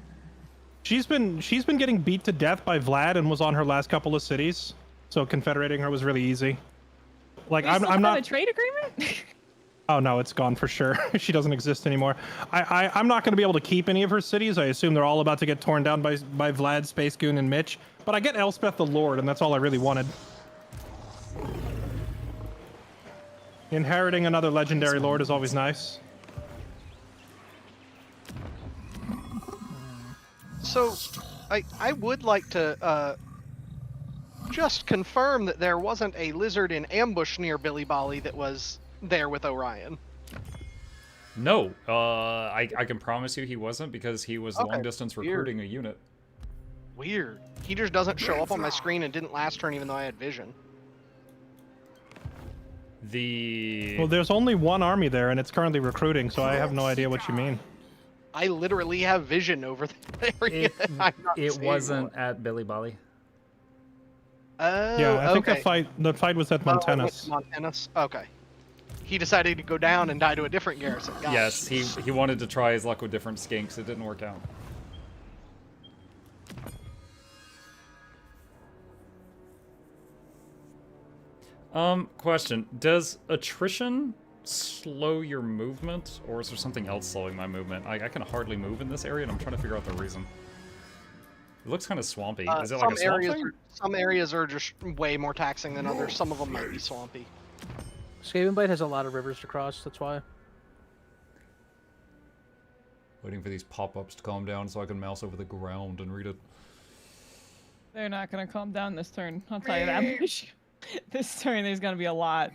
She's been getting beat to death by Vlad and was on her last couple of cities, so confederating her was really easy. Like I'm not a trade agreement. Oh no, it's gone for sure. She doesn't exist anymore. I'm not going to be able to keep any of her cities. I assume they're all about to get torn down by Vlad, Space Goon, and Mitch. But I get Elspeth the Lord, and that's all I really wanted. Inheriting another legendary lord is always nice. So, I would like to just confirm that there wasn't a lizard in ambush near Billy Bolly that was there with Orion. No, I can promise you he wasn't, because he was long distance recruiting a unit. Weird. He just doesn't show up on my screen and didn't last turn even though I had vision. Well, there's only one army there, and it's currently recruiting, so I have no idea what you mean. I literally have vision over the area. It wasn't at Billy Bolly. Yeah, I think the fight was at Montanus. Montanus? Okay. He decided to go down and die to a different garrison. Yes, he wanted to try his luck with different skinks. It didn't work out. Question. Does attrition slow your movement, or is there something else slowing my movement? I can hardly move in this area, and I'm trying to figure out the reason. It looks kind of swampy. Is it like a swamp thing? Some areas are just way more taxing than others. Some of them might be swampy. Skavenblight has a lot of rivers to cross, that's why. Waiting for these pop-ups to calm down so I can mouse over the ground and read it. They're not gonna calm down this turn, I'll tell you that much. This turn there's gonna be a lot.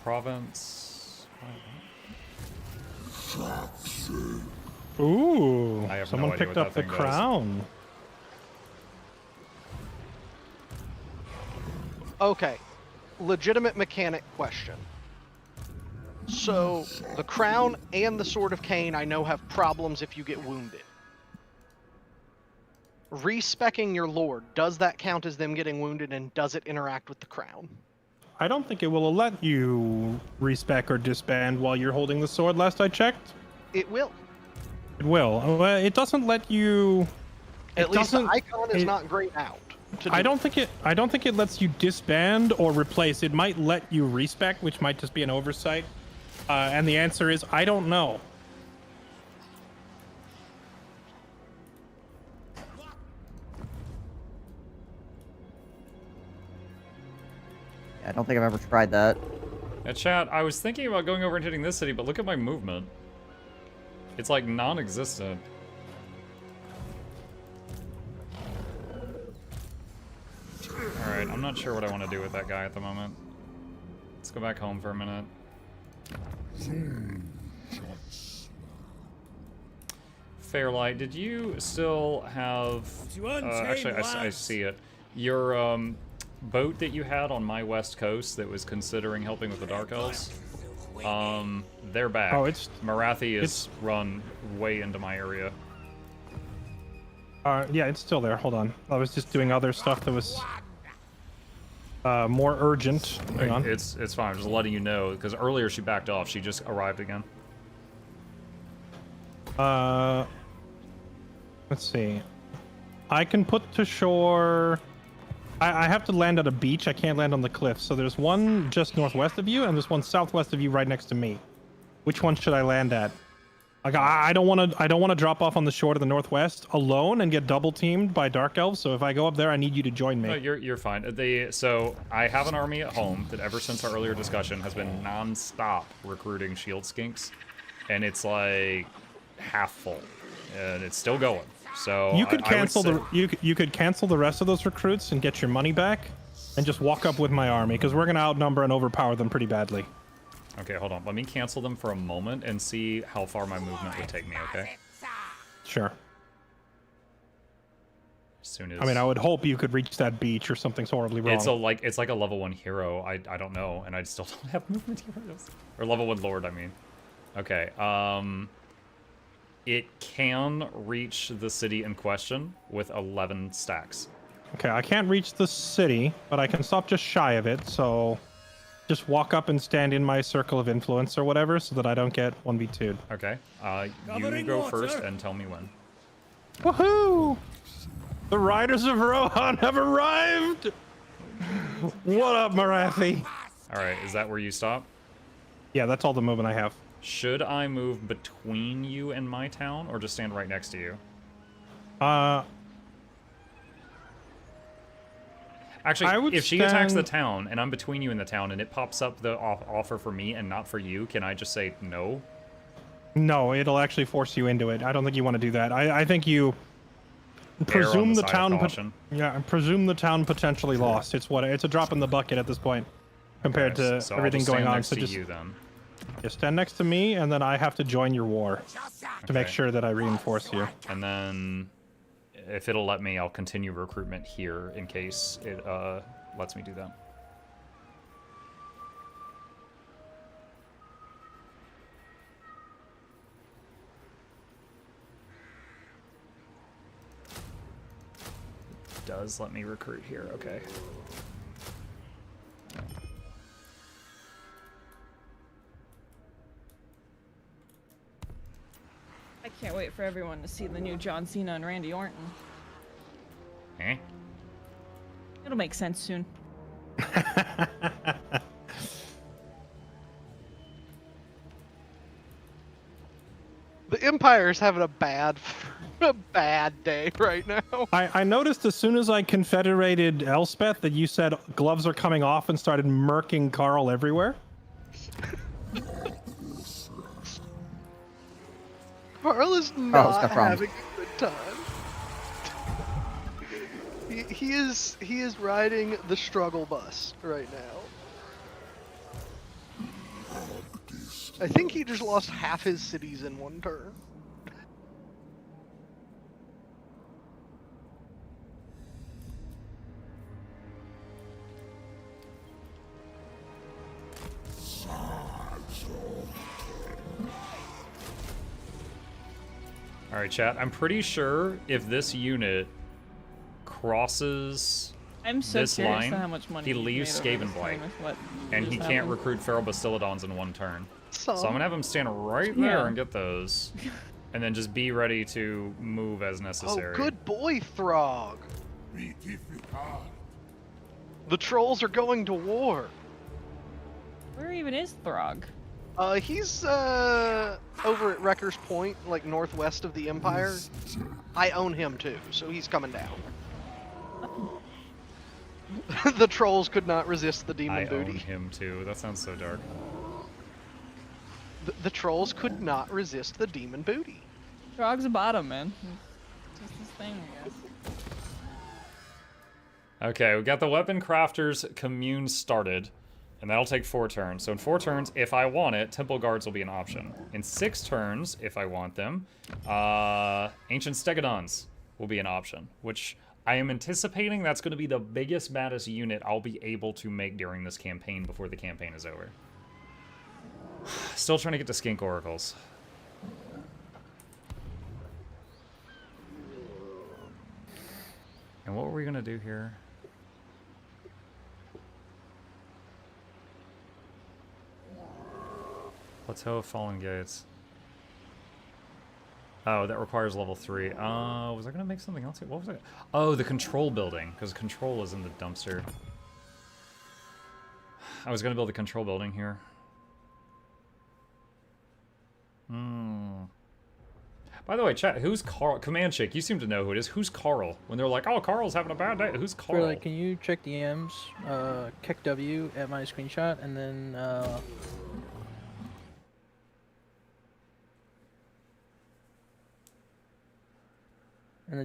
Province. Ooh, I have someone no idea picked what up the that thing crown. Okay. Legitimate mechanic question. So the crown and the sword of Cain I know have problems if you get wounded. Respecking your lord, does that count as them getting wounded, and does it interact with the crown? I don't think it will let you respec or disband while you're holding the sword. Last I checked, it will. It will. Well, it doesn't let you. At least the icon is not grayed out. I don't think it lets you disband or replace. It might let you respec, which might just be an oversight. And the answer is I don't know. I don't think I've ever tried that. Yeah, chat, I was thinking about going over and hitting this city, but look at my movement. It's like non-existent. Alright, I'm not sure what I want to do with that guy at the moment. Let's go back home for a minute. Fairlight, did you still have... actually, I see it. Your boat that you had on my west coast that was considering helping with the Dark Elves, they're back. Oh, it's... Marathi is run way into my area. Yeah, it's still there. Hold on. I was just doing other stuff that was more urgent. Hang on. It's fine. I'm just letting you know, because earlier she backed off. She just arrived again. Let's see. I can put to shore... I have to land at a beach. I can't land on the cliff. So there's one just northwest of you, and there's one southwest of you right next to me. Which one should I land at? Like, I don't want to drop off on the shore to the northwest alone and get double teamed by Dark Elves. So if I go up there, I need you to join me. No, you're fine. So I have an army at home that ever since our earlier discussion has been non-stop recruiting shield skinks, and it's like half full, and it's still going. So you could cancel you could cancel the rest of those recruits and get your money back, and just walk up with my army because we're gonna outnumber and overpower them pretty badly. Okay, hold on. Let me cancel them for a moment and see how far my movement would take me. Okay. Sure. As soon as... I mean, I would hope you could reach that beach or something's horribly wrong. It's like a level 1 hero. I don't know, and I still don't have movement heroes. Or level 1 lord, I mean. Okay. It can reach the city in question with 11 stacks. Okay, I can't reach the city, but I can stop just shy of it, so just walk up and stand in my circle of influence or whatever so that I don't get 1v2'd. Okay. You go first and tell me when. Woohoo! The Riders of Rohan have arrived! What up, Marathi? Alright, is that where you stop? Yeah, that's all the movement I have. Should I move between you and my town, or just stand right next to you? Actually, if she attacks the town, and I'm between you and the town, and it pops up the offer for me and not for you, can I just say no? No, it'll actually force you into it. I don't think you want to do that. I think you presume the town... presume the town potentially lost. It's a drop in the bucket at this point, compared to everything going on. So just you then. Yeah, stand next to me, and then I have to join your war to make sure that I reinforce you. And then, if it'll let me, I'll continue recruitment here in case it lets me do that. It does let me recruit here, okay. I can't wait for everyone to see the new John Cena and Randy Orton. Eh? It'll make sense soon. The Empire's having a bad day right now. I noticed as soon as I confederated Elspeth that you said gloves are coming off and started murking Carl everywhere. Carl is not having a good time. He is riding the struggle bus right now. I think he just lost half his cities in one turn. Alright, chat. I'm pretty sure if this unit crosses I'm so this curious line, to how much money he you've leaves made over Skaven this Blight. time with what And just he can't happened. recruit Feral Bastillodons in one turn. So I'm Some. gonna have him stand right there Yeah. and get those. And then just be ready to move as necessary. Oh, good boy, Throg. The trolls are going to war. Where even is Throg? He's over at Wrecker's Point, like northwest of the Empire. I own him too, so he's coming down. The trolls could not resist the demon I booty. own him too. That sounds so dark. The trolls could not resist the demon booty. Throg's a bottom, man. It's just his thing, I guess. Okay, we got the Weapon Crafters Commune started, and that'll take 4 turns. So in 4 turns, if I want it, Temple Guards will be an option. In 6 turns, if I want them, Ancient Stegodons will be an option, which I am anticipating that's going to be the biggest, baddest unit I'll be able to make during this campaign before the campaign is over. Still trying to get to Skink Oracles. And what were we going to do here? Plateau of Fallen Gates. Oh, that requires level 3. Was I going to make something else here? What was it? Oh, the control building, because control is in the dumpster. I was going to build a control building here. By the way, chat, who's Carl? Command Shake, you seem to know who it is. Who's Carl? When they're like, oh, Carl's having a bad day. Who's Carl? Like, can you check DMs, Keck W at my screenshot, and then,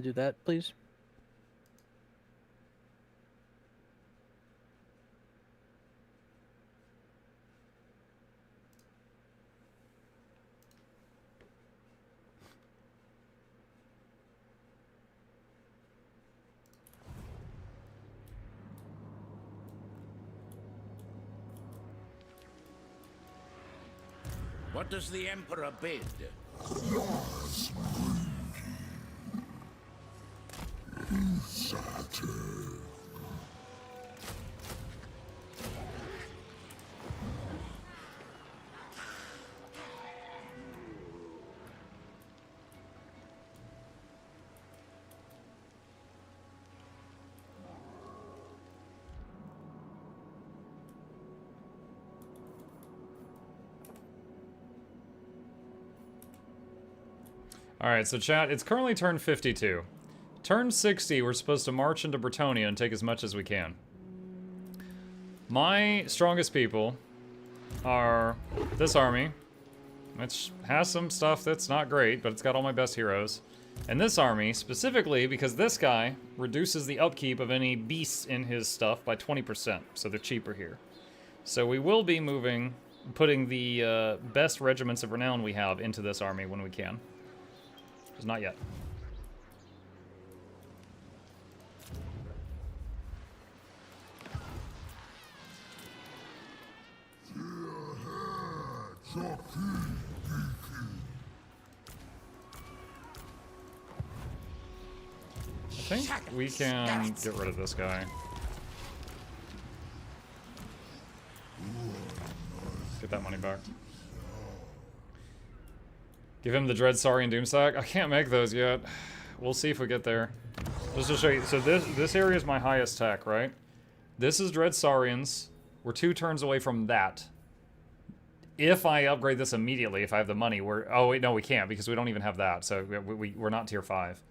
do that, please? What does the Emperor bid? Alright, so chat, it's currently turn 52. Turn 60, we're supposed to march into Bretonnia and take as much as we can. My strongest people are this army, which has some stuff that's not great, but it's got all my best heroes. And this army, specifically because this guy reduces the upkeep of any beasts in his stuff by 20%, so they're cheaper here. So we will be putting the best regiments of renown we have into this army when we can. Just not yet. I think we can get rid of this guy. Get that money back. Give him the Dread Saurian Doomsack. I can't make those yet. We'll see if we get there. Just to show you, so this area is my highest tech, right? This is Dread Saurians. We're 2 turns away from that. If I upgrade this immediately, if I have the money, oh wait, no, we can't because we don't even have that. So we're not tier 5.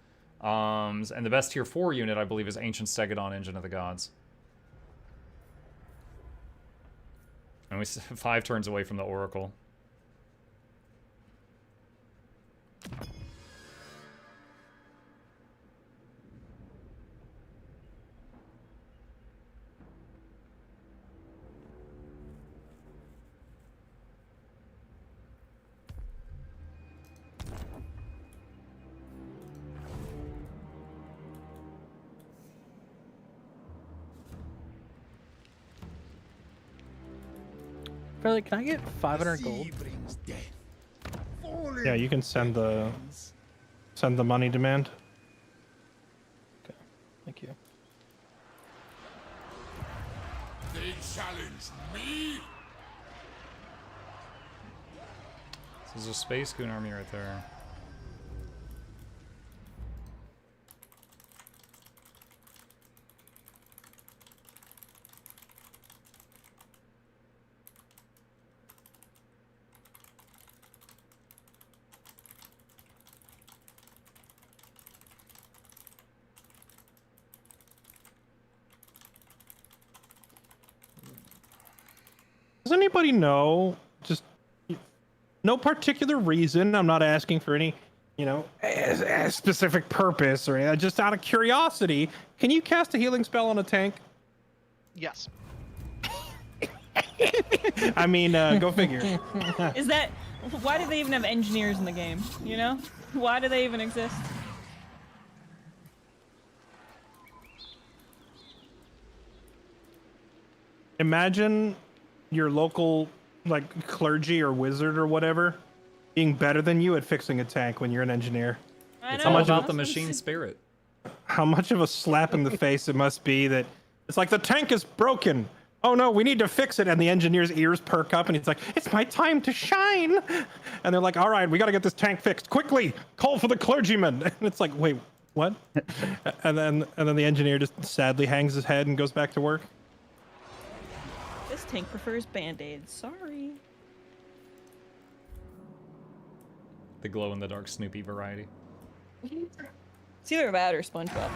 And the best tier 4 unit, I believe, is Ancient Stegodon, Engine of the Gods. And we're 5 turns away from the Oracle. Fairly, can I get 500 gold? Yeah, you can send the send the money demand. Okay, thank you. They challenge me. So there's a Space Goon army right there. Does anybody know? Just no particular reason. I'm not asking for any, a specific purpose or anything. Just out of curiosity, can you cast a healing spell on a tank? Yes. I mean, go figure. Is that why do they even have engineers in the game? You know, why do they even exist? Imagine your local clergy or wizard or whatever being better than you at fixing a tank when you're an engineer. It's all about the machine spirit. How much of a slap in the face it must be that it's like the tank is broken. Oh no, we need to fix it. And the engineer's ears perk up and he's like, it's my time to shine. And they're like, all right, we got to get this tank fixed quickly. Call for the clergyman. And it's like, wait, what? and then the engineer just sadly hangs his head and goes back to work. This tank prefers band-aids. Sorry. The glow-in-the-dark Snoopy variety. It's either that or SpongeBob.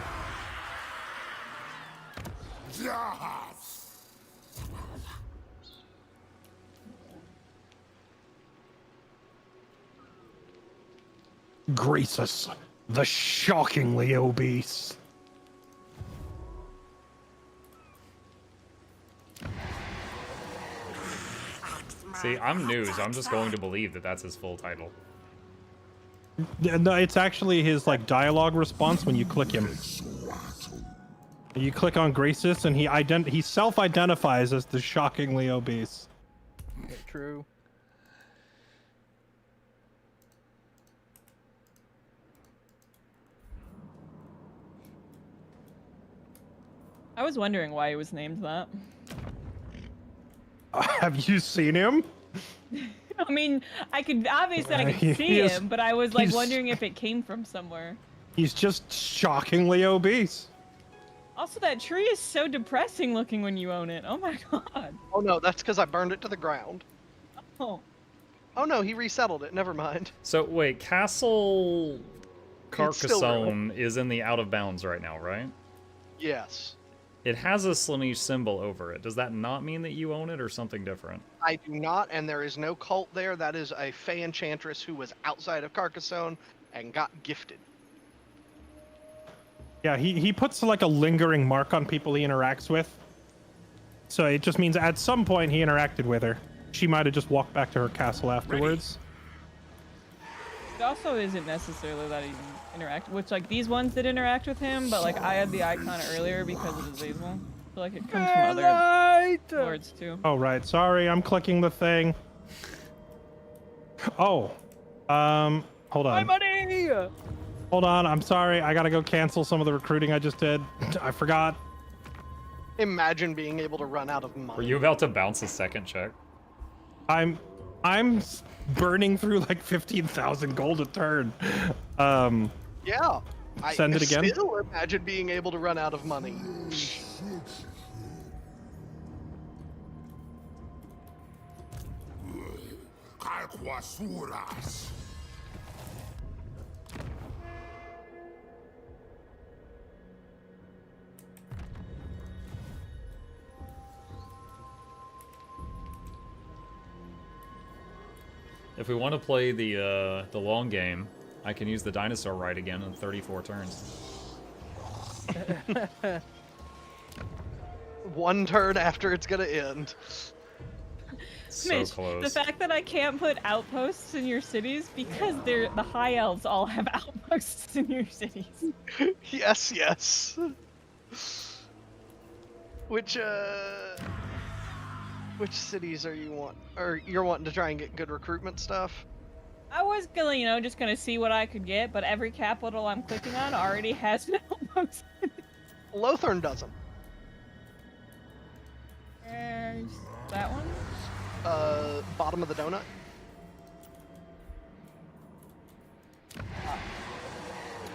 Grace us, the shockingly obese. See, I'm new, so I'm just going to believe that that's his full title. No, it's actually his dialogue response when you click him. You click on Gracis, and he self-identifies as the shockingly obese. True. I was wondering why he was named that. Have you seen him? I mean, I could see him, but I was wondering if it came from somewhere. He's just shockingly obese. Also, that tree is so depressing looking when you own it. Oh my god. Oh no, that's because I burned it to the ground. Oh. Oh no, he resettled it. Never mind. So wait, Castle still Carcassonne is in the out of bounds right now, right? Yes. It has a Slaanesh symbol over it. Does that not mean that you own it or something different? I do not, and there is no cult there. That is a Fey enchantress who was outside of Carcassonne and got gifted. Yeah, he puts a lingering mark on people he interacts with. So it just means at some point he interacted with her. She might have just walked back to her castle afterwards. It also isn't necessarily that he interact, which these ones did interact with him, but I had the icon earlier because of the Zazel. I feel like it comes from other lords too. Oh right, sorry, I'm clicking the thing. Oh, hold on. My money! Hold on, I'm sorry. I gotta go cancel some of the recruiting I just did. I forgot. Imagine being able to run out of money. Were you about to bounce a second check? I'm burning through 15,000 gold a turn. Yeah. Send it again. I still imagine being able to run out of money. If we want to play the long game, I can use the dinosaur ride again in 34 turns. One turn after it's gonna end. So Mitch, close. the fact that I can't put outposts in your cities because the high elves all have outposts in your cities. Yes, yes. Which cities are you want? Or you're wanting to try and get good recruitment stuff? I was gonna, you know, just gonna see what I could get, but every capital I'm clicking on already has Elbows. Lothern doesn't. There's that one. Bottom of the donut.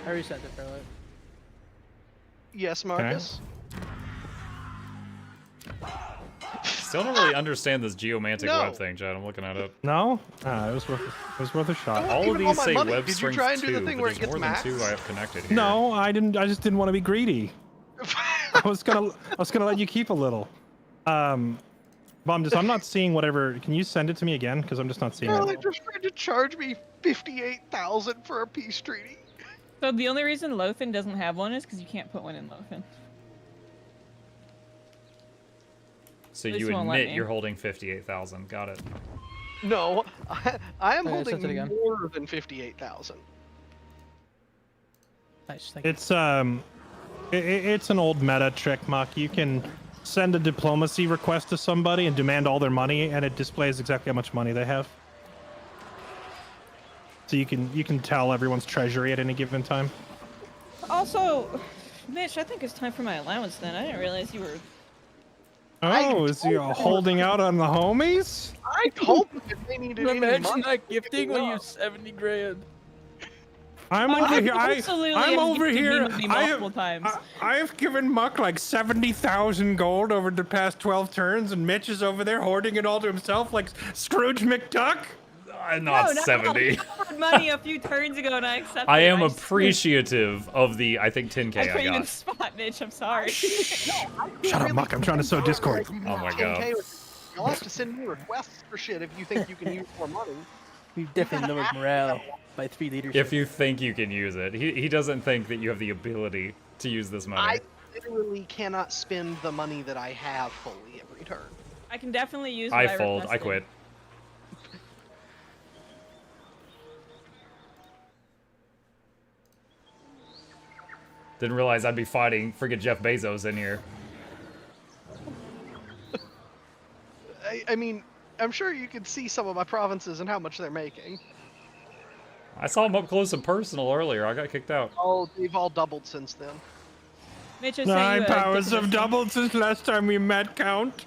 I resent it, Fairlight. Yes, Marcus. Still don't really understand this geomantic No. web thing, Chad. I'm looking at it. No? It was worth a shot. Don't All of even all these my say money. web Did you strength try and do the 2, thing but where it there's gets more than max? 2 I have connected here. No, I didn't. I just didn't want to be greedy. I was gonna let you keep a little. But I'm not seeing whatever. Can you send it to me again? Because I'm just not seeing Well, it. they just tried to charge me 58,000 for a peace treaty. So the only reason Lothan doesn't have one is because you can't put one in Lothan. So This you won't let admit me. you're holding 58,000. Got it. No, I am Okay, holding sent it again. more than 58,000. Nice, thank you. It's it's an old meta trick, Muck. You can send a diplomacy request to somebody and demand all their money, and it displays exactly how much money they have. So you can tell everyone's treasury at any given time. Also, Mitch, I think it's time for my allowance then. I didn't realize you were... Oh, is he holding out on the homies? I told them if they needed any Imagine money. not gifting when you have 70 grand. I'm I over here. absolutely I'm have over gifted here. Mindy multiple times. I've given Muck like 70,000 gold over the past 12 turns, and Mitch is over there hoarding it all to himself like Scrooge McDuck. Not no, 70. I offered money a few turns ago and I accepted I am it. appreciative of the, I think, 10k I put I you in got. spot, Mitch. I'm sorry. Shut up, Muck. I'm trying to sow discord. Oh my god. You'll have to send me requests for shit if you think you can use more money. We've definitely lowered morale by 3 leadership. If you think you can use it. He doesn't think that you have the ability to use this money. I literally cannot spend the money that I have fully every turn. I can definitely use what I fold. I requested. quit. Didn't realize I'd be fighting friggin' Jeff Bezos in here. I mean, I'm sure you can see some of my provinces and how much they're making. I saw him up close and personal earlier. I got kicked out. Oh, they've all doubled since then. Mitch, I sent My you a powers have definition. doubled since last time we met, Count.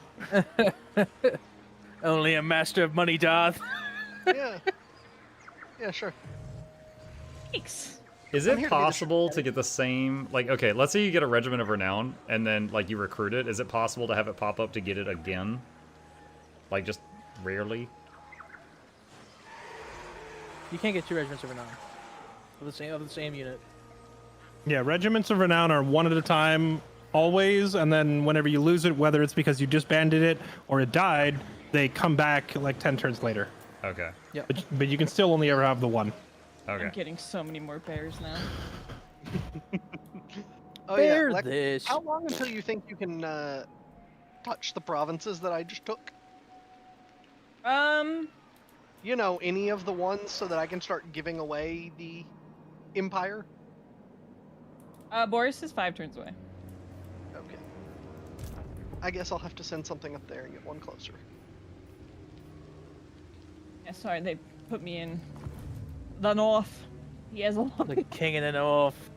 Only a master of money doth. Yeah. Yeah, sure. Thanks. Is I'm it here to be the possible to get the same, like, okay, let's say you get a Regiment of Renown, and then, like, you recruit it. Is it possible to have it pop up to get it again? Like, just rarely? You can't get 2 regiments of renown of the same unit. Yeah, regiments of renown are one at a time, always, and then whenever you lose it, whether it's because you disbanded it or it died, they come back like 10 turns later. Okay. Yep. But you can still only ever have the one. Okay. I'm getting so many more bears now. Oh Bear yeah. Lex, this. how long until you think you can touch the provinces that I just took? You know, any of the ones so that I can start giving away the empire? Boris is 5 turns away. Okay. I guess I'll have to send something up there and get one closer. Yeah, sorry, they put me in the north. He has a lot. The king in the north.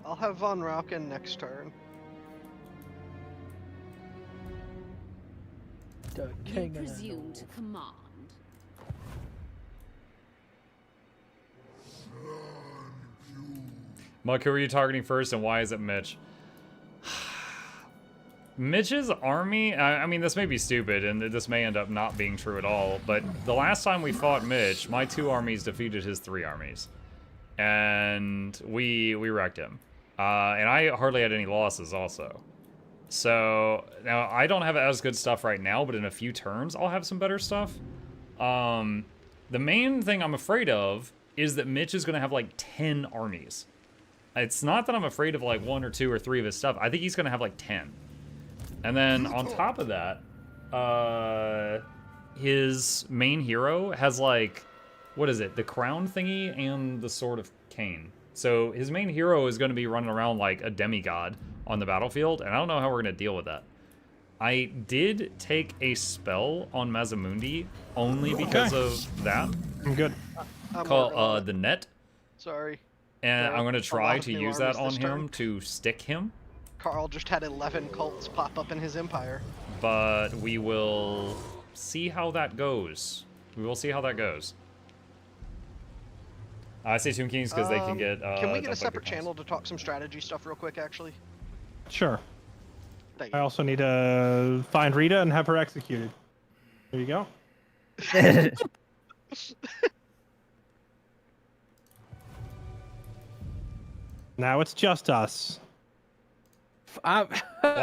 I'll have Von Rauken next turn. The You king in the presume north. to command. Muck, who are you targeting first, and why is it Mitch? Mitch's army, I mean, this may be stupid, and this may end up not being true at all, but the last time we fought Mitch, my 2 armies defeated his 3 armies. And we wrecked him. And I hardly had any losses also. So, now, I don't have as good stuff right now, but in a few turns, I'll have some better stuff. The main thing I'm afraid of is that Mitch is going to have, like, 10 armies. It's not that I'm afraid of, like, 1 or 2 or 3 of his stuff. I think he's going to have, like, 10. And then, on top of that, his main hero has, like, what is it? The crown thingy and the Sword of Cain. So, his main hero is going to be running around like a demigod on the battlefield, and I don't know how we're going to deal with that. I did take a spell on Mazamundi only because of that. I'm good. Called the net. Sorry. And There I'm going to are a try lot of to new use that armies on this him turn. to stick him. Carl just had 11 cults pop up in his empire. But we will see how that goes. We will see how that goes. I say Tomb Kings because they can get. Can we get a double separate coupons. channel to talk some strategy stuff real quick, actually? Sure. Thank I you. also need to find Rita and have her executed. There you go. Now it's just us. While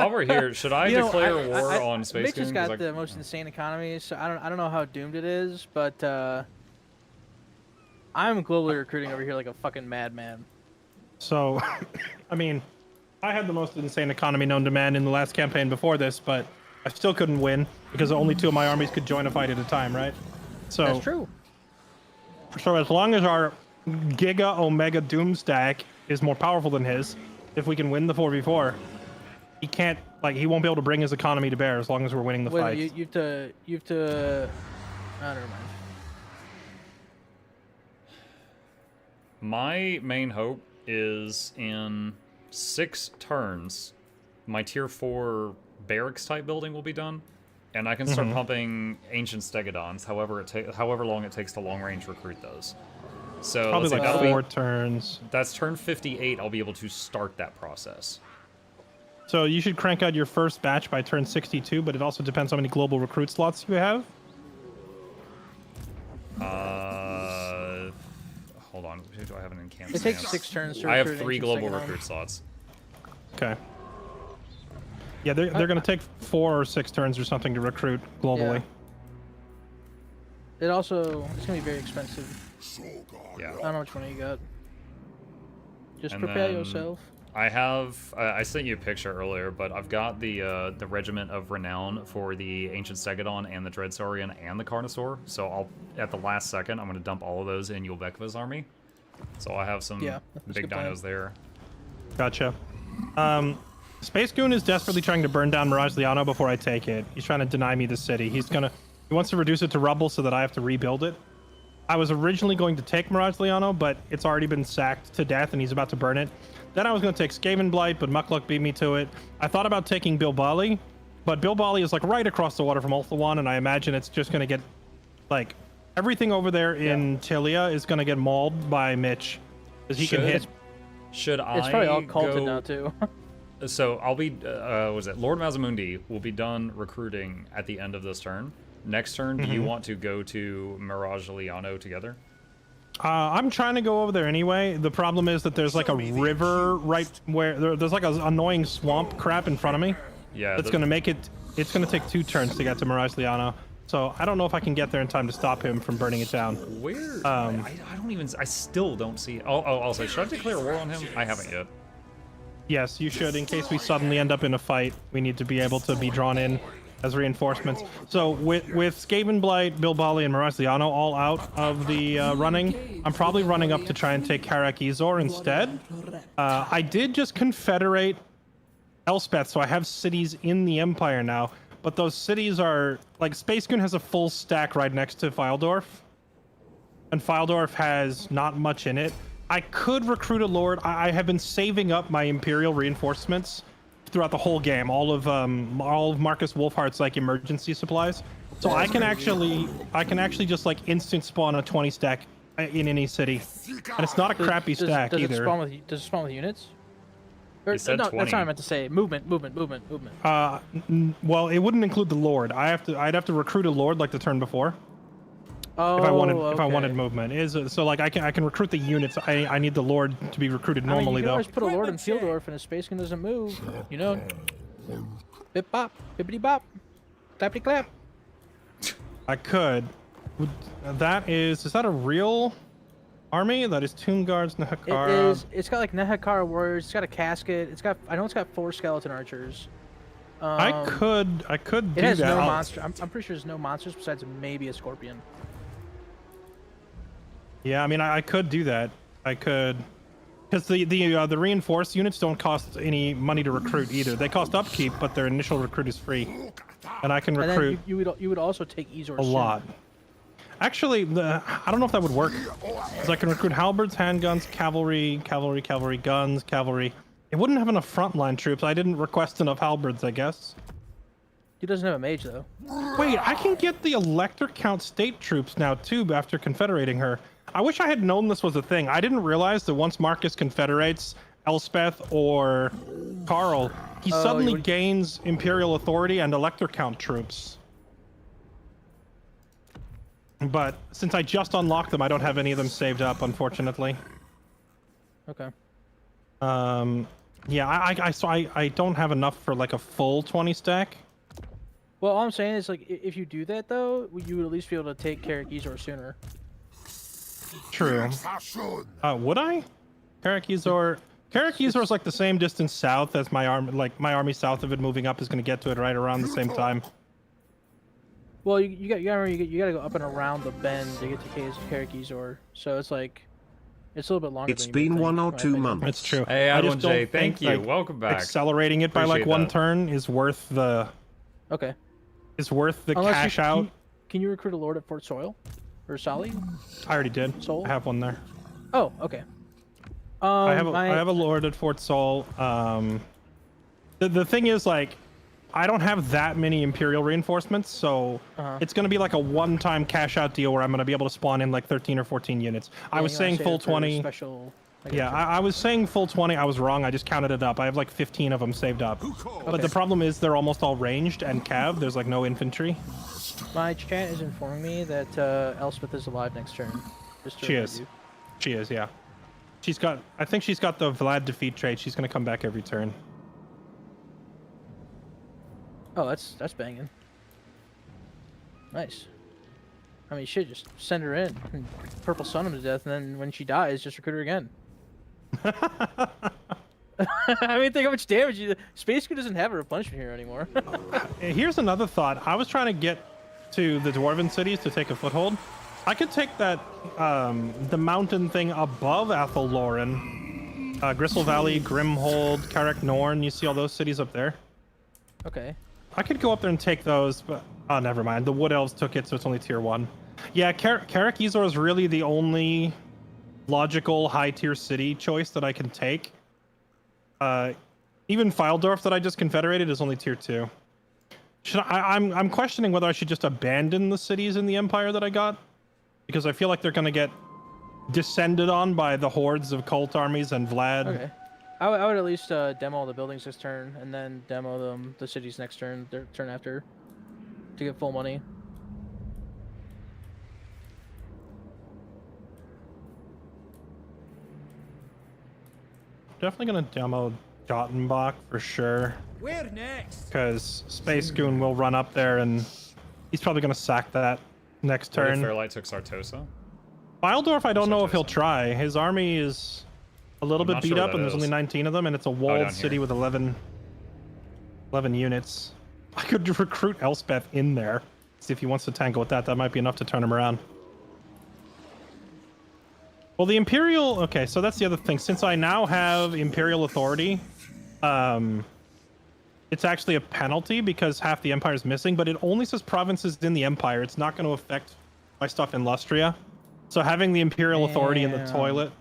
we're here, should I declare war on Space Mitch has Goon? got the most insane economy, so I don't know how doomed it is, but I'm globally recruiting over here like a fucking madman. So, I mean, I had the most insane economy known to man in the last campaign before this, but I still couldn't win because only 2 of my armies could join a fight at a time, right? So That's true. So as long as our Giga Omega Doom stack is more powerful than his, if we can win the 4v4, he can't, like, he won't be able to bring his economy to bear as long as we're winning the fight. Wait, you have to. Oh, never mind. My main hope is in 6 turns, my tier 4 barracks type building will be done, and I can start pumping ancient stegodons. However long it takes to long range recruit those. So probably like like 4 turns. That's turn 58. I'll be able to start that process. So you should crank out your first batch by turn 62, but it also depends how many global recruit slots you have. Hold on. Who do I have an incant? It takes 6 turns to I have recruit 3 ancient global stegodon. recruit slots. Okay. Yeah, they're going to take 4 or 6 turns or something to recruit globally. Yeah. It's gonna be very expensive. Yeah. I don't know which one you got. Just And prepare then yourself. I have. I sent you a picture earlier, but I've got the Regiment of Renown for the Ancient Stegodon and the Dreadsaurian and the Carnosaur. So I'll at the last second I'm going to dump all of those in Yulbekva's army. So I have some big dinos there. Gotcha. Space Goon is desperately trying to burn down Mirage Liano before I take it. He's trying to deny me the city. He wants to reduce it to rubble so that I have to rebuild it. I was originally going to take Mirage Liano, but it's already been sacked to death and he's about to burn it. Then I was going to take Skaven Blight, but Mukluk beat me to it. I thought about taking Bilbali, but Bilbali is like right across the water from Ulthuan, and I imagine it's just going to get, like, everything over there in Tilia is going to get mauled by Mitch. Because he can hit. Should I It's probably all culted go... now, too. So I'll be, Lord Mazamundi will be done recruiting at the end of this turn. Next turn, do you want to go to Mirage Liano together? I'm trying to go over there anyway. The problem is that there's like a river right where there's like an annoying swamp crap in front of me. Yeah. That's gonna make it. It's gonna take 2 turns to get to Mirage Liano. So I don't know if I can get there in time to stop him from burning it down. Where? I don't even. I still don't see. I'll say, should I declare war on him? I haven't yet. Yes, you should. In case we suddenly end up in a fight, we need to be able to be drawn in as reinforcements. So with Skaven Blight, Bilbali, and Mirage Liano all out of the running, I'm probably running up to try and take Karak Izor instead. I did just confederate Elspeth, so I have cities in the Empire now. But those cities are like Space Goon has a full stack right next to Fyldorf, and Fyldorf has not much in it. I could recruit a lord. I have been saving up my Imperial reinforcements throughout the whole game, all of Marcus Wolfheart's like emergency supplies. So I can actually just like instant spawn a 20 stack in any city, and it's not a crappy stack does either. Does it spawn with units? Or, You said no, 20. that's not what I meant to say. Movement. Well, it wouldn't include the lord. I'd have to recruit a lord like the turn before. Oh, if I wanted movement, so like I can recruit the units. I need the lord to be recruited normally, I mean, you can though. always put a lord in Fieldorf and his Space Goon doesn't move. You know, bip bop, bippity bop, clappity clap. I could. Is that a real army? That is Tomb Guards, Nehekara. It is. It's got like Nehekara warriors. It's got a casket. I know it's got 4 skeleton archers. I could do that. It has no monster. I'm pretty sure there's no monsters besides maybe a scorpion. Yeah, I mean, I could do that. I could. Because the reinforced units don't cost any money to recruit either. They cost upkeep, but their initial recruit is free, and I can recruit. And then you would also take Ezor a lot. Actually, I don't know if that would work, because I can recruit halberds, handguns, cavalry, guns, cavalry. It wouldn't have enough frontline troops. I didn't request enough halberds, I guess. He doesn't have a mage though. Wait, I can get the Elector Count state troops now too after confederating her. I wish I had known this was a thing. I didn't realize that once Marcus confederates Elspeth or Carl, he suddenly gains Imperial authority and Elector Count troops. But since I just unlocked them, I don't have any of them saved up, unfortunately. Okay. Yeah, I don't have enough for like a full 20 stack. Well, all I'm saying is, like, if you do that though, you would at least be able to take Carrick Ezor sooner. True. Would I? Carrick Ezor is like the same distance south as my army. Like my army south of it moving up is going to get to it right around the same time. Well, you gotta go up and around the bend to get to Carrick Ezor. So it's like, it's a little bit longer. It's been 1 or 2 months. It's true. Hey, I just Jay, don't thank think, you. like, Welcome back. Accelerating it by like Appreciate one that. turn is worth the. Okay. Is worth the cash out. Can you recruit a lord at Fort Soil? Or Sali? I already did. Soul? I have one there. Oh, okay. I have a lord at Fort Soul. The thing is, like, I don't have that many Imperial reinforcements, so it's going to be like a one-time cash out deal where I'm going to be able to spawn in like 13 or 14 units. I was saying full 20. Yeah, I was saying full 20. I was wrong. I just counted it up. I have like 15 of them saved up. But the problem is they're almost all ranged and cav. There's like no infantry. My chat is informing me that Elspeth is alive next turn. She is. She is, yeah. She's got. I think she's got the Vlad defeat trait. She's going to come back every turn. Oh, that's banging. Nice. I mean, you should just send her in and purple sun him to death, and then when she dies, just recruit her again. I mean, think how much damage you... Space Crew doesn't have a replenishment here anymore. Here's another thought. I was trying to get to the Dwarven cities to take a foothold. I could take that, the mountain thing above Athel Loren. Gristle Valley, Grimhold, Carrick Norn. You see all those cities up there? Okay. I could go up there and take those, but... Oh, never mind. The Wood Elves took it, so it's only tier 1. Yeah, Carrick Ezor is really the only logical high-tier city choice that I can take. Even Fildorf that I just confederated is only tier 2. I'm questioning whether I should just abandon the cities in the Empire that I got, because I feel like they're going to get descended on by the hordes of cult armies and Vlad. Okay. I would at least demo the buildings this turn, and then demo the cities next turn, their turn after, to get full money. Definitely gonna demo Jottenbach for sure. Where next? Because Space Goon will run up there and he's probably gonna sack that next turn. Fairlight took Sartosa. Wildorf, I don't know if he'll try. His army is a little bit beat up, and there's only 19 of them, and it's a walled city with 11 units. I could recruit Elspeth in there. See if he wants to tangle with that. That might be enough to turn him around. Well, the Imperial... Okay, so that's the other thing. Since I now have Imperial authority, it's actually a penalty because half the Empire is missing, but it only says provinces in the Empire. It's not going to affect my stuff in Lustria. So having the Imperial authority in the toilet...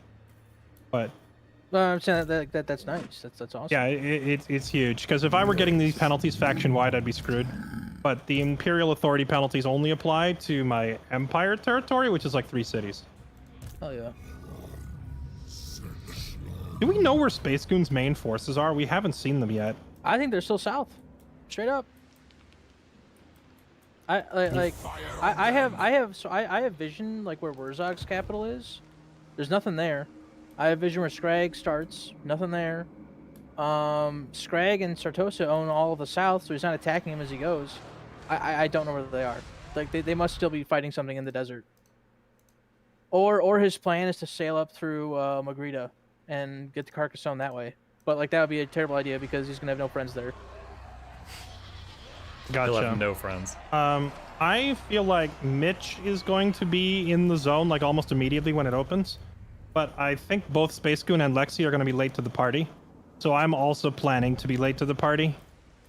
But... Well, I'm saying that's nice. That's awesome. Yeah, it's huge. Because if I were getting these penalties faction-wide, I'd be screwed. But the Imperial authority penalties only apply to my Empire territory, which is like 3 cities. Oh, yeah. Do we know where Space Goon's main forces are? We haven't seen them yet. I think they're still south. Straight up. I have vision like where Wurzog's capital is. There's nothing there. I have vision where Scrag starts. Nothing there. Scrag and Sartosa own all of the south, so he's not attacking him as he goes. I don't know where they are. Like they must still be fighting something in the desert. Or his plan is to sail up through Magrita and get to Carcassonne that way. But like that would be a terrible idea because he's gonna have no friends there. Gotcha. He'll have no friends. I feel like Mitch is going to be in the zone like almost immediately when it opens. but I think both Space Goon and Lexi are going to be late to the party. So I'm also planning to be late to the party.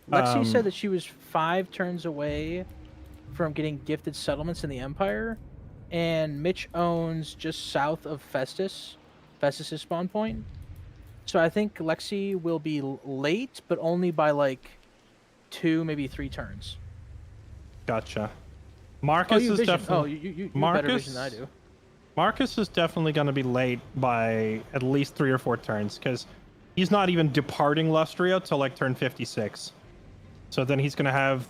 Lexi said that she was 5 turns away from getting gifted settlements in the Empire, and Mitch owns just south of Festus. Festus' spawn point. So I think Lexi will be late, but only by like 2, maybe 3 turns. Gotcha. Marcus is definitely. You have better vision than I do. Marcus is definitely going to be late by at least 3 or 4 turns because he's not even departing Lustria till like turn 56. So then he's going to have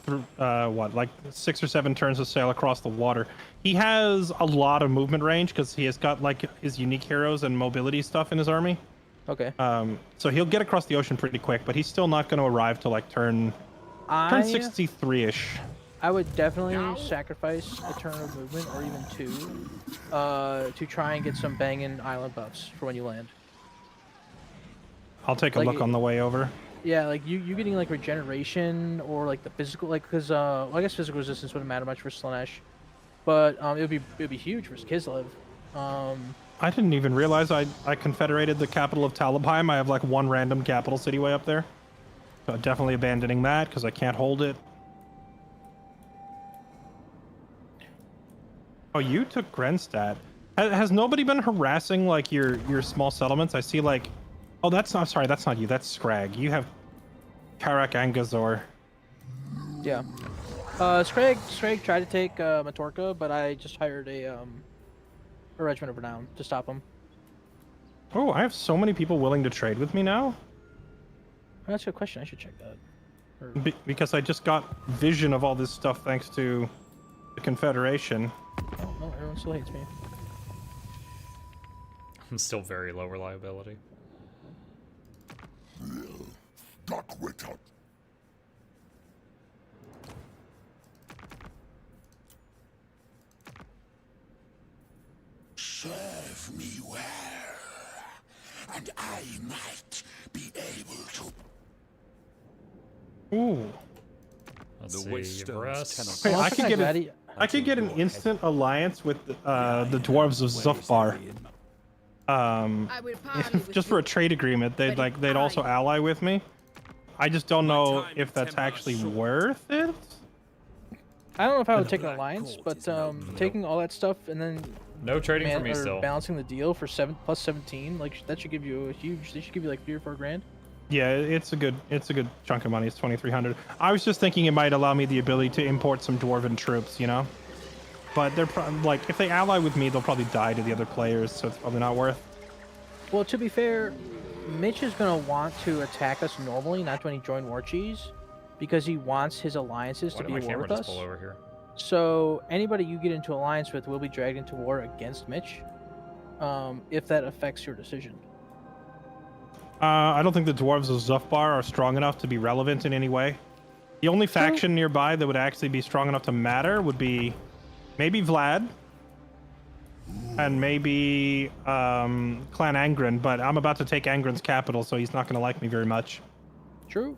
like 6 or 7 turns of sail across the water. He has a lot of movement range because he has got like his unique heroes and mobility stuff in his army. Okay. So he'll get across the ocean pretty quick, but he's still not going to arrive till like turn 63-ish. I would definitely sacrifice a turn of movement, or even 2, to try and get some banging island buffs for when you land. I'll take a look on the way over. Yeah, like you getting like regeneration or like the physical, like because well, I guess physical resistance wouldn't matter much for Slanesh, but it would be huge for Kislev. I didn't even realize I confederated the capital of Talabheim. I have like 1 random capital city way up there. So definitely abandoning that because I can't hold it. Oh, you took Grenstad. Has nobody been harassing like your small settlements? I see like, oh, that's not, sorry, that's not you. That's Scrag. You have Karak Angazor. Yeah. Scrag tried to take Matorka, but I just hired a regiment of renown to stop him. Oh, I have so many people willing to trade with me now. That's a good question. I should check that. Because I just got vision of all this stuff thanks to the Confederation. Oh, no, everyone still hates me. I'm still very low reliability. Stuck with it. Serve me well, and I might be able to. Ooh. Let's see, Rest. Hey, I could get an instant alliance with the dwarves of Zufbar. If, just for a trade agreement, they'd also ally with me. I just don't know if that's actually worth it. I don't know if I would take an alliance, but taking all that stuff and then no trading for me still. Balancing the deal for plus 17, like that should give you a huge. They should give you like 3 or 4 grand. Yeah, it's a good chunk of money. It's 2,300. I was just thinking it might allow me the ability to import some dwarven troops, you know. But they're like, if they ally with me, they'll probably die to the other players, so it's probably not worth. Well, to be fair, Mitch is gonna want to attack us normally, not when he join War Cheese, because he wants his alliances to be at war with us. Pull over here? So anybody you get into alliance with will be dragged into war against Mitch, if that affects your decision. I don't think the dwarves of Zufbar are strong enough to be relevant in any way. The only faction nearby that would actually be strong enough to matter would be maybe Vlad and maybe Clan Angren, but I'm about to take Angren's capital, so he's not going to like me very much. True.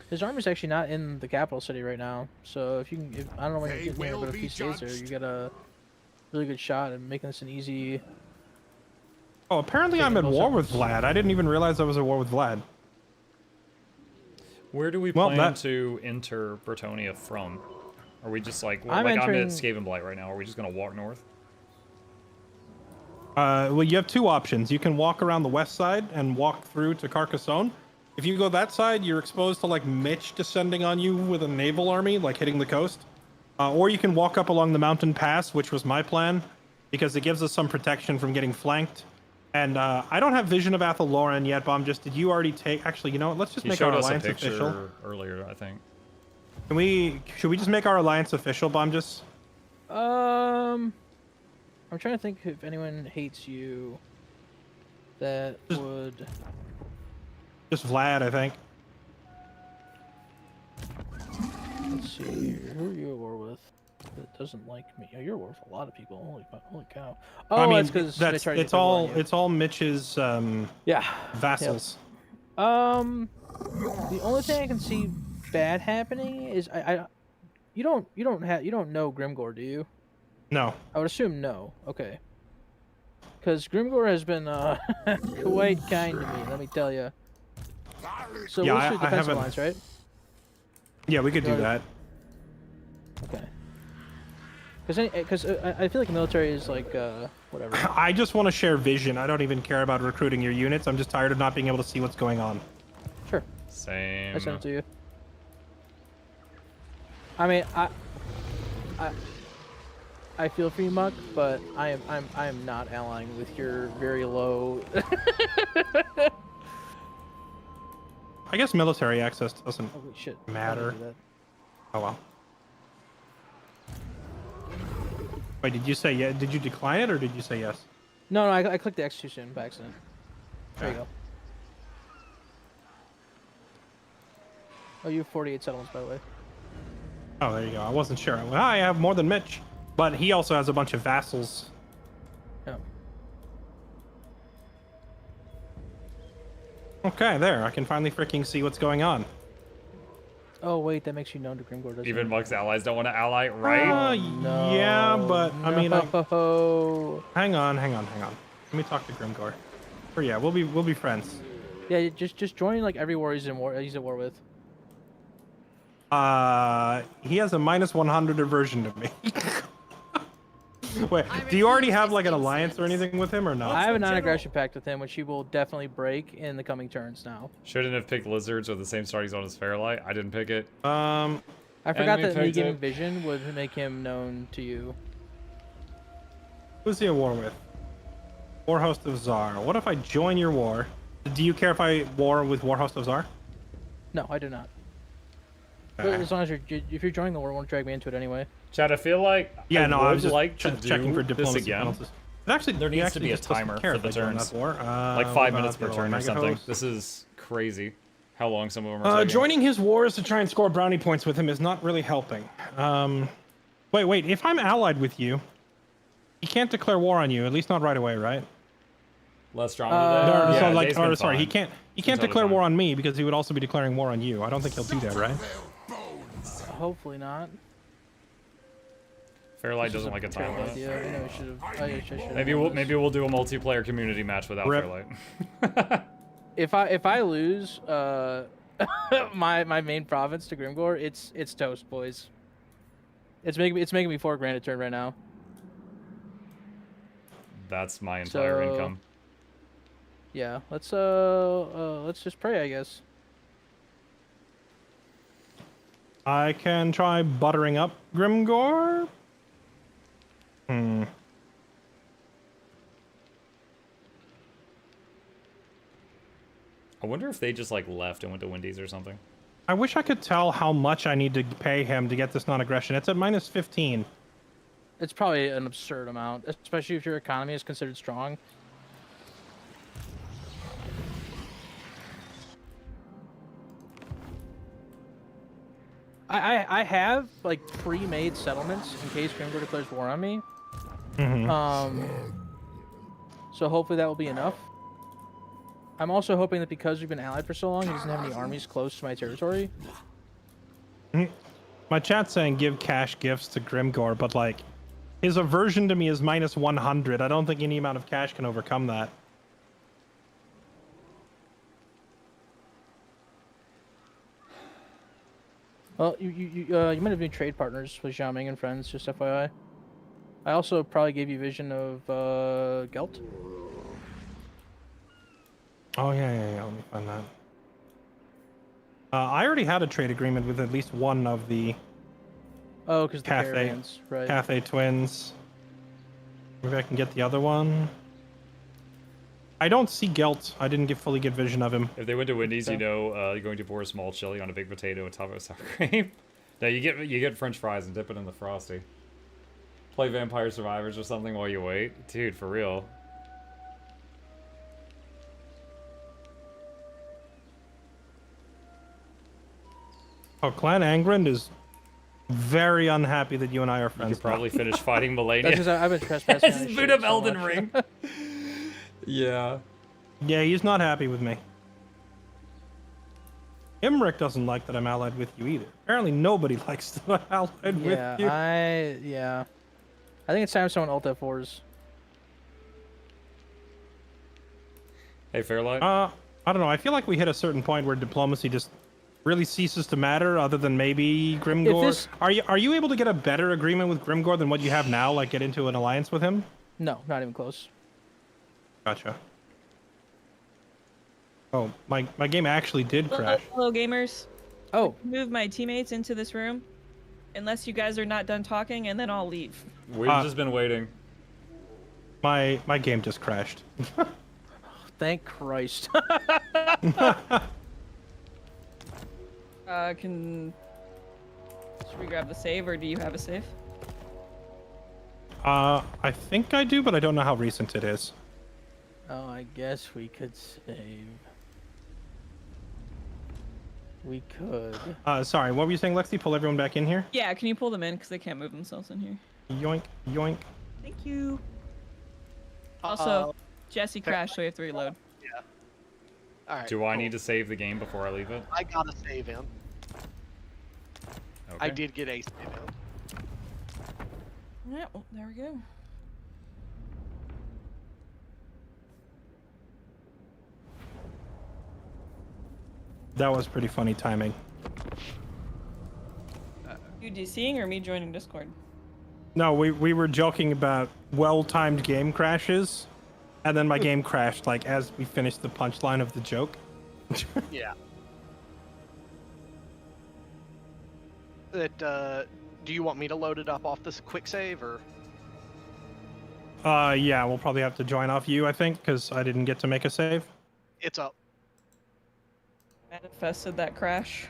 His army's actually not in the capital city right now, so if you can, I don't know when you're getting there, but if he stays there, you get a really good shot at making this an easy. Oh, apparently I'm at war with Vlad. I didn't even realize I was at war with Vlad. Where do we plan to enter Bretonia from? Are we just like, I'm at Skavenblight right now. Are we just gonna walk north? Well, you have 2 options. You can walk around the west side and walk through to Carcassonne. If you go that side, you're exposed to like Mitch descending on you with a naval army, like hitting the coast. Or you can walk up along the mountain pass, which was my plan, because it gives us some protection from getting flanked. And I don't have vision of Athaloran yet, Bomb. Did you already take? Actually, you know what? Let's just make our alliance official. Earlier, I think. Should we just make our alliance official, Bomb? I'm trying to think if anyone hates you. That would. Just Vlad, I think. Let's see here. Who are you at war with? That doesn't like me. Oh, you're at war with a lot of people. Holy cow! Oh, I mean, that's because it's all Mitch's vassals. Yep. The only thing I can see bad happening is you don't know Grimgor, do you? No. I would assume no. Okay. Because Grimgor has been quite kind to me, let me tell you. So Yeah, what's I your defensive haven't- lines, right? Yeah, we could do that. Okay. Because I feel like the military is like whatever. I just want to share vision. I don't even care about recruiting your units. I'm just tired of not being able to see what's going on. Sure. Same. I sent it to you. I mean, I feel for you, Muck, but I am not allying with your very low. I guess military access doesn't Holy shit. matter. Do that. Oh well. Wait, did you say yeah? Did you decline it or did you say yes? No, I clicked the X too soon by accident. There you go. Oh, you have 48 settlements, by the way. Oh, there you go. I wasn't sure. Well, I have more than Mitch, but he also has a bunch of vassals. Yeah. Okay, there. I can finally freaking see what's going on. Oh wait, that makes you known to Grimgor, doesn't Even it? Muck's allies don't want to ally, right? No, yeah, but I mean, no. hang on. Let me talk to Grimgor. Or yeah, we'll be friends. Yeah, just join like every war he's at war with. He has a -100 aversion to me. Wait, do you already have like an alliance or anything with him or not? I have a non-aggression pact with him, which he will definitely break in the coming turns now. Shouldn't have picked lizards with the same starting zone as Fairlight. I didn't pick it. I forgot that me picked giving it. vision would make him known to you. Who's he at war with? War Host of Czar. What if I join your war? Do you care if I war with War Host of Czar? No, I do not. Okay. As long as if you're joining the war, it won't drag me into it anyway. Chad, I feel like Yeah, no, I was just like to checking for do this diplomacy again. penalties. It actually, There he needs to actually be a just doesn't timer care for if the I join turns. that war. Like What 5 about minutes per the turn or Mega something. Host? This is crazy. How long some of them are taking. Joining his wars to try and score brownie points with him is not really helping. Wait. If I'm allied with you, he can't declare war on you. At least not right away, right? Less drama today? No, Yeah, so today's been sorry, he fine. can't declare war on me because he would also be declaring war on you. I don't think he'll do that, right? Hopefully not. Fairlight doesn't like a time limit. Yeah, I know we should have. Maybe we'll do a multiplayer community match without Rip. Fairlight. If I lose my main province to Grimgor, it's toast, boys. It's making me $4,000 a turn right now. That's my entire So, income. Yeah, let's just pray, I guess. I can try buttering up Grimgor. I wonder if they just like left and went to Wendy's or something. I wish I could tell how much I need to pay him to get this non-aggression. It's at -15. It's probably an absurd amount, especially if your economy is considered strong. I have like pre-made settlements in case Grimgor declares war on me. So hopefully that will be enough. I'm also hoping that because we've been allied for so long, he doesn't have any armies close to my territory. My chat's saying give cash gifts to Grimgor, but like, his aversion to me is -100. I don't think any amount of cash can overcome that. Well, you might have been trade partners with Xiaoming and friends, just FYI. I also probably gave you vision of Gelt. Oh yeah. Let me find that. I already had a trade agreement with at least one of the Oh, because the Cathay, caravans, right? Cathay twins. Maybe I can get the other one. I don't see Gelt. I didn't fully get vision of him. If they went to Wendy's, you know, you're going to pour a small chili on a big potato on top of sour cream. No, you get French fries and dip it in the Frosty. Play Vampire Survivors or something while you wait, dude. For real. Oh, Clan Angrand is very unhappy that you and I are friends. You could probably now. finish fighting Melania. That's 'cause I've been trespassing on his Boot shit up so Elden much. Ring. Yeah. Yeah, he's not happy with me. Imric doesn't like that I'm allied with you either. Apparently nobody likes that I'm allied with you. I think it's time someone ult F4s. Hey, Fairlight. I don't know. I feel like we hit a certain point where diplomacy just really ceases to matter, other than maybe Grimgor. Are you able to get a better agreement with Grimgor than what you have now? Like get into an alliance with him? No, not even close. Gotcha. Oh, my game actually did crash. Hello, gamers. Oh. Move my teammates into this room, unless you guys are not done talking, and then I'll leave. We've just been waiting. My game just crashed. Thank Christ. Should we grab the save, or do you have a save? I think I do, but I don't know how recent it is. Oh, I guess we could save. We could. Sorry, what were you saying, Lexi? Pull everyone back in here? Yeah, can you pull them in, because they can't move themselves in here. Yoink, yoink. Thank you. Also, Jesse crashed, so we have to reload. Yeah. All right. Do I need to save the game before I leave it? I got a save in. Okay. I did get a save in. Yeah, well, there we go. That was pretty funny timing. You DCing or me joining Discord? No, we were joking about well-timed game crashes, and then my game crashed like as we finished the punchline of the joke. Yeah. Do you want me to load it up off this quick save, or? Yeah, we'll probably have to join off you, I think, because I didn't get to make a save. It's up. Manifested that crash.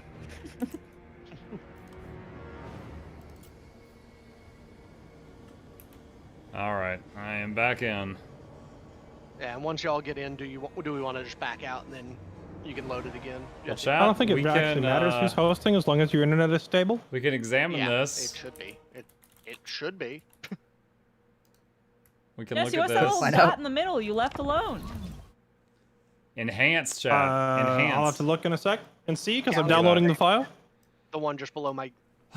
All right, I am back in. Yeah, and once y'all get in, do we want to just back out and then you can load it again? Well, Just- chat, I don't think it we actually can, matters who's hosting as long as your internet is stable. We can examine yeah, this. it should be. It should be. We can Jesse, look what's at that this. little dot in the middle you left alone? Enhance, chat. I'll have Enhance. to look in a sec and see because Yeah, I'm I'll do downloading that. the file. The one just below the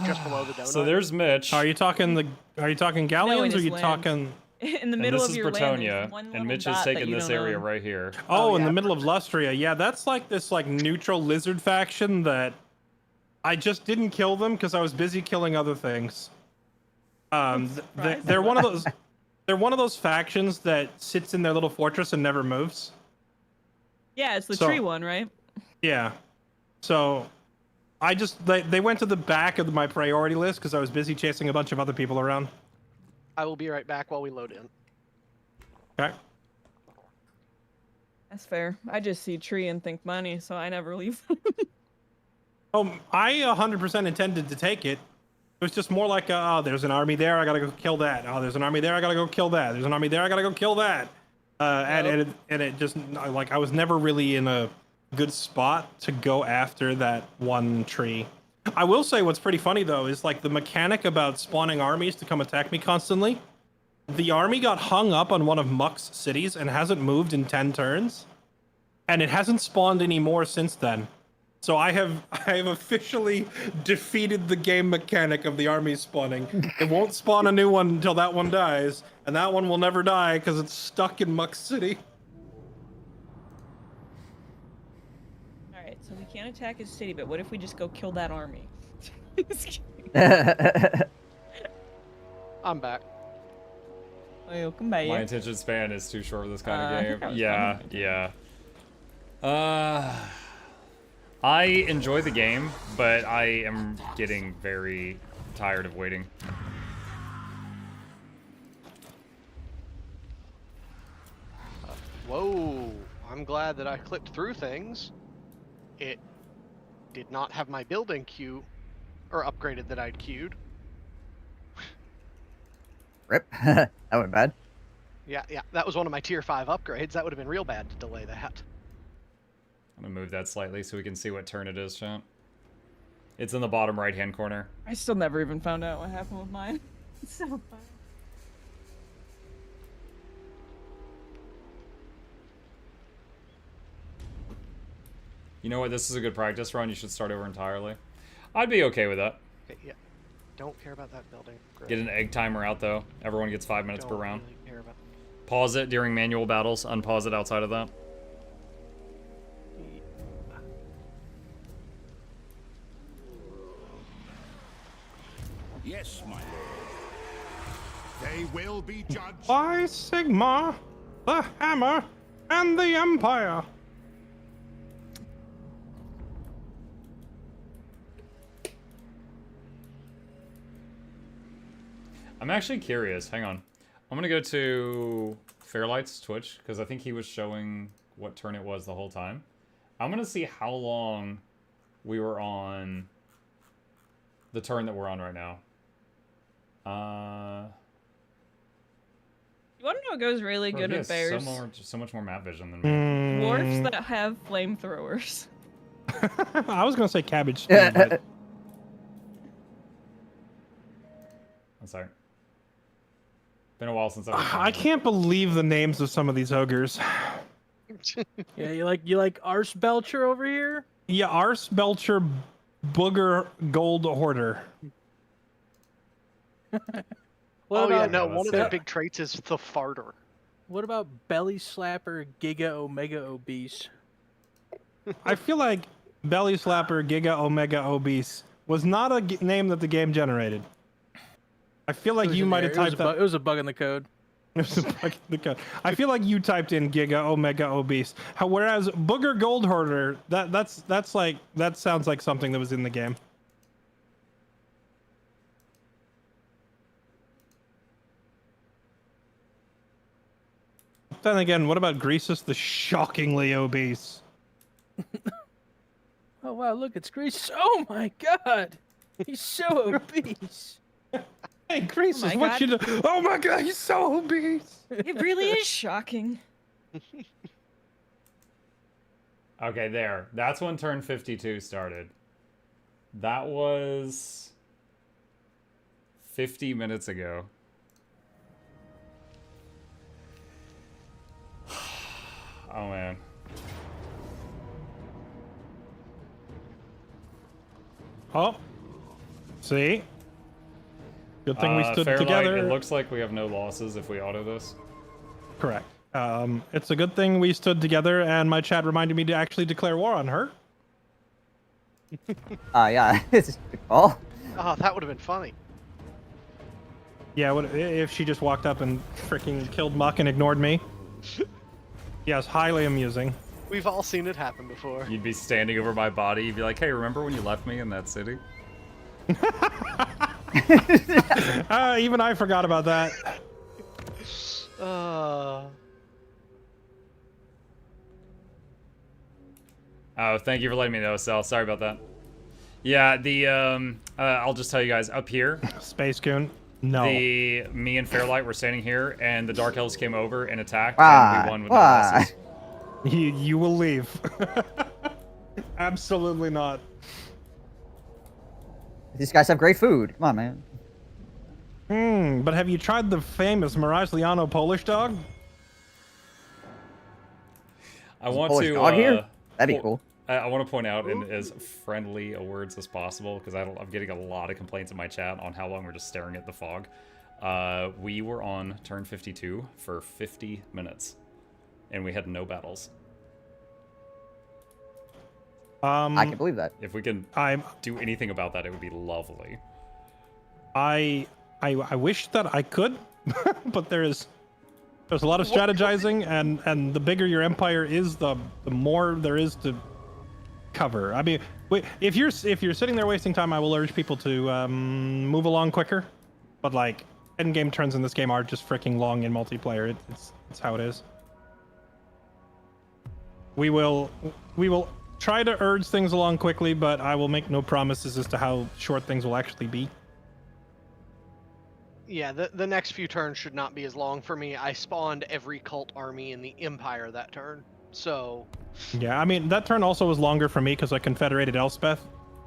donut. So there's Mitch. Are you talking galleons or are his you land. talking? In the And middle this of is your land, there's Bretonia, one and little Mitch dot is that taking you this don't area own. right here. Oh, in yeah. the middle of Lustria. Yeah, that's like this like neutral lizard faction that I just didn't kill them because I was busy killing other things. They're one of those. They're one of those factions that sits in their little fortress and never moves. Yeah, it's the So- tree one, right? Yeah. So they went to the back of my priority list because I was busy chasing a bunch of other people around. I will be right back while we load in. Okay. That's fair. I just see tree and think money, so I never leave. I 100% intended to take it. It was just more like, oh, there's an army there, I gotta go kill that. Oh, there's an army there, I gotta go kill that. There's an army there, I gotta go kill that. And it just, like, I was never really in a good spot to go after that one tree. I will say what's pretty funny, though, is, like, the mechanic about spawning armies to come attack me constantly. The army got hung up on one of Muck's cities and hasn't moved in 10 turns. And it hasn't spawned any more since then. So I have officially defeated the game mechanic of the army spawning. It won't spawn a new one until that one dies, and that one will never die because it's stuck in Muck City. Alright, so we can't attack his city, but what if we just go kill that army? I'm back. Welcome back. My attention span is too short for this kind I of think I game. was Yeah. I enjoy the game, but I am getting very tired of waiting. Whoa, I'm glad that I clicked through things. It did not have my building queue, or upgraded that I'd queued. Rip. That went bad. Yeah, that was one of my tier 5 upgrades. That would have been real bad to delay that. I'm gonna move that slightly so we can see what turn it is, chat. It's in the bottom right-hand corner. I still never even found out what happened with mine. It's so fun. You know what? This is a good practice run. You should start over entirely. I'd be okay with that. Okay, yeah. Don't care about that building. Great. Get an egg timer out, though. Everyone gets 5 minutes per Don't round. really care about Pause it during manual battles. Unpause it outside of that. Yes, my lord. They will be judged by Sigma, the Hammer, and the Empire. I'm actually curious. Hang on. I'm gonna go to Fairlight's Twitch because I think he was showing what turn it was the whole time. I'm gonna see how long we were on the turn that we're on right now. You want to know what goes really good with bears? So much more map vision than me. Dwarfs that have flamethrowers. I was gonna say cabbage stew, but... I'm sorry. Been a while since I was I can't believe the names of some of these ogres. Yeah, you like Arse Belcher over here? Yeah, Arse Belcher Booger Gold Hoarder. Oh yeah, no, one of their big traits is the farter. What about Belly Slapper Giga Omega Obese? I feel like Belly Slapper Giga Omega Obese was not a name that the game generated. I feel like you might have typed that. It was a bug in the code. It was a bug in the code. I feel like you typed in Giga Omega Obese. Whereas Booger Gold Hoarder, that sounds like something that was in the game. Then again, what about Greasus the shockingly obese? Oh wow, look, it's Greasus. Oh my god! He's so obese. Hey, Greasus, what you do? Oh my god, he's so obese. It really is shocking. Okay, there. That's when turn 52 started. That was 50 minutes ago. Oh man. Oh. See? Good thing we stood Fairlight, together. It looks like we have no losses if we auto this. Correct. It's a good thing we stood together, and my chat reminded me to actually declare war on her. Yeah, it's a good call. Oh, that would have been funny. Yeah, what if she just walked up and freaking killed Muck and ignored me? Yes, highly amusing. We've all seen it happen before. You'd be standing over my body, you'd be like, hey, remember when you left me in that city? Even I forgot about that. Oh, thank you for letting me know, Sal. Sorry about that. Yeah, the I'll just tell you guys up here. Space Coon. No. Me and Fairlight were standing here, and the Dark Elves came over and attacked, and we won with no losses. You will leave. Absolutely not. These guys have great food. Come on, man. But have you tried the famous Mirage Liano Polish dog? I want Polish to dog here? That'd be cool. I want to point out in as friendly a words as possible, because I'm getting a lot of complaints in my chat on how long we're just staring at the fog. We were on turn 52 for 50 minutes, and we had no battles. I can believe that. If we can do anything about that, it would be lovely. I wish that I could, but there's a lot of strategizing, and the bigger your empire is, the more there is to cover. I mean, if you're sitting there wasting time, I will urge people to move along quicker. But like, end game turns in this game are just freaking long in multiplayer. It's how it is. We will try to urge things along quickly, but I will make no promises as to how short things will actually be. Yeah, the next few turns should not be as long for me. I spawned every cult army in the Empire that turn, so... Yeah, I mean, that turn also was longer for me because I confederated Elspeth.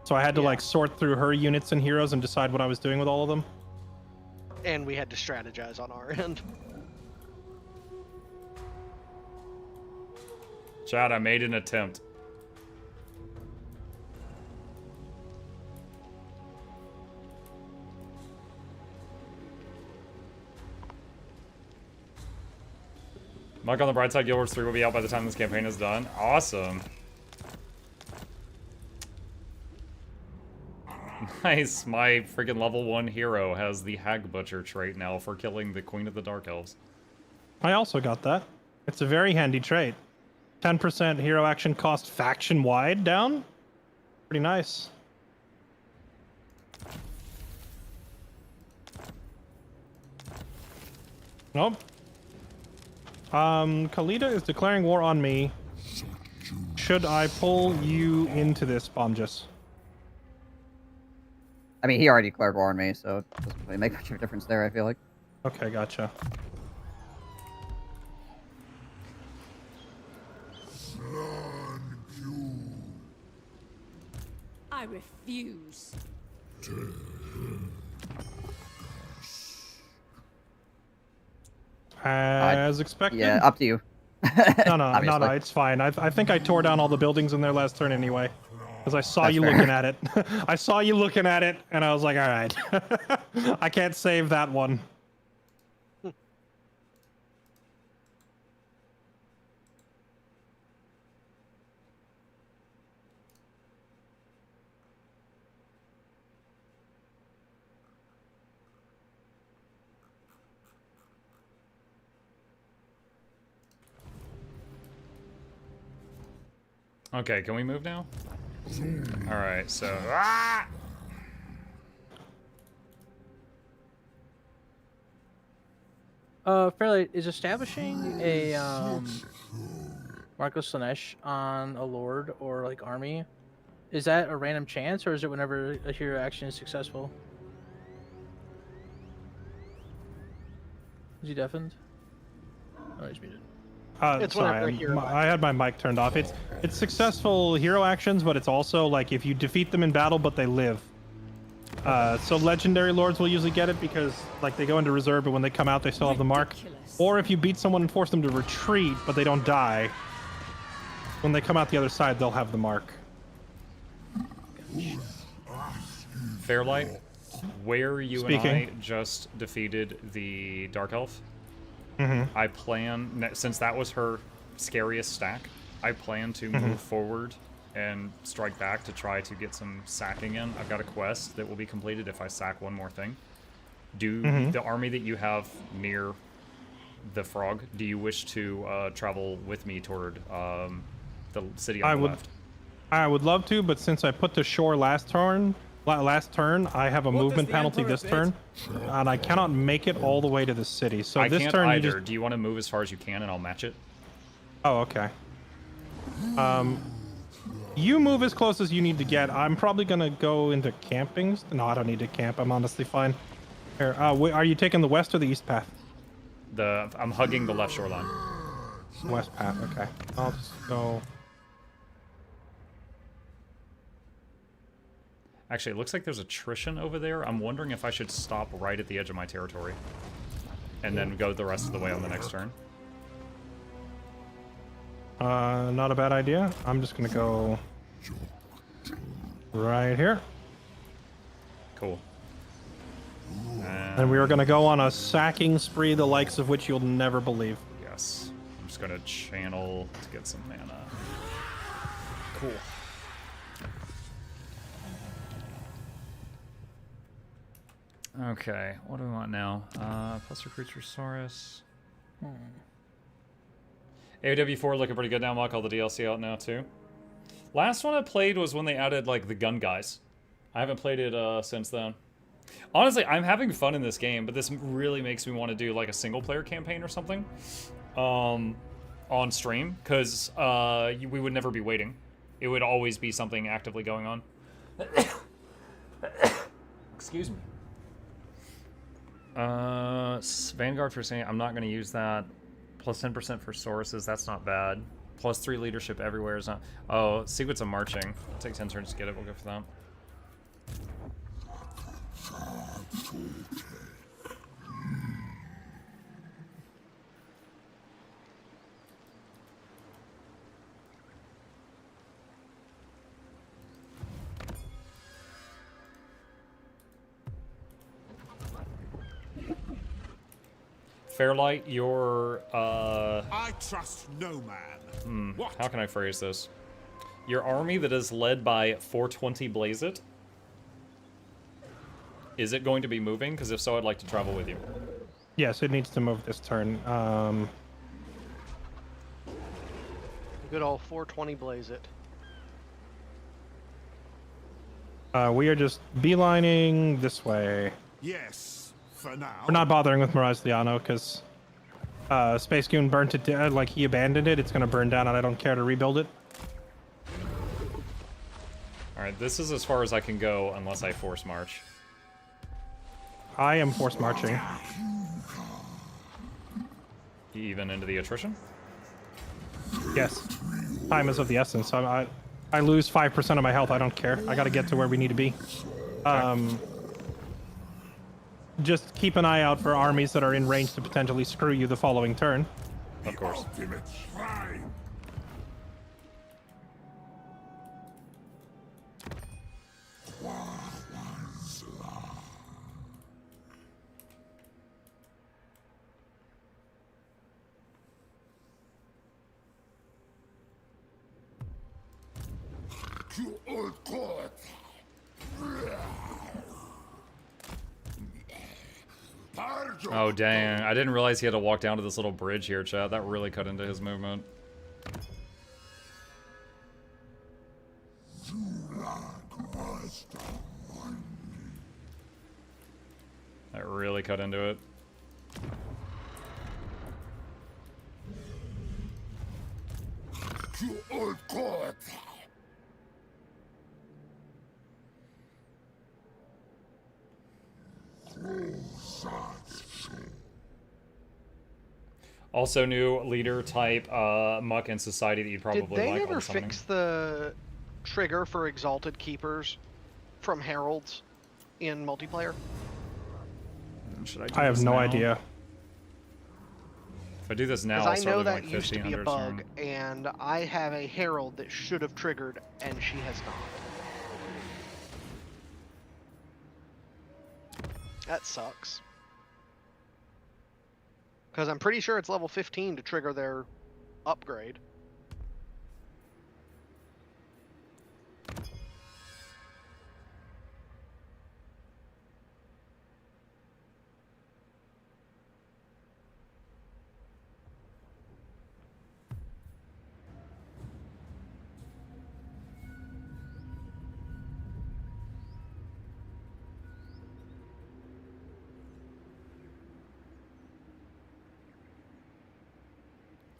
So I had to like sort through her units and heroes and decide what I was doing with all of them. And we had to strategize on our end. Chad, I made an attempt. Mark on the bright side, Guild Wars 3 will be out by the time this campaign is done. Awesome. Nice. My freaking level 1 hero has the Hag Butcher trait now for killing the Queen of the Dark Elves. I also got that. It's a very handy trait. 10% hero action cost faction-wide down. Pretty nice. Nope. Khalida is declaring war on me. Should I pull you into this, Bomjus? I mean, he already declared war on me, so it doesn't really make much of a difference there, I feel like. Okay, gotcha. I refuse. As expected? Yeah, up to you. No, it's fine. I think I tore down all the buildings in their last turn anyway. Because I saw you looking at it. I saw you looking at it, and I was like, alright. I can't save that one. Okay, can we move now? Alright, so... Fairlight, is establishing a Marco Slanesh on a lord or like army, is that a random chance, or is it whenever a hero action is successful? Is he deafened? Oh, he's muted. Sorry, I had my mic turned off. It's successful hero actions, but it's also like if you defeat them in battle, but they live. So legendary lords will usually get it because like they go into reserve, but when they come out, they still have the mark. Or if you beat someone and force them to retreat, but they don't die, when they come out the other side, they'll have the mark. Fairlight, where you and I just defeated the Dark Elf, I plan, since that was her scariest stack, I plan to move forward and strike back to try to get some sacking in. I've got a quest that will be completed if I sack one more thing. Do the army that you have near the frog, do you wish to travel with me toward the city on the left? I would love to, but since I put to shore last turn, I have a movement penalty this turn, and I cannot make it all the way to the city. So I this can't turn, either. Do you want to move as far as you can, and I'll match it? Oh, okay. You move as close as you need to get. I'm probably gonna go into campings. No, I don't need to camp. I'm honestly fine. Here, are you taking the west or the east path? I'm hugging the left shoreline. West path. Okay. I'll just go. Actually, it looks like there's attrition over there. I'm wondering if I should stop right at the edge of my territory and then go the rest of the way on the next turn. Not a bad idea. I'm just gonna go right here. Cool. And we are gonna go on a sacking spree, the likes of which you'll never believe. Yes. I'm just gonna channel to get some mana. Cool. Okay, what do we want now? Plus recruits Resaurus. AW4 looking pretty good now. I'll call the DLC out now too. Last one I played was when they added like the gun guys. I haven't played it since then. Honestly, I'm having fun in this game, but this really makes me want to do like a single player campaign or something on stream, because we would never be waiting. It would always be something actively going on. Excuse me. Vanguard for saying I'm not going to use that. Plus 10% for sources, that's not bad. Plus 3 leadership everywhere is not. Oh, Secrets of Marching. It'll take 10 turns to get it. We'll go for that. Fairlight, your I trust no man. How can I phrase this? Your army that is led by 420 Blaze It Is it going to be moving? Because if so, I'd like to travel with you. Yes, it needs to move this turn. Good old 420 blaze it. We are just beelining this way. Yes, for now. We're not bothering with Mirage Liano because Space Goon burnt it down, like he abandoned it. It's gonna burn down and I don't care to rebuild it. Alright, this is as far as I can go unless I force march. I am force marching. Even into the attrition? Yes. Time is of the essence. I lose 5% of my health. I don't care. I gotta get to where we need to be. Just keep an eye out for armies that are in range to potentially screw you the following turn. Of course. Oh dang, I didn't realize he had to walk down to this little bridge here, chat. That really cut into his movement. That really cut into it. Also new leader type muck in society that you'd probably like. Did they while ever summoning. fix the trigger for Exalted Keepers from Heralds in multiplayer? Should I do I have this no now? idea. If I do this now, I'll Because I start know losing that like used to be a 1500 bug, soon. and I have a Herald that should have triggered, and she has not. That sucks. Because I'm pretty sure it's level 15 to trigger their upgrade.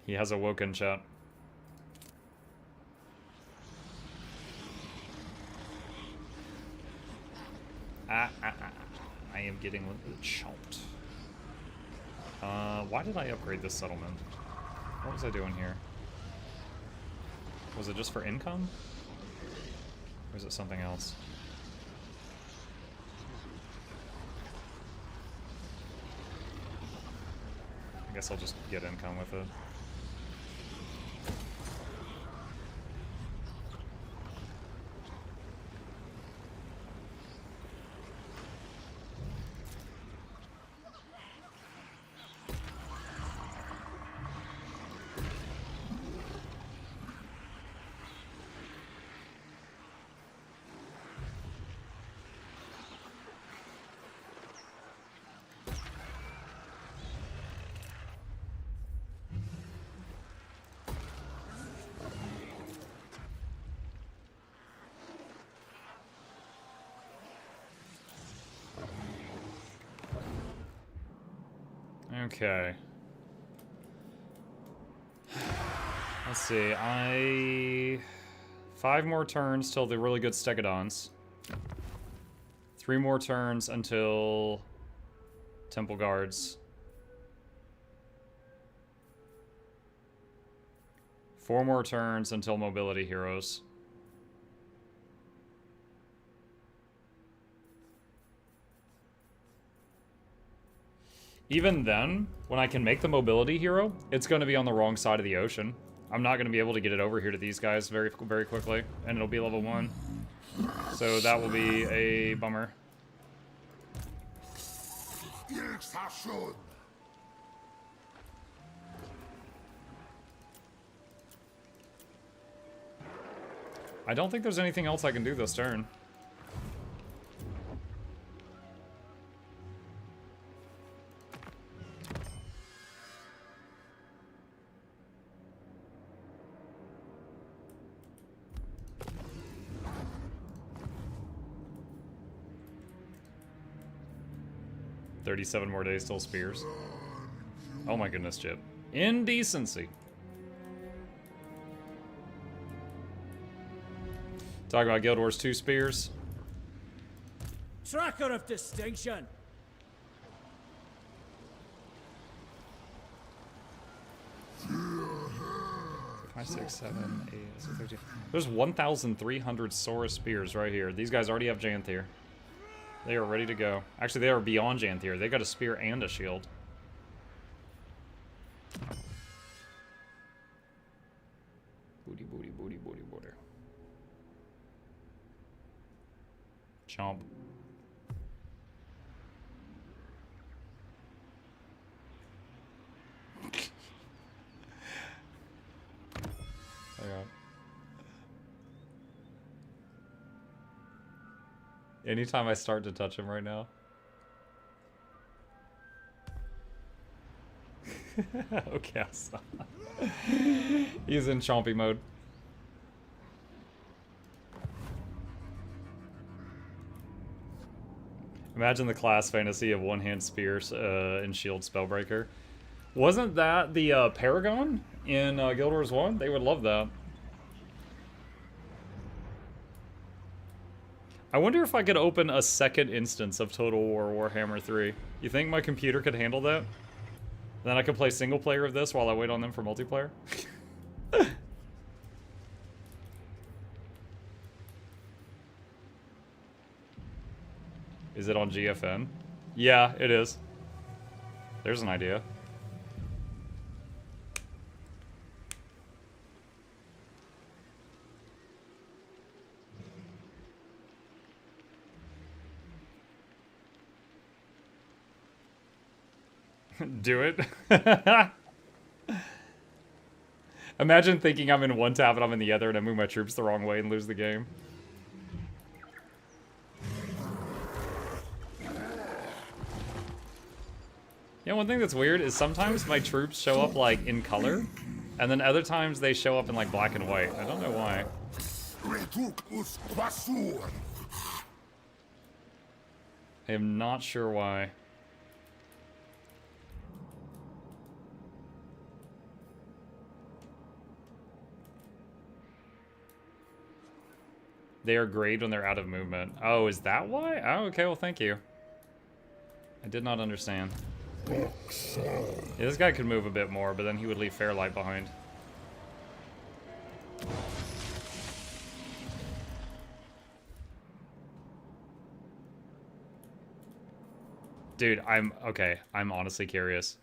He has awoken, chat. I am getting chomped. Why did I upgrade this settlement? What was I doing here? Was it just for income? Or is it something else? I guess I'll just get income with it. Okay. Let's see, 5 more turns till the really good Stegodons. 3 more turns until Temple Guards. 4 more turns until Mobility Heroes. Even then, when I can make the mobility hero, it's going to be on the wrong side of the ocean. I'm not going to be able to get it over here to these guys very quickly, and it'll be level 1. So that will be a bummer. I don't think there's anything else I can do this turn. 37 more days till spears. Oh my goodness, Chip. Indecency. Talking about Guild Wars 2 spears. Tracker of distinction. 5, 6, 7, 8, 13. There's 1,300 Sora spears right here. These guys already have Janthir. They are ready to go. Actually, they are beyond Janthir. They got a spear and a shield. Booty, booty, booty, booty, booty. Chomp. Anytime I start to touch him right now. Okay, I'll stop. He's in chompy mode. Imagine the class fantasy of one-hand spears and shield spellbreaker. Wasn't that the Paragon in Guild Wars 1? They would love that. I wonder if I could open a second instance of Total War Warhammer 3. You think my computer could handle that? Then I could play single player of this while I wait on them for multiplayer? Is it on GFN? Yeah, it is. There's an idea. Do it. Imagine thinking I'm in one tab and I'm in the other and I move my troops the wrong way and lose the game. Yeah, one thing that's weird is sometimes my troops show up like in color and then other times they show up in like black and white. I don't know why. I am not sure why. They are graded when they're out of movement. Oh, is that why? Oh, okay, well, thank you. I did not understand. Yeah, this guy could move a bit more, but then he would leave Fairlight behind. Dude, I'm honestly curious.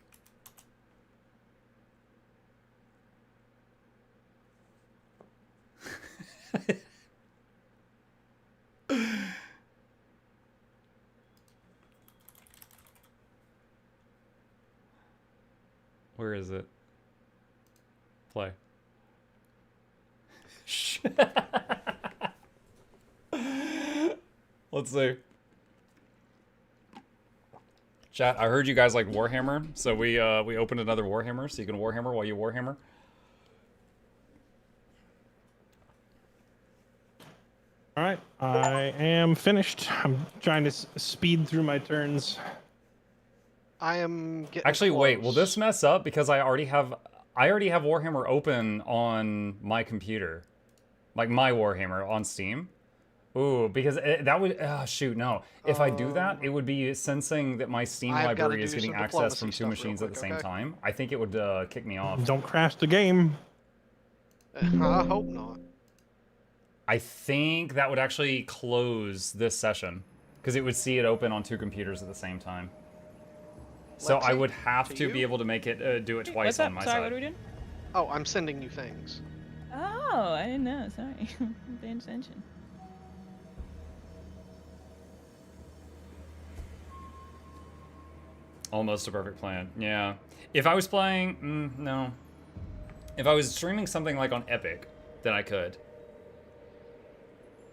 Where is it? Play. Let's see. Chat, I heard you guys like Warhammer, so we opened another Warhammer, so you can Warhammer while you Warhammer. All right, I am finished. I'm trying to speed through my turns. I am getting Actually, close. wait, will this mess up? Because I already have Warhammer open on my computer. Like my Warhammer on Steam. Ooh, because that would, shoot, no. If I do that, it would be sensing that my Steam library is getting access from two machines at the same time. I think it would kick me off. Don't crash the game. I hope not. I think that would actually close this session. Because it would see it open on two computers at the same time. So I would have to be able to make it do it twice on my Sorry, side. what are we doing? Oh, I'm sending you things. Oh, I didn't know. Sorry. I'm paying attention. Almost a perfect plan. Yeah. If I was playing, no. If I was streaming something like on Epic, then I could.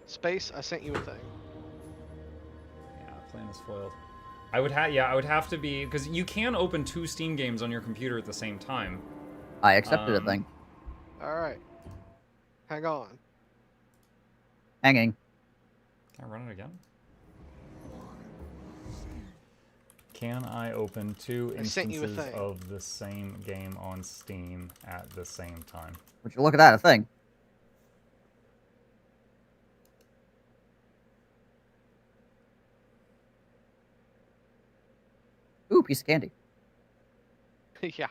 Space, I sent you a thing. Yeah, plan is foiled. I would have to be, because you can open two Steam games on your computer at the same time. I accepted a thing. All right. Hang on. Hanging. Can I run it again? Can I open 2 I sent you a instances thing. of the same game on Steam at the same time? Would you look at that? A thing. Ooh, piece of candy. Yeah.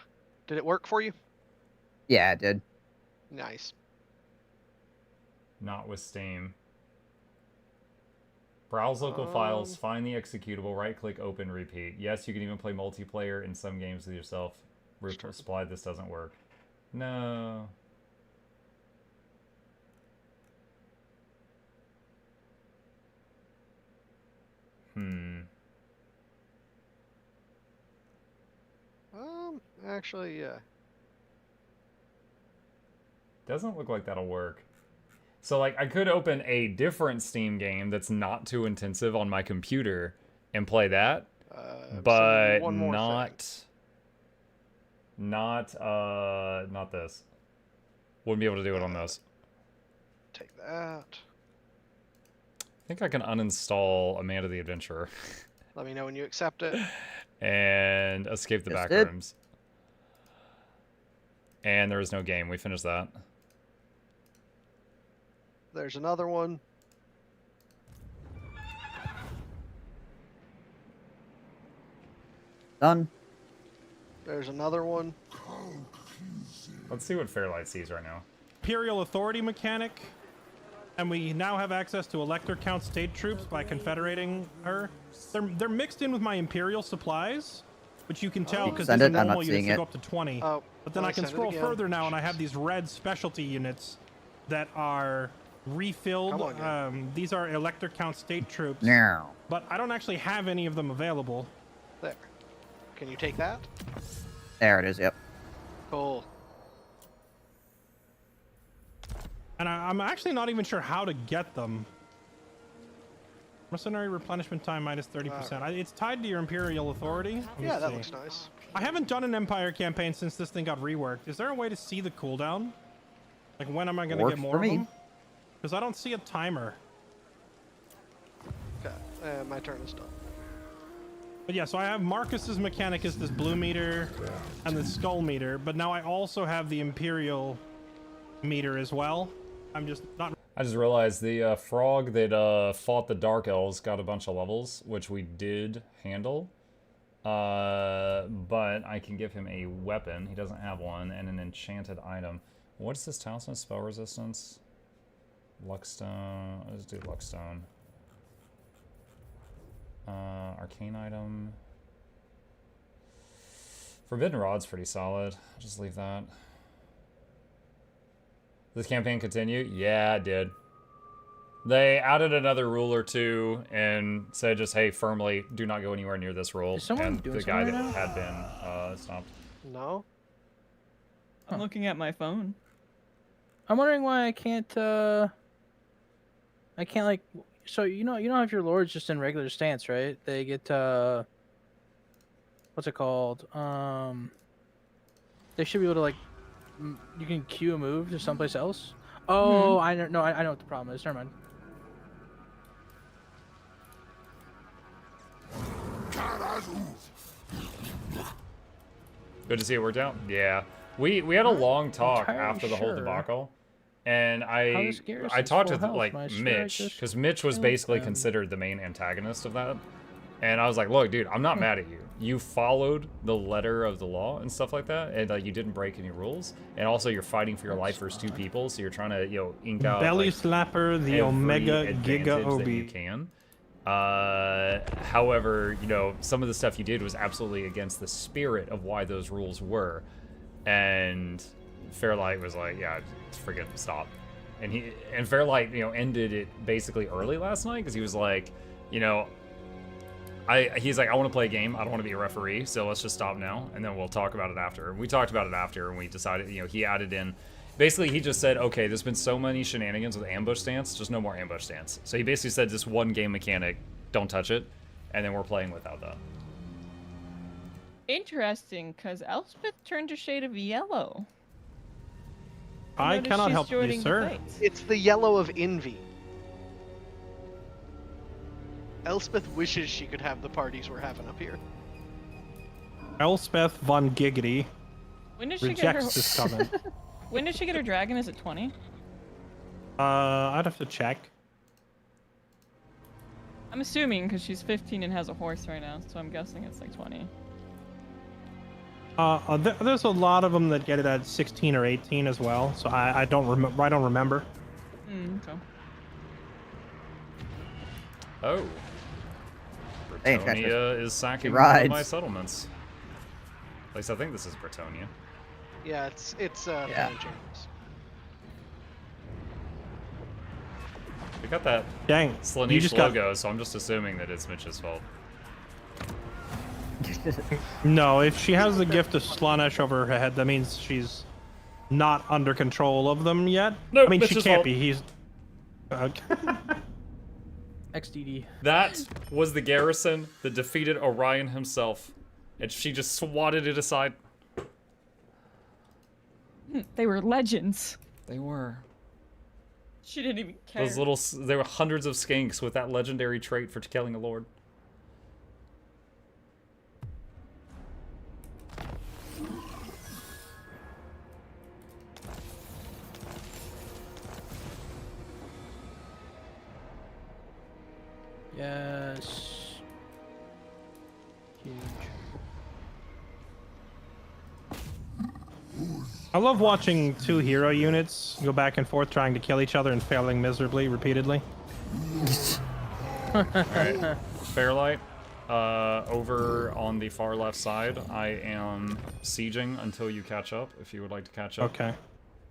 Did it work for you? Yeah, it did. Nice. Not with Steam. Browse local files, find the executable, right-click, open, repeat. Yes, you can even play multiplayer in some games with yourself. Reply, this doesn't work. No. Actually, yeah. Doesn't look like that'll work. So, like, I could open a different Steam game that's not too intensive on my computer and play that, but not this. Wouldn't be able to do it on those. Take that. I think I can uninstall Amanda the Adventurer. Let me know when you accept it. And escape the back rooms. And there is no game. We finished that. There's another one. Done. There's another one. Let's see what Fairlight sees right now. Imperial Authority mechanic. And we now have access to Elector Count state troops by confederating her. They're mixed in with my Imperial supplies, which you can tell because these are normal units that go up to 20. Oh, but then I can scroll further now, and I have these red specialty units that are refilled. These are Elector Count state troops. Now. But I don't actually have any of them available. There. Can you take that? There it is, yep. Cool. And I'm actually not even sure how to get them. Mercenary replenishment time minus 30%. It's tied to your Imperial Authority. Yeah, that looks nice. I haven't done an Empire campaign since this thing got reworked. Is there a way to see the cooldown? Like, when am I going to get more of them? Because I don't see a timer. Okay, my turn is done. But yeah, so I have Marcus's mechanic is this blue meter and the skull meter, but now I also have the Imperial meter as well. I'm just not... I just realized the frog that fought the Dark Elves got a bunch of levels, which we did handle. But I can give him a weapon. He doesn't have one, and an enchanted item. What's this talisman? Spell resistance? Luckstone. Let's do Luckstone. Arcane item. Forbidden Rod's pretty solid. I'll just leave that. Does this campaign continue? Yeah, it did. They added another rule or two and said just, hey, firmly, do not go anywhere near this rule. And the guy that had been stopped. No? I'm looking at my phone. I'm wondering why I can't, like, so you know if your lord's just in regular stance, right? They get, what's it called? They should be able to, like, you can queue a move to someplace else. Oh, I know what the problem is. Never mind. Good to see it worked out. Yeah, we had a long talk after the whole debacle, and I talked with like Mitch because Mitch was basically considered the main antagonist of that, and I was like, look, dude, I'm not mad at you. You followed the letter of the law and stuff like that, and you didn't break any rules, and also you're fighting for your life versus two people, so you're trying to ink out belly like, slapper the Omega Giga OB. That you can. However, some of the stuff you did was absolutely against the spirit of why those rules were. And Fairlight was like, yeah, friggin' stop. And Fairlight, ended it basically early last night because he was like, he's like, I want to play a game. I don't want to be a referee. So let's just stop now. And then we'll talk about it after. And we talked about it after and we decided, he added in, basically, he just said, okay, there's been so many shenanigans with ambush stance, just no more ambush stance. So he basically said this one game mechanic, don't touch it, and then we're playing without that. Interesting, because Elspeth turned a shade of yellow. I cannot help you, sir. It's the yellow of envy. Elspeth wishes she could have the parties we're having up here. Elspeth von Giggity When did she get her? rejects this comment. When did she get her dragon? Is it 20? I'd have to check. I'm assuming because she's 15 and has a horse right now, so I'm guessing it's like 20. There's a lot of them that get it at 16 or 18 as well. So I don't remember. Okay. Oh. Hey, Bretonia is sacking one rides. of my settlements. At least I think this is Bretonia. Yeah, it's Yeah. James. We got that Dang, you Slaanesh just got- logo, so I'm just assuming that it's Mitch's fault. No, if she has the gift of Slaanesh over her head, that means she's not under control of them yet. Nope, I mean, she Mitch's can't fault. be. He's. XDD. That was the garrison that defeated Orion himself. And she just swatted it aside. They were legends. They were. She didn't even care. There were hundreds of skanks with that legendary trait for killing a lord. Yes. Huge. I love watching two hero units go back and forth trying to kill each other and failing miserably repeatedly. Alright. Fairlight, over on the far left side, I am sieging until you catch up, if you would like to catch up. Okay.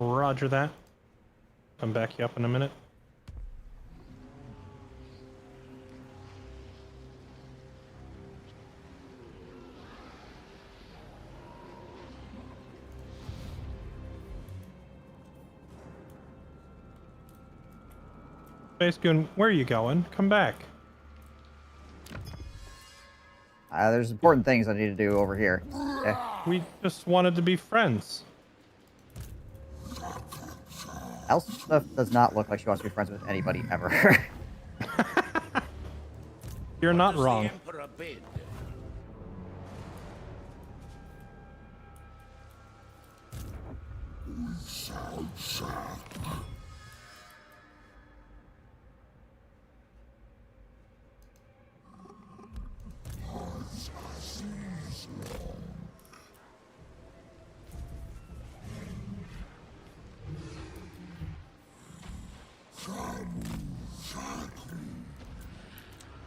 Roger that. Come back you up in a minute. Space Goon, where are you going? Come back. There's important things I need to do over here. Okay. We just wanted to be friends. Elspeth does not look like she wants to be friends with anybody ever. You're not wrong.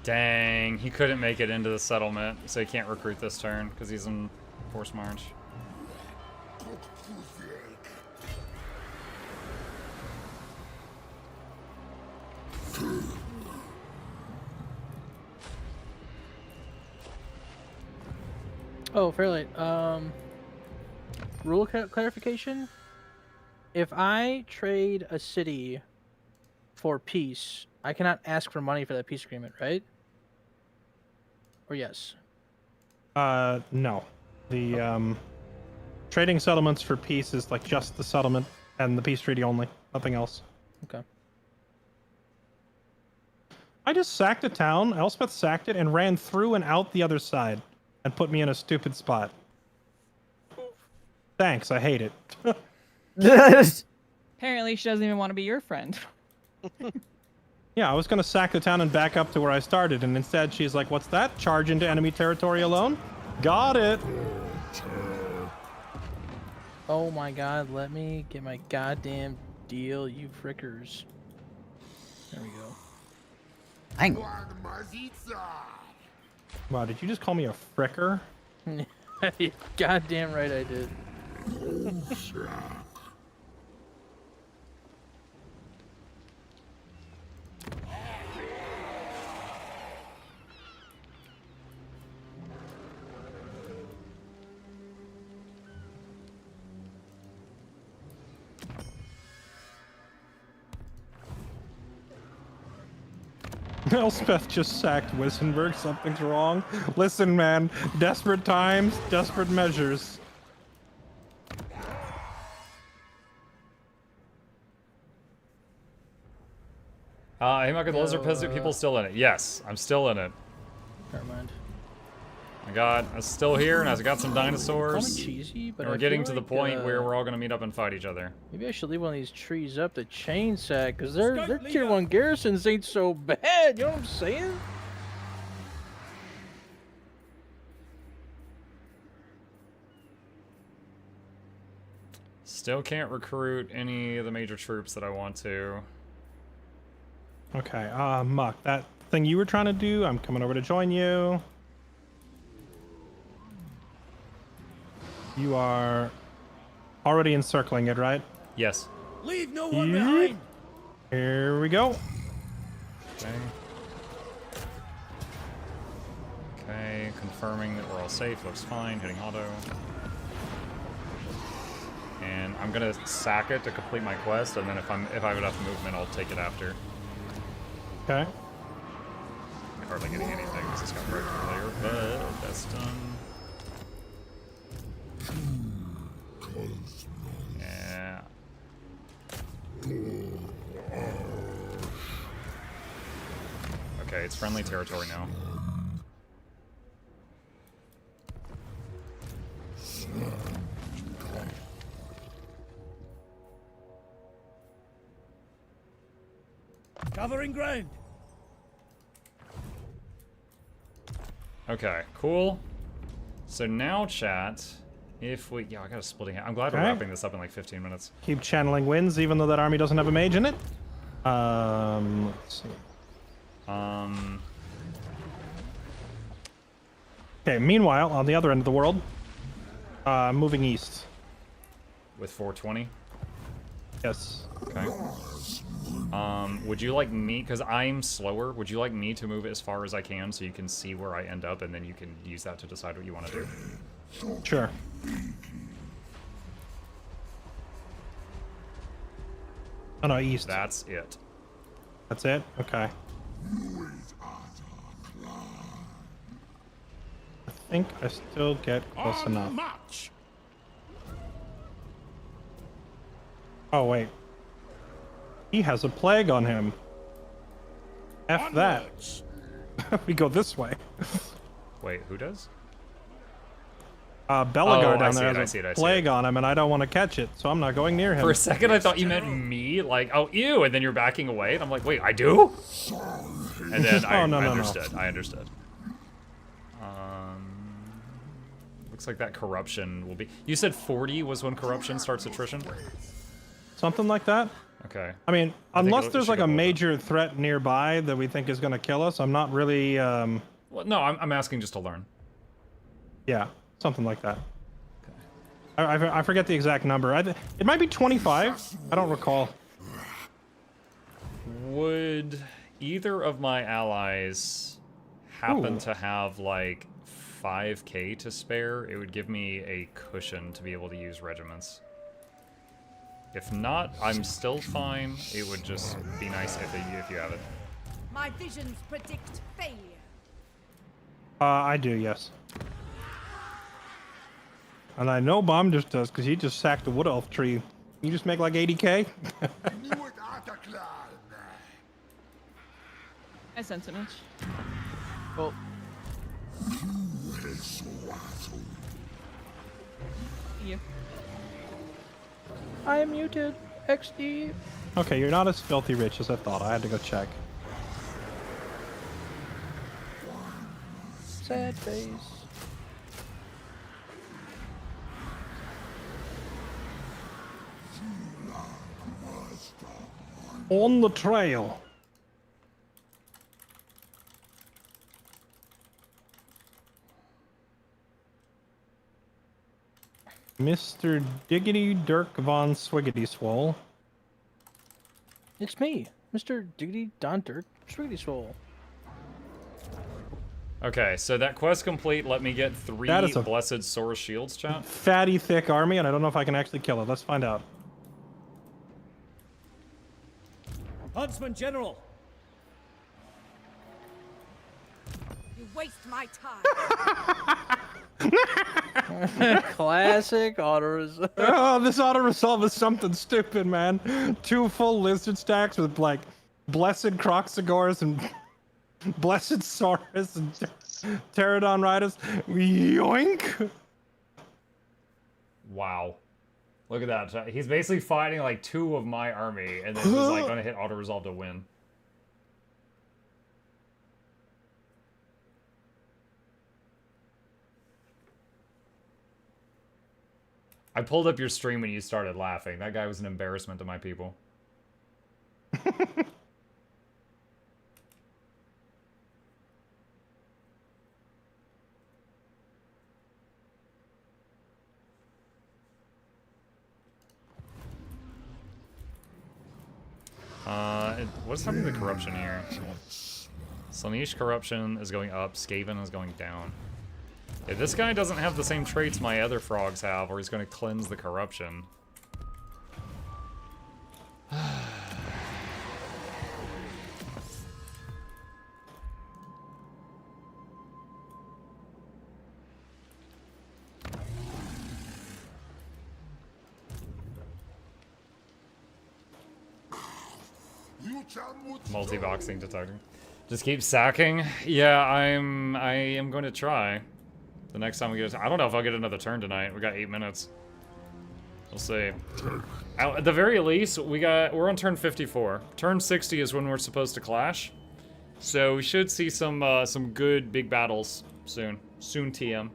Dang, he couldn't make it into the settlement, so he can't recruit this turn because he's in force march. Oh, fairly. Rule clarification. If I trade a city for peace, I cannot ask for money for that peace agreement, right? Or yes? No. The, trading settlements for peace is like just the settlement and the peace treaty only. Nothing else. Okay. I just sacked a town, Elspeth sacked it, and ran through and out the other side. And put me in a stupid spot. Thanks, I hate it. Apparently, she doesn't even want to be your friend. Yeah, I was gonna sack the town and back up to where I started, and instead she's like, what's that? Charge into enemy territory alone? Got it! Oh my god, let me get my goddamn deal, you frickers. There we go. Dang. Wow, did you just call me a fricker? Goddamn right I did. Elspeth just sacked Wissenberg. Something's wrong. Listen, man. Desperate times, desperate measures. Hey, Mark, the Lizard Peasant people still in it. Yes, I'm still in it. Never mind. I'm still here, and I got some Call dinosaurs. me cheesy, but And we're I getting feel to the like, point where we're all gonna meet up and fight each other. Maybe I should leave one of these trees up to chain sack, because their tier 1 garrisons ain't so bad, you know what I'm saying? Still can't recruit any of the major troops that I want to. Okay, Muck, that thing you were trying to do, I'm coming over to join you. You are already encircling it, right? Yes. Leave no one behind. Here we go. Okay. Okay, confirming that we're all safe. Looks fine. Hitting auto. And I'm gonna sack it to complete my quest, and then if I have enough movement, I'll take it after. Okay. I'm hardly getting anything because it's got broken earlier, but that's done. Yeah. Okay, it's friendly territory now. Covering ground. Okay, cool. So now, chat, if we... Yeah, I got a splitting... I'm glad we're Okay. wrapping this up in like 15 minutes. Keep channeling winds, even though that army doesn't have a mage in it. Let's see. Okay, meanwhile, on the other end of the world, moving east. With 420? Yes. Okay. Would you like me, because I'm slower, would you like me to move it as far as I can so you can see where I end up and then you can use that to decide what you want to do? Sure. Oh no, east. That's it. That's it? Okay. I think I still get close enough. Match. Oh, wait. He has a plague on him. F that. We go this way. Wait, who does? Belagar down there I has see a it. plague on him, and I don't want to catch it, so I'm not going near him. For a second, I thought you meant me, like, oh, ew, and then you're backing away, and I'm like, wait, I do? And then I understood. I understood. Looks like that corruption will be... You said 40 was when corruption starts attrition? Something like that? Okay. I mean, unless there's like a major major threat nearby that we think is going to kill us, I'm not really, Well, no, I'm asking just to learn. Yeah, something like that. Okay. I forget the exact number. It might be 25. I don't recall. Would either of my allies happen to have, like, 5k to spare? It would give me a cushion to be able to use regiments. If not, I'm still fine. It would just be nice if you have it. My visions predict failure. I do, yes. And I know Bomb just does, because he just sacked the wood elf tree. You just make like 80k? I sense an itch. Well, you. I am muted. XD. Okay, you're not as filthy rich as I thought. I had to go check. Sad face. On the trail. Mr. Diggity Dirk von Swiggity Swole. It's me, Mr. Diggity Don Dirk Swiggity Swole. Okay, so that quest complete, let me get 3 That is a Blessed Source Shields, chat. Fatty, thick army, and I don't know if I can actually kill it. Let's find out. Huntsman General. You waste my time. Classic auto resolve. Oh, this auto resolve is something stupid, man. 2 full lizard stacks with like blessed Croxagors and blessed Saurus and Pterodon riders. Yoink! Wow. Look at that. He's basically fighting like 2 of my army, and then just like gonna hit auto resolve to win. I pulled up your stream when you started laughing. That guy was an embarrassment to my people. What's happening to corruption here? Slaanesh corruption is going up, Skaven is going down. If this guy doesn't have the same traits my other frogs have, or he's going to cleanse the corruption. Multi-boxing detector. Just keep sacking. Yeah, I am going to try. The next time we get I don't know if I'll get another turn tonight. We got 8 minutes. We'll see. At the very least, we're on turn 54. Turn 60 is when we're supposed to clash. So we should see some good big battles soon. Soon TM.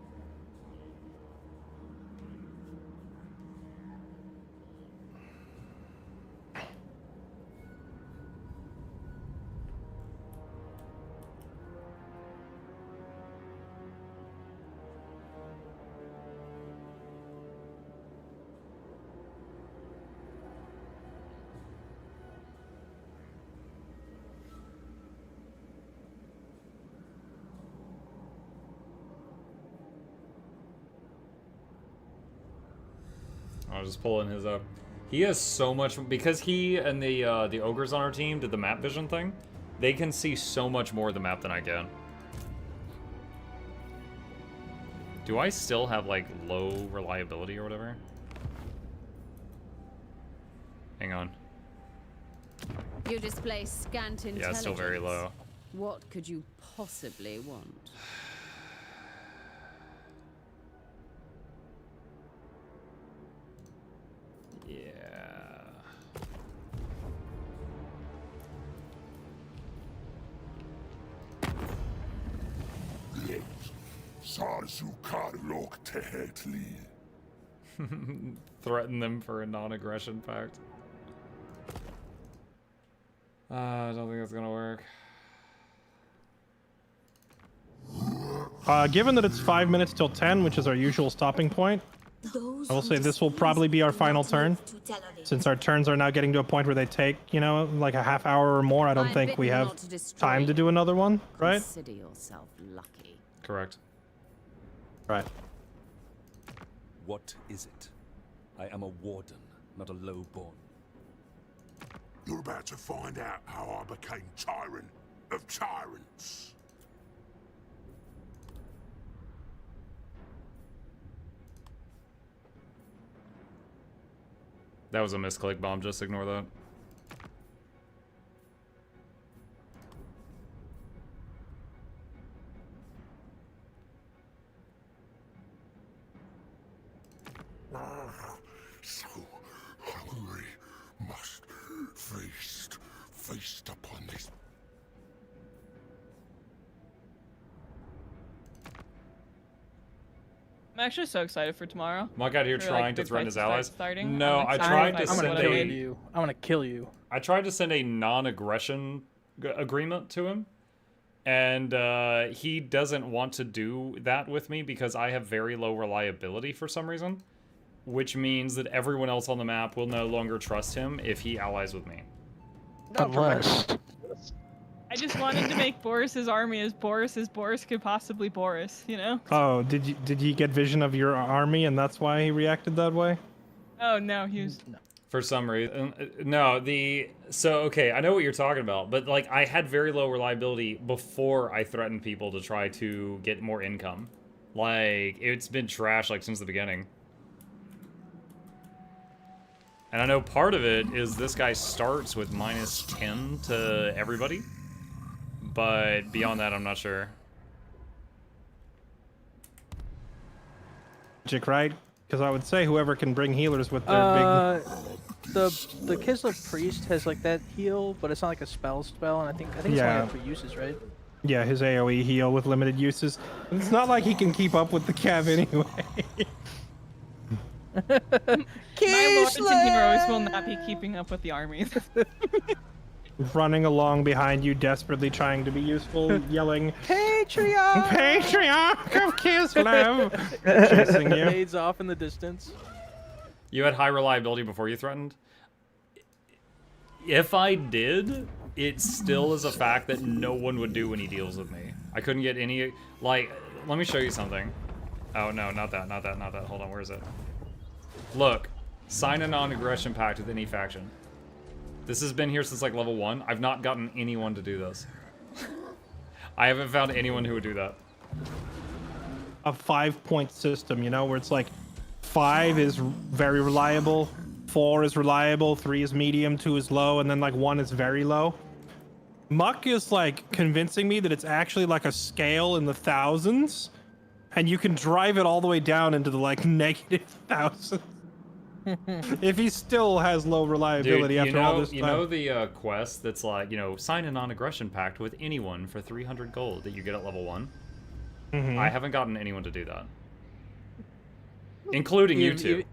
I'll just pull in his up. He has so much because he and the ogres on our team did the map vision thing. They can see so much more of the map than I can. Do I still have like low reliability or whatever? Hang on. You display scant intelligence. Yeah, it's still very low. What could you possibly want? Threaten them for a non-aggression pact. I don't think that's gonna work. Given that it's 5 minutes till 10, which is our usual stopping point, I will say this will probably be our final turn. Since our turns are now getting to a point where they take, you know, like a half hour or more, I don't think we have time to do another one, right? Consider yourself lucky. Correct. Right. What is it? I am a warden, not a lowborn. You're about to find out how I became tyrant of tyrants. That was a misclick bomb, just ignore that. So hungry, must feast upon this. I'm actually so excited for tomorrow. Monk out here For, trying like, to big threaten fights his allies. starting. No, I tried to send I'm gonna kill you. I tried to send a non-aggression agreement to him, and he doesn't want to do that with me because I have very low reliability for some reason, which means that everyone else on the map will no longer trust him if he allies with me. Unless. I just wanted to make Boris's army as Boris could possibly Boris, you know? Oh, did he get vision of your army and that's why he reacted that way? Oh no, he was. For some reason, no. So okay, I know what you're talking about, but like I had very low reliability before I threatened people to try to get more income. Like it's been trash like since the beginning. And I know part of it is this guy starts with -10 to everybody. But beyond that, I'm not sure. magic, right? Because I would say whoever can bring healers with their The Kislev priest has like that heal, but it's not like a spell, and I think it's only got 3 uses, right? Yeah, his AoE heal with limited uses. It's not like he can keep up with the Cav anyway. My lords and heroes will not be keeping up with the armies. Running along behind you, desperately trying to be useful, yelling, Patriarch! Patriarch of Kislev! Chasing you. Fades off in the distance. You had high reliability before you threatened? If I did, it still is a fact that no one would do any deals with me. I couldn't get any, like, let me show you something. Oh, no, not that. Hold on, where is it? Look, sign a non-aggression pact with any faction. This has been here since, like, level 1. I've not gotten anyone to do this. I haven't found anyone who would do that. A 5-point system, you know, where it's like 5 is very reliable, 4 is reliable, 3 is medium, 2 is low, and then like 1 is very low. Muck is like convincing me that it's actually like a scale in the thousands, and you can drive it all the way down into the like negative thousands. If he still has low reliability. Dude, after all this time. You know the quest that's like, you know, sign a non-aggression pact with anyone for 300 gold that you get at level 1? Mm-hmm. I haven't gotten anyone to do that. Including you two.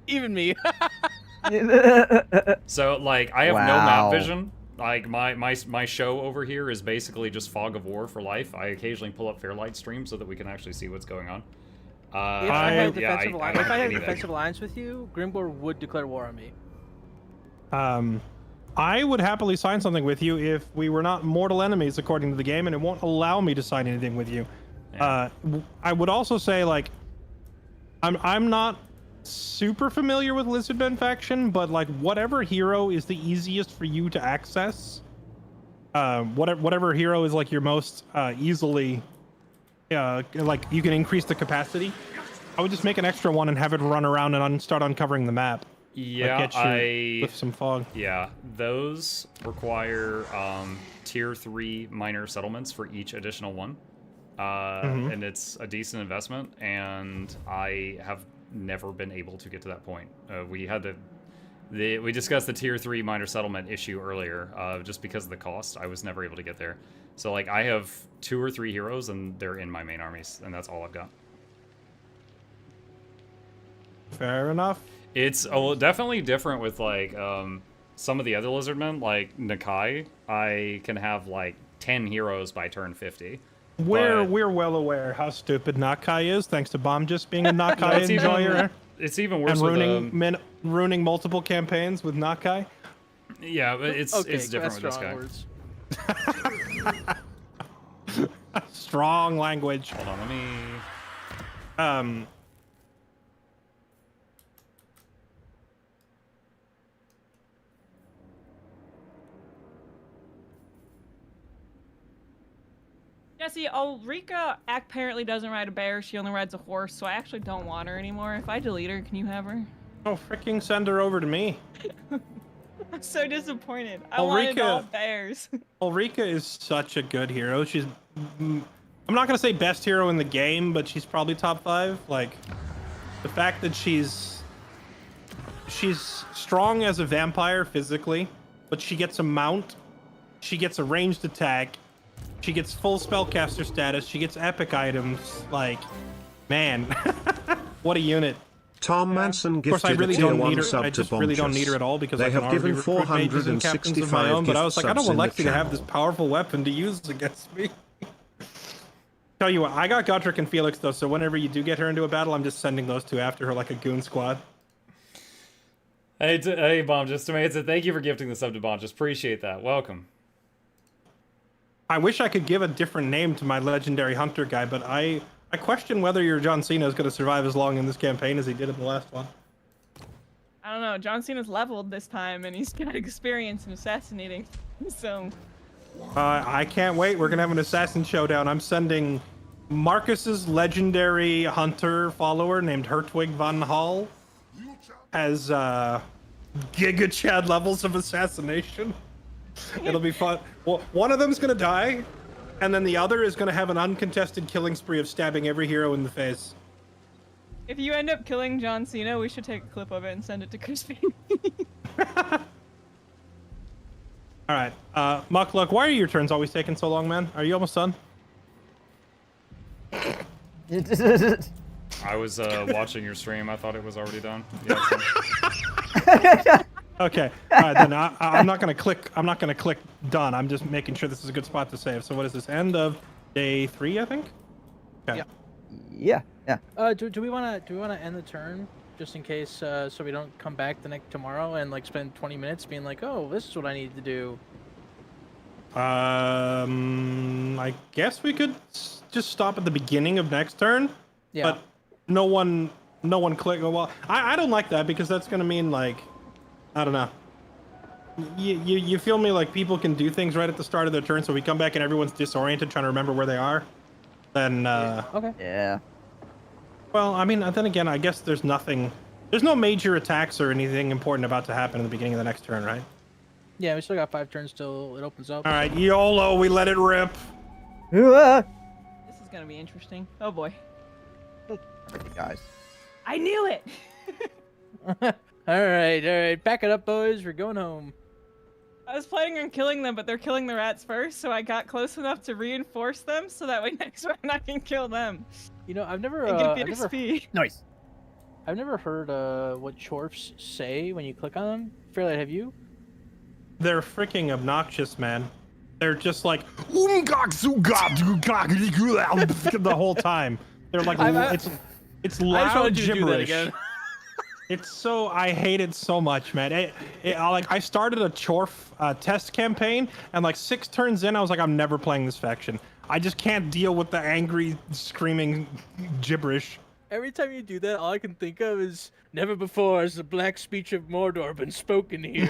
Even me. So, like, I have no map vision. Like, my show over here is basically just fog of war for life. I occasionally pull up Fairlight stream so that we can actually see what's going on. If I had a defensive alliance with you, Grimgor would declare war on me. I would happily sign something with you if we were not mortal enemies according to the game, and it won't allow me to sign anything with you. Yeah. I would also say, like, I'm not super familiar with Lizardmen faction, but like whatever hero is the easiest for you to access, whatever hero is like your most easily, like you can increase the capacity. I would just make an extra one and have it run around and start uncovering the map. Yeah, like with some fog. Yeah, those require tier 3 minor settlements for each additional one. And it's a decent investment, and I have never been able to get to that point. We had we discussed the tier 3 minor settlement issue earlier, just because of the cost. I was never able to get there. So like I have 2 or 3 heroes, and they're in my main armies, and that's all I've got. Fair enough. It's definitely different with like some of the other Lizardmen, like Nakai. I can have like 10 heroes by turn 50. We're well aware how stupid Nakai is, thanks to Bomb just being a Nakai enjoyer. It's even worse and ruining multiple campaigns with Nakai. Yeah, but it's different with this guy. Words. Strong language. Hold on, let me. Yeah, see, Ulrika apparently doesn't ride a bear. She only rides a horse, so I actually don't want her anymore. If I delete her, can you have her? Oh, freaking send her over to me. I'm so disappointed. I wanted all bears. Ulrika is such a good hero. She's, I'm not going to say best hero in the game, but she's probably top 5. Like, the fact that she's strong as a vampire physically, but she gets a mount, she gets a ranged attack, she gets full spellcaster status, she gets epic items. Like, man, what a unit. Tom Manson gifted of course, I really don't need her. I just really don't need her at all because I can already recruit mages and captains of my own. But I was like, I don't want Lexi to have this powerful weapon to use against me. Tell you what, I got Godric and Felix though, so whenever you do get her into a battle, I'm just sending those 2 after her like a goon squad. Hey, Bomb, just to make it. Thank you for gifting the sub to Bomb. Just appreciate that. Welcome. I wish I could give a different name to my legendary hunter guy, but I question whether your John Cena is going to survive as long in this campaign as he did in the last one. I don't know. John Cena's leveled this time, and he's got experience in assassinating. So. I can't wait. We're going to have an assassin showdown. I'm sending Marcus's legendary hunter follower named Hertwig von Hall as Giga Chad levels of assassination. It'll be fun. Well, one of them's gonna die, and then the other is gonna have an uncontested killing spree of stabbing every hero in the face. If you end up killing John Cena, we should take a clip of it and send it to Crispy. All right, Mukluk, why are your turns always taking so long, man? Are you almost done? I was watching your stream. I thought it was already done. Yeah, Okay. All right, then I'm not gonna click. I'm not gonna click done. I'm just making sure this is a good spot to save. So what is this? End of day 3, I think. Okay. Yeah. Do we wanna end the turn just in case so we don't come back tomorrow and like spend 20 minutes being like, oh, this is what I need to do. I guess we could just stop at the beginning of next turn. Yeah. But no one click. Well, I don't like that because that's gonna mean like, I don't know. You feel me? Like people can do things right at the start of their turn, so we come back and everyone's disoriented trying to remember where they are. Then okay. Yeah. Well, I mean, then again, I guess there's no major attacks or anything important about to happen in the beginning of the next turn, right? Yeah, we still got 5 turns till it opens up. All right, YOLO, we let it rip. This is gonna be interesting. Oh boy. Guys. I knew it. all right, back it up, boys. We're going home. I was planning on killing them, but they're killing the rats first, so I got close enough to reinforce them, so that way next round I can kill them. You know, I've never Nice. I've never heard what chorfs say when you click on them. Fairlight, have you? They're freaking obnoxious, man. They're just like the whole time. They're like it's loud gibberish. It's so I hate it so much, man. I started a chorf test campaign, and like 6 turns in, I was like, I'm never playing this faction. I just can't deal with the angry, screaming gibberish. Every time you do that, all I can think of is never before has the black speech of Mordor been spoken here.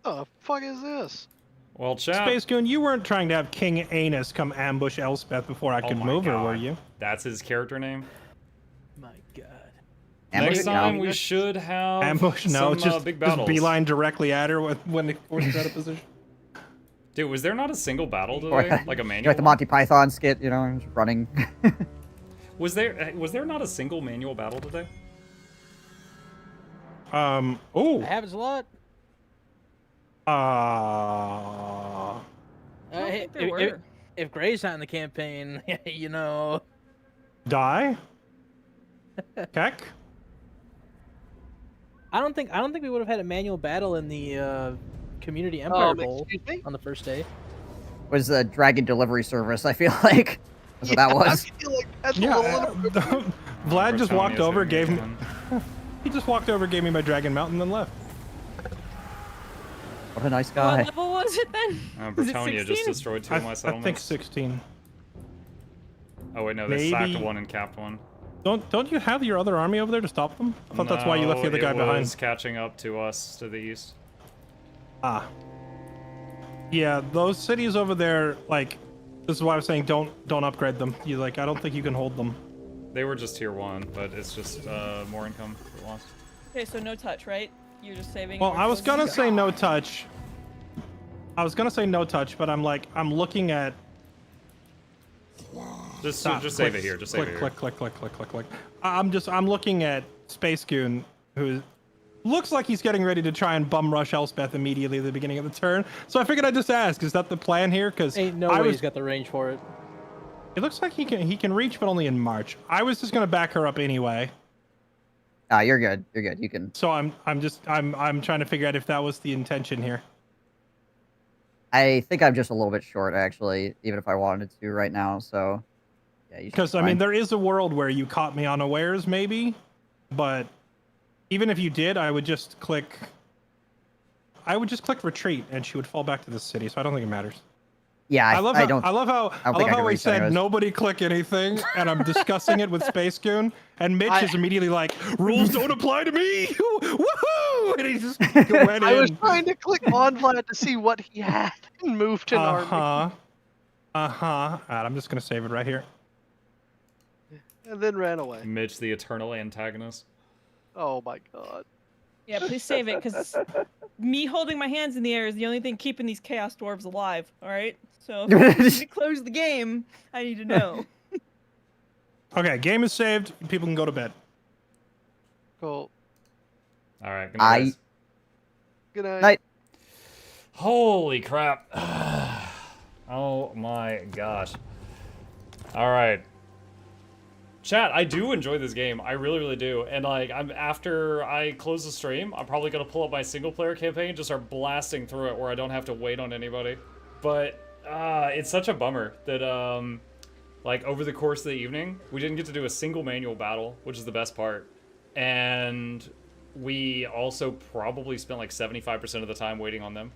The fuck is this? Well, chat. Space Goon, you weren't trying to have King Anus come ambush Elspeth before I could move her, were you? That's his character name? My god. Next time we should have ambush. No, some, just big battles. beeline directly at her when it forces out of position. Dude, was there not a single battle today? Like a manual? Like the Monty Python skit, you know, just running. Was there not a single manual battle today? Oh. That happens a lot. If Gray's not in the campaign, you know. Die? Heck? I don't think we would have had a manual battle in the Community Empire Bowl on the first day. Was the Dragon Delivery Service, I feel like. That's what that was. I feel like that's Vlad just walked over, gave me... He just walked over, gave me my Dragon Mount, and then left. What a nice guy. What level was it then? Bretonia just destroyed 2 of my settlements. I think 16. Oh wait, no, they sacked 1 and capped 1. Don't you have your other army over there to stop them? I thought that's why you left the other guy behind. It was catching up to us to the east. Ah. Yeah, those cities over there, like, this is why I was saying don't upgrade them. I don't think you can hold them. They were just tier 1, but it's just more income for lost. Okay, so no touch, right? You're just saving. Well, I was gonna say no touch. But I'm looking at. Just save it here. Just save it here. Click. I'm looking at Space Goon, who looks like he's getting ready to try and bum rush Elspeth immediately at the beginning of the turn. So I figured I'd just ask, is that the plan here? Because ain't no way he's got the range for it. It looks like he can reach, but only in March. I was just gonna back her up anyway. Ah, you're good. You're good. You can. So I'm trying to figure out if that was the intention here. I think I'm just a little bit short, actually, even if I wanted to right now. So, yeah, you should. Because I mean, there is a world where you caught me unawares, maybe, but even if you did, I would just click retreat, and she would fall back to the city. So I don't think it matters. Yeah, I love how he said nobody click anything, and I'm discussing it with Space Goon, and Mitch is immediately like, rules don't apply to me! Woohoo! And he just went in. I was trying to click on Vlad to see what he had and moved an army. Alright, I'm just gonna save it right here. And then ran away. Mitch, the eternal antagonist. Oh my god. Yeah, please save it, because me holding my hands in the air is the only thing keeping these Chaos Dwarves alive, alright? So, if you need to close the game, I need to know. Okay, game is saved. People can go to bed. Cool. Alright, good night, guys. Good night. Night. Holy crap. Oh my gosh. Alright. Chat, I do enjoy this game. I really, really do. And like, after I close the stream, I'm probably gonna pull up my single player campaign and just start blasting through it where I don't have to wait on anybody. But it's such a bummer that like over the course of the evening, we didn't get to do a single manual battle, which is the best part. And we also probably spent like 75% of the time waiting on them.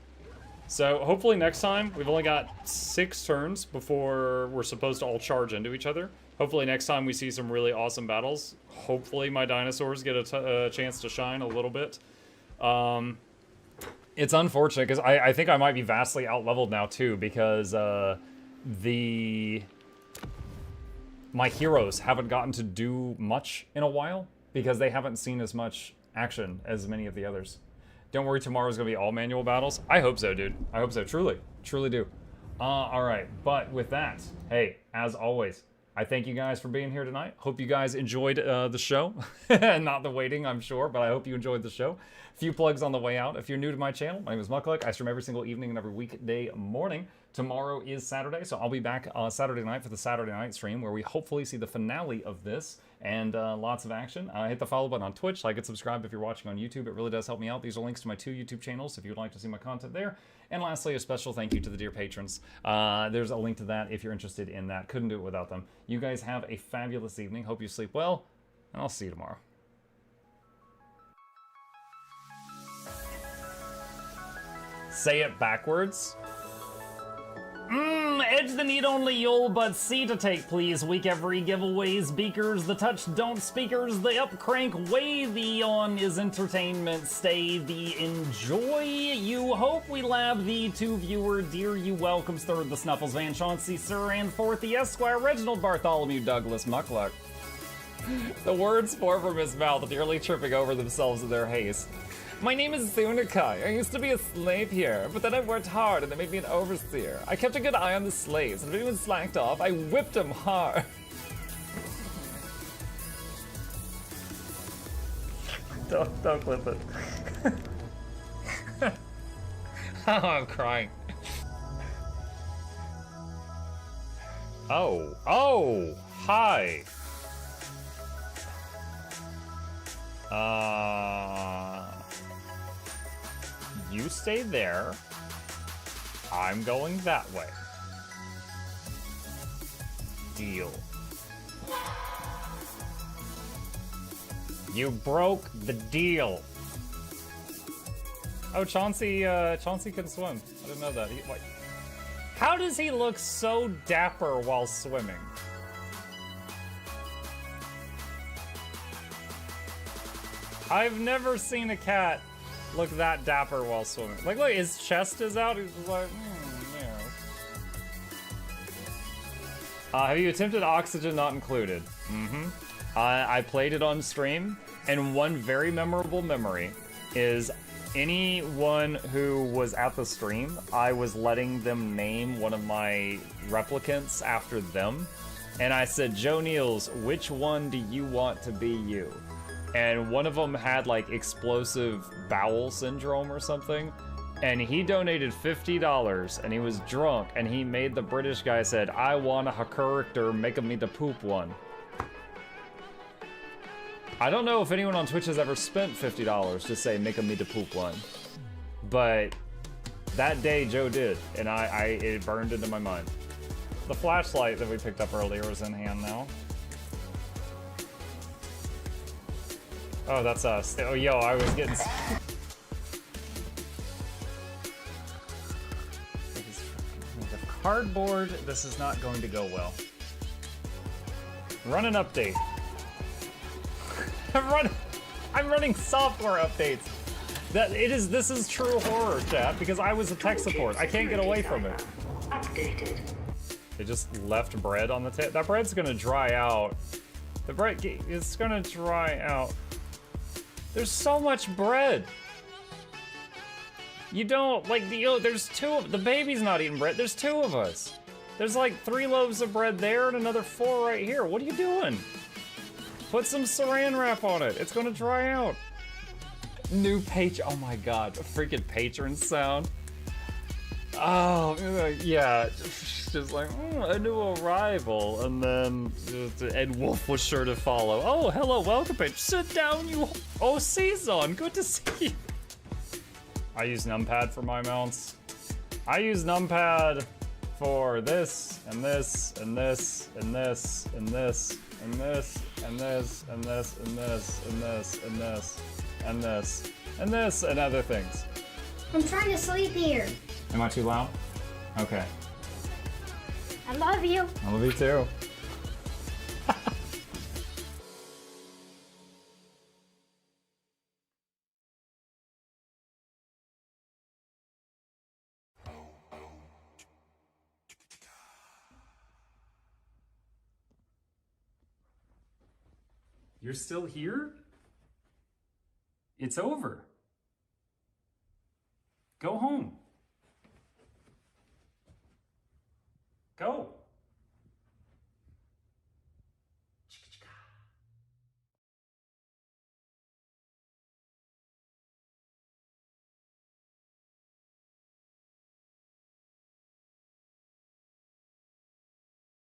So hopefully next time, we've only got 6 turns before we're supposed to all charge into each other. Hopefully next time we see some really awesome battles. Hopefully my dinosaurs get a chance to shine a little bit. It's unfortunate because I think I might be vastly out-leveled now too, because my heroes haven't gotten to do much in a while because they haven't seen as much action as many of the others. Don't worry, tomorrow's gonna be all manual battles. I hope so, dude. I hope so, truly do. All right, but with that, hey, as always, I thank you guys for being here tonight. Hope you guys enjoyed the show. Not the waiting, I'm sure, but I hope you enjoyed the show. A few plugs on the way out. If you're new to my channel, my name is Mukluk. I stream every single evening and every weekday morning. Tomorrow is Saturday, so I'll be back Saturday night for the Saturday night stream where we hopefully see the finale of this and lots of action. Hit the follow button on Twitch, like and subscribe if you're watching on YouTube. It really does help me out. These are links to my 2 YouTube channels if you would like to see my content there. And lastly, a special thank you to the dear patrons. There's a link to that if you're interested in that. Couldn't do it without them. You guys have a fabulous evening. Hope you sleep well, and I'll see you tomorrow. Say it backwards. Edge the need only you'll but C to take, please. Week every giveaways, beakers, the touch don't speakers, the up crank way, the on is entertainment, stay the enjoy. You hope we lab the 2 viewer, dear you welcomes, third the Snuffles, Van Chauncey, Sir, and fourth the Esquire, Reginald Bartholomew, Douglas, Mukluk. The words pour from his mouth, nearly tripping over themselves in their haste. My name is Nakai. I used to be a slave here, but then I worked hard and they made me an overseer. I kept a good eye on the slaves, and if anyone slacked off, I whipped them hard. Don't clip it. Oh, I'm crying. Oh, hi. You stay there. I'm going that way. Deal. You broke the deal. Oh, Chauncey can swim. I didn't know that. Wait. How does he look so dapper while swimming? I've never seen a cat look that dapper while swimming. Like, look, his chest is out. He's just like, yeah. Have you attempted Oxygen Not Included? I played it on stream, and one very memorable memory is anyone who was at the stream, I was letting them name one of my replicants after them, and I said, Joe Niels, which one do you want to be you? And one of them had like explosive bowel syndrome or something, and he donated $50, and he was drunk, and he made the British guy said, I want a character making me the poop one. I don't know if anyone on Twitch has ever spent $50 to say making me the poop one, but that day Joe did, and it burned into my mind. The flashlight that we picked up earlier is in hand now. Oh, that's us. Oh, yo, I was getting... Cardboard, this is not going to go well. Run an update. I'm running software updates. This is true horror, chat, because I was a tech support. I can't get away from it. Updated. They just left bread on the table. That bread's gonna dry out. The bread, it's gonna dry out. There's so much bread. You don't, like, there's the baby's not eating bread. There's 2 of us. There's like 3 loaves of bread there and another 4 right here. What are you doing? Put some saran wrap on it. It's gonna dry out. New oh my god, a freaking patron sound. Oh, yeah, just like, a new arrival, and then Ed Wolf was sure to follow. Oh, hello, welcome, page. Sit down, you. Oh, Season, good to see you. I use numpad for my mounts. I use numpad for this, and this, and this, and this, and this, and this, and this, and this, and this, and this, and this, and this, and this, and other things. I'm trying to sleep here. Am I too loud? Okay. I love you. I love you too. You're still here? It's over. Go home. Go.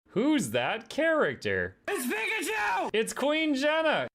Who's that character? It's Pikachu! It's Queen Jenna!